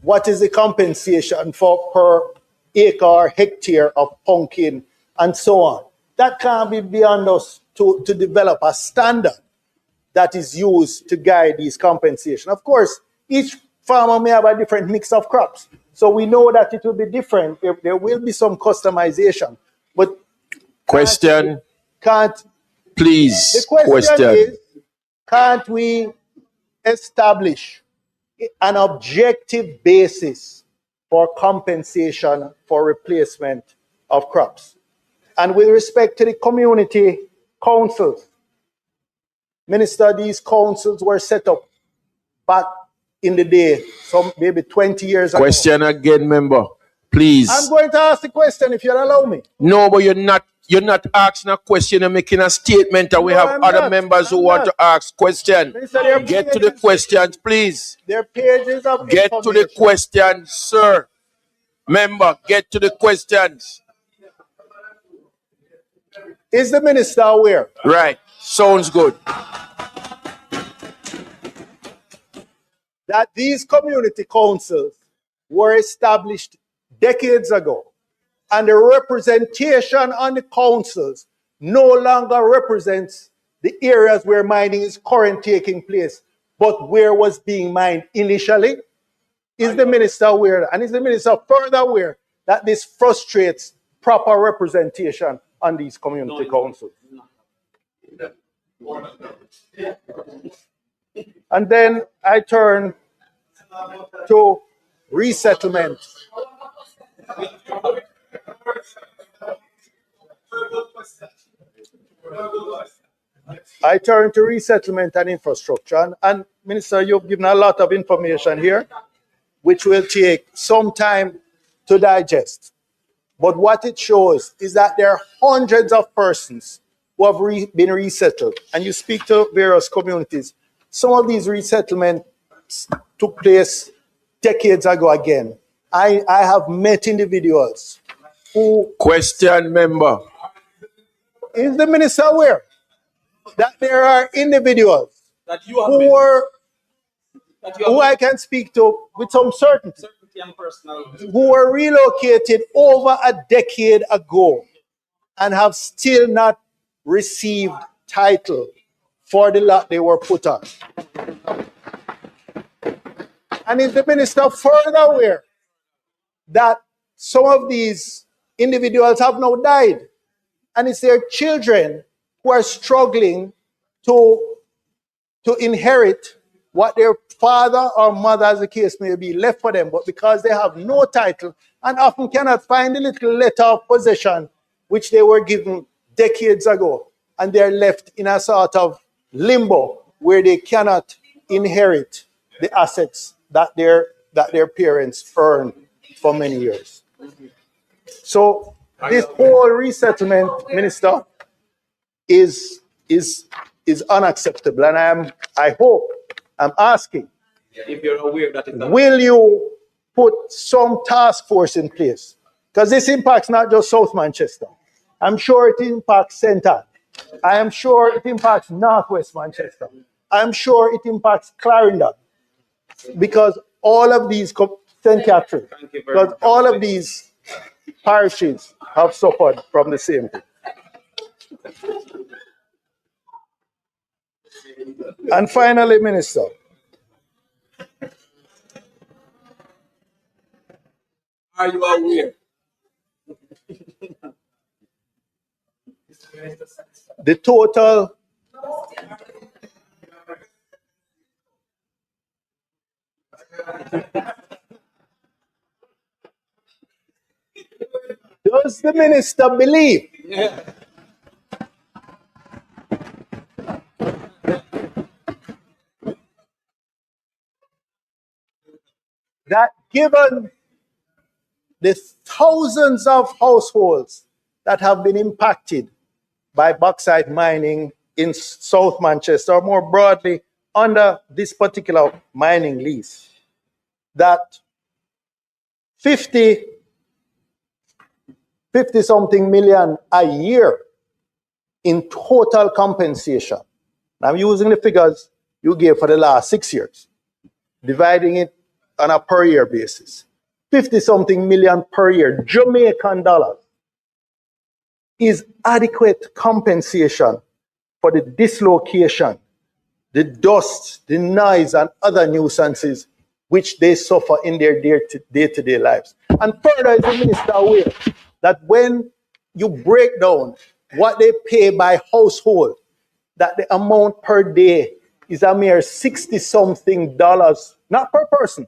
what is the compensation for per acre or hectare of pumpkin, and so on. That can't be beyond us to develop a standard that is used to guide these compensation. Of course, each farmer may have a different mix of crops. So we know that it will be different. There will be some customization. But question. Please. The question is, can't we establish an objective basis for compensation for replacement of crops? And with respect to the community councils, Minister, these councils were set up back in the day, some maybe 20 years ago. Question again, member, please. I'm going to ask the question if you'll allow me. No, but you're not asking a question, you're making a statement, and we have other members who want to ask question. Minister, get to the questions, please. There are pages of Get to the questions, sir. Member, get to the questions. Is the minister aware? Right, sounds good. That these community councils were established decades ago, and the representation on the councils no longer represents the areas where mining is currently taking place, but where was being mined initially? Is the minister aware, and is the minister further aware that this frustrates proper representation on these community councils? And then I turn to resettlement. I turn to resettlement and infrastructure. And Minister, you've given a lot of information here, which will take some time to digest. But what it shows is that there are hundreds of persons who have been resettled. And you speak to various communities. Some of these resettlements took place decades ago again. I have met individuals who... Question, member. Is the minister aware that there are individuals who I can speak to with some certainty, who were relocated over a decade ago and have still not received title for the lot they were put on? And is the minister further aware that some of these individuals have now died, and it's their children who are struggling to inherit what their father or mother, as the case may be, left for them, but because they have no title and often cannot find the little letter of possession which they were given decades ago, and they're left in a sort of limbo where they cannot inherit the assets that their parents earned for many years. So this whole resettlement, Minister, is unacceptable, and I'm asking, if you're aware that will you put some task force in place? Because this impacts not just South Manchester. I'm sure it impacts Centre. I am sure it impacts Northwest Manchester. I'm sure it impacts Clarendon. Because all of these, St. Catherine, because all of these parishes have suffered from the same thing. And finally, Minister, Are you aware? the total does the minister believe that given the thousands of households that have been impacted by bauxite mining in South Manchester, or more broadly under this particular mining lease, that 50 something million a year in total compensation. I'm using the figures you gave for the last 6 years, dividing it on a per year basis. 50 something million per year, Jamaican dollars, is adequate compensation for the dislocation, the dust, the noise, and other nuisances which they suffer in their day-to-day lives. And further, is the minister aware that when you break down what they pay by household, that the amount per day is a mere $60-something, not per person,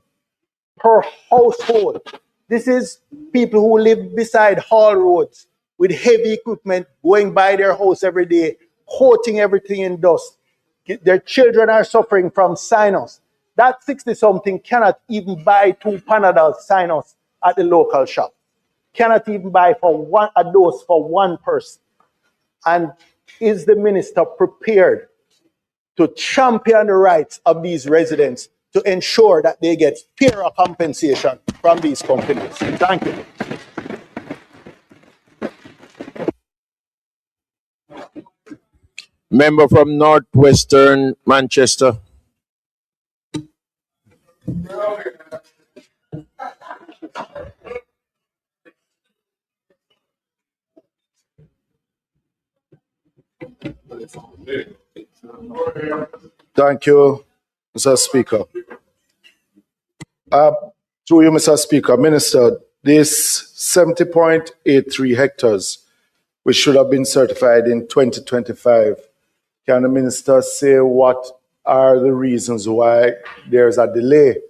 per household. This is people who live beside haul roads with heavy equipment going by their house every day, coating everything in dust. Their children are suffering from sinus. That 60-something cannot even buy 2 Panadol sinus at the local shop. Cannot even buy for a dose for one person. And is the minister prepared to champion the rights of these residents to ensure that they get fairer compensation from these companies? Thank you. Member from Northwestern Manchester. Thank you, Mr. Speaker. Through you, Mr. Speaker, Minister, this 70.83 hectares, which should have been certified in 2025, can the minister say what are the reasons why there's a delay?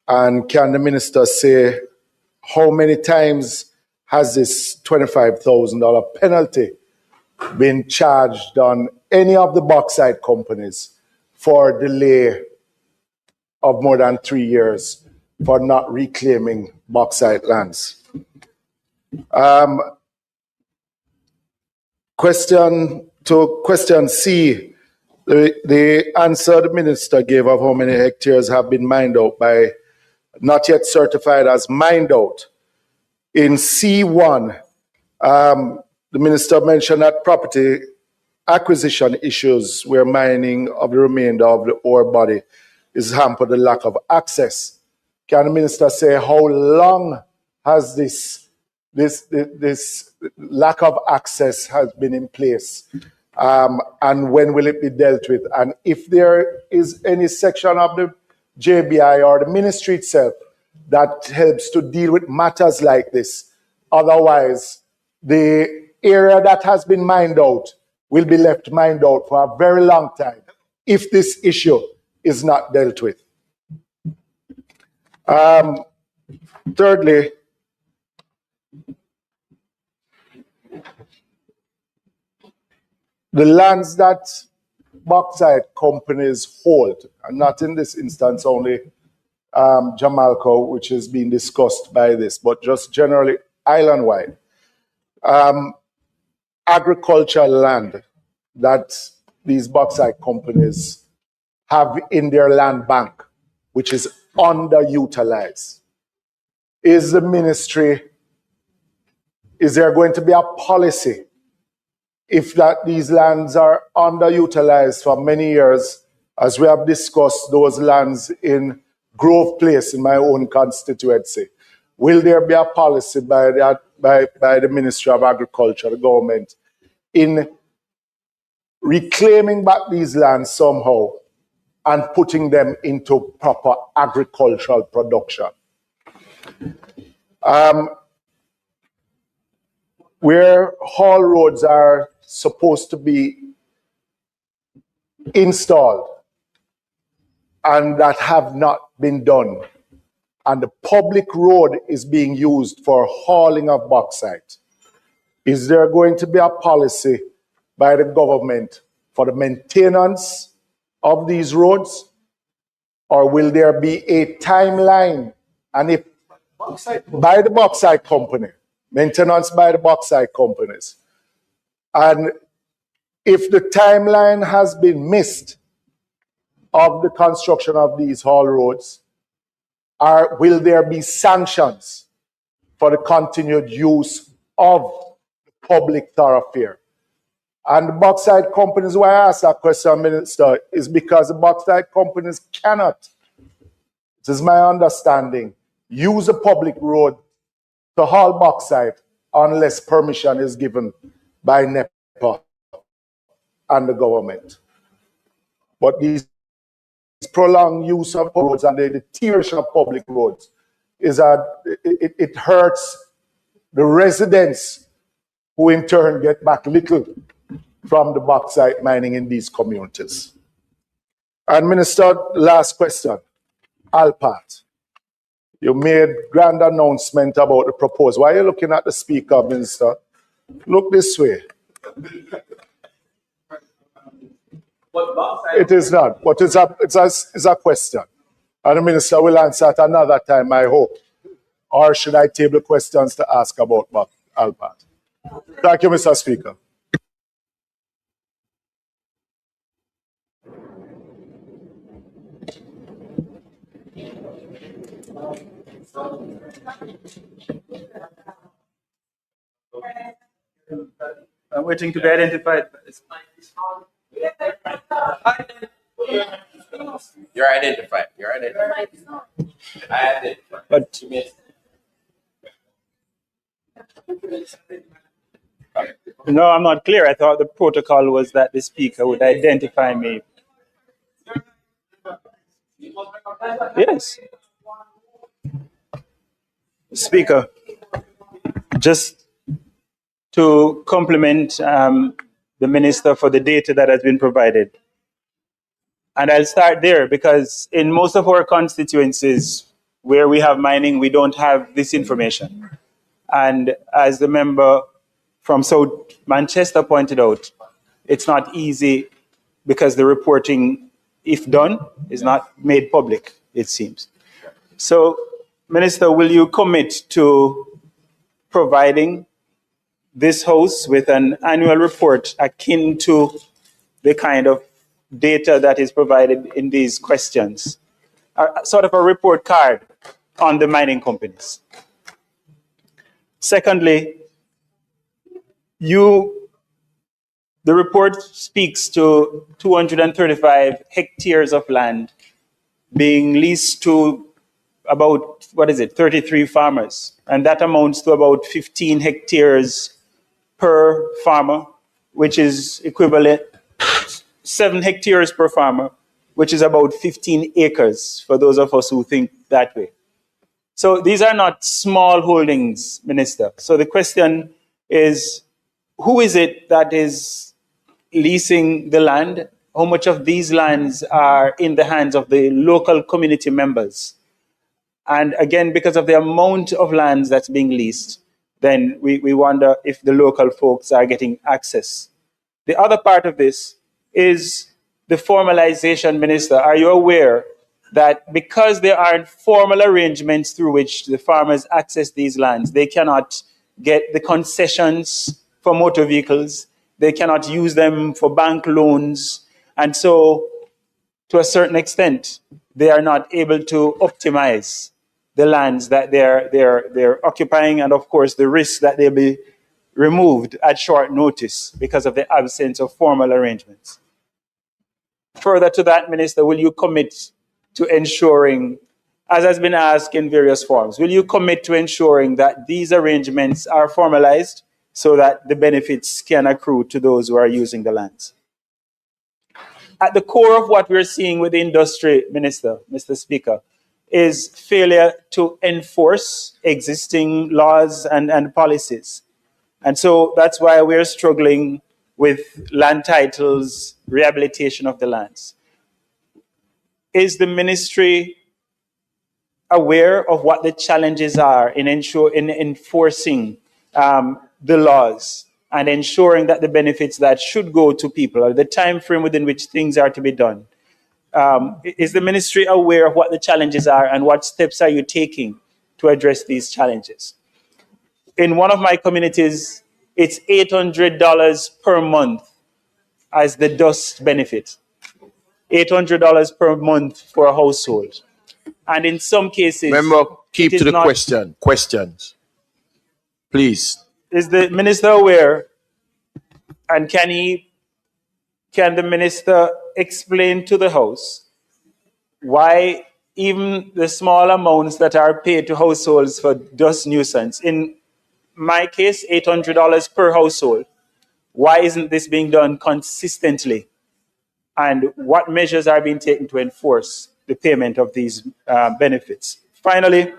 And can the minister say how many times has this $25,000 penalty been charged on any of the bauxite companies for delay of more than 3 years for not reclaiming bauxite lands? Question C, the answer the minister gave of how many hectares have been mined out by not yet certified as mined out. In C1, the minister mentioned that property acquisition issues where mining of the remainder of the ore body is hampered the lack of access. Can the minister say how long has this lack of access has been in place, and when will it be dealt with? And if there is any section of the JBI or the ministry itself that helps to deal with matters like this, otherwise the area that has been mined out will be left mined out for a very long time if this issue is not dealt with. Thirdly, the lands that bauxite companies hold, and not in this instance only Jamalco, which is being discussed by this, but just generally island-wide, agricultural land that these bauxite companies have in their land bank, which is underutilized. Is the ministry, is there going to be a policy if that these lands are underutilized for many years, as we have discussed those lands in Grove Place in my own constituency? Will there be a policy by the Ministry of Agriculture, the government, in reclaiming back these lands somehow and putting them into proper agricultural production. Where haul roads are supposed to be installed and that have not been done, and the public road is being used for hauling of bauxite, is there going to be a policy by the government for the maintenance of these roads? Or will there be a timeline? And if by the bauxite company, maintenance by the bauxite companies, and if the timeline has been missed of the construction of these haul roads, will there be sanctions for the continued use of the public thoroughfare? And the bauxite companies, why I ask that question, Minister, is because the bauxite companies cannot, this is my understanding, use a public road to haul bauxite unless permission is given by NEPA and the government. But these prolonged use of roads and the deterioration of public roads is that it hurts the residents, who in turn get back little from the bauxite mining in these communities. And Minister, last question, Alpat. You made grand announcement about the proposal. Why are you looking at the Speaker, Minister? Look this way. It is not, but it's a question. And the Minister will answer at another time, I hope. Or should I table questions to ask about Alpat? Thank you, Mr. Speaker. I'm waiting to be identified. You're identified. You're identified. I identified. But no, I'm not clear. I thought the protocol was that the Speaker would identify me. Yes. Speaker, just to compliment the Minister for the data that has been provided. And I'll start there because in most of our constituencies where we have mining, we don't have this information. And as the member from South Manchester pointed out, it's not easy because the reporting, if done, is not made public, it seems. So, Minister, will you commit to providing this House with an annual report akin to the kind of data that is provided in these questions? Sort of a report card on the mining companies. Secondly, the report speaks to 235 hectares of land being leased to about, 33 farmers. And that amounts to about 15 hectares per farmer, which is equivalent 7 hectares per farmer, which is about 15 acres for those of us who think that way. So these are not small holdings, Minister. So the question is, who is it that is leasing the land? How much of these lands are in the hands of the local community members? And again, because of the amount of lands that's being leased, then we wonder if the local folks are getting access. The other part of this is the formalization, Minister. Are you aware that because there aren't formal arrangements through which the farmers access these lands, they cannot get the concessions for motor vehicles, they cannot use them for bank loans, and so to a certain extent, they are not able to optimize the lands that they're occupying, and of course the risk that they'll be removed at short notice because of the absence of formal arrangements. Further to that, Minister, will you commit to ensuring, as has been asked in various forms, will you commit to ensuring that these arrangements are formalized so that the benefits can accrue to those who are using the lands? at the core of what we're seeing with the industry, Minister, Mr. Speaker, is failure to enforce existing laws and policies. And so that's why we're struggling with land titles, rehabilitation of the lands. Is the ministry aware of what the challenges are in enforcing the laws and ensuring that the benefits that should go to people, or the time frame within which things are to be done? Is the ministry aware of what the challenges are, and what steps are you taking to address these challenges? In one of my communities, it's $800 per month as the dust benefit. $800 per month for a household. And in some cases... Remember, keep it to is the not- question. Questions. Please. Is the minister aware, and can the minister explain to the House why even the small amounts that are paid to households for dust nuisance, in my case, $800 per household, why isn't this being done consistently? And what measures are being taken to enforce the payment of these benefits? Finally,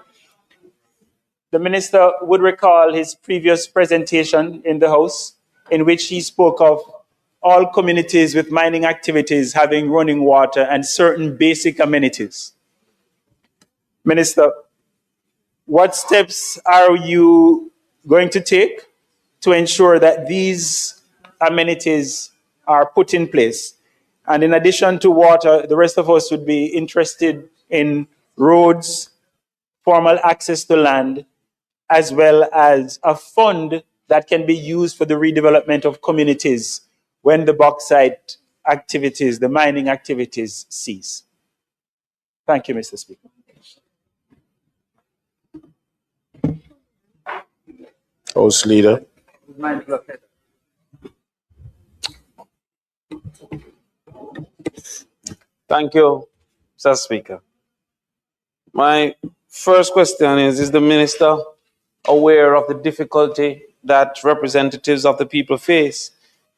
the minister would recall his previous presentation in the House, in which he spoke of all communities with mining activities having running water and certain basic amenities. Minister, what steps are you going to take to ensure that these amenities are put in place? And in addition to water, the rest of us would be interested in roads, formal access to land, as well as a fund that can be used for the redevelopment of communities when the bauxite activities, the mining activities cease. Thank you, Mr. Speaker. House Leader. Thank you, Mr. Speaker. My first question is the minister aware of the difficulty that representatives of the people face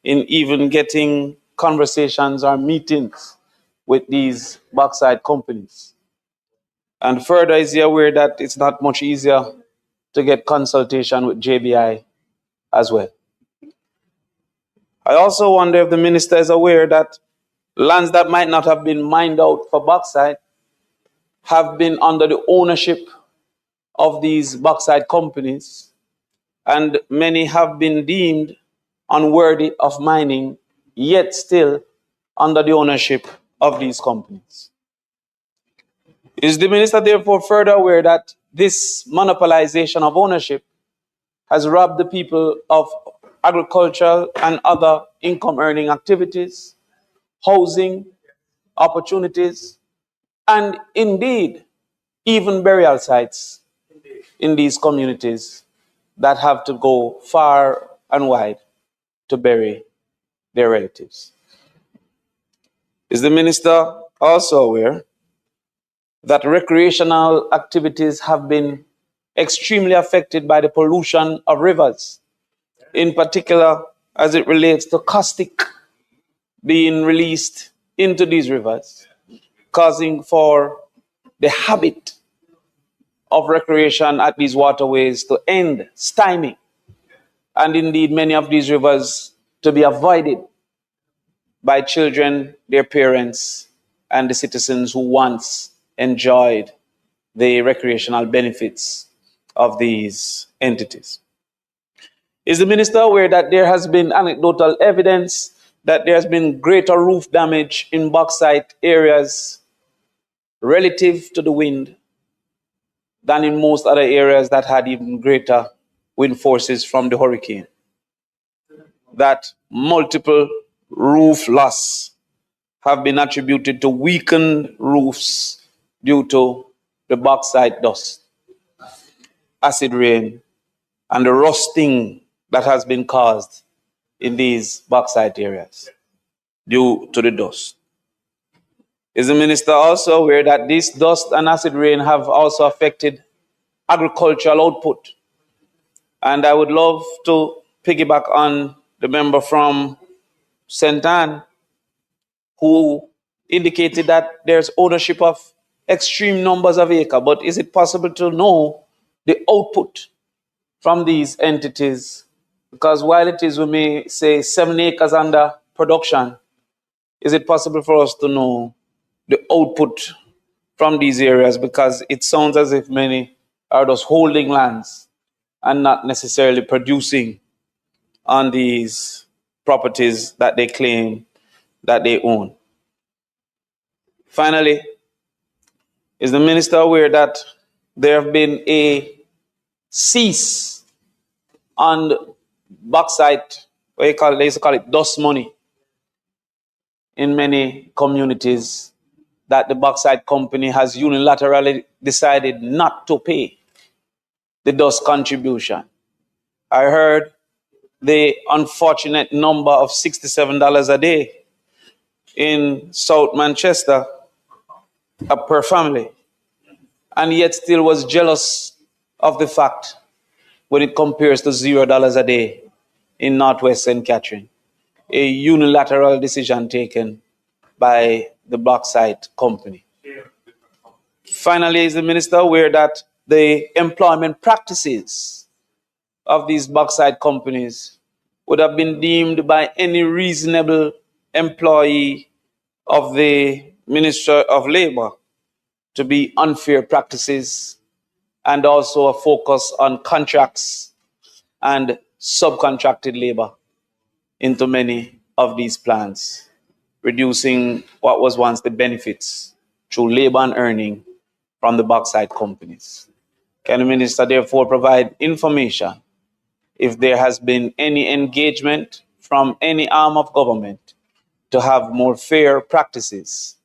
in even getting conversations or meetings with these bauxite companies? And further, is he aware that it's not much easier to get consultation with JBI as well? I also wonder if the minister is aware that lands that might not have been mined out for bauxite have been under the ownership of these bauxite companies, and many have been deemed unworthy of mining, yet still under the ownership of these companies. Is the minister therefore further aware that this monopolization of ownership has robbed the people of agricultural and other income-earning activities, housing, opportunities, and indeed, even burial sites in these communities that have to go far and wide to bury their relatives? Is the minister also aware that recreational activities have been extremely affected by the pollution of rivers, in particular as it relates to caustic being released into these rivers, causing for the habit of recreation at these waterways to end, stymie, and indeed many of these rivers to be avoided by children, their parents, and the citizens who once enjoyed the recreational benefits of these entities? Is the minister aware that there has been anecdotal evidence that there has been greater roof damage in bauxite areas relative to the wind than in most other areas that had even greater wind forces from the hurricane? That multiple roof loss have been attributed to weakened roofs due to the bauxite dust, acid rain, and the rusting that has been caused in these bauxite areas due to the dust. Is the minister also aware that this dust and acid rain have also affected agricultural output? And I would love to piggyback on the member from St. Anne who indicated that there's ownership of extreme numbers of acres. But is it possible to know the output from these entities? Because while it is, we may say, 7 acres under production, is it possible for us to know the output from these areas? Because it sounds as if many are just holding lands and not necessarily producing on these properties that they claim that they own. Finally, is the minister aware that there have been a cease on bauxite, what you call it, they used to call it dust money, in many communities, that the bauxite company has unilaterally decided not to pay the dust contribution? I heard the unfortunate number of $67 a day in South Manchester per family, and yet still was jealous of the fact when it compares to $0 a day in Northwest St. Catherine. A unilateral decision taken by the bauxite company. Finally, is the minister aware that the employment practices of these bauxite companies would have been deemed by any reasonable employee of the Ministry of Labor to be unfair practices, and also a focus on contracts and subcontracted labor into many of these plants, reducing what was once the benefits through labor and earning from the bauxite companies? Can the minister therefore provide information if there has been any engagement from any arm of government to have more fair practices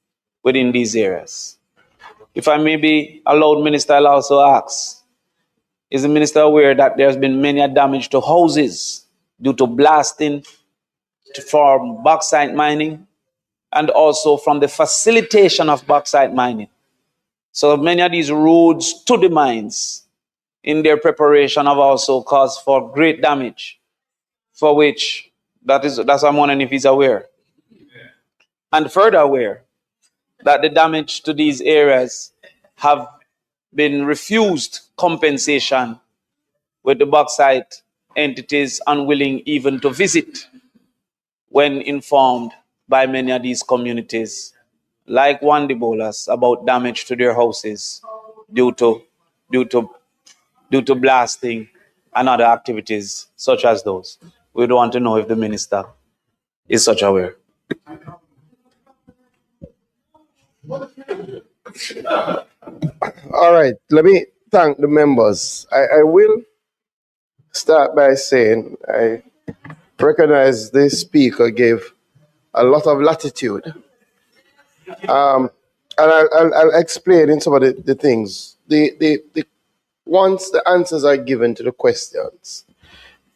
within these areas? If I may be allowed, Minister, I'll also ask, is the minister aware that there's been many damage to houses due to blasting from bauxite mining, and also from the facilitation of bauxite mining? So many of these roads to the mines in their preparation have also caused for great damage, for which that's why I'm wondering if he's aware. And further aware that the damage to these areas have been refused compensation, with the bauxite entities unwilling even to visit when informed by many of these communities, like Wandibolas, about damage to their houses due to blasting and other activities such as those. We'd want to know if the minister is such aware. All right, let me thank the members. I will start by saying I recognize the speaker gave a lot of latitude. And I'll explain in some of the things. Once the answers are given to the questions,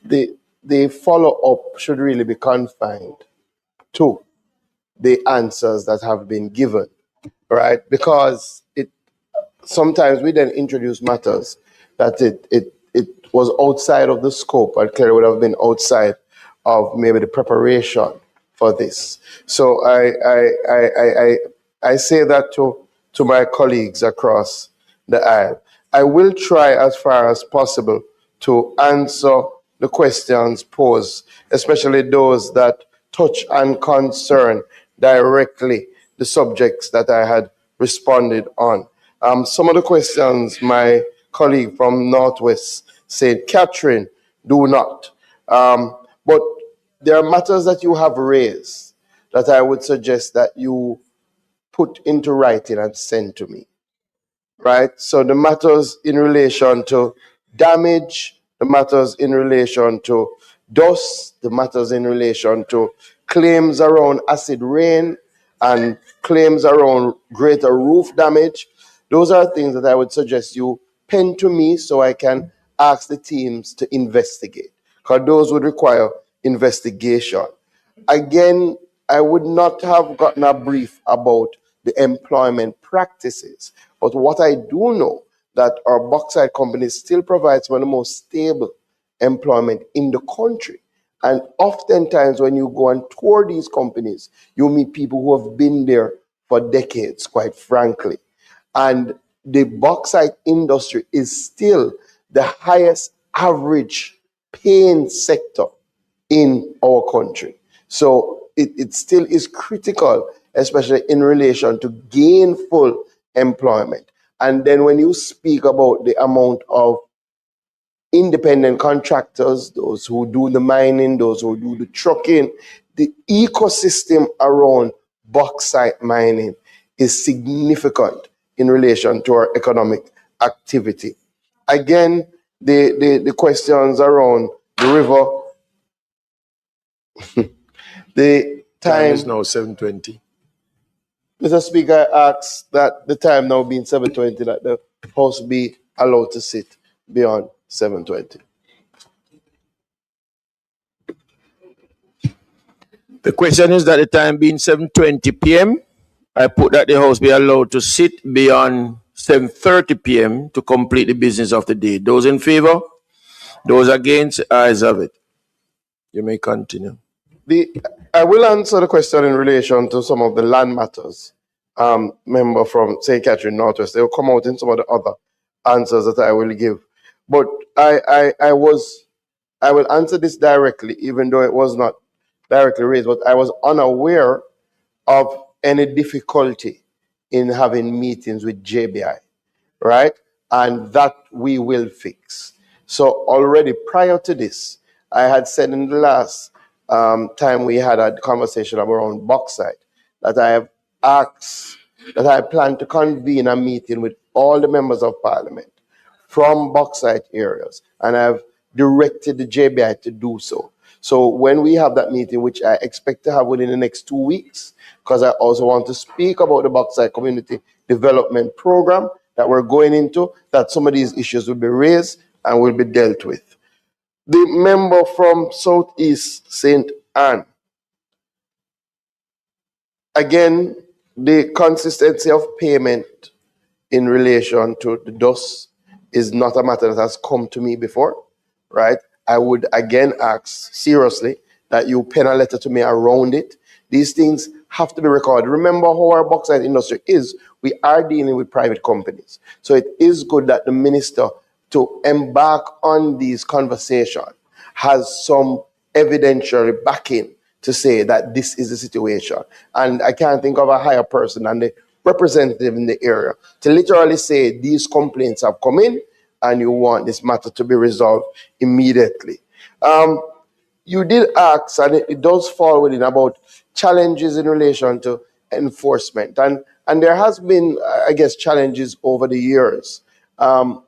the follow-up should really be confined to the answers that have been given, right? Because sometimes we then introduce matters that it was outside of the scope, and clearly would have been outside of maybe the preparation for this. So I say that to my colleagues across the aisle. I will try as far as possible to answer the questions posed, especially those that touch and concern directly the subjects that I had responded on. Some of the questions my colleague from Northwest St. Catherine do not. But there are matters that you have raised that I would suggest that you put into writing and send to me, right? So the matters in relation to damage, the matters in relation to dust, the matters in relation to claims around acid rain and claims around greater roof damage, those are things that I would suggest you pen to me so I can ask the teams to investigate, because those would require investigation. Again, I would not have gotten a brief about the employment practices, but what I do know that our bauxite company still provides one of the most stable employment in the country. And oftentimes when you go and tour these companies, you meet people who have been there for decades, quite frankly. And the bauxite industry is still the highest average paying sector in our country. So it still is critical, especially in relation to gainful employment. And then when you speak about the amount of independent contractors, those who do the mining, those who do the trucking, the ecosystem around bauxite mining is significant in relation to our economic activity. Again, the questions around the river, the Time time is now 7:20. Mr. Speaker, I ask that the time now being 7:20, that the House be allowed to sit beyond 7:20. The question is that the time being 7:20 p.m., I put that the House be allowed to sit beyond 7:30 p.m. to complete the business of the day. Those in favor? Those against? Ayes have it. You may continue. I will answer the question in relation to some of the land matters. Member from St. Catherine Northwest, they will come out in some of the other answers that I will give. But I will answer this directly, even though it was not directly raised, but I was unaware of any difficulty in having meetings with JBI, right? And that we will fix. So already prior to this, I had said in the last time we had a conversation around bauxite that I have asked, that I plan to convene a meeting with all the members of parliament from bauxite areas, and I've directed the JBI to do so. So when we have that meeting, which I expect to have within the next 2 weeks, because I also want to speak about the bauxite community development program that we're going into, that some of these issues will be raised and will be dealt with. The member from Southeast St. Anne, again, the consistency of payment in relation to the dust is not a matter that has come to me before, right? I would again ask seriously that you pen a letter to me around it. These things have to be recorded. Remember how our bauxite industry is. We are dealing with private companies. So it is good that the minister, to embark on these conversations, has some evidentiary backing to say that this is the situation. And I can't think of a higher person than the representative in the area to literally say these complaints have come in and you want this matter to be resolved immediately. You did ask, and it does fall within, about challenges in relation to enforcement. And there has been, I guess, challenges over the years. I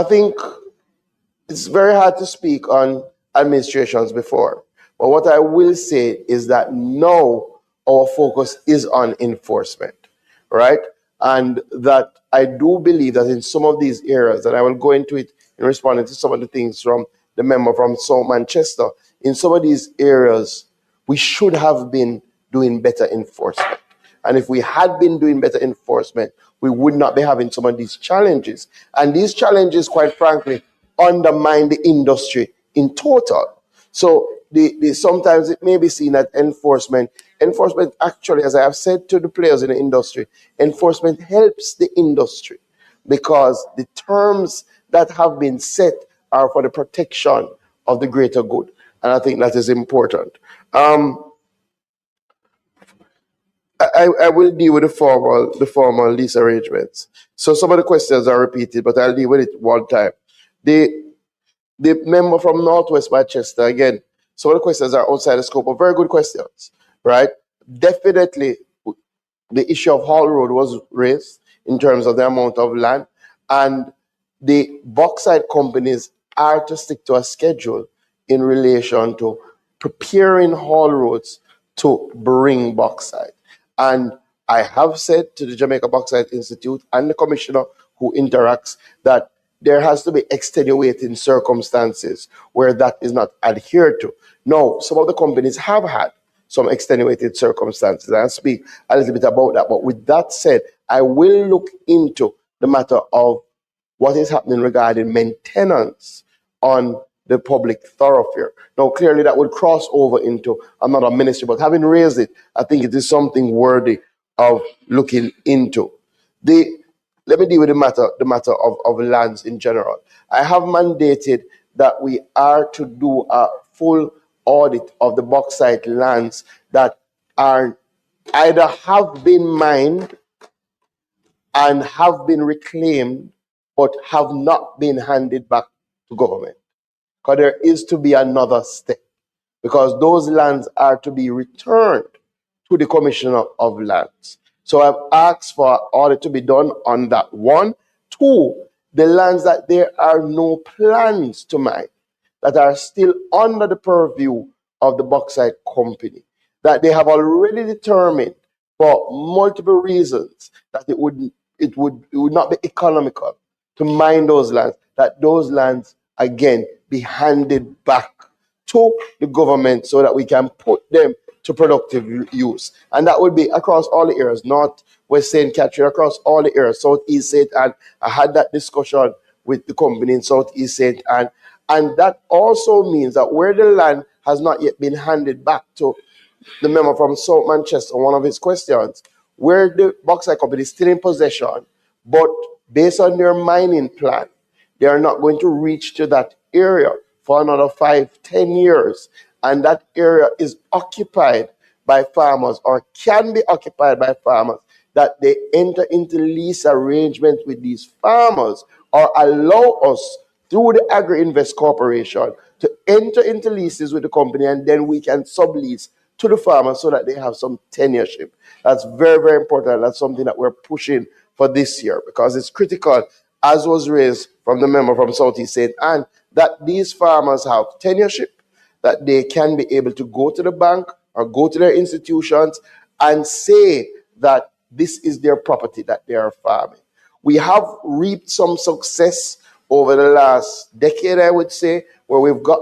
think it's very hard to speak on administrations before. But what I will say is that now our focus is on enforcement, right? And that I do believe that in some of these areas, and I will go into it in responding to some of the things from the member from South Manchester, in some of these areas, we should have been doing better enforcement. And if we had been doing better enforcement, we would not be having some of these challenges. And these challenges, quite frankly, undermine the industry in total. So sometimes it may be seen that enforcement actually, as I have said to the players in the industry, enforcement helps the industry because the terms that have been set are for the protection of the greater good. And I think that is important. I will deal with the formal lease arrangements. So some of the questions are repeated, but I'll deal with it one time. The member from Northwest Manchester, again, some of the questions are outside the scope of very good questions, right? Definitely, the issue of Hall Road was raised in terms of the amount of land, and the bauxite companies are to stick to a schedule in relation to preparing haul roads to bring bauxite. And I have said to the Jamaica Bauxite Institute and the commissioner who interacts that there has to be extenuating circumstances where that is not adhered to. No, some of the companies have had some extenuating circumstances. I'll speak a little bit about that. But with that said, I will look into the matter of what is happening regarding maintenance on the public thoroughfare. Now, clearly that would cross over into another ministry, but having raised it, I think it is something worthy of looking into. Let me deal with the matter of lands in general. I have mandated that we are to do a full audit of the bauxite lands that are either have been mined and have been reclaimed, but have not been handed back to government. Because there is to be another step, because those lands are to be returned to the Commissioner of Lands. So I've asked for an audit to be done on that. 1. 2, the lands that there are no plans to mine, that are still under the purview of the bauxite company, that they have already determined for multiple reasons that it would not be economical to mine those lands, that those lands again be handed back to the government so that we can put them to productive use. And that would be across all the areas, North, West St. Catherine, across all the areas, Southeast St. Anne. I had that discussion with the company in Southeast St. Anne. And that also means that where the land has not yet been handed back to the member from South Manchester, one of his questions, where the bauxite company is still in possession, but based on their mining plan, they are not going to reach to that area for another 5-10 years. And that area is occupied by farmers, or can be occupied by farmers, that they enter into lease arrangements with these farmers, or allow us through the Agri-Invest Corporation to enter into leases with the company, and then we can sublease to the farmers so that they have some tenureship. That's very, very important. That's something that we're pushing for this year, because it's critical, as was raised from the member from Southeast St. Anne, that these farmers have tenureship, that they can be able to go to the bank or go to their institutions and say that this is their property that they are farming. We have reaped some success over the last decade, I would say, where we've got